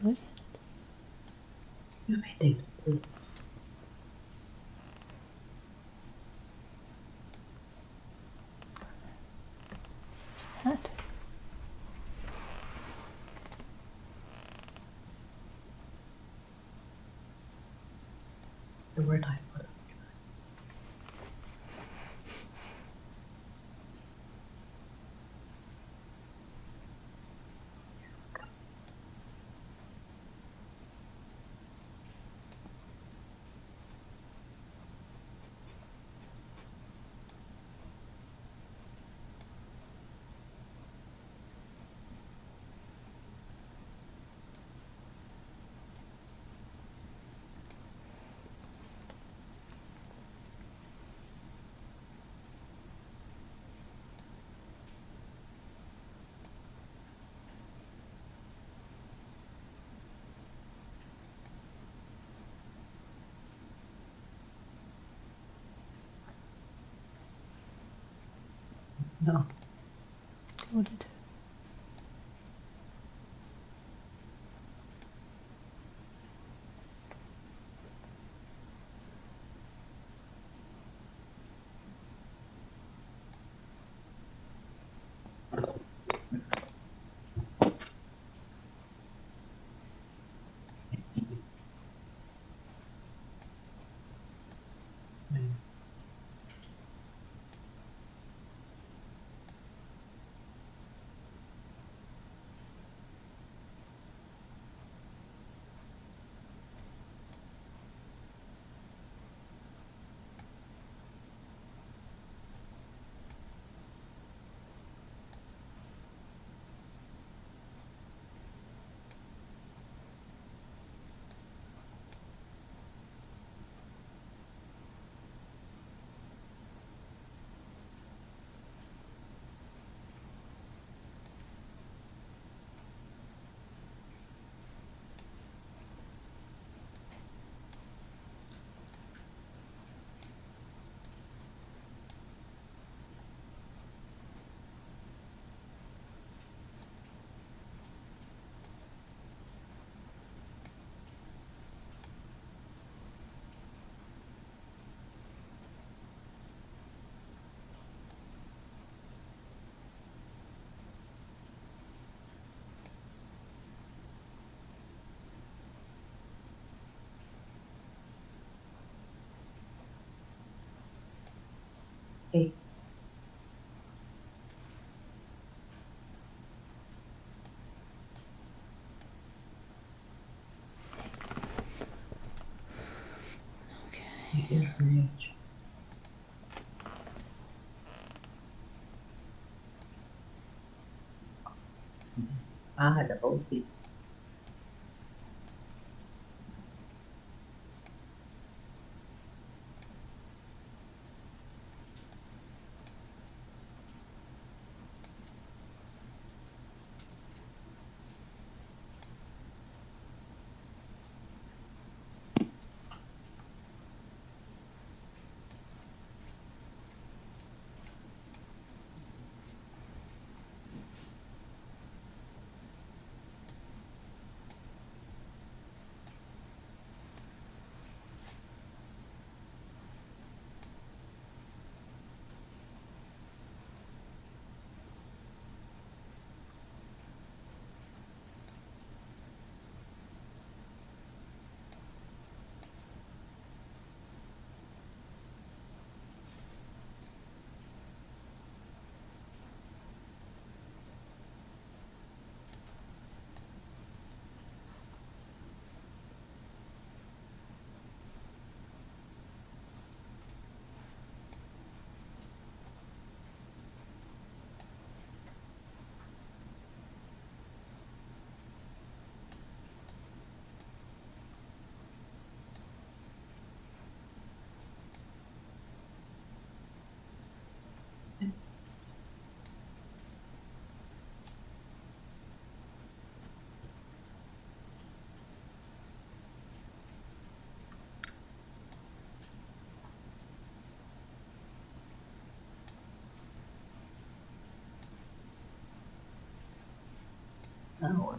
Good. You may take the blue. That. The word I put. No. Good. Hey, it is rich. The whole thing. Oh.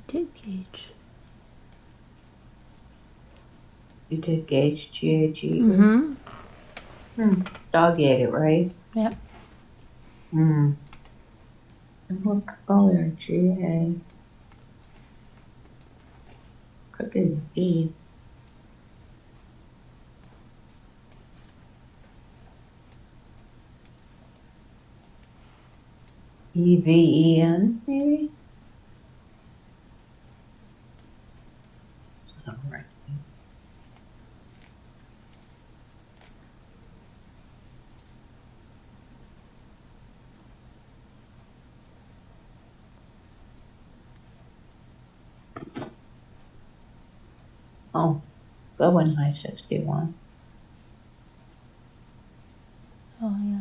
Did gauge. You did gauge GAG. Mm-hmm. Dog ate it, right? Yep. Hmm. And what color? GA. Could be B. E-V-E-N, maybe? All right. Oh, go in high 61. Oh, yeah.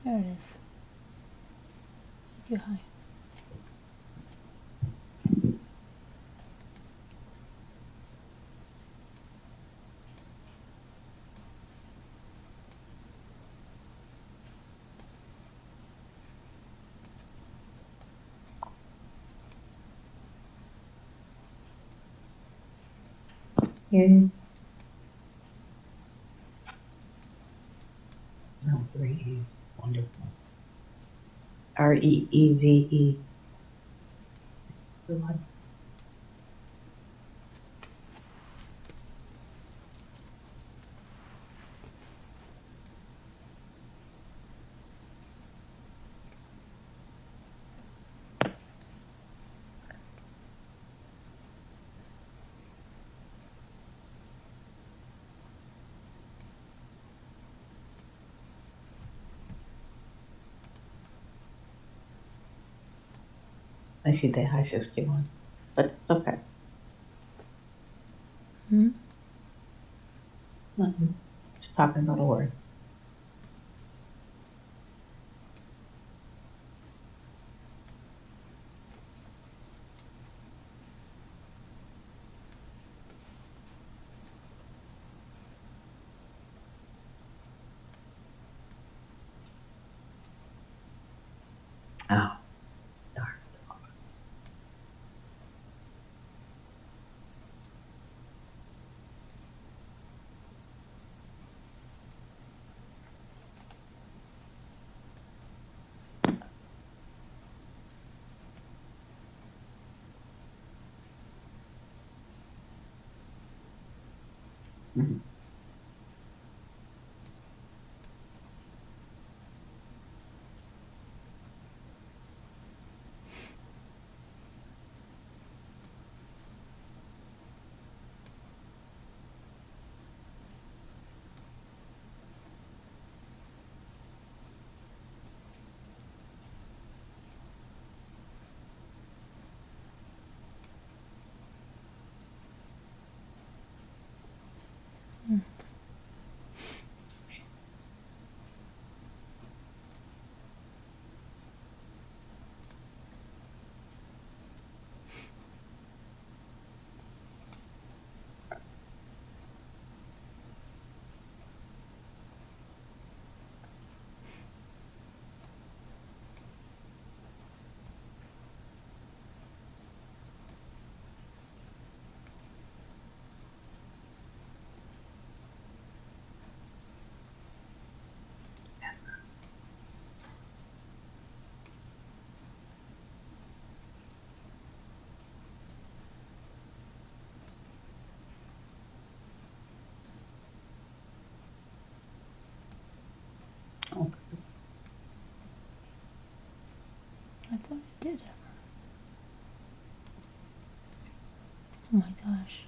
There it is. Thank you, hi. Here. No, Reeve. Wonderful. R-E-E-V-E. I see the high 61, but it's okay. Hmm? Nothing. Just talking about a word. Oh, darn. Mhm. Oh, I thought I did. Oh my gosh.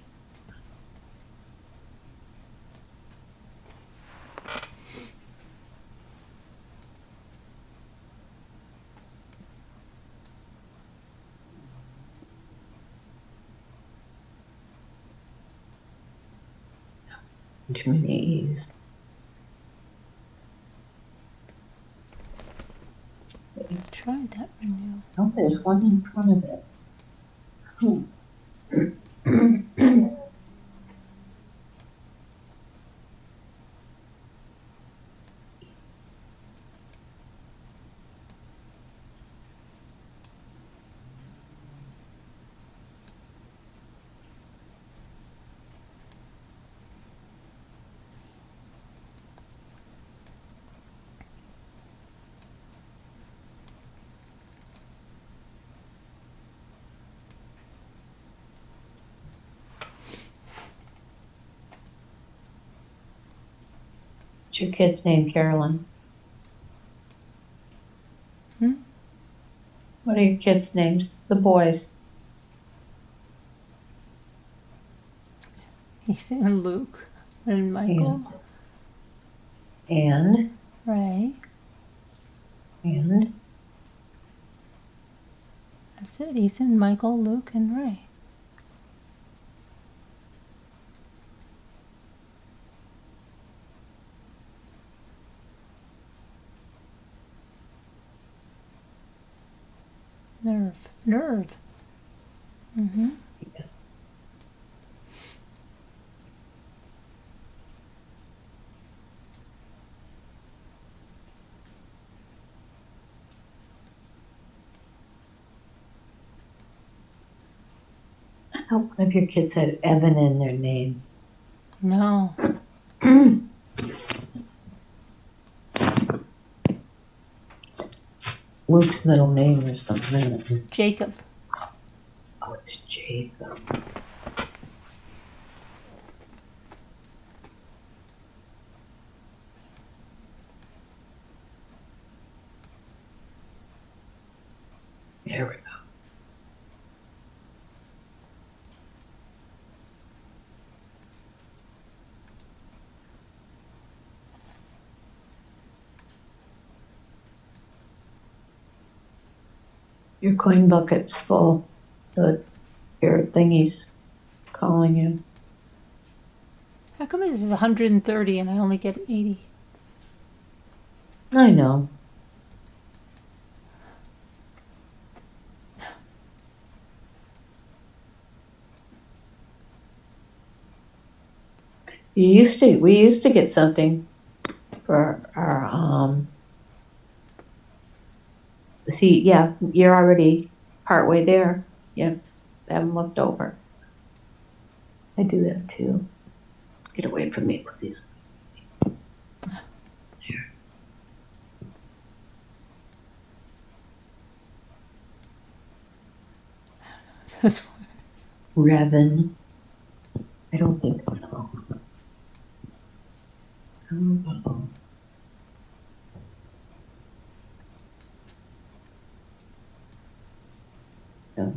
too many E's. Tried that menu. Oh, there's one in front of it. What's your kid's name, Carolyn? What are your kids' names? The boys. Ethan and Luke and Michael. And Ray. and That's it. Ethan, Michael, Luke, and Ray. Nerve. Mm-hmm. how one of your kids had Evan in their name? No. Luke's middle name or something. Jacob. Oh, it's Jacob. There we go. Your coin bucket's full. Your thingy's calling you. How come this is 130 and I only get 80? I know. We used to get something for our see, yeah, you're already partway there. You haven't looked over. I do that too. Get away from me with these. Here. Revan. I don't think so. Oh. No.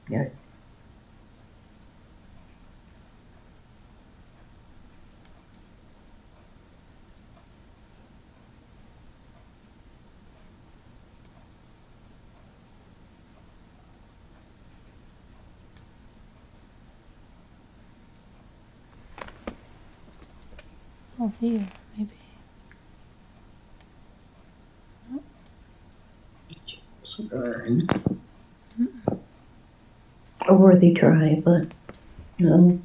Yeah. Oh, here, maybe. Burn. A worthy try, but no.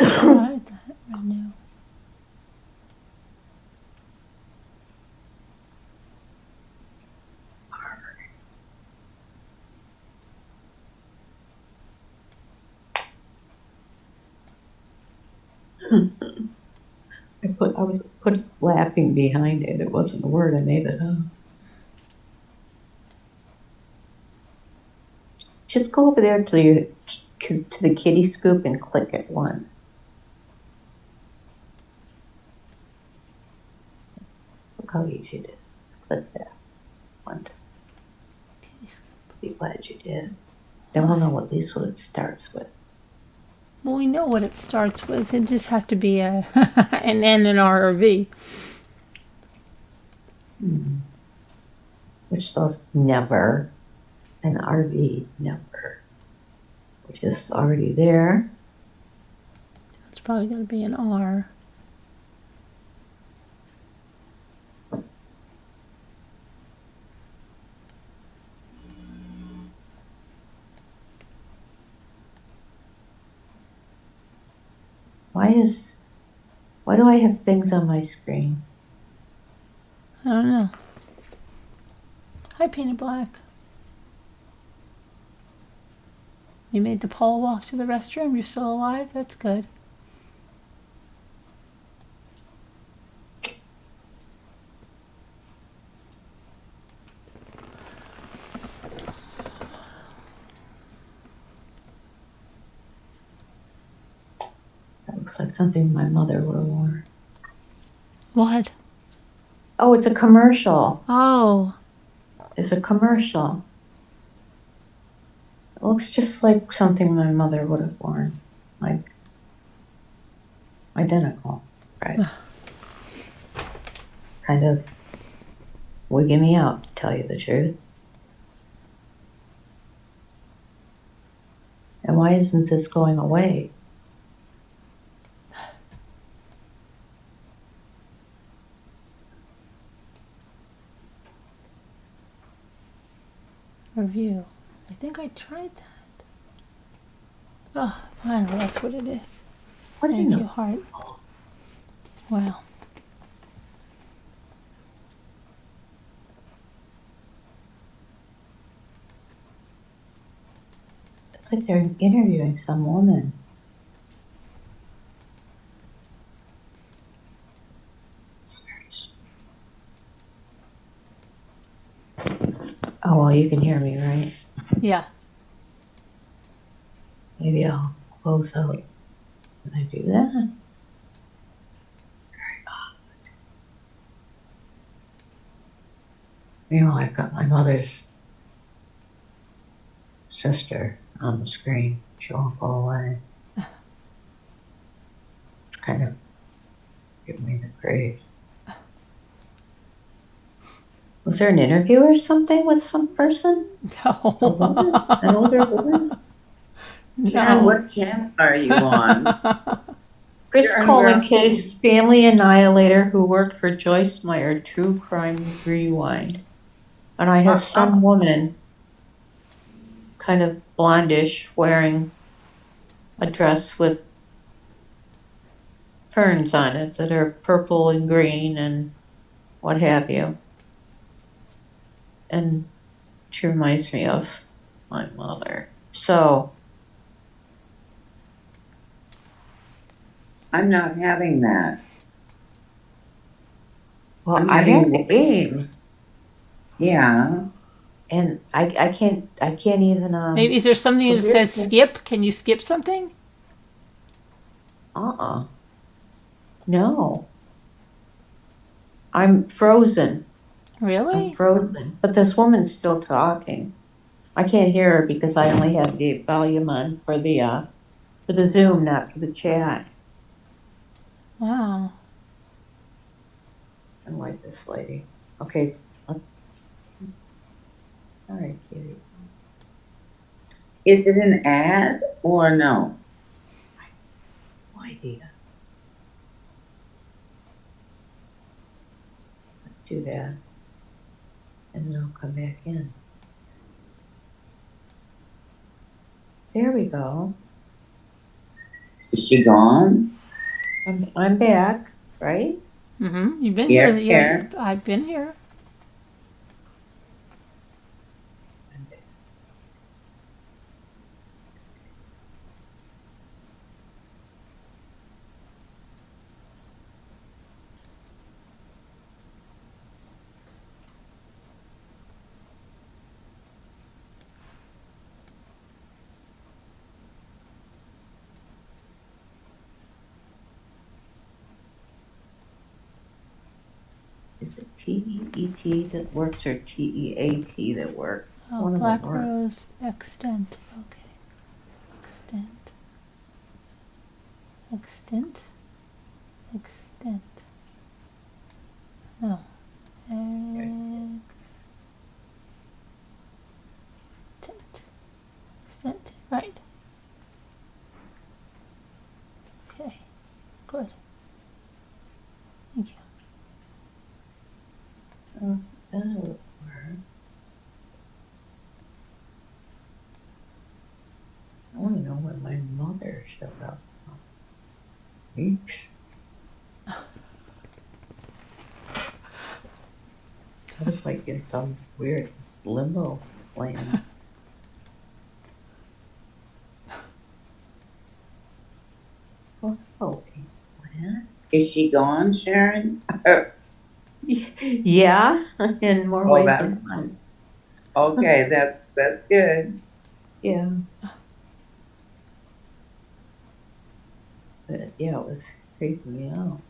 Tried that right now. I was laughing behind it. It wasn't a word. I made it up. Just go over there to the kitty scoop and click it once. Look how easy it is. Click that. One. Be glad you did. Don't know at least what it starts with. Well, we know what it starts with. It just has to be an N and R or V. Which spells never, and RV never, which is already there. It's probably going to be an R. Why do I have things on my screen? I don't know. Hi, Painted Black. You made the Paul walk to the restroom? You're still alive? That's good. That looks like something my mother would have worn. What? Oh, it's a commercial. Oh. It's a commercial. It looks just like something my mother would have worn. Like, identical. Right. Kind of wigging me out, to tell you the truth. And why isn't this going away? Review. I think I tried that. Oh, finally, that's what it is. What in Thank the- you, heart. Wow. It's like they're interviewing some woman. Oh, well, you can hear me, right? Yeah. Maybe I'll close out when I do that. Meanwhile, I've got my mother's sister on the screen. She won't go away. It's kind of giving me the creeps. Was there an interview or something with some person? A woman? No. An older woman? Sharon, No. what channel are you on? Chris You're on Coleman Ground- case family annihilator who worked for Joyce Meyer, True Crime Rewind. And I have some woman, kind of blondish, wearing a dress with ferns on it that are purple and green and what have you. And she reminds me of my mother. So, I'm not having that. well, I'm I having had the game, Yeah. and I can't even Maybe is there something that says skip? Can you skip something? No. I'm frozen. Really? I'm frozen. But this woman's still talking. I can't hear her because I only have the volume on for the Zoom, not for the chat. Wow. I'm like this lady. Okay. All right, Kitty. Is it an ad or no? No idea. Let's do that. And then I'll come back in. There we go. Is she gone? I'm back, right? Mm-hmm. You've been Here, here. Yeah, here. I've been here. I'm back. Is it T-E-E-T that works or T-E-A-T that works? Oh, One of them Black works. Rose extent. Okay. Extent. Extent. Extent. No. Extent. Extent. Right. Okay. Good. Thank you. Oh, that'll work. I want to know when my mother showed up. Weeks. I was like in some weird limbo land. Okay. Plan. Is she gone, Sharon? Yeah, in more Oh, ways than that's one. okay. That's good. Yeah. But yeah, it was creeping me out.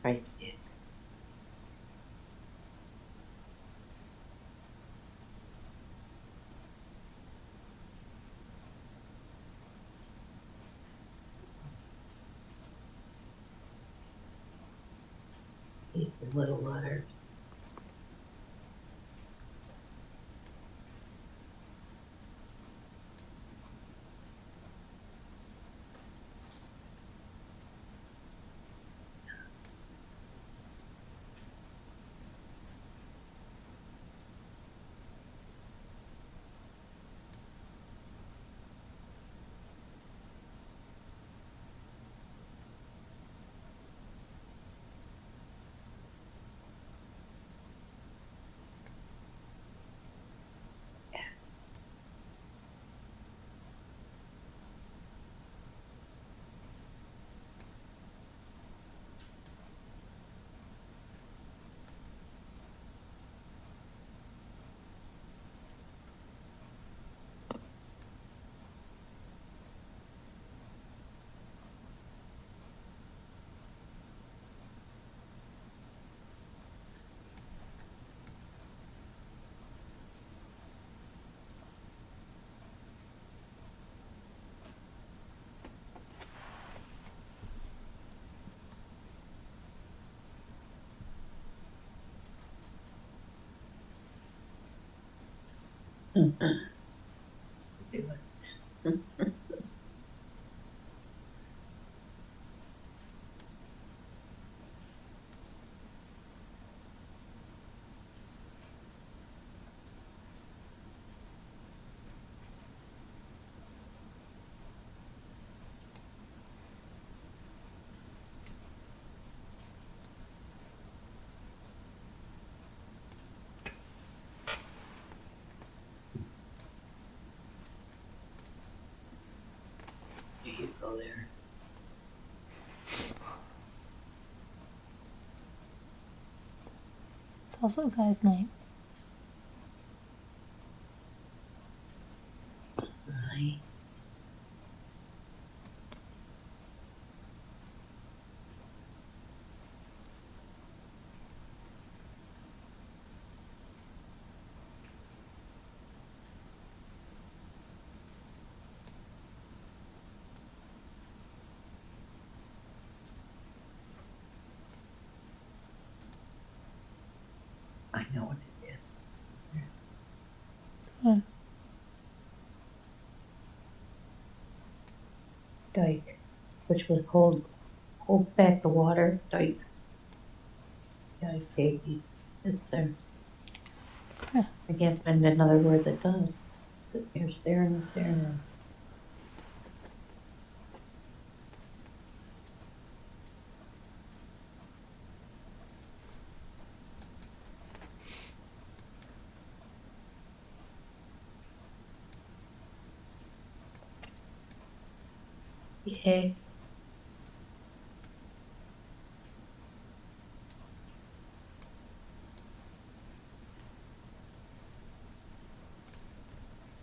Right. Eat the little letters. Do it. There you go there. It's also a guy's name. Right. I know what it is. Hmm. Dike, which would hold back the water. Dike. Dike, baby. It's there. Huh. I can't find another word that does. You're staring and staring at it. Yay.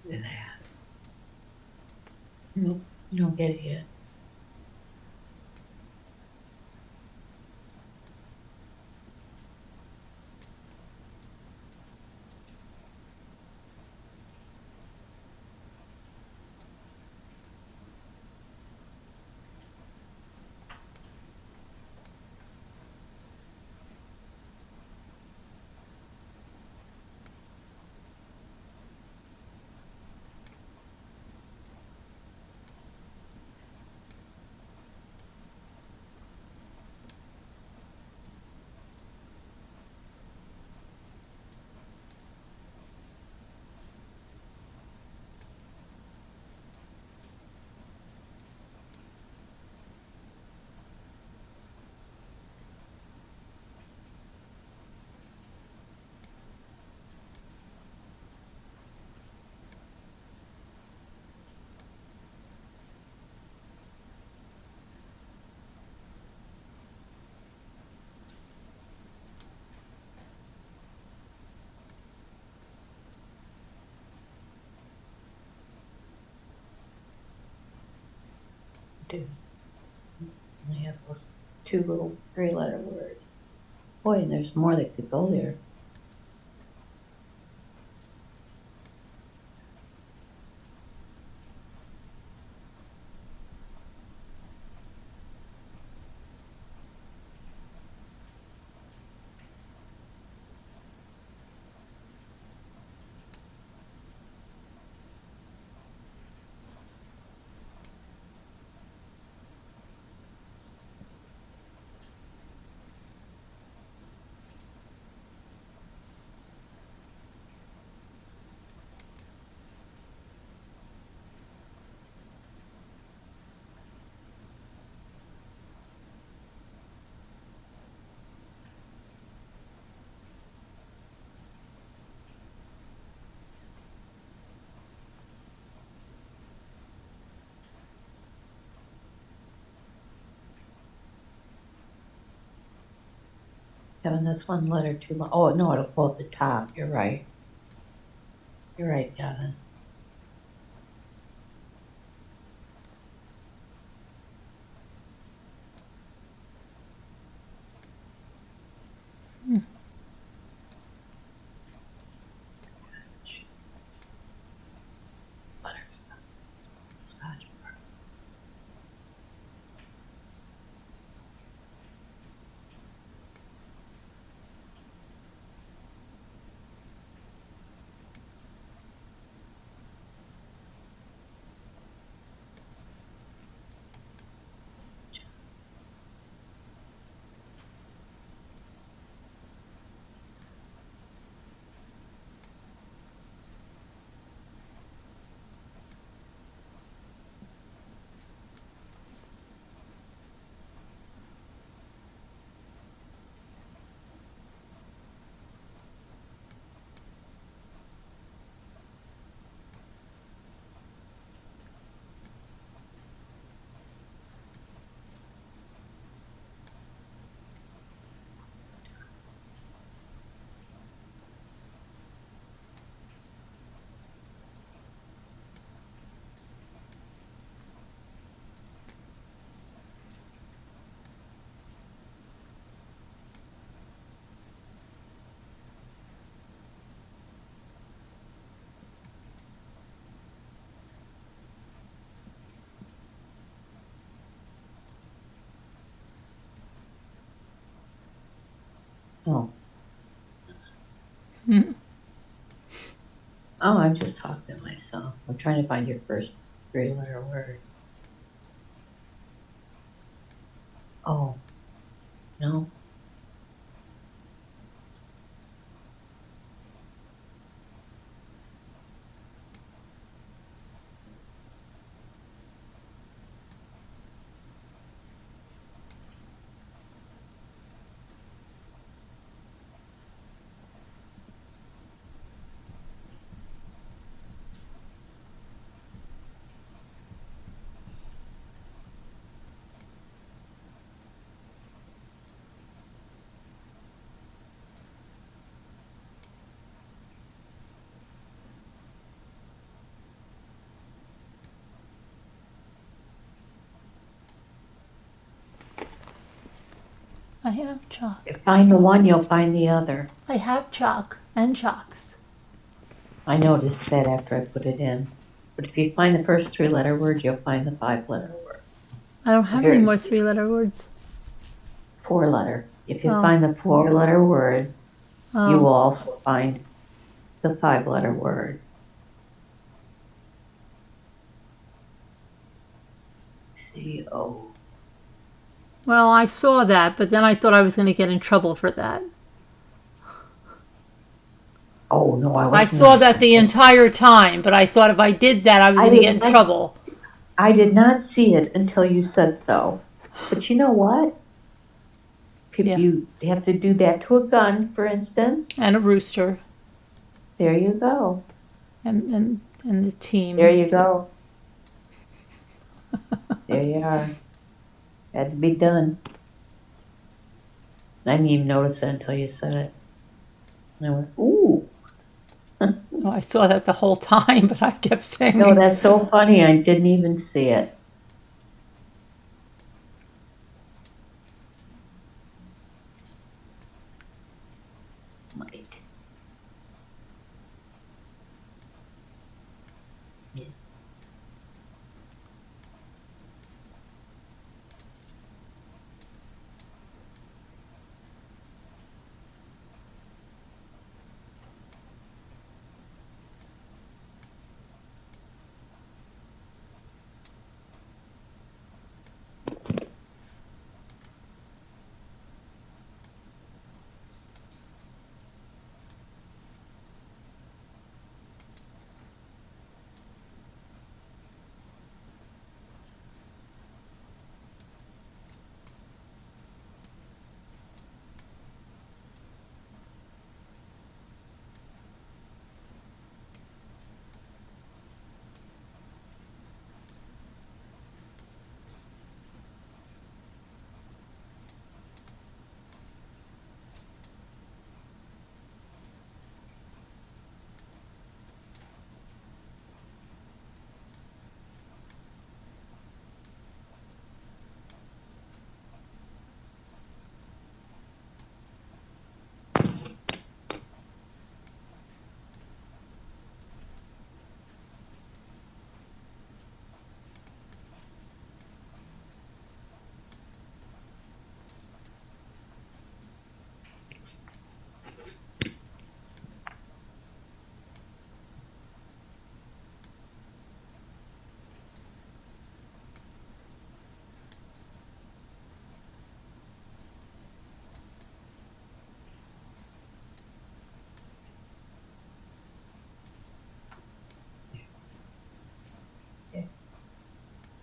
Look at that. Nope, you don't get it yet. Do. I have those two little 3-letter words. Boy, and there's more that could go there. Kevin, that's one letter too long. Oh, no, it'll go at the top. You're right. You're right, Kevin. Scotch. Oh. Hmm. Oh, I'm just talking to myself. I'm trying to find your first 3-letter word. Oh, no. I have chalk. If you find the one, you'll find the other. I have chalk and chalks. I noticed that after I put it in. But if you find the first 3-letter word, you'll find the 5-letter word. I don't have Here. any more 3-letter words. 4-letter. If you Oh. find the 4-letter word, Oh. you will also find the 5-letter word. C-O. Well, I saw that, but then I thought I was going to get in trouble for that. Oh, no, I I wasn't. saw that the entire time, but I thought if I did that, I was going to get in trouble. I did not see it until you said so. But you know what? Yeah. You have to do that to a gun, for instance. And a rooster. There you go. And the team. There you go. There you are. Had to be done. I didn't even notice it until you said it. And I went, ooh. Oh, I saw that the whole time, but I kept saying. No, that's so funny. I didn't even see it. Might. Yeah.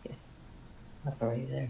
Yes. That's already there.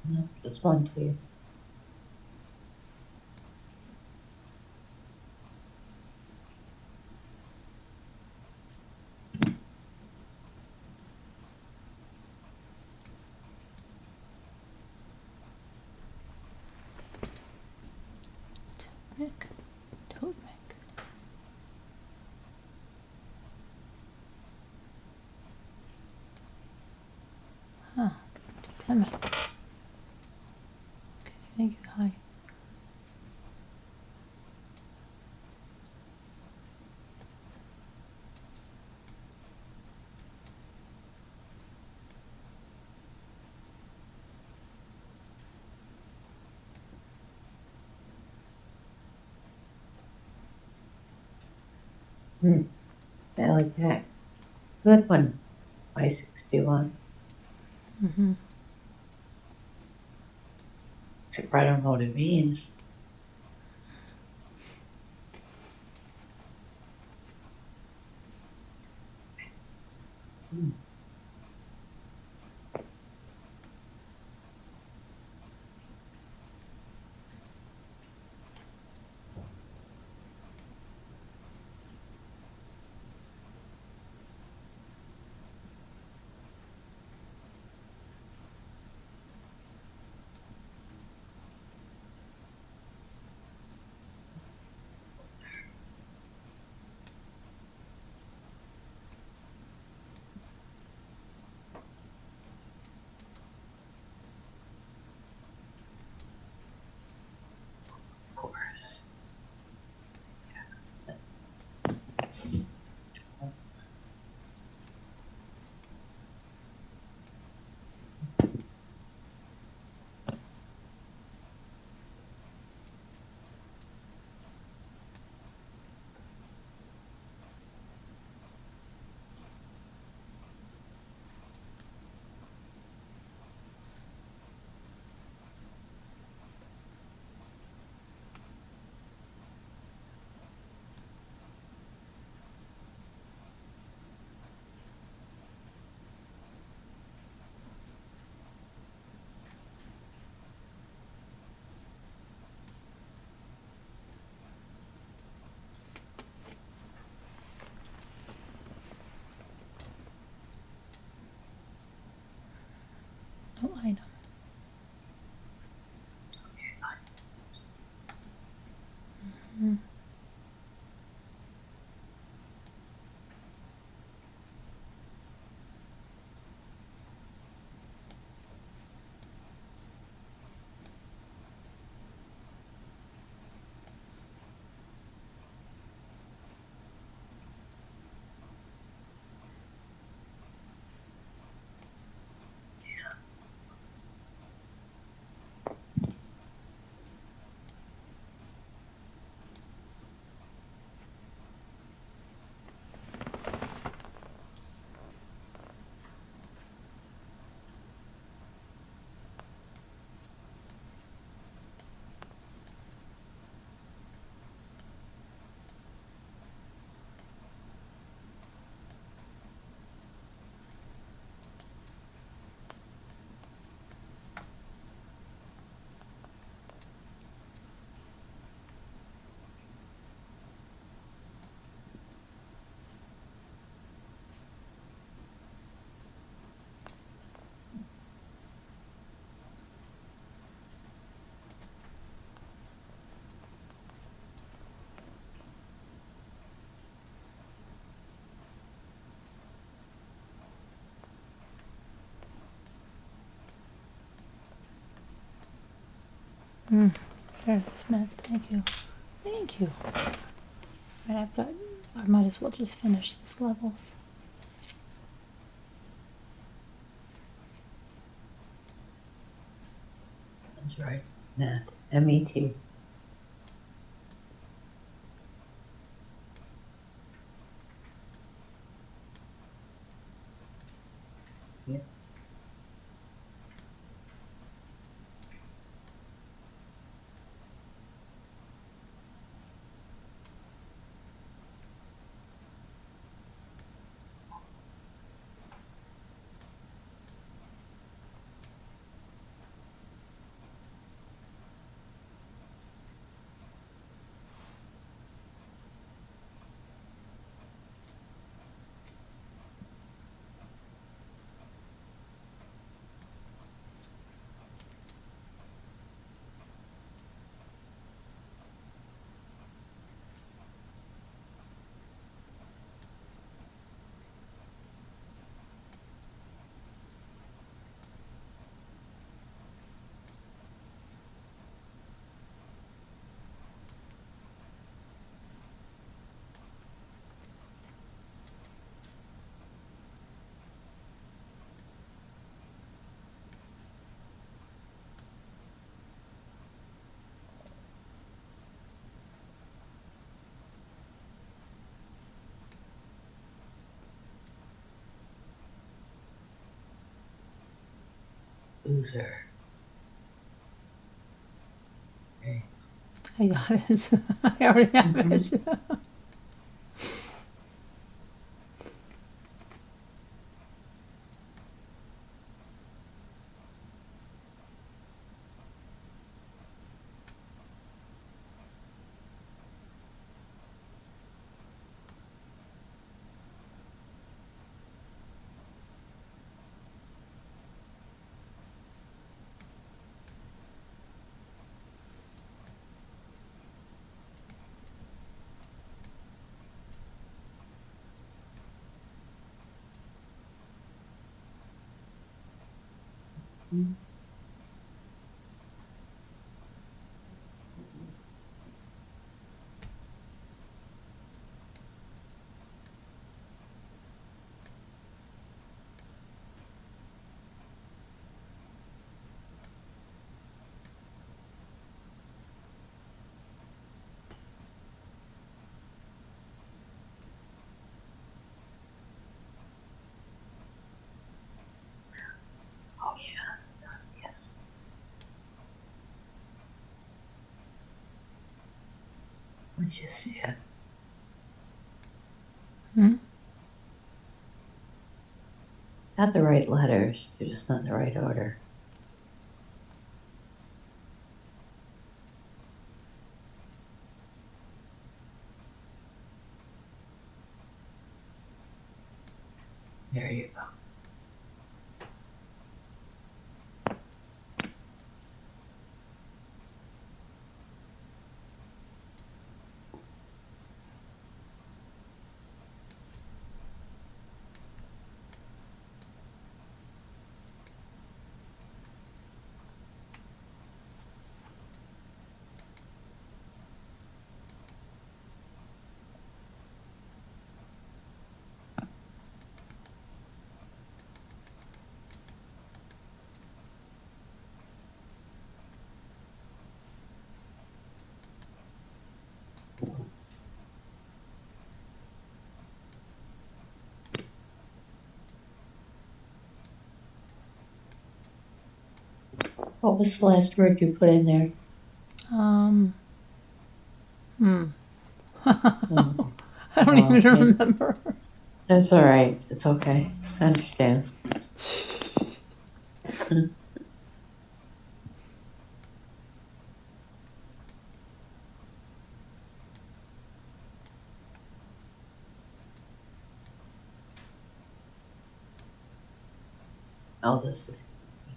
No, just one to you. Mick. Toad Mick. Huh. Totemic. Okay, thank you. Hi. I like that. Good one. I-61. Mm-hmm. Except I don't know what it means. Of course. Oh, I know. Mm. Mm. There it is, Matt. Thank you. Thank you. Right, I might as well just finish these levels. That's right. It's Nat. M-E-T. Yeah. Loser. Okay. I got it. I already have it. Oh yeah, yes. Let me just see it. Hmm? Got the right letters, they're just not in the right order. There you go. What was the last word you put in there? Um, hmm. Hmm. I don't Well, even yeah, remember. that's all right. It's okay. I understand. All this is confusing.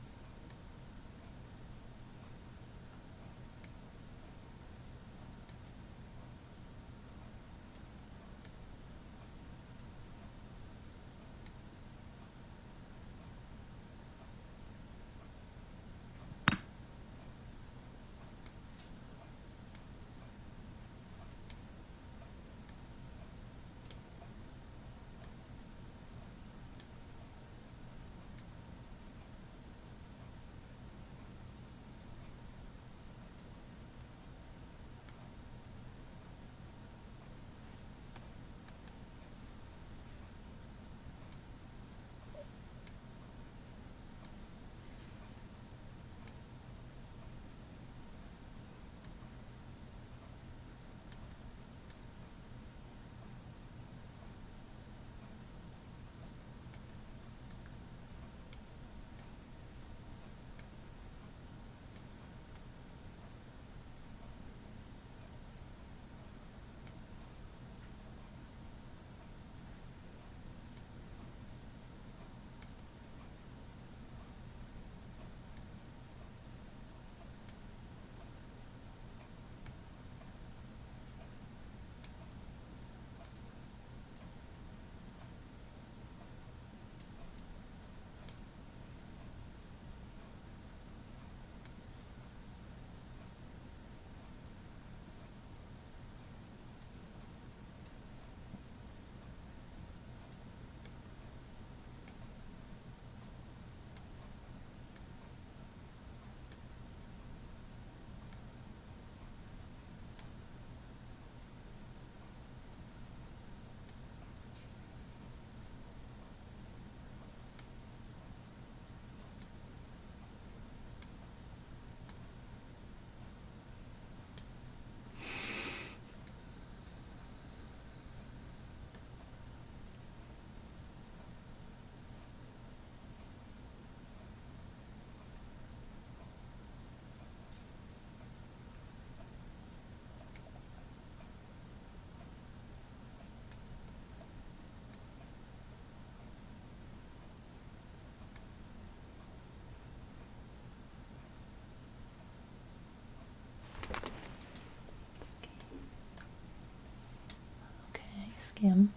Kim.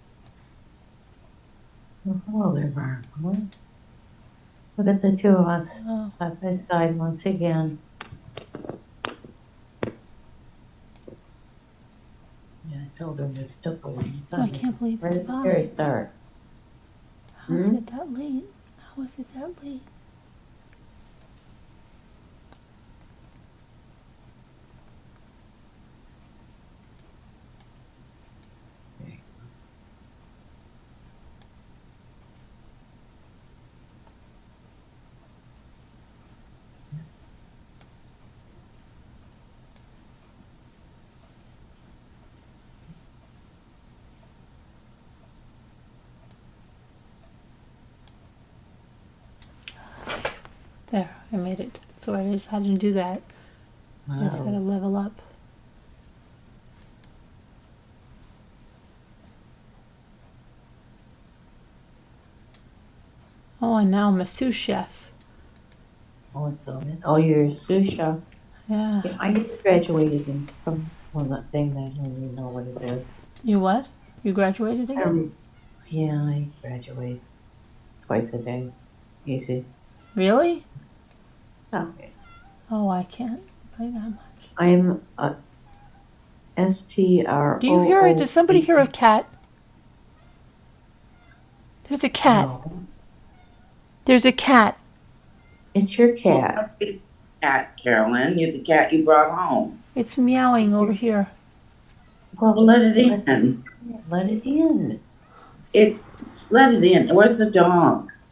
Oh, hello there, Margaret. Look at the two of us Oh, side by side once again. Yeah, I told her we still going. I can't believe Right it's at the very on. start. How is it that late? How is it that late? There, I made it. So I just had to do that. I just had to Wow. level up. Oh, and now I'm a sous chef. Oh, it's on it. Oh, you're a sous chef. Yeah. Yeah, I just graduated in some that thing that I don't even know what it is. You what? You graduated again? Yeah, I graduate twice a day. Easy. Really? Okay. Oh, I can't play that much. I'm a STRO. Do you hear it? Does somebody hear a cat? There's a cat. No, There's a cat. it's your Well, it cat. must be the cat, Carolyn. You're the cat you brought home. It's meowing over here. Well, let it in. Let it in. Let it in. Where's the dogs?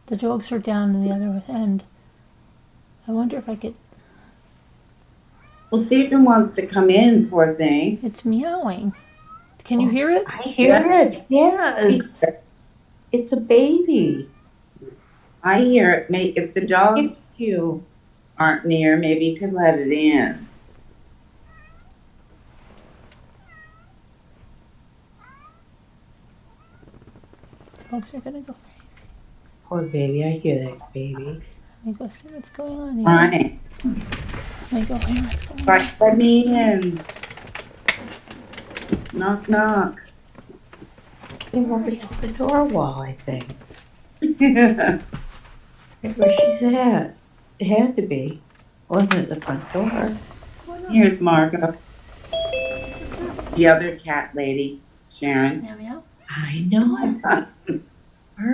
The dogs are down in the other end. I wonder if I could. Well, see if it wants to come in, poor thing. It's meowing. Can you hear it? I hear it. Yes. It's a baby. I hear it. If the dogs It's you. aren't near, maybe you could let it in. Dogs are gonna go crazy. Poor baby. I hear that baby. Let me go see what's going on here. Fine. Let me go hear what's going on. Like, let me in. Knock, knock. They over to the door wall, I think. Here's Where she's at. It had to be. Wasn't it the front door? Margo. The other cat lady, Sharon. Meow meow. I know.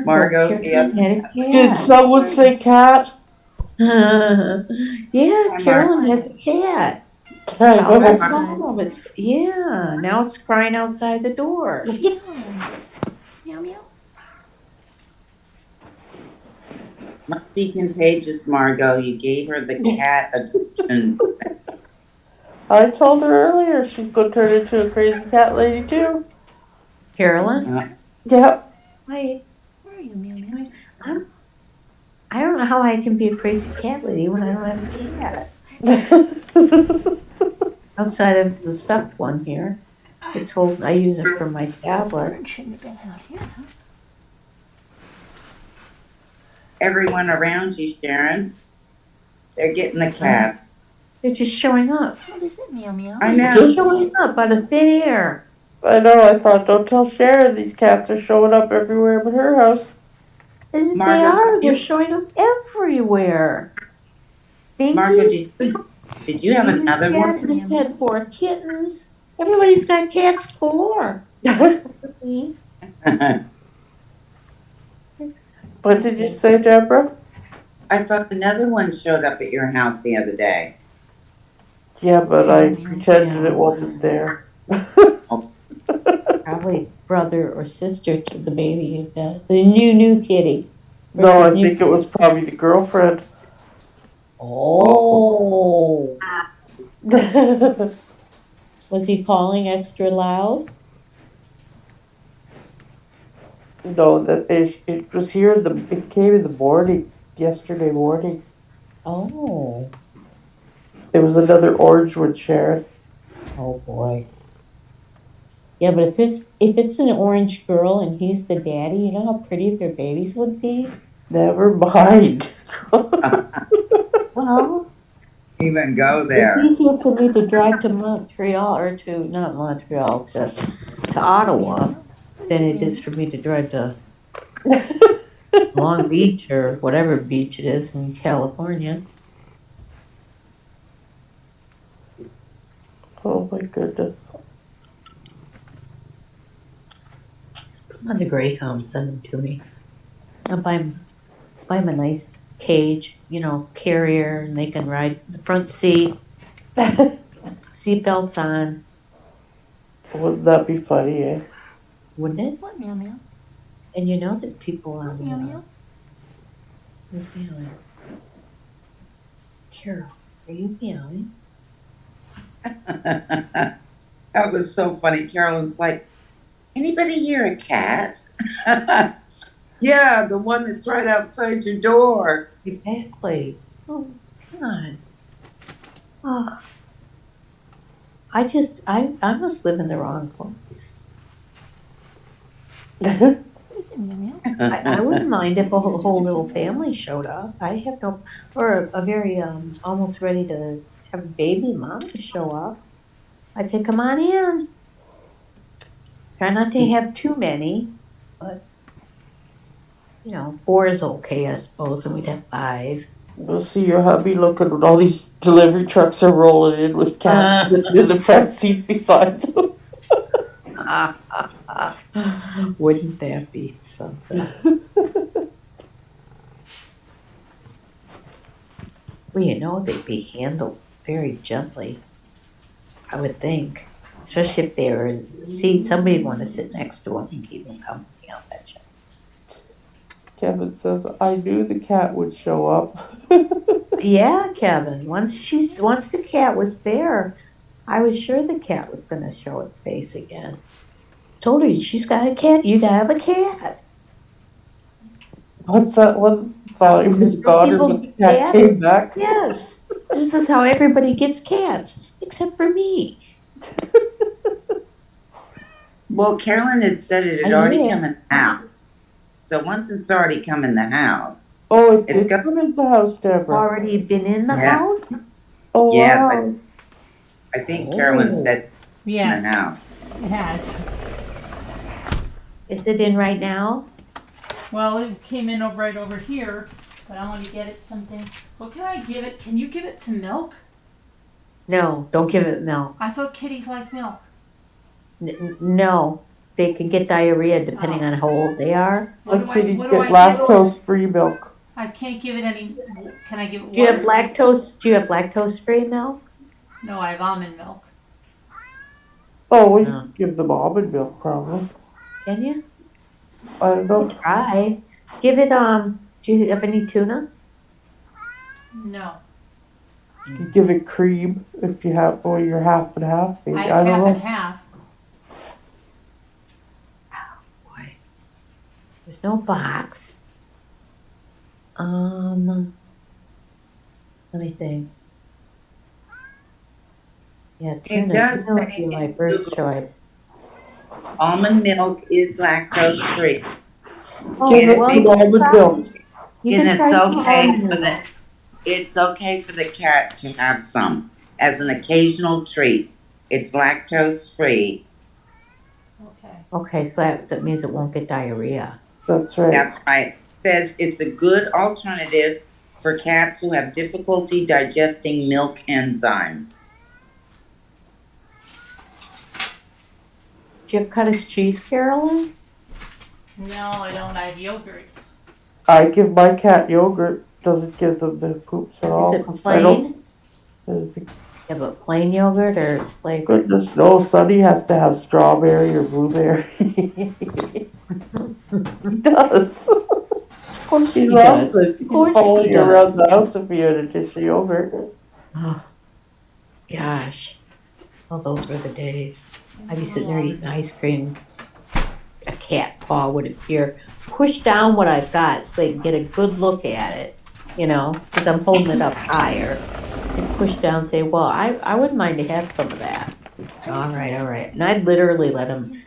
Margot, Carolyn had a Did cat. someone say cat? Yeah, Carolyn has a cat. I Oh, know. Oh, yeah, now it's crying outside the door. Meow meow. Must be contagious, Margot. You gave her the cat adoption. I told her earlier she's gonna turn into a crazy cat lady too. Carolyn, Yep. hi. Where are you, meow meow? I don't know how I can be a crazy cat lady when I don't have a cat. Outside of the stuffed one here. It's hold. I use it for my tablet. Bird shouldn't have been out here, huh? Everyone around you, Sharon. They're getting the cats. They're just showing up. What is it, meow meow? I They're know. showing up out of thin air. I know, I thought, don't tell Sharon these cats are showing up everywhere but her house. They Margaret, are. did you- They're showing up everywhere. Margot, Pinky, did you have another cat one? just had 4 kittens. Everybody's got cats galore. What did you say, Deborah? I thought another one showed up at your house the other day. Yeah, but I pretended it wasn't there. Probably brother or sister to the baby you got. The new kitty. No, I think it was probably the girlfriend. Oh. Was he calling extra loud? No, that it was here. It came in the morning, yesterday morning. Oh. It was another orange one, Sharon. Oh boy. Yeah, but if it's an orange girl and he's the daddy, you know how pretty their babies would be? Never mind. Well, Even go it's there. easier for me to drive to Montreal or to not Montreal to Ottawa than it is for me to drive to Long Beach or whatever beach it is in California. Oh my goodness. Just put them on the Greyhound and send them to me. I'll buy 'em a nice cage, carrier, and they can ride in the front seat, seatbelts on, Wouldn't that be funny, eh? wouldn't it? What, meow meow? And you know that people on Meow meow. who's meowing? Carol, are you meowing? That was so funny. Carolyn's like, anybody hear a cat? Yeah, the one that's right outside your door. Exactly. Oh, God. Oh, I must live in the wrong place. What is it, meow meow? I wouldn't mind if a whole little family showed up. I have no, or a very, almost ready to have a baby mom to show up. I'd say, come on in. Try not to have too many, but, 4 is okay, I suppose, and we'd have 5. You'll see your hubby looking when all these delivery trucks are rolling in with cats sitting in the front seat beside them. Wouldn't that be something? Well, they'd be handled very gently, I would think. Especially if they were in the seat, somebody would want to sit next to them and keep them company, I'll bet you. Kevin says, I knew the cat would show up. Yeah, Kevin, once the cat was there, I was sure the cat was going to show its face again. Told her, she's got a cat, you gotta have a cat. What's that one? Thought he was gone and the cat came back. Yes, this is how everybody gets cats, except for me. Well, Carolyn had said it had I already knew it. come in the house. So once it's already come in the house, Oh, it It's did got- come in the house, Deborah. Already been in the Yeah. house? Oh, Yes, wow. I think Carolyn Oh. said in the Yes, house. it has. Is it in right now? Well, it came in right over here, but I want to get it something. What can I give it? Can you give it some milk? No, don't give it milk. I thought kitties like milk. No, they can get diarrhea depending on how old they are. What My do kitties what get do I lactose-free milk. I can't give it any. Can I give it Do you have water? lactose? Do you have lactose-free milk? No, I have almond milk. Oh, well, you No. can give them almond milk, probably. Can you? I don't know. Try. Give it. Do you have any tuna? No, You can give it cream if you have, or you're half and half. Maybe. I I have don't half and know. half. Boy, there's no box. Let me think. Yeah, tuna. does Tuna would say be my in first Google. choice. Almond milk is lactose free. Oh, Give it well, some you can almond try- milk. You And can it's try some okay almond for milk. It's okay for the cat to have some as an occasional treat. It's lactose free. Okay. Okay, so that means it won't get diarrhea. That's right. That's right. Says it's a good alternative for cats who have difficulty digesting milk enzymes. Do you have cottage cheese, Carolyn? No, I don't. I have yogurt. I give my cat yogurt. Doesn't give them the poops at all. Is it 'Cause I don't- plain? is it- Yeah, but plain yogurt or flavored? Goodness, no. Sonny has to have strawberry or blueberry. He does. Of course He he loves does. it. He Of course can follow he you around does. the house if he had a dish of yogurt. Oh, gosh. Oh, those were the days. I'd be sitting there eating ice cream. A cat paw would appear. Push down what I've got so they can get a good look at it, because I'm holding it up higher. And push down and say, well, I wouldn't mind to have some of that. All right, all right. And I'd literally let them,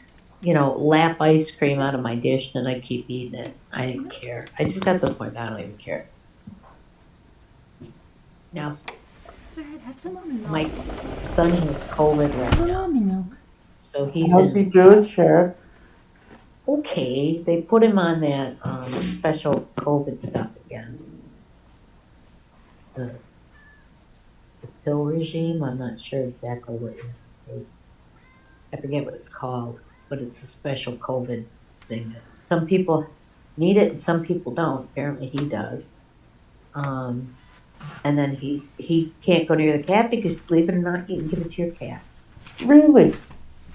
lap ice cream out of my dish and I'd keep eating it. I didn't care. I just got to the point I don't even care. Now, Go ahead, have some almond milk. my son has COVID right Have now, almond milk. so he's How's he in, doing, Sharon? okay. They put him on that special COVID stuff again. The pill regime. I'm not sure exactly what it is. I forget what it's called, but it's a special COVID thing. Some people need it and some people don't. Apparently he does. And then he can't go near the cat because, believe it or not, you can give it to your cat. Really?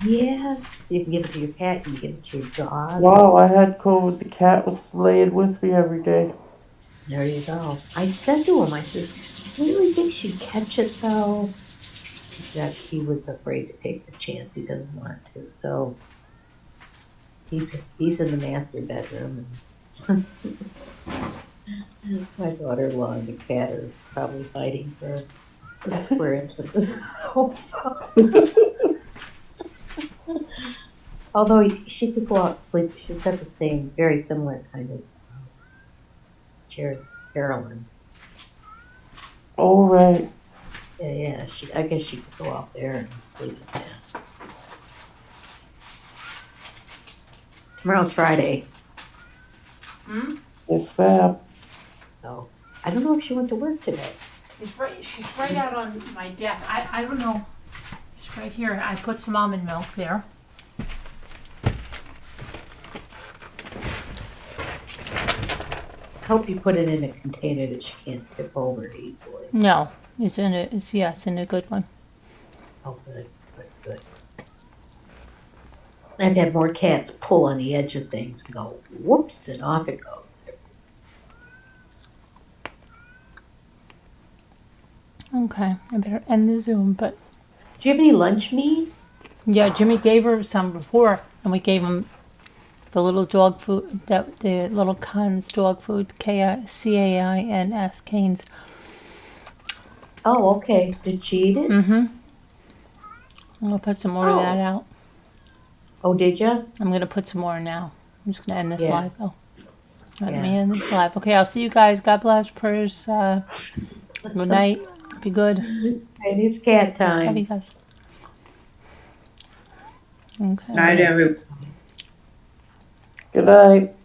Yes, you can give it to your cat. You can give it to your dog. Wow, I had COVID. The cat was laying with me every day. There you go. I said to him, I says, "You really think she'd catch it though?" That he was afraid to take the chance. He doesn't want to. So he's in the master bedroom. And my daughter-in-law and the cat are probably fighting for a square inch of the sofa. Although she could go out and sleep, she's got the same, very similar kind of chair as Carolyn. All right. Yeah. I guess she could go out there and sleep with that. Tomorrow's Friday, Yes, ma'am. so I don't know if she went to work today. She's right out on my deck. I don't know. She's right here. I put some almond milk there. I hope you put it in a container that she can't tip over easily. No, it's in a. It's in a good one. Oh, good. I've had more cats pull on the edge of things and go, whoops, and off it goes. Okay, I better end the Zoom. But Do you have any lunch meat? yeah, Jimmy gave her some before, and we gave him the little dog food, the little Cons dog food, Cains, Canes. Oh, okay. Did she eat it? Mm-hmm. I'll put some more of that out. Oh, did you? I'm gonna put some more now. I'm just gonna end this Yeah. live though. Let Yeah. me end this live. Okay, I'll see you guys. God bless. Prayers. Good night. Be good. And it's cat Love time. you guys. Okay. Night, everyone. Good night.